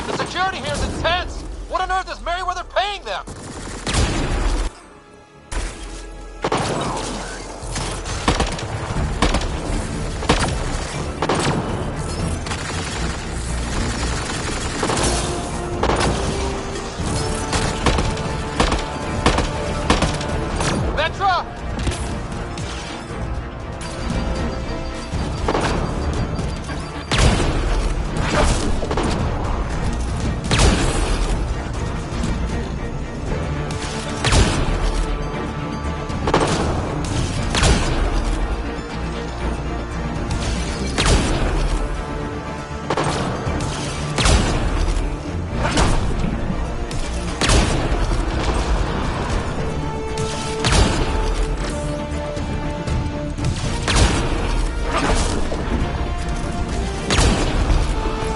The security here is intense! What on earth is Merryweather paying them? Vetra!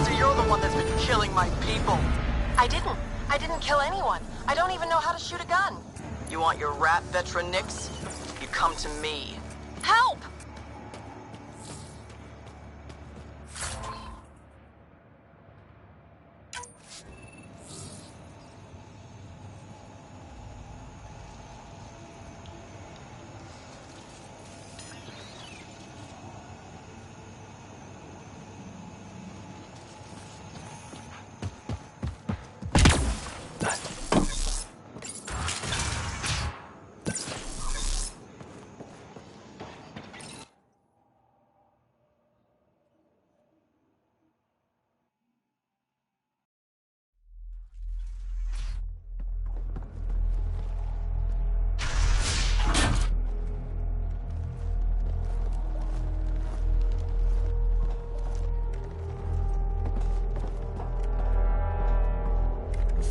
So you're the one that's been killing my people. I didn't kill anyone. I don't even know how to shoot a gun. You want your rat veteran nicks? You come to me. Help!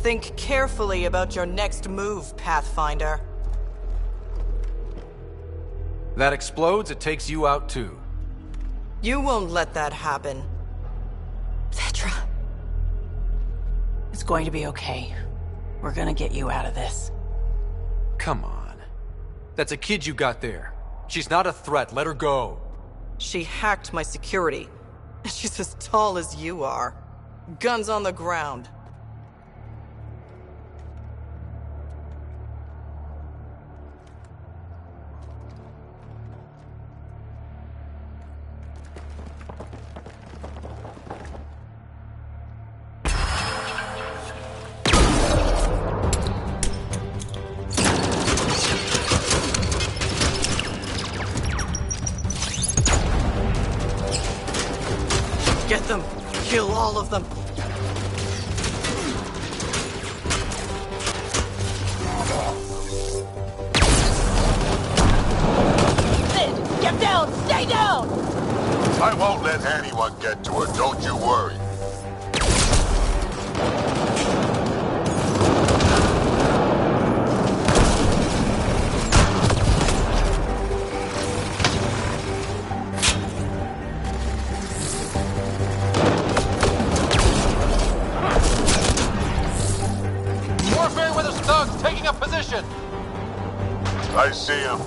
Think carefully about your next move, Pathfinder. That explodes, it takes you out too. You won't let that happen. Vetra. It's going to be okay. We're gonna get you out of this. Come on. That's a kid you got there. She's not a threat, let her go. She hacked my security. She's as tall as you are. Guns on the ground. Get them! Kill all of them! Sid, get down! Stay down! I won't let anyone get to her, don't you worry. dog's taking up position! I see him.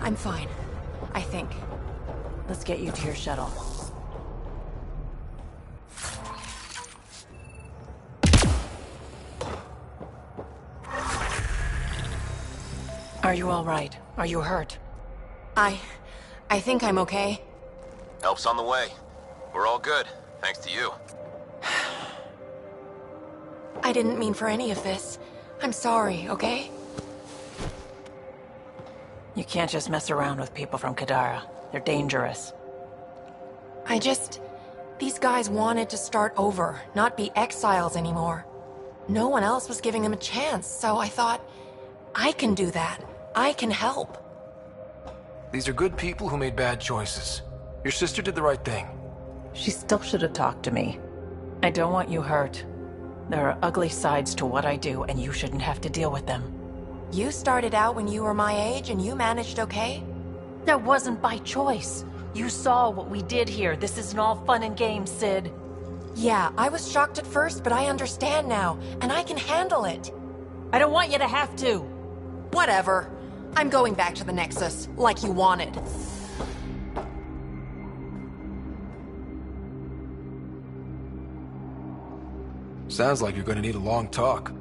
I'm fine. I think. Let's get you to your shuttle. Are you all right? Are you hurt? I think I'm okay. Help's on the way. We're all good, thanks to you. I didn't mean for any of this. I'm sorry, okay? You can't just mess around with people from Kadara. They're dangerous. These guys wanted to start over, not be exiles anymore. No one else was giving them a chance, so I thought, I can do that. I can help. These are good people who made bad choices. Your sister did the right thing. She still should have talked to me. I don't want you hurt. There are ugly sides to what I do, and you shouldn't have to deal with them. You started out when you were my age, and you managed okay? That wasn't by choice. You saw what we did here. This isn't all fun and games, Sid. Yeah, I was shocked at first, but I understand now, and I can handle it. I don't want you to have to. Whatever. I'm going back to the Nexus, like you wanted. Sounds like you're gonna need a long talk.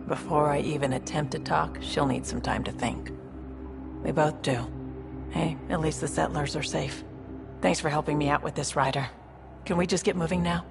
Before I even attempt to talk, she'll need some time to think. We both do. Hey, at least the settlers are safe. Thanks for helping me out with this, Ryder. Can we just get moving now?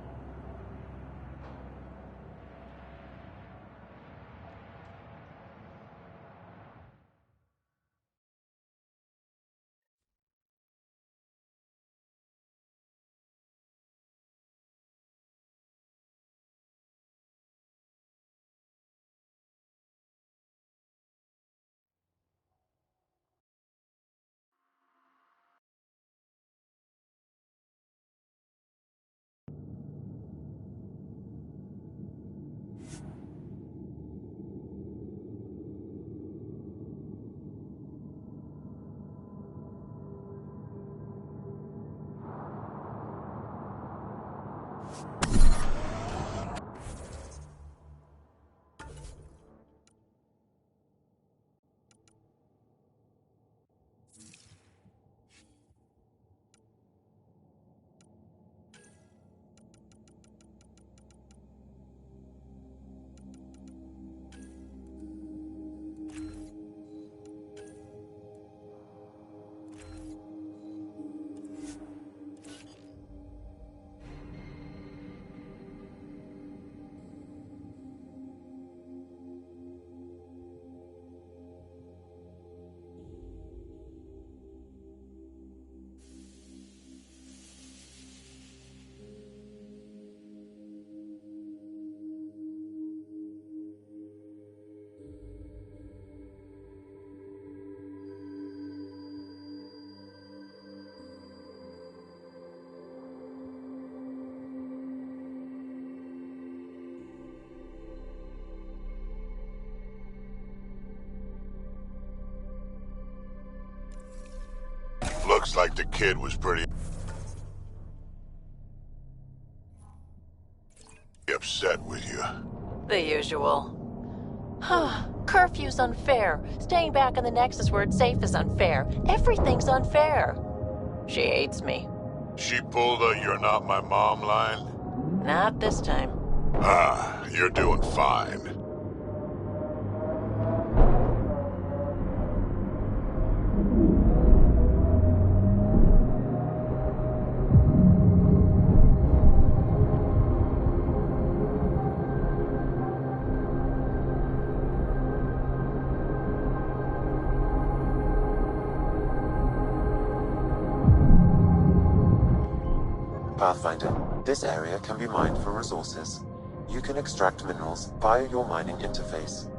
Looks like the kid was pretty upset with you. The usual. Curfew's unfair. Staying back in the Nexus where it's safe is unfair. Everything's unfair. She hates me. She pulled a "you're not my mom" line? Not this time. Ah, you're doing fine. Pathfinder, this area can be mined for resources. You can extract minerals via your mining interface.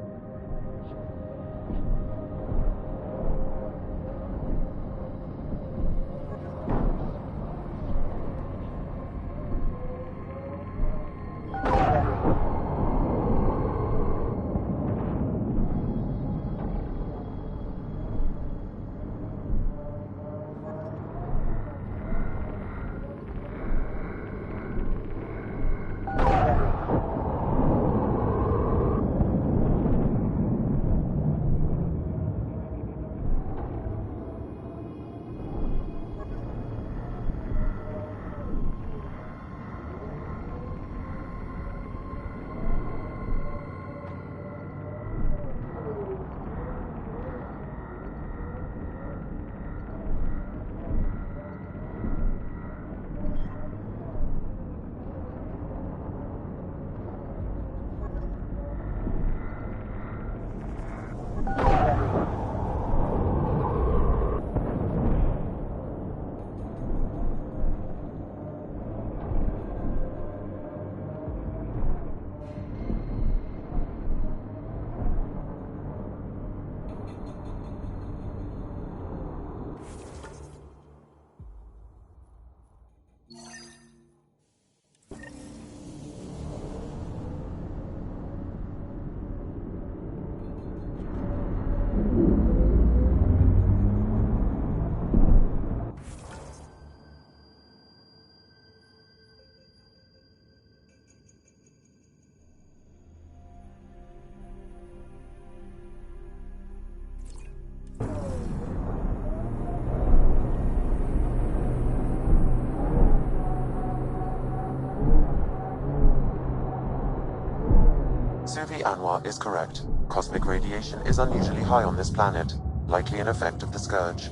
Suvi Anwar is correct. Cosmic radiation is unusually high on this planet, likely an effect of the Scourge.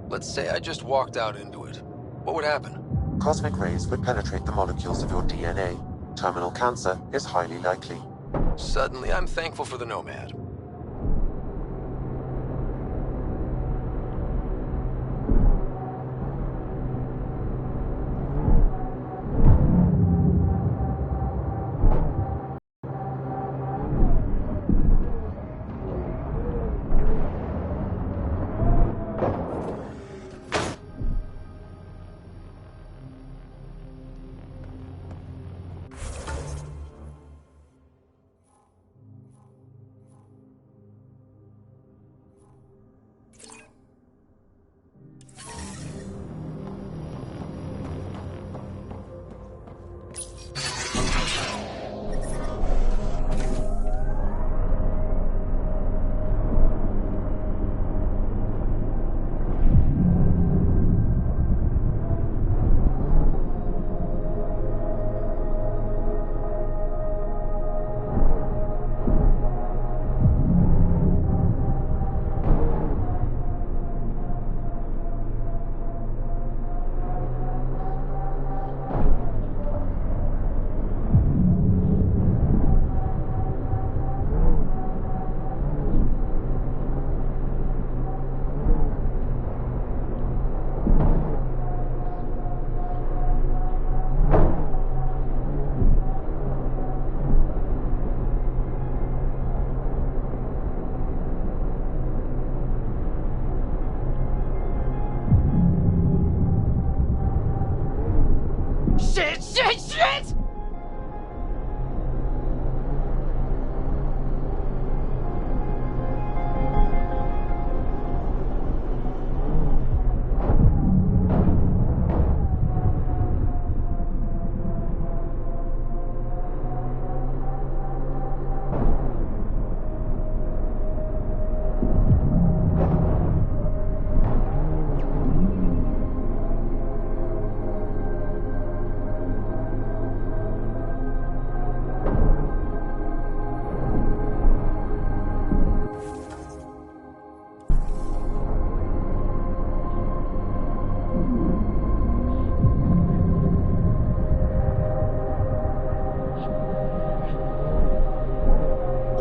Let's say I just walked out into it. What would happen? Cosmic rays would penetrate the molecules of your DNA. Terminal cancer is highly likely. Suddenly, I'm thankful for the Nomad.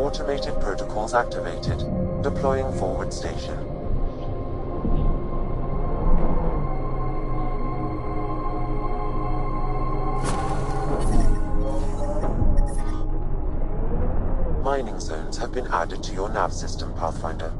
Automated protocols activated. Deploying forward station. Mining zones have been added to your nav system, Pathfinder.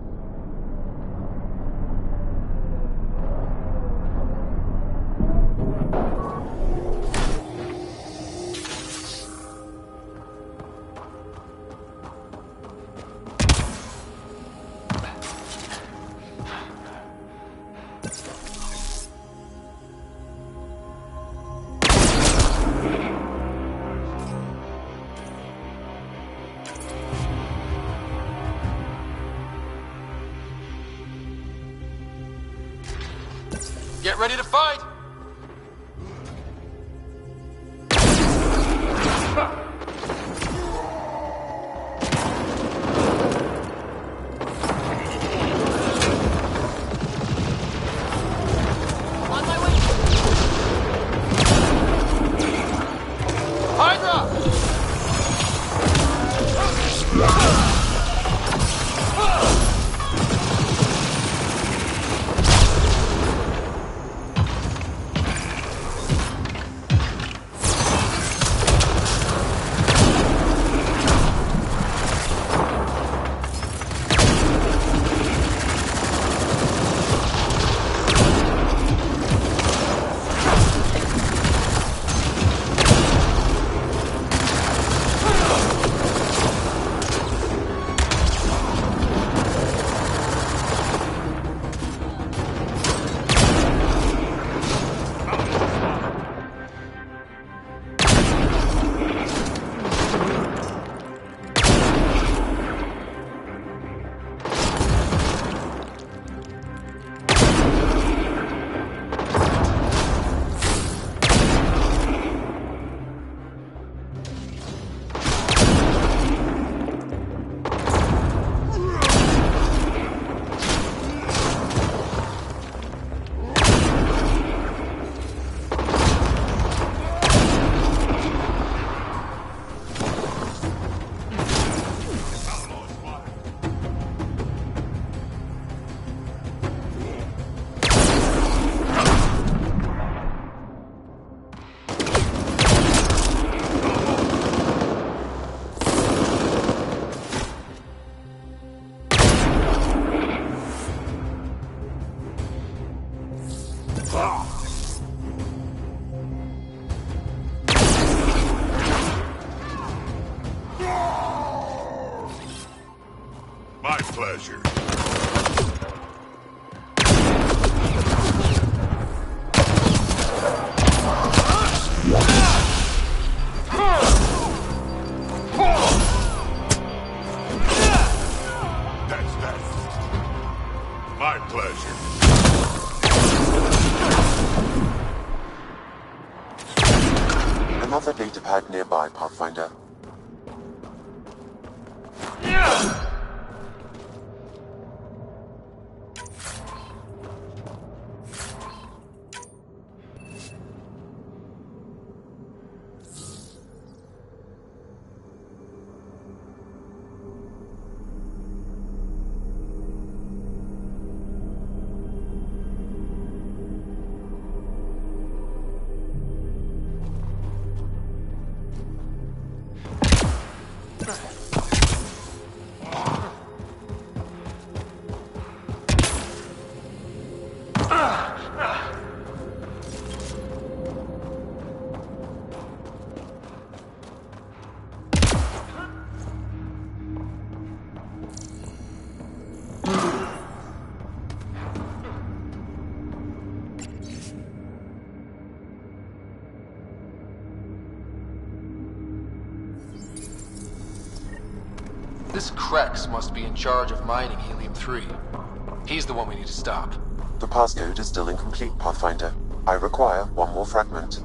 Get ready to fight! On my way! Hydra! My pleasure. That's that. My pleasure. Another data pad nearby, Pathfinder. This Krex must be in charge of mining Helium-3. He's the one we need to stop. The passcode is still incomplete, Pathfinder. I require one more fragment.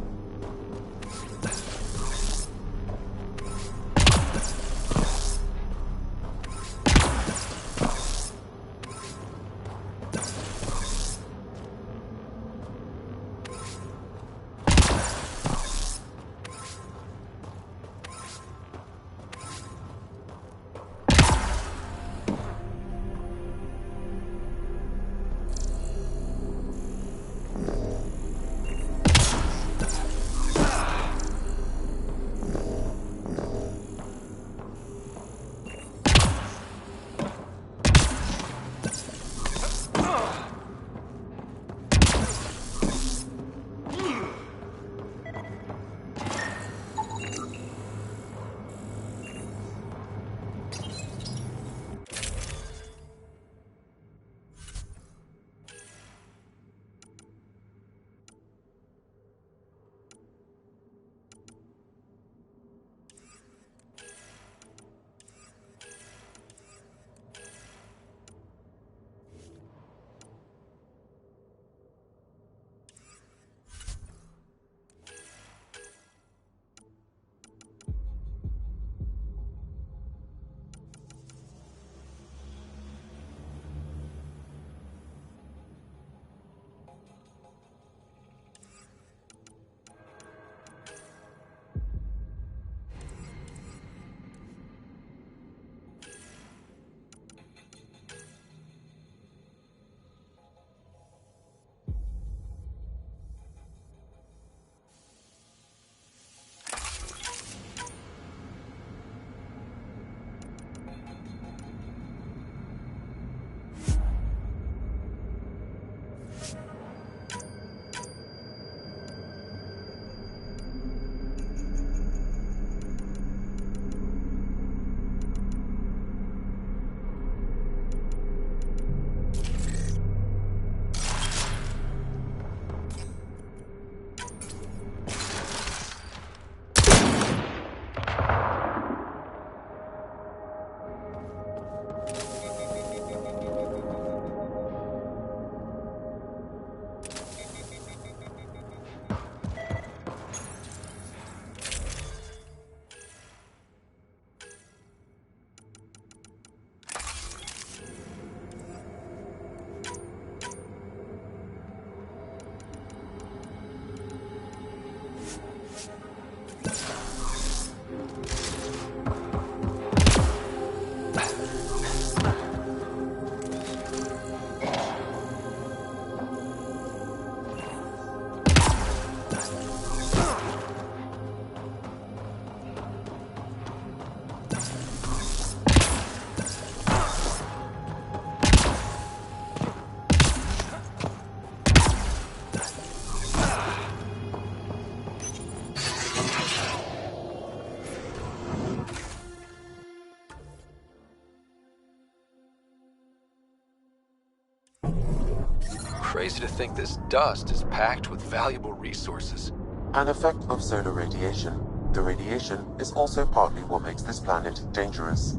Crazy to think this dust is packed with valuable resources. An effect of solar radiation. The radiation is also partly what makes this planet dangerous.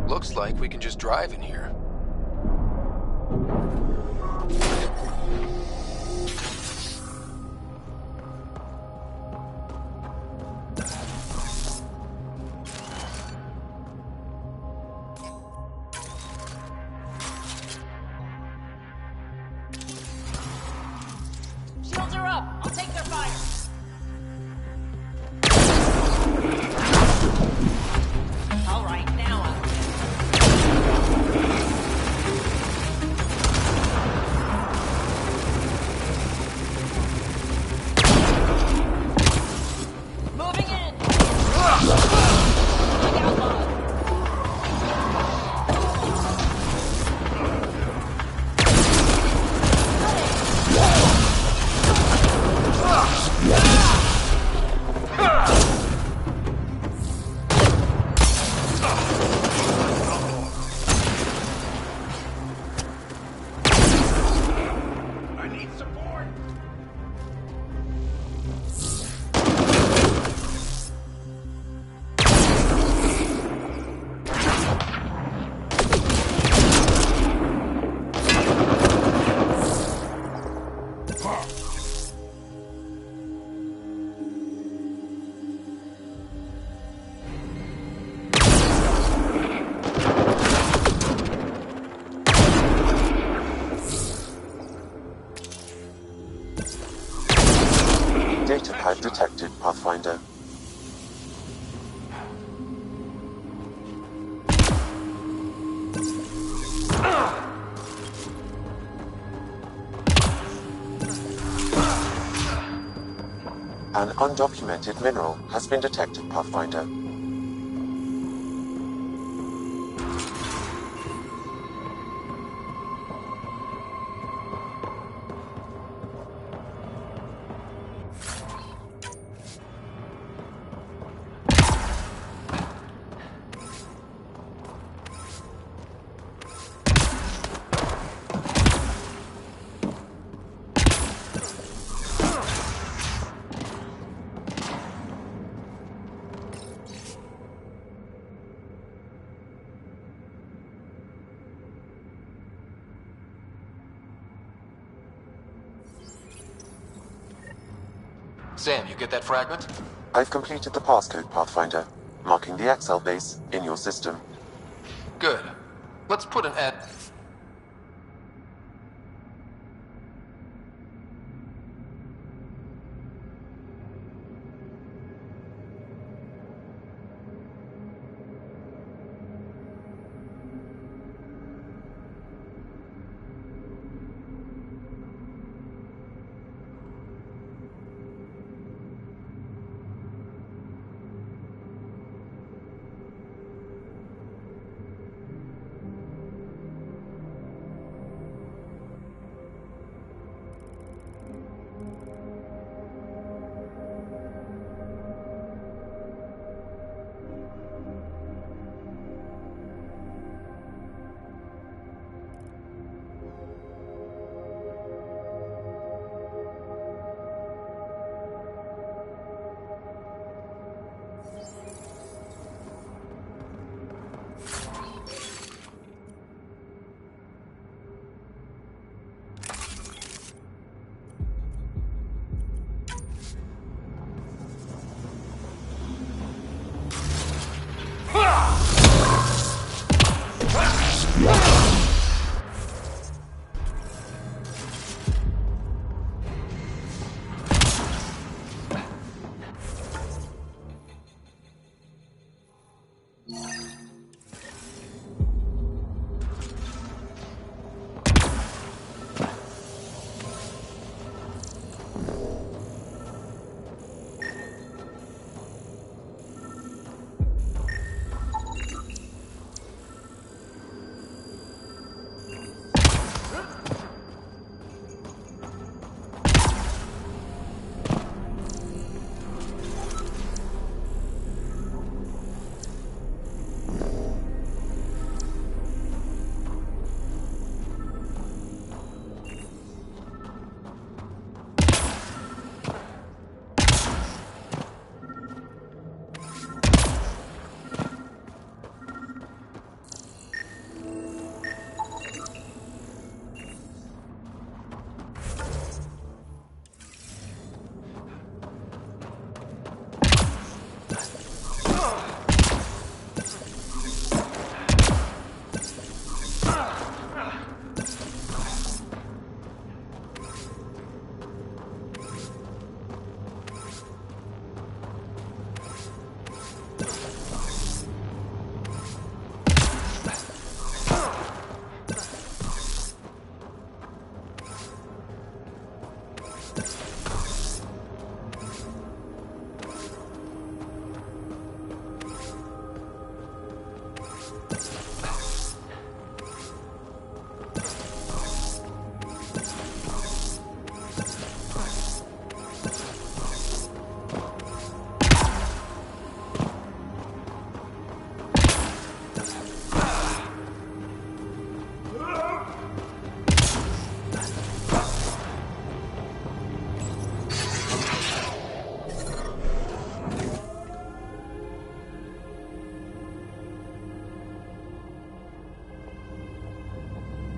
Looks like we can just drive in here. Shields are up. I'll take their fire. All right, now I'm... Moving in. Bring outlaws. I need support! Data pad detected, Pathfinder. An undocumented mineral has been detected, Pathfinder. Sam, you get that fragment? I've completed the passcode, Pathfinder, marking the Excel base in your system. Good. Let's put an ad...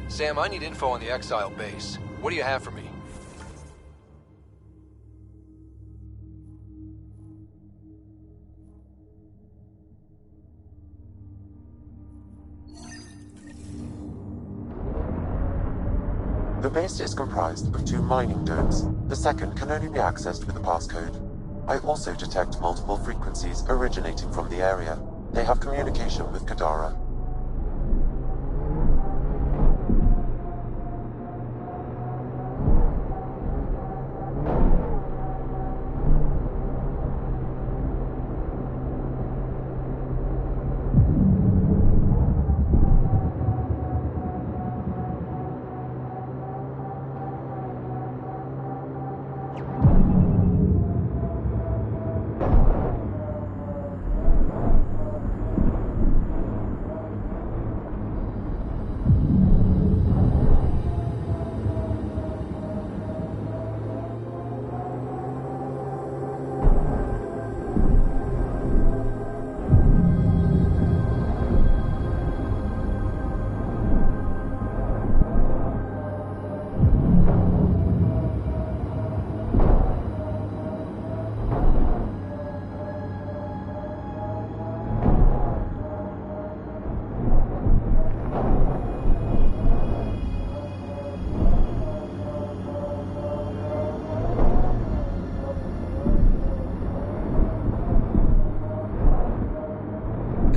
Sam, I need info on the Exile base. What do you have for me? The base is comprised of 2 mining domes. The second can only be accessed with a passcode. I also detect multiple frequencies originating from the area. They have communication with Kadara.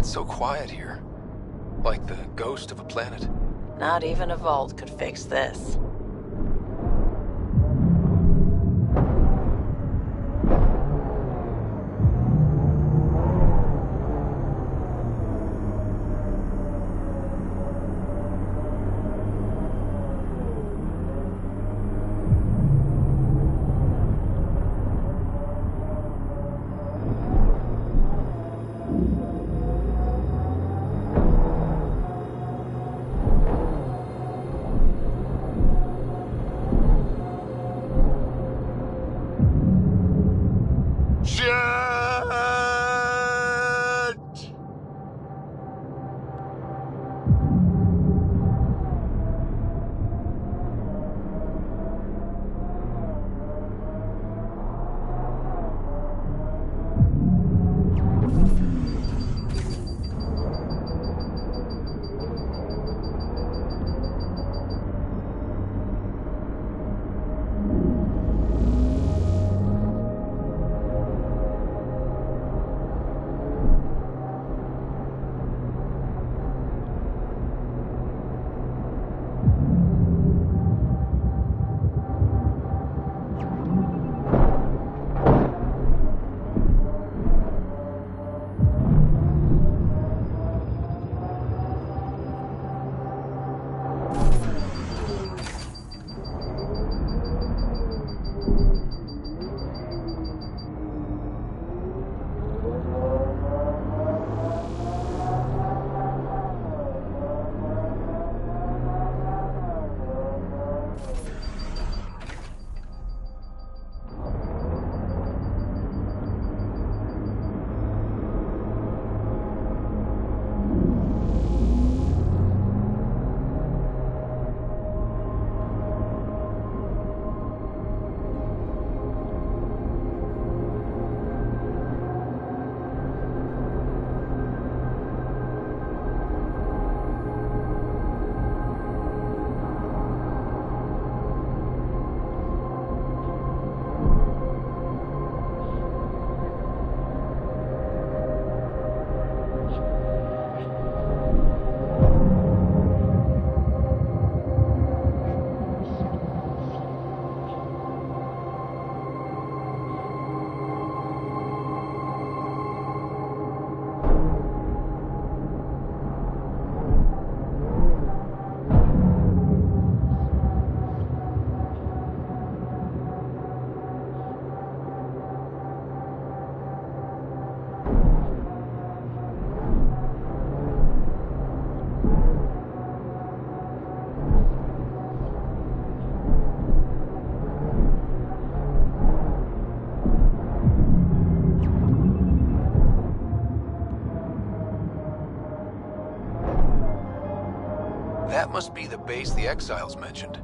It's so quiet here. Like the ghost of a planet. Not even a vault could fix this. That must be the base the Exiles mentioned.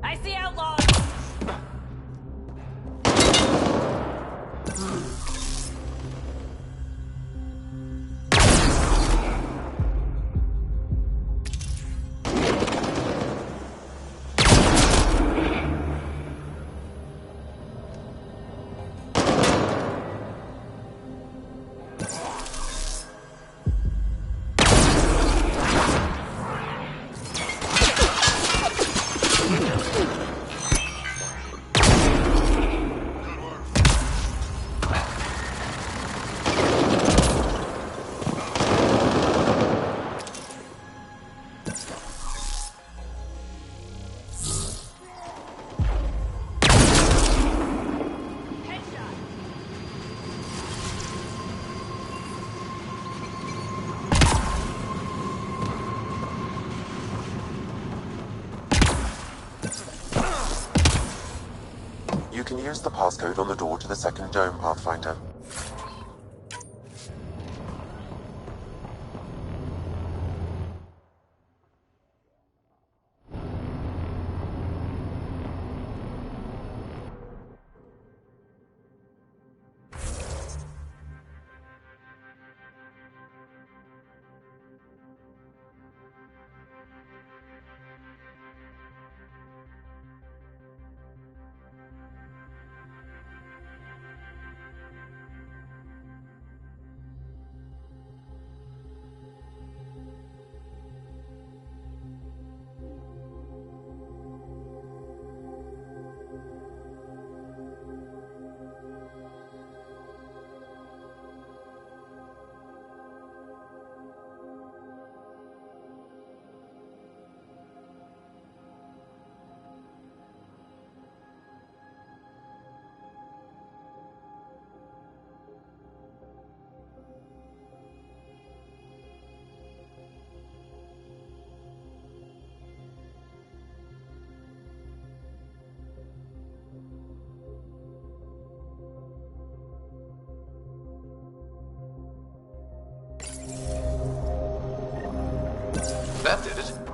I see outlaws! You can use the passcode on the door to the second dome, Pathfinder. That did it.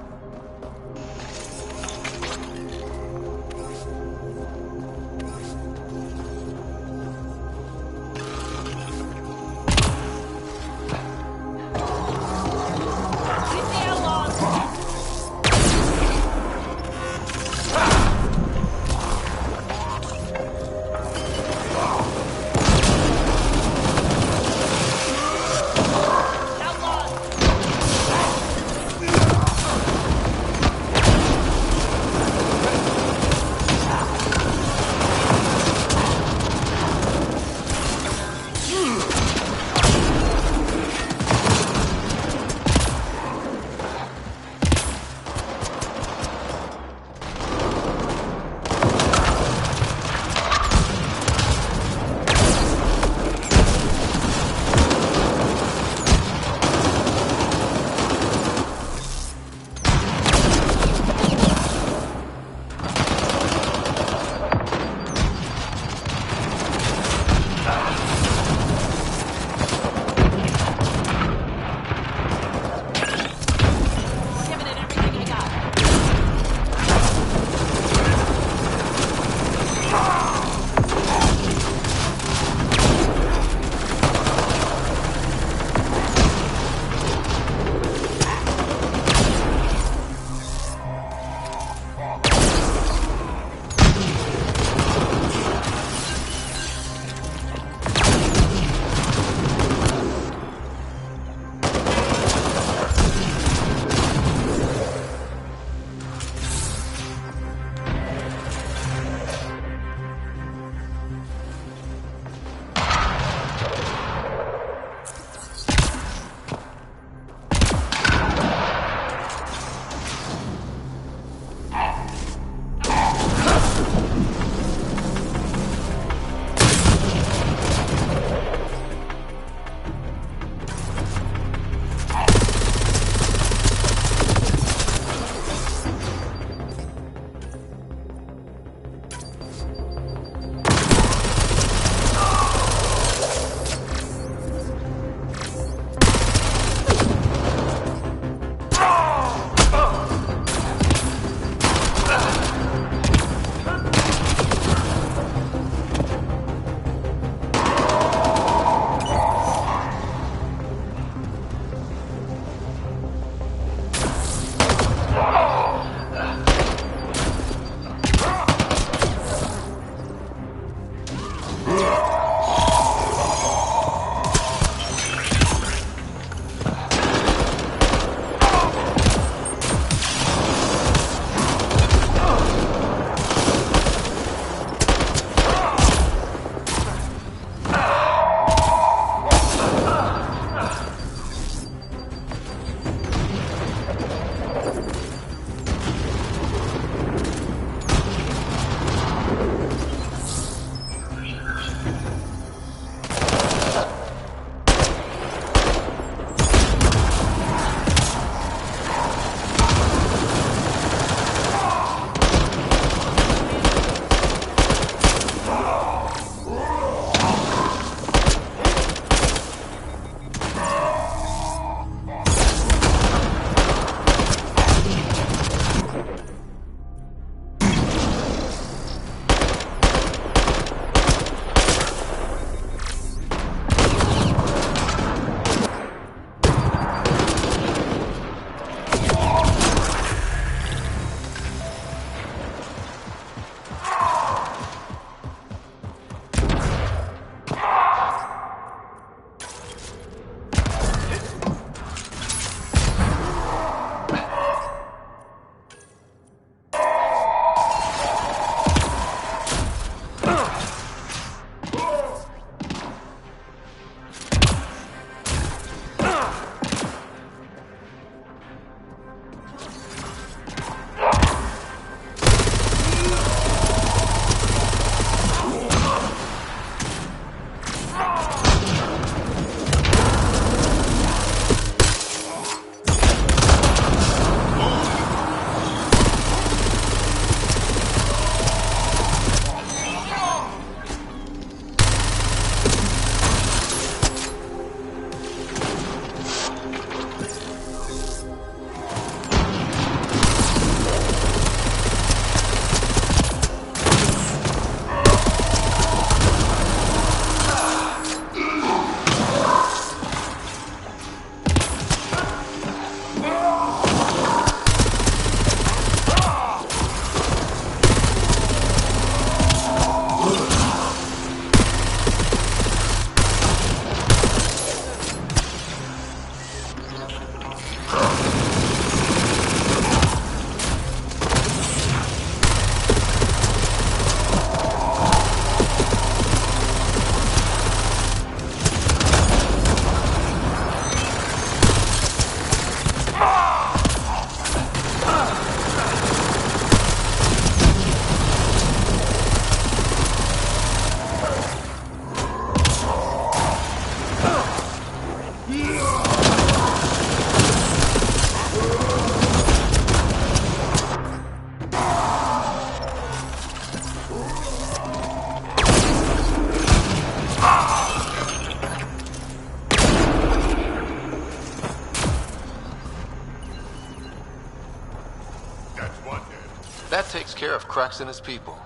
Krex and his people.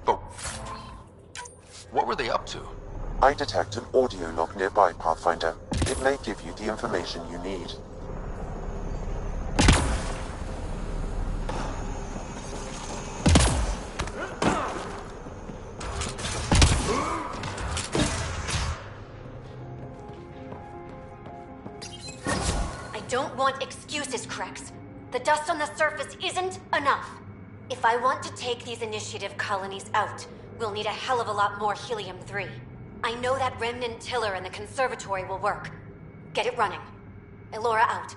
But what were they up to? I detect an audio log nearby, Pathfinder. It may give you the information you need. I don't want excuses, Krex. The dust on the surface isn't enough. If I want to take these initiative colonies out, we'll need a hell of a lot more helium-3. I know that remnant tiller in the conservatory will work. Get it running. Elora out.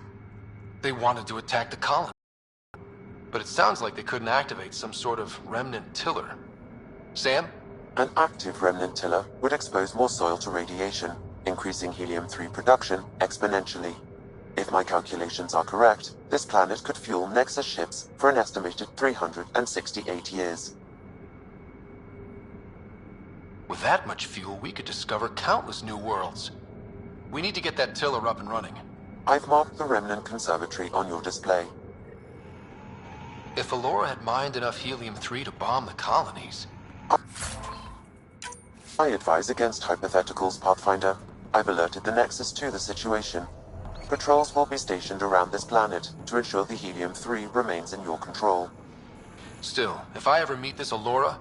They wanted to attack the colony. But it sounds like they couldn't activate some sort of remnant tiller. Sam? An active remnant tiller would expose more soil to radiation, increasing helium-3 production exponentially. If my calculations are correct, this planet could fuel Nexus ships for an estimated 368 years. With that much fuel, we could discover countless new worlds. We need to get that tiller up and running. I've marked the remnant conservatory on your display. If Elora had mined enough helium-3 to bomb the colonies... I advise against hypotheticals, Pathfinder. I've alerted the Nexus to the situation. Patrols will be stationed around this planet to ensure the helium-3 remains in your control. Still, if I ever meet this Elora,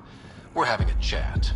we're having a chat.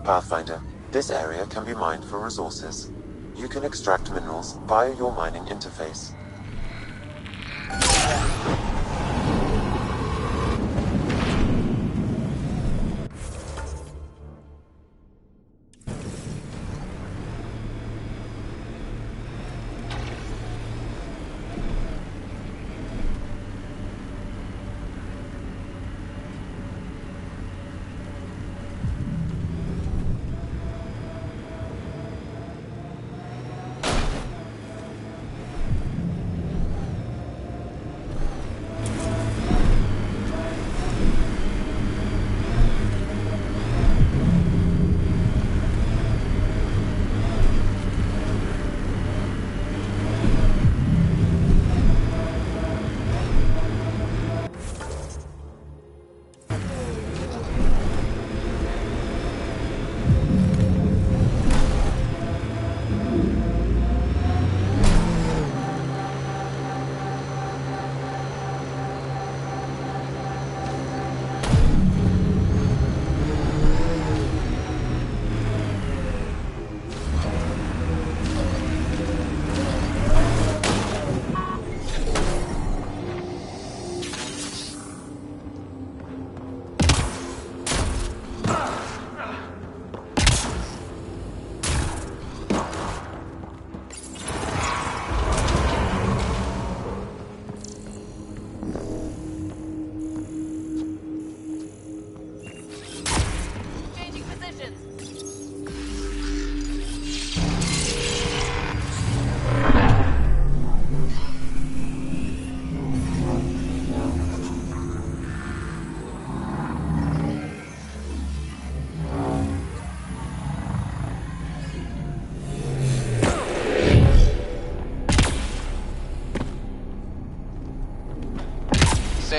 Pathfinder, this area can be mined for resources. You can extract minerals via your mining interface.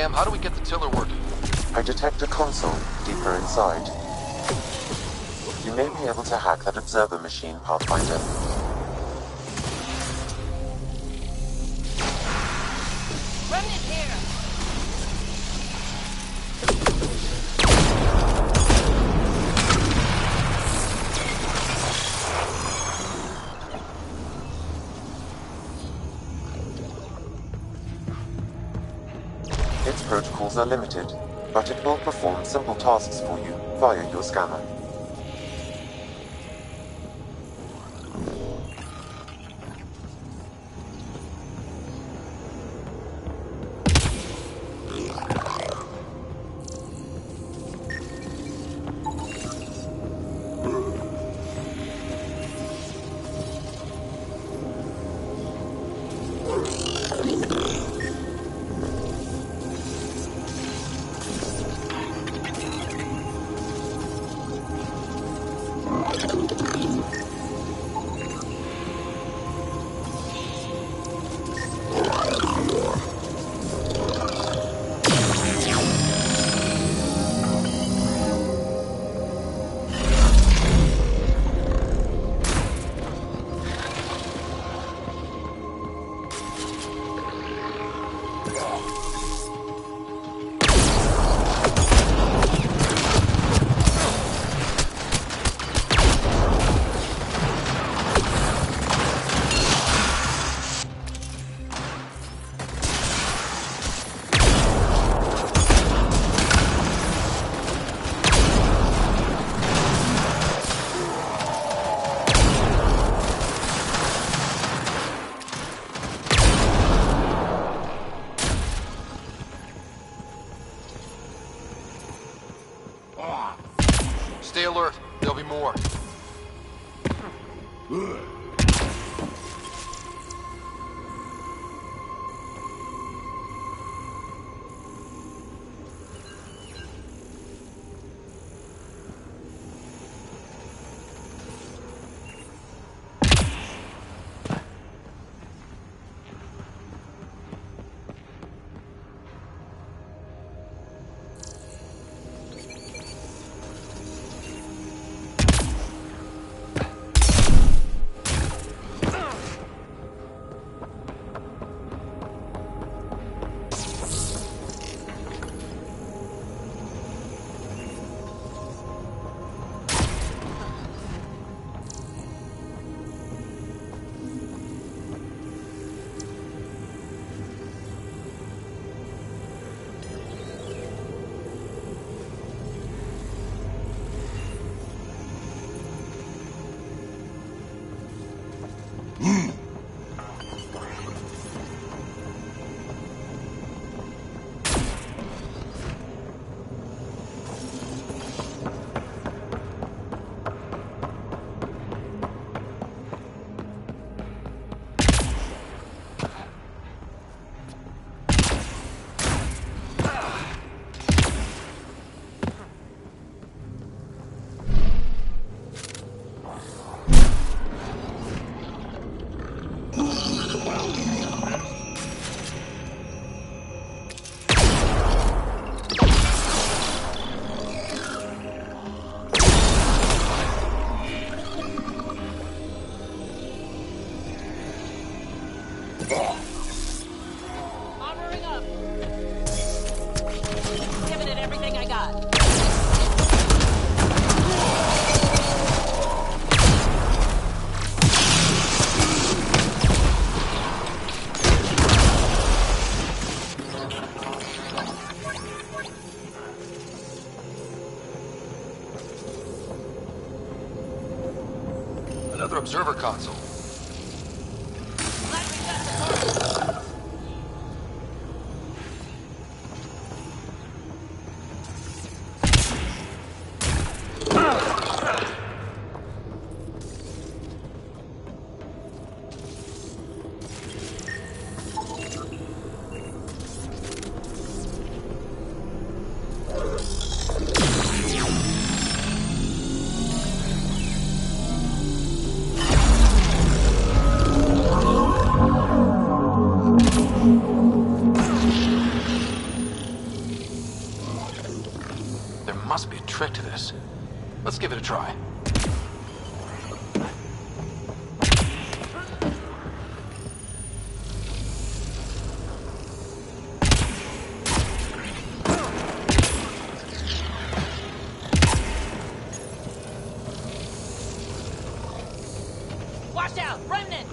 Sam, how do we get the tiller working? I detect a console deeper inside. You may be able to hack that observer machine, Pathfinder. Remnant here! Its protocols are limited, but it will perform simple tasks for you via your scanner. Stay alert. There'll be more. Armoring up. Giving it everything I got. Another observer console. must be a trick to this. Let's give it a try. Watch out! Remnant!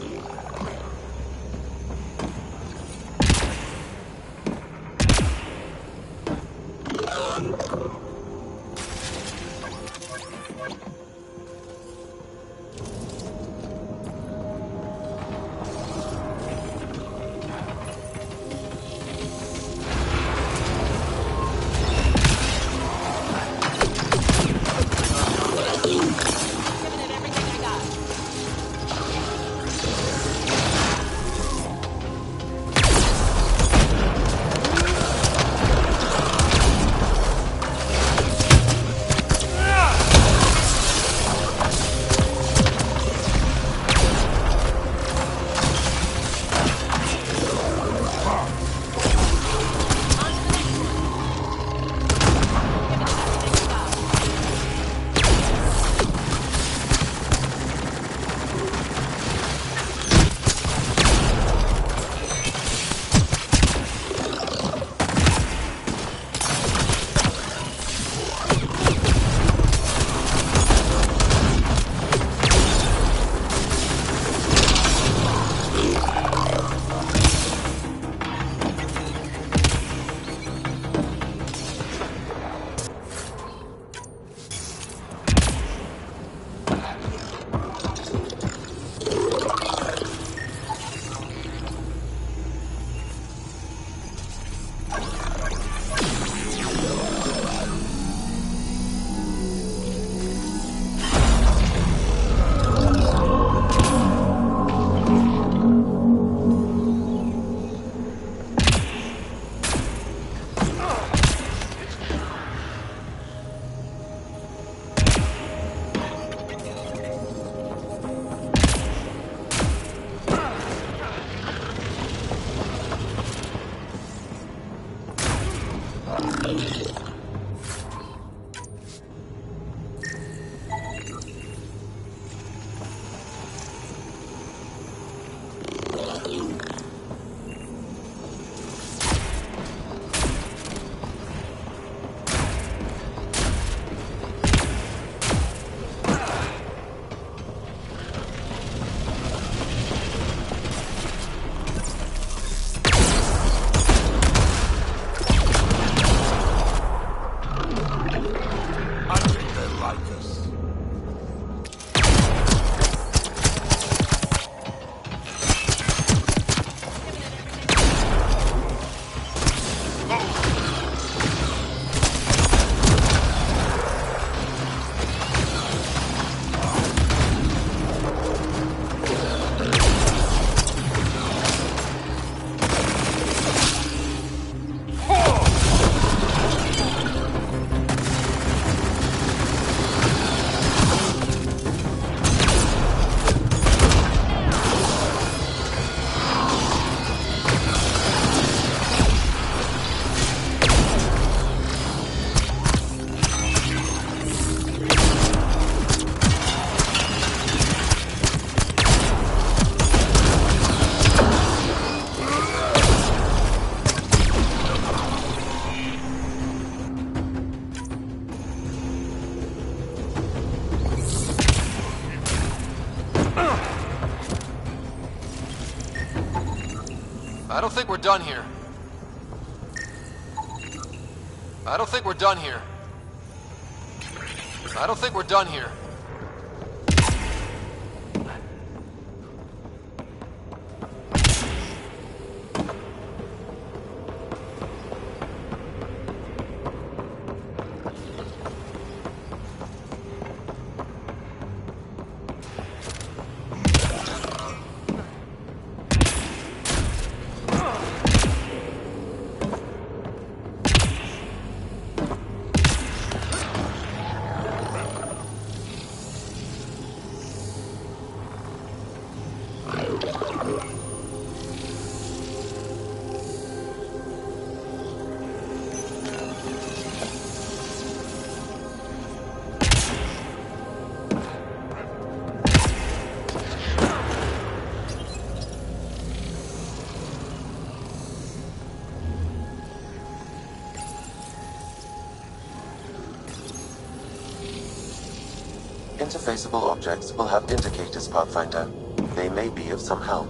I don't think we're done here. I don't think we're done here. I don't think we're done here. Interfaceable objects will have indicators, Pathfinder. They may be of some help.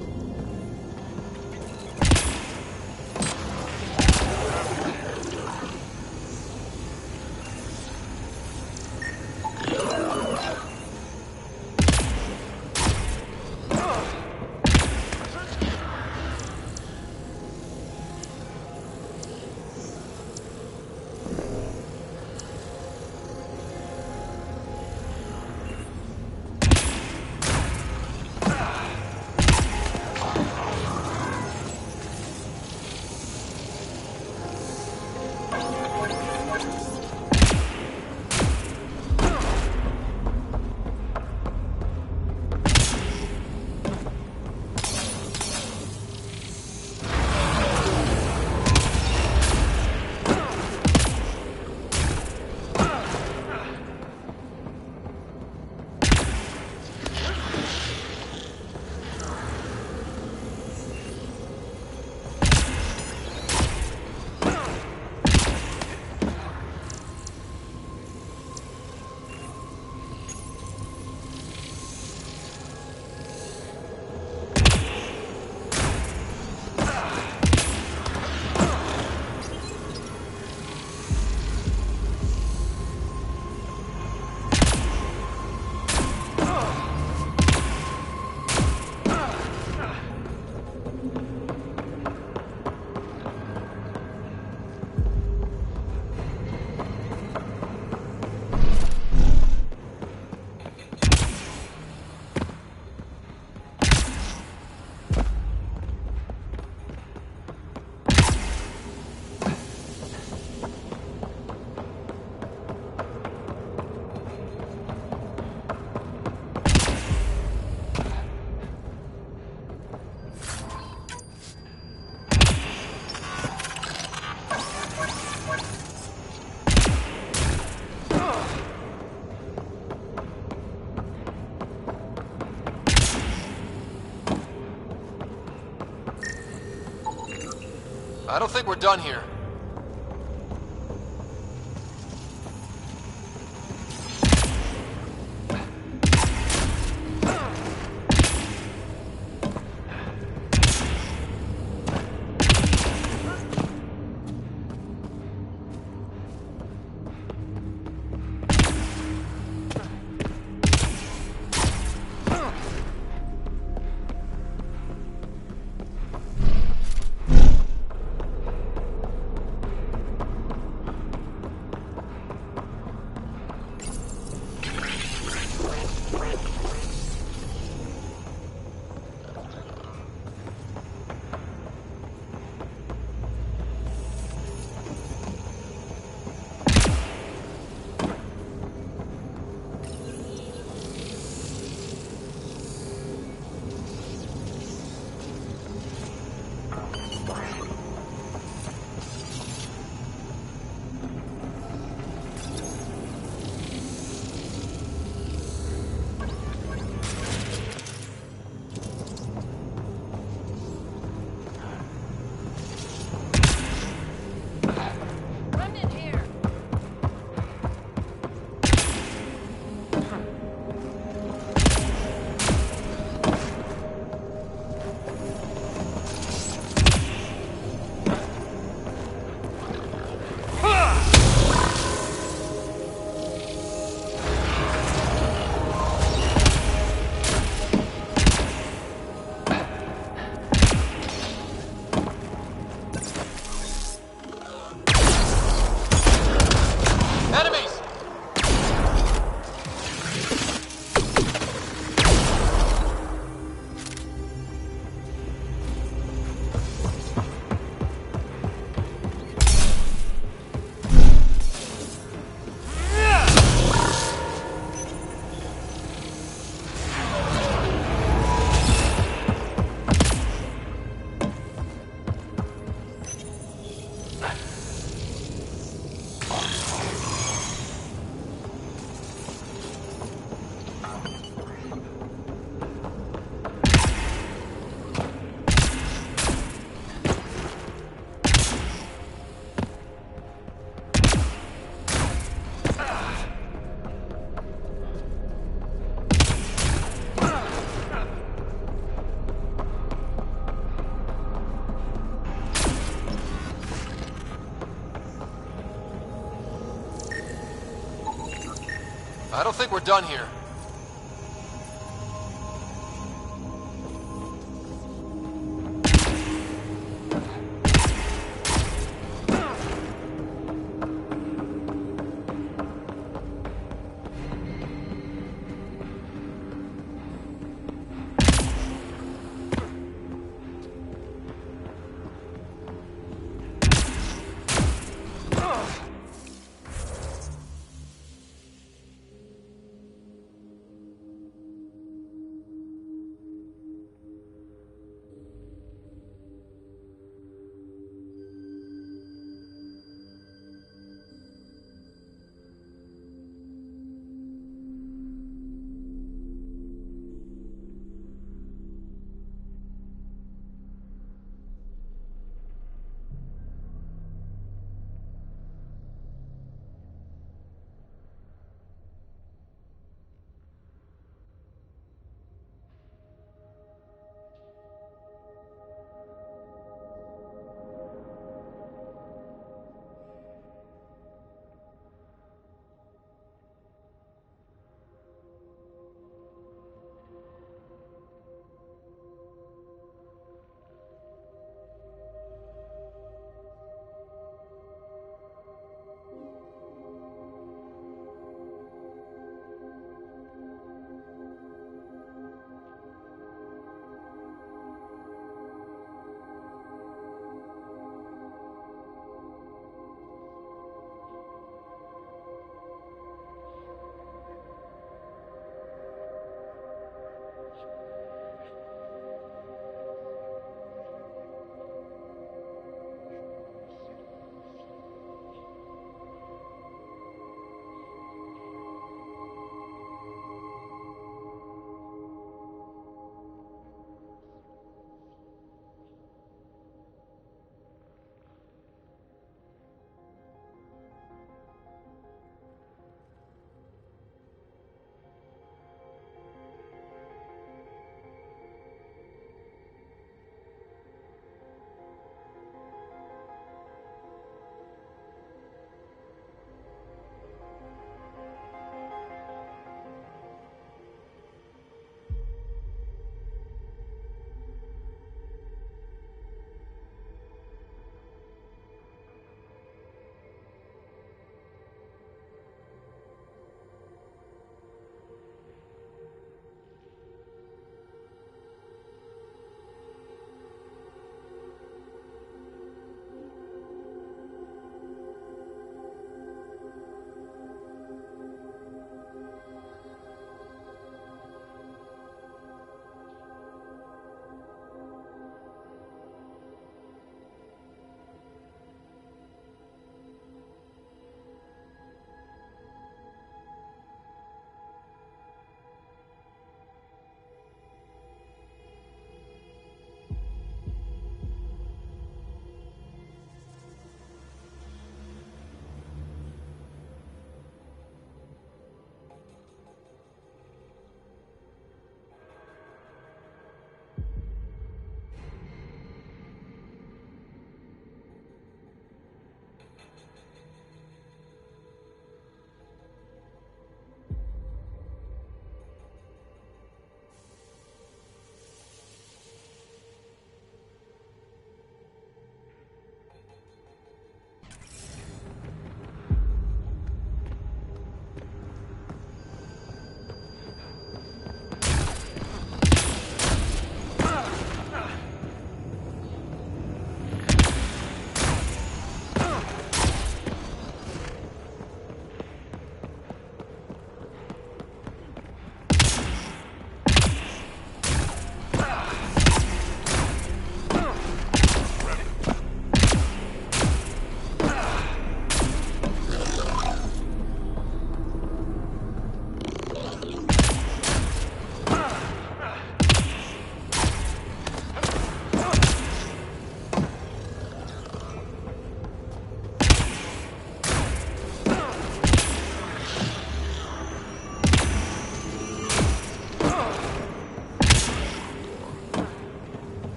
I don't think we're done here. I don't think we're done here.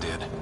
that did.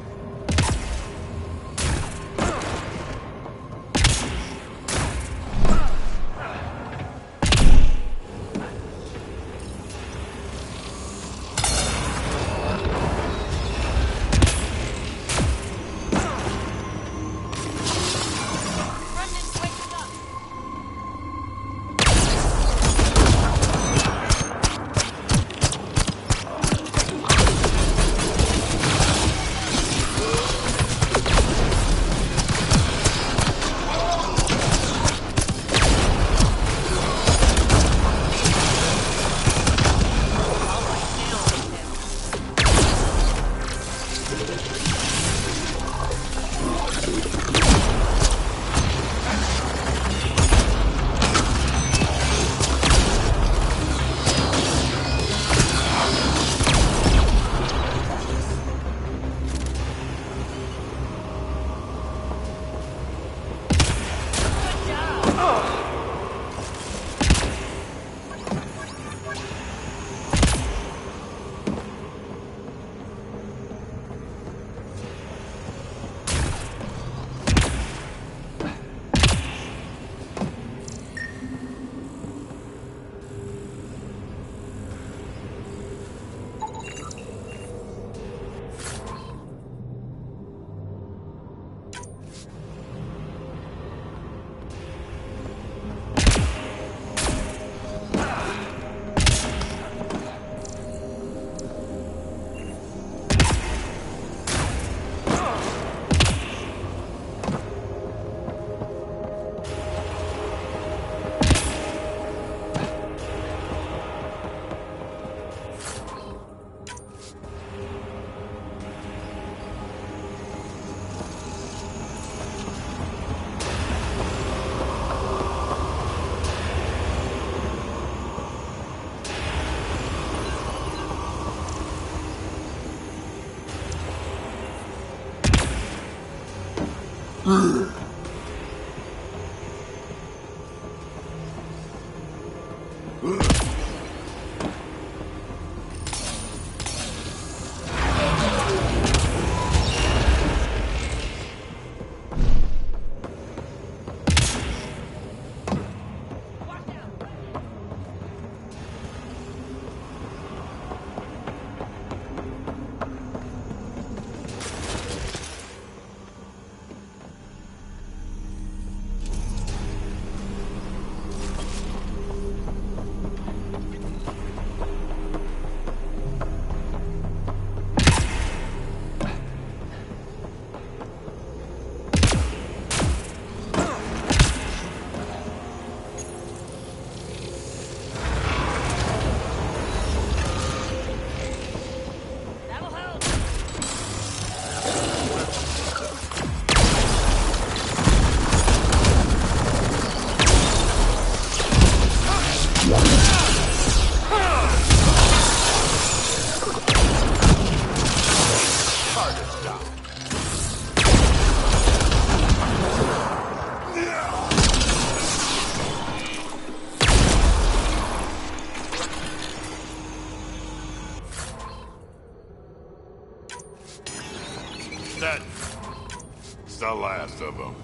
It's the last of them.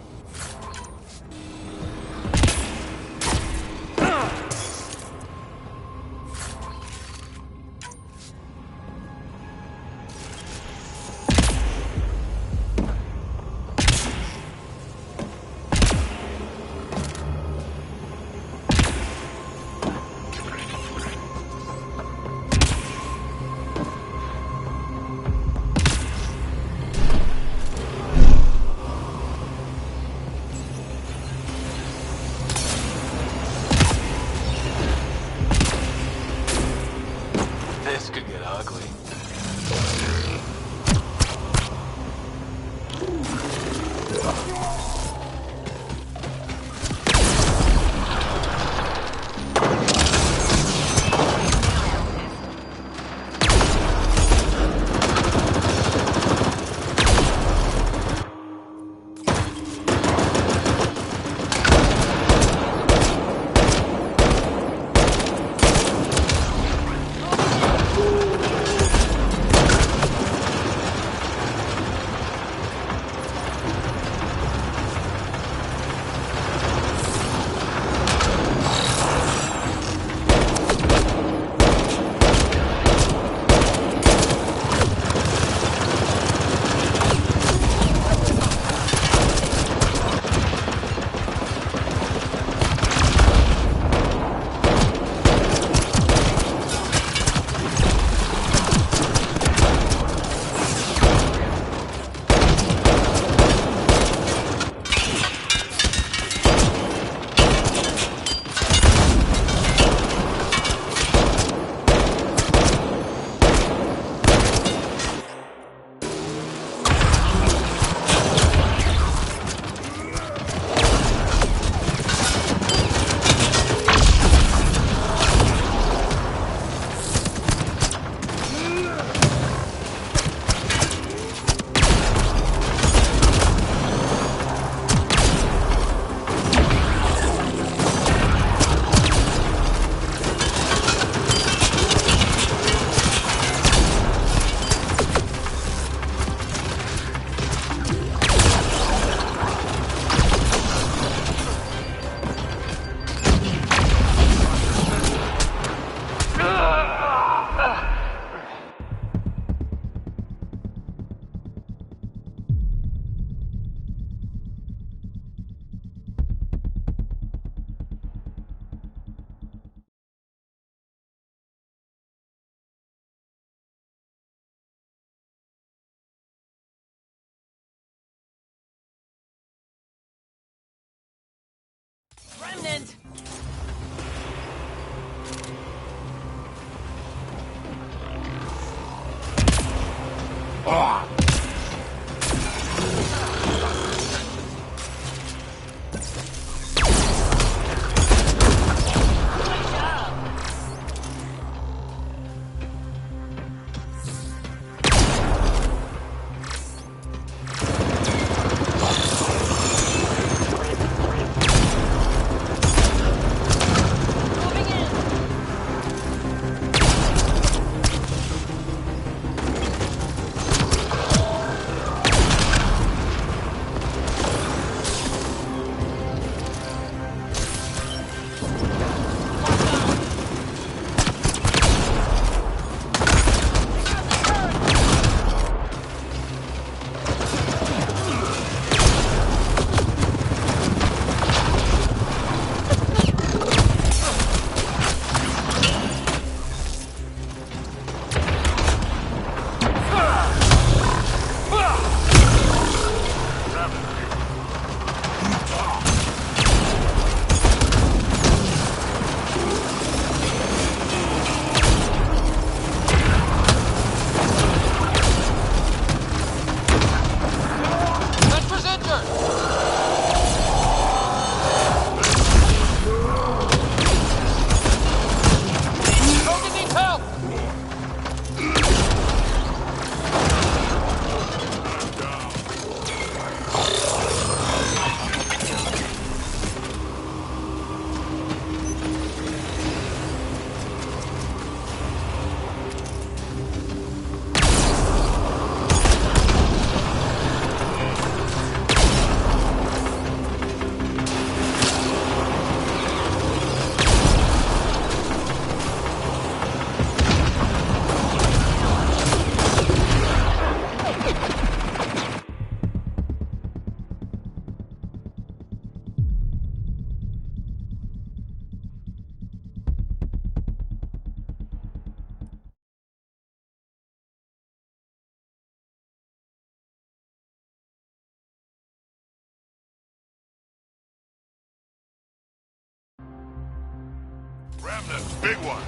Remnant, big one.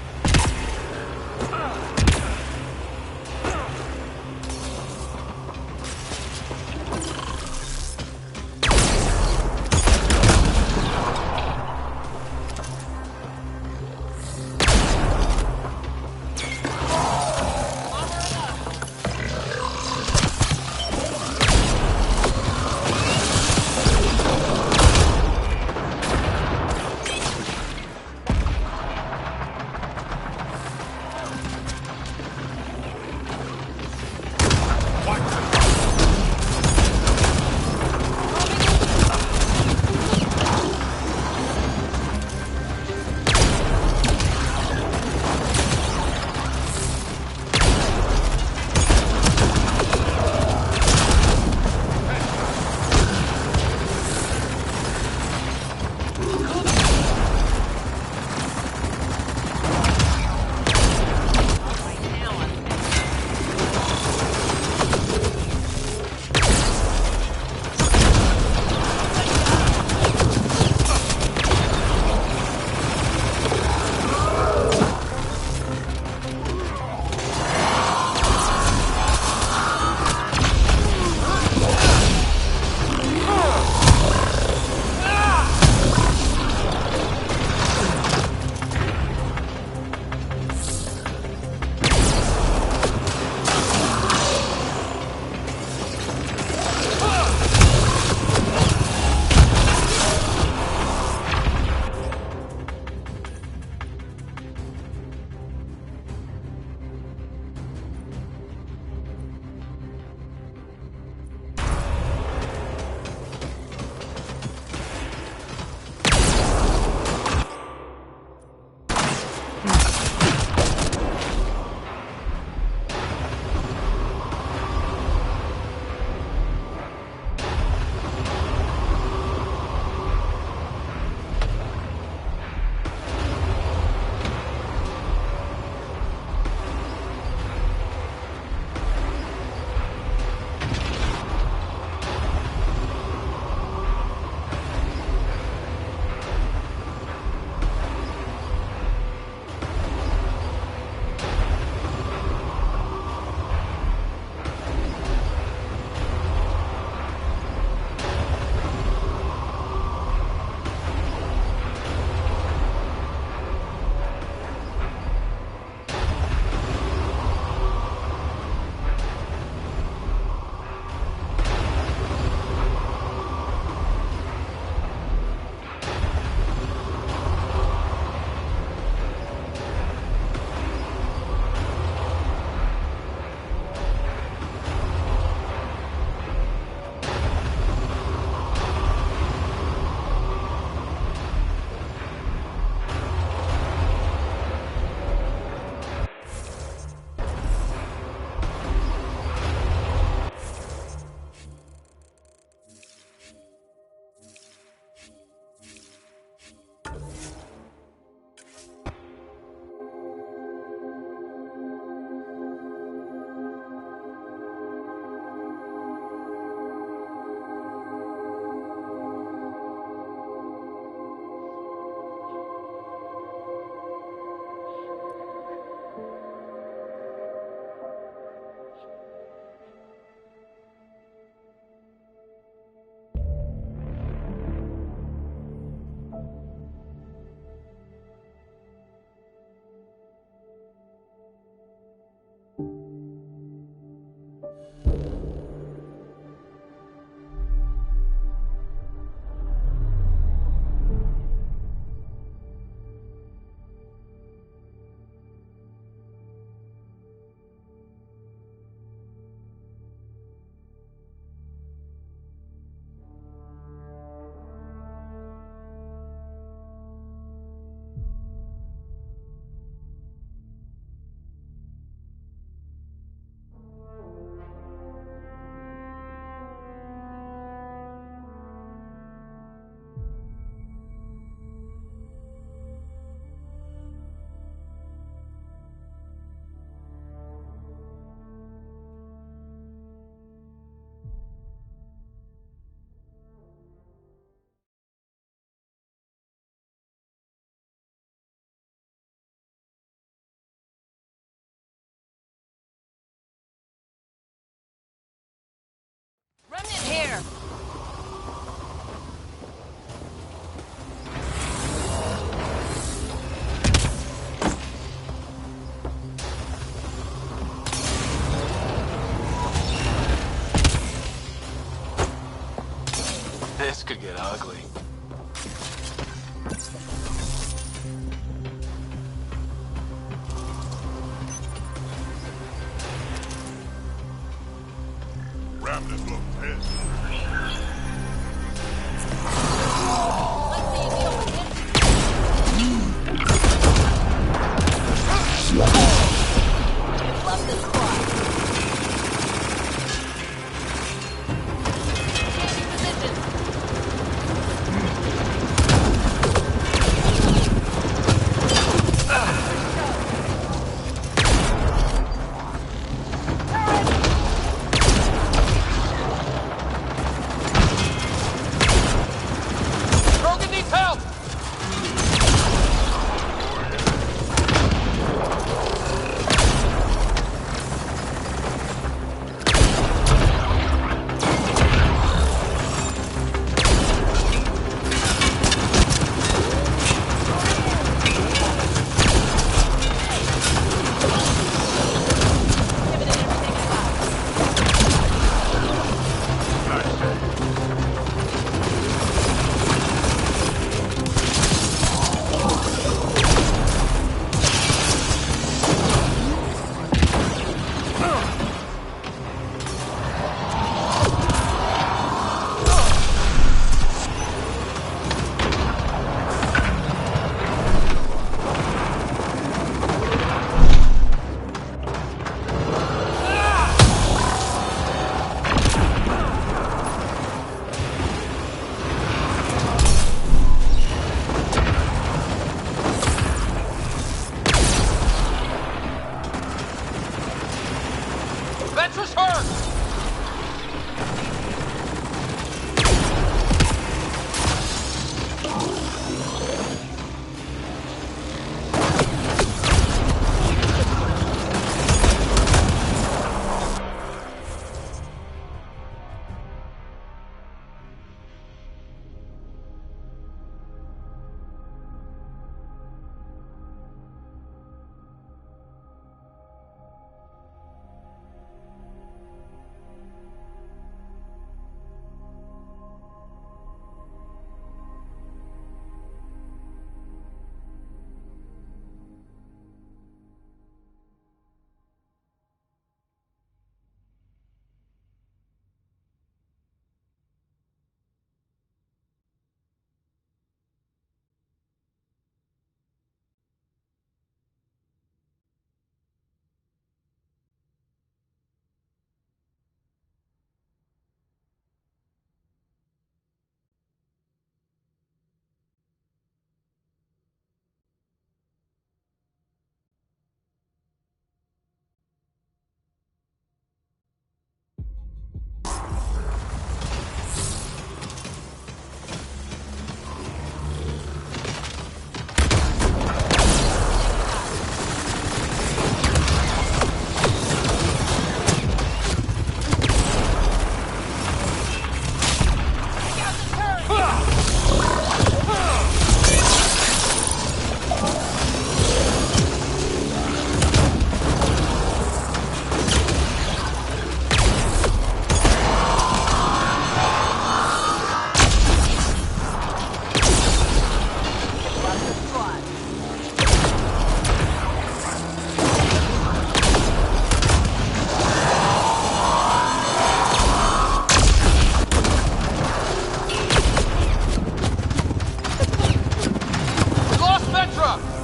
Ezra!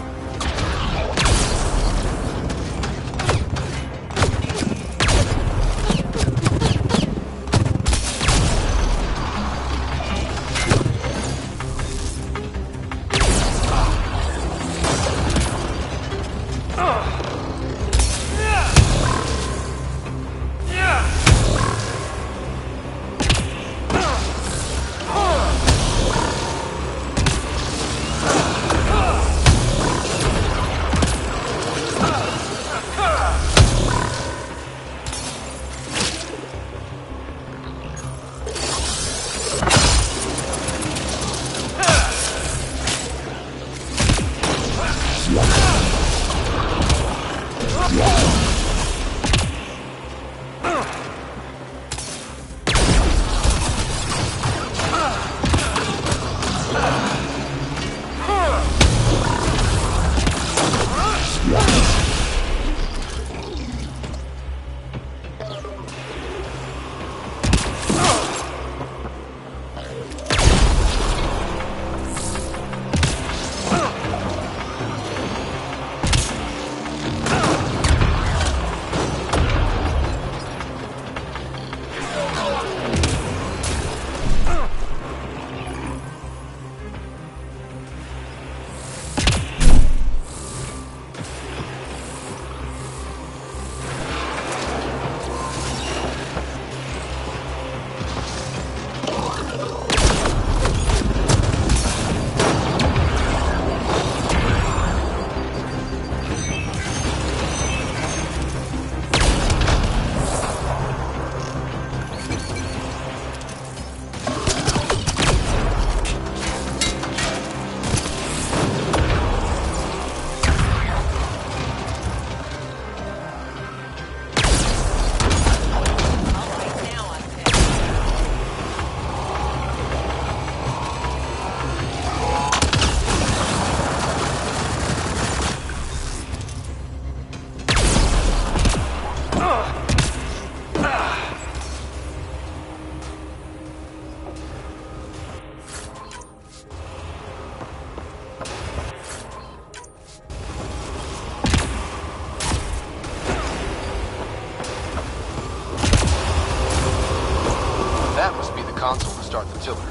That must be the console to start the tiller.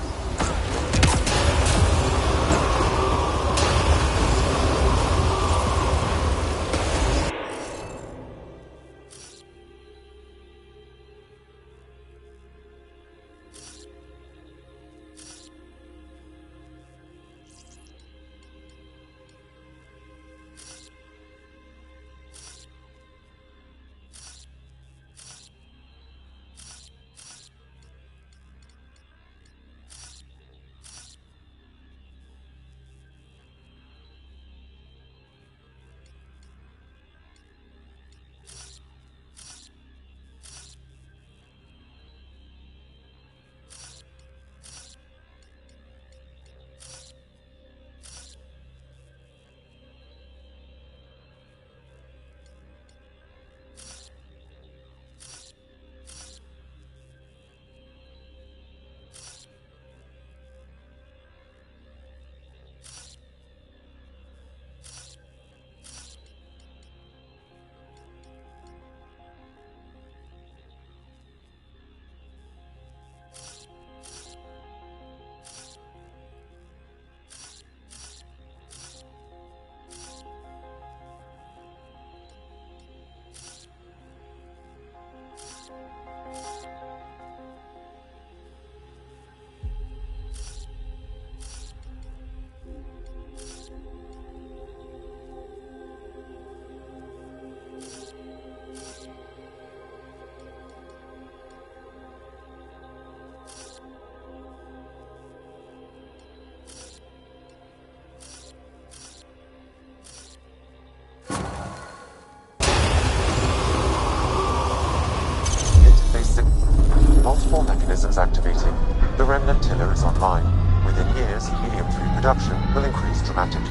Multiple mechanisms activating. The remnant tiller is online. Within years, helium-3 production will increase dramatically.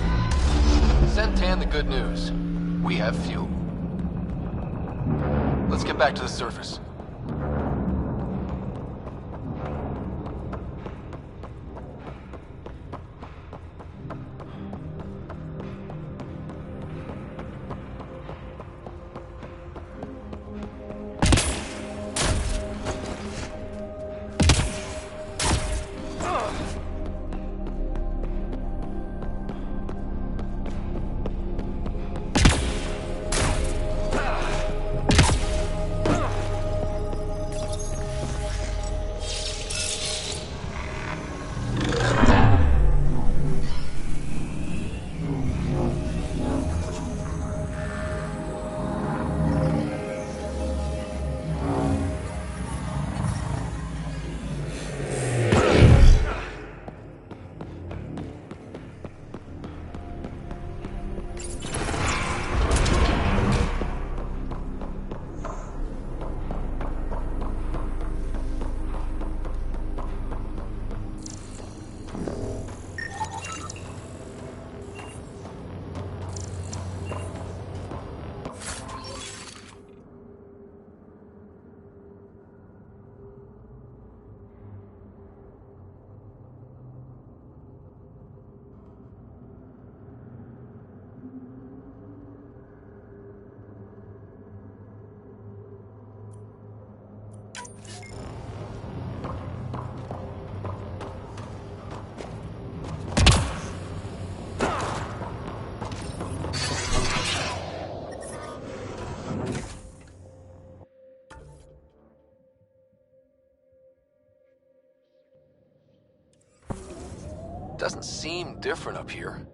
Send Tan the good news. We have fuel. Let's get back to the surface. Doesn't seem different up here.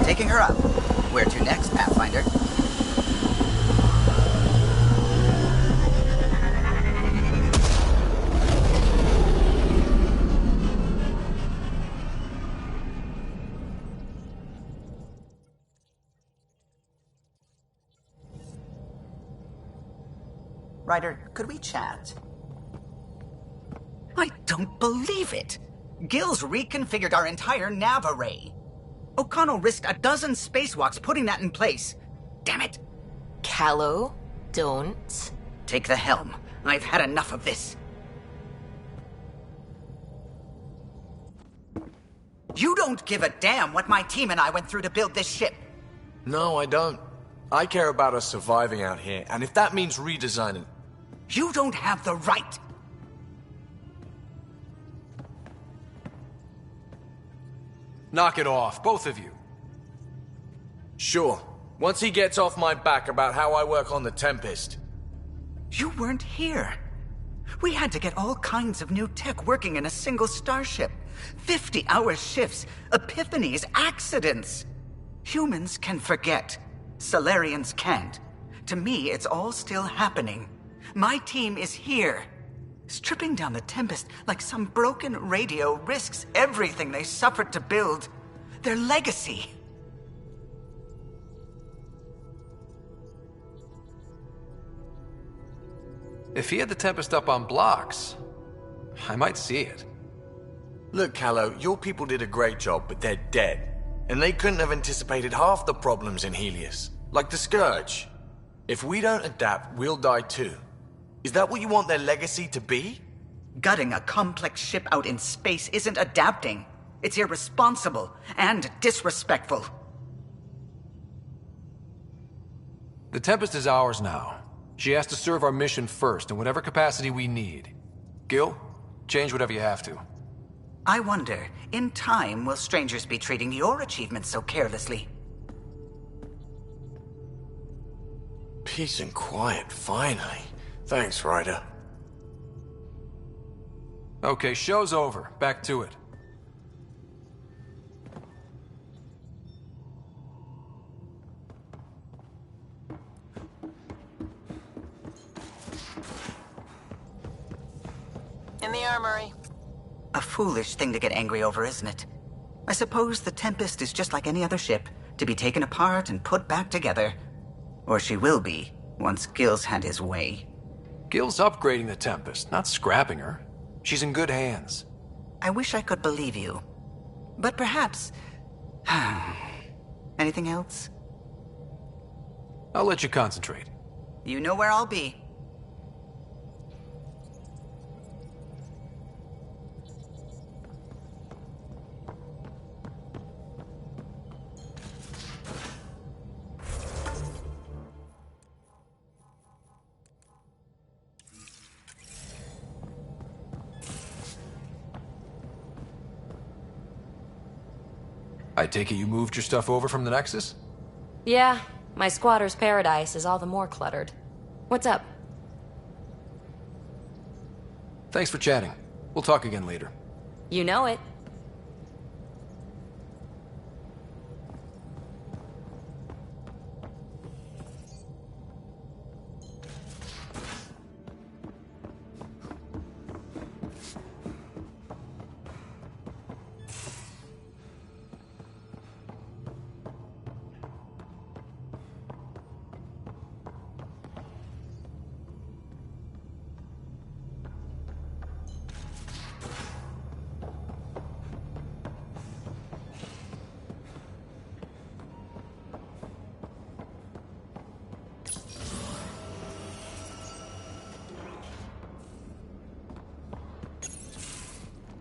Taking her up. Where to next, Pathfinder? Ryder, could we chat? I don't believe it! Gil's reconfigured our entire nav array. O'Connell risked a dozen spacewalks putting that in place. Damn it! Callow, don't. Take the helm. I've had enough of this. You don't give a damn what my team and I went through to build this ship. No, I don't. I care about us surviving out here, and if that means redesigning... You don't have the right. Knock it off, both of you. Sure. Once he gets off my back about how I work on the Tempest. You weren't here. We had to get all kinds of new tech working in a single starship. 50-hour shifts, epiphanies, accidents. Humans can forget. Solarians can't. To me, it's all still happening. My team is here. Stripping down the Tempest like some broken radio risks everything they suffered to build. Their legacy. If he had the Tempest up on blocks, I might see it. Look, Callow, your people did a great job, but they're dead. And they couldn't have anticipated half the problems in Helios. Like the Scourge. If we don't adapt, we'll die too. Is that what you want their legacy to be? Gutting a complex ship out in space isn't adapting. It's irresponsible and disrespectful. The Tempest is ours now. She has to serve our mission first in whatever capacity we need. Gil, change whatever you have to. I wonder, in time, will strangers be treating your achievements so carelessly? Peace and quiet, finally. Thanks, Ryder. Okay, show's over. Back to it. In the armory. A foolish thing to get angry over, isn't it? I suppose the Tempest is just like any other ship, to be taken apart and put back together. Or she will be, once Gil's had his way. Gil's upgrading the Tempest, not scrapping her. She's in good hands. I wish I could believe you. But perhaps... Anything else? I'll let you concentrate. You know where I'll be. I take it you moved your stuff over from the Nexus? Yeah, my squatter's paradise is all the more cluttered. What's up? Thanks for chatting. We'll talk again later. You know it.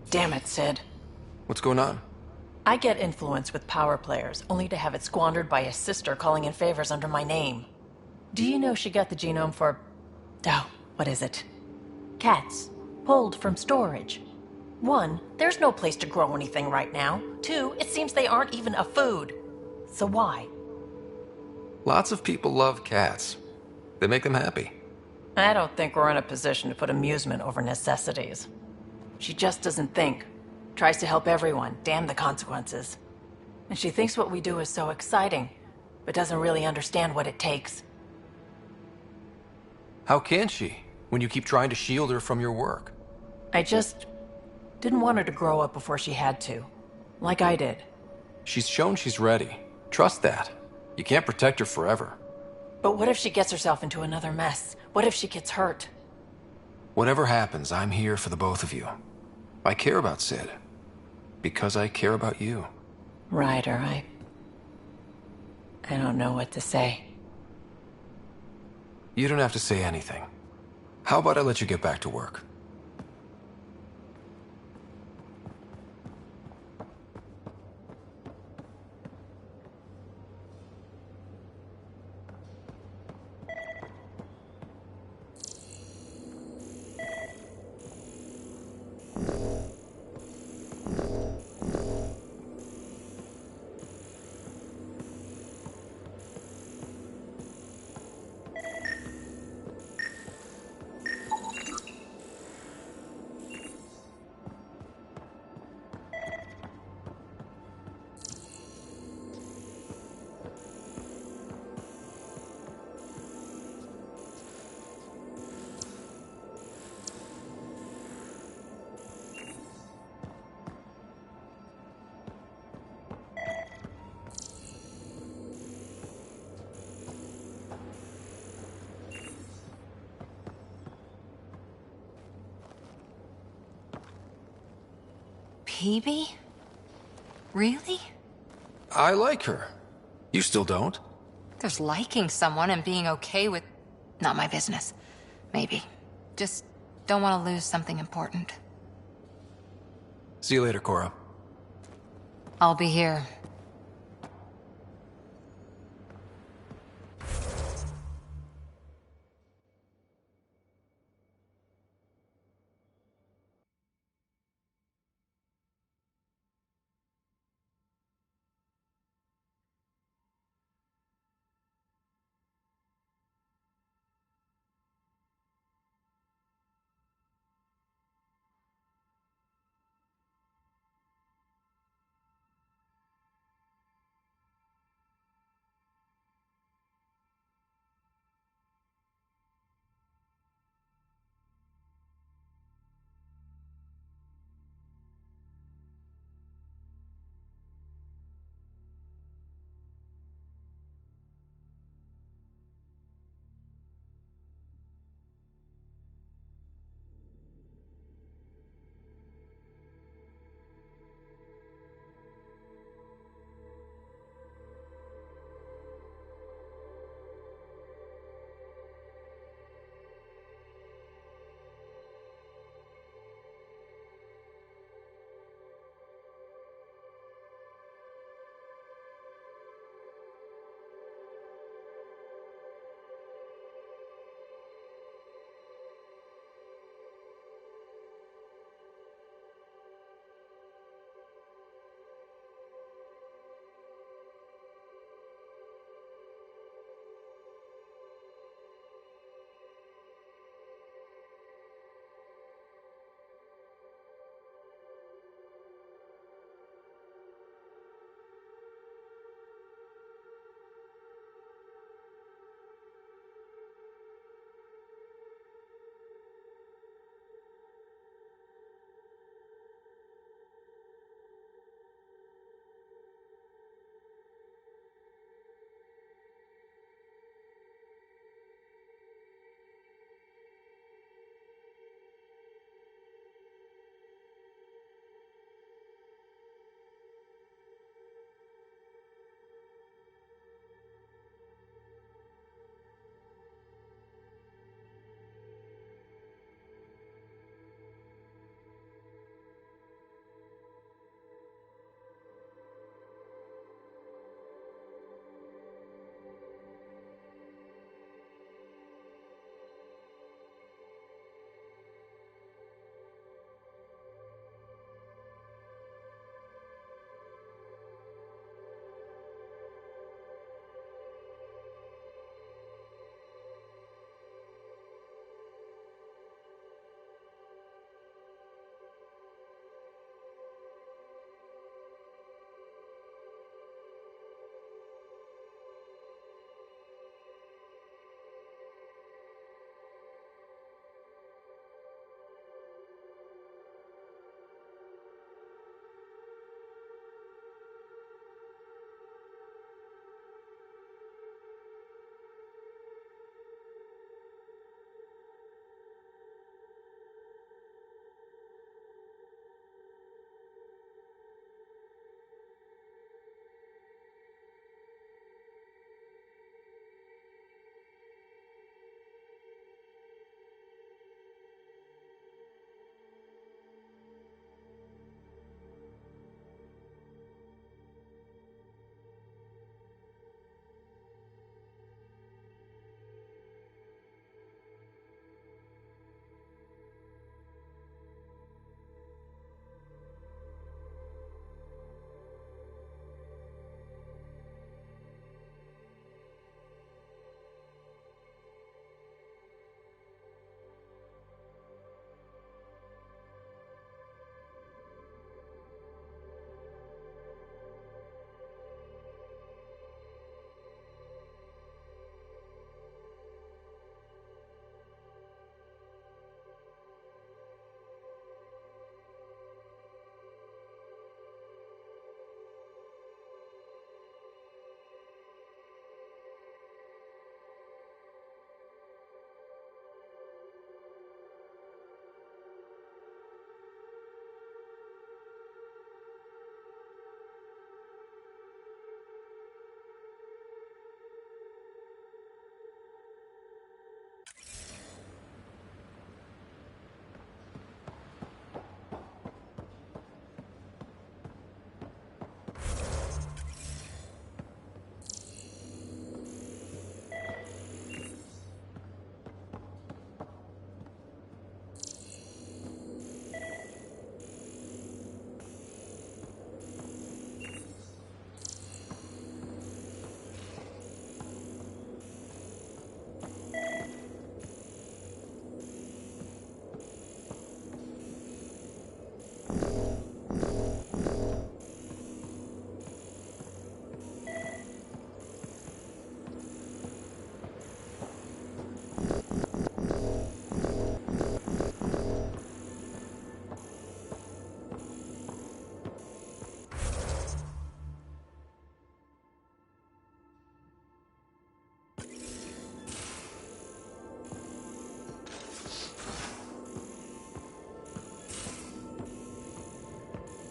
Damn it, Sid. What's going on? I get influence with power players, only to have it squandered by a sister calling in favors under my name. Do you know she got the genome for... oh, what is it? Cats. Pulled from storage. 1, there's no place to grow anything right now. 2, it seems they aren't even a food. So why? Lots of people love cats. They make them happy. I don't think we're in a position to put amusement over necessities. She just doesn't think. Tries to help everyone, damn the consequences. And she thinks what we do is so exciting, but doesn't really understand what it takes. How can she, when you keep trying to shield her from your work? I just didn't want her to grow up before she had to. Like I did. She's shown she's ready. Trust that. You can't protect her forever. But what if she gets herself into another mess? What if she gets hurt? Whatever happens, I'm here for the both of you. I care about Sid. Because I care about you. Ryder, I don't know what to say. You don't have to say anything. How about I let you get back to work? Peebee? Really? I like her. You still don't? There's liking someone and being okay with... Not my business. Maybe. Just don't want to lose something important. See you later, Cora. I'll be here.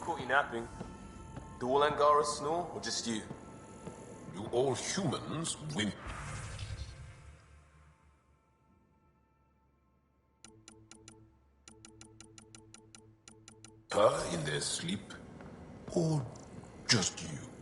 Caught you napping. Do all Angaras snore, or just you? Do all humans win? In their sleep? Or just you?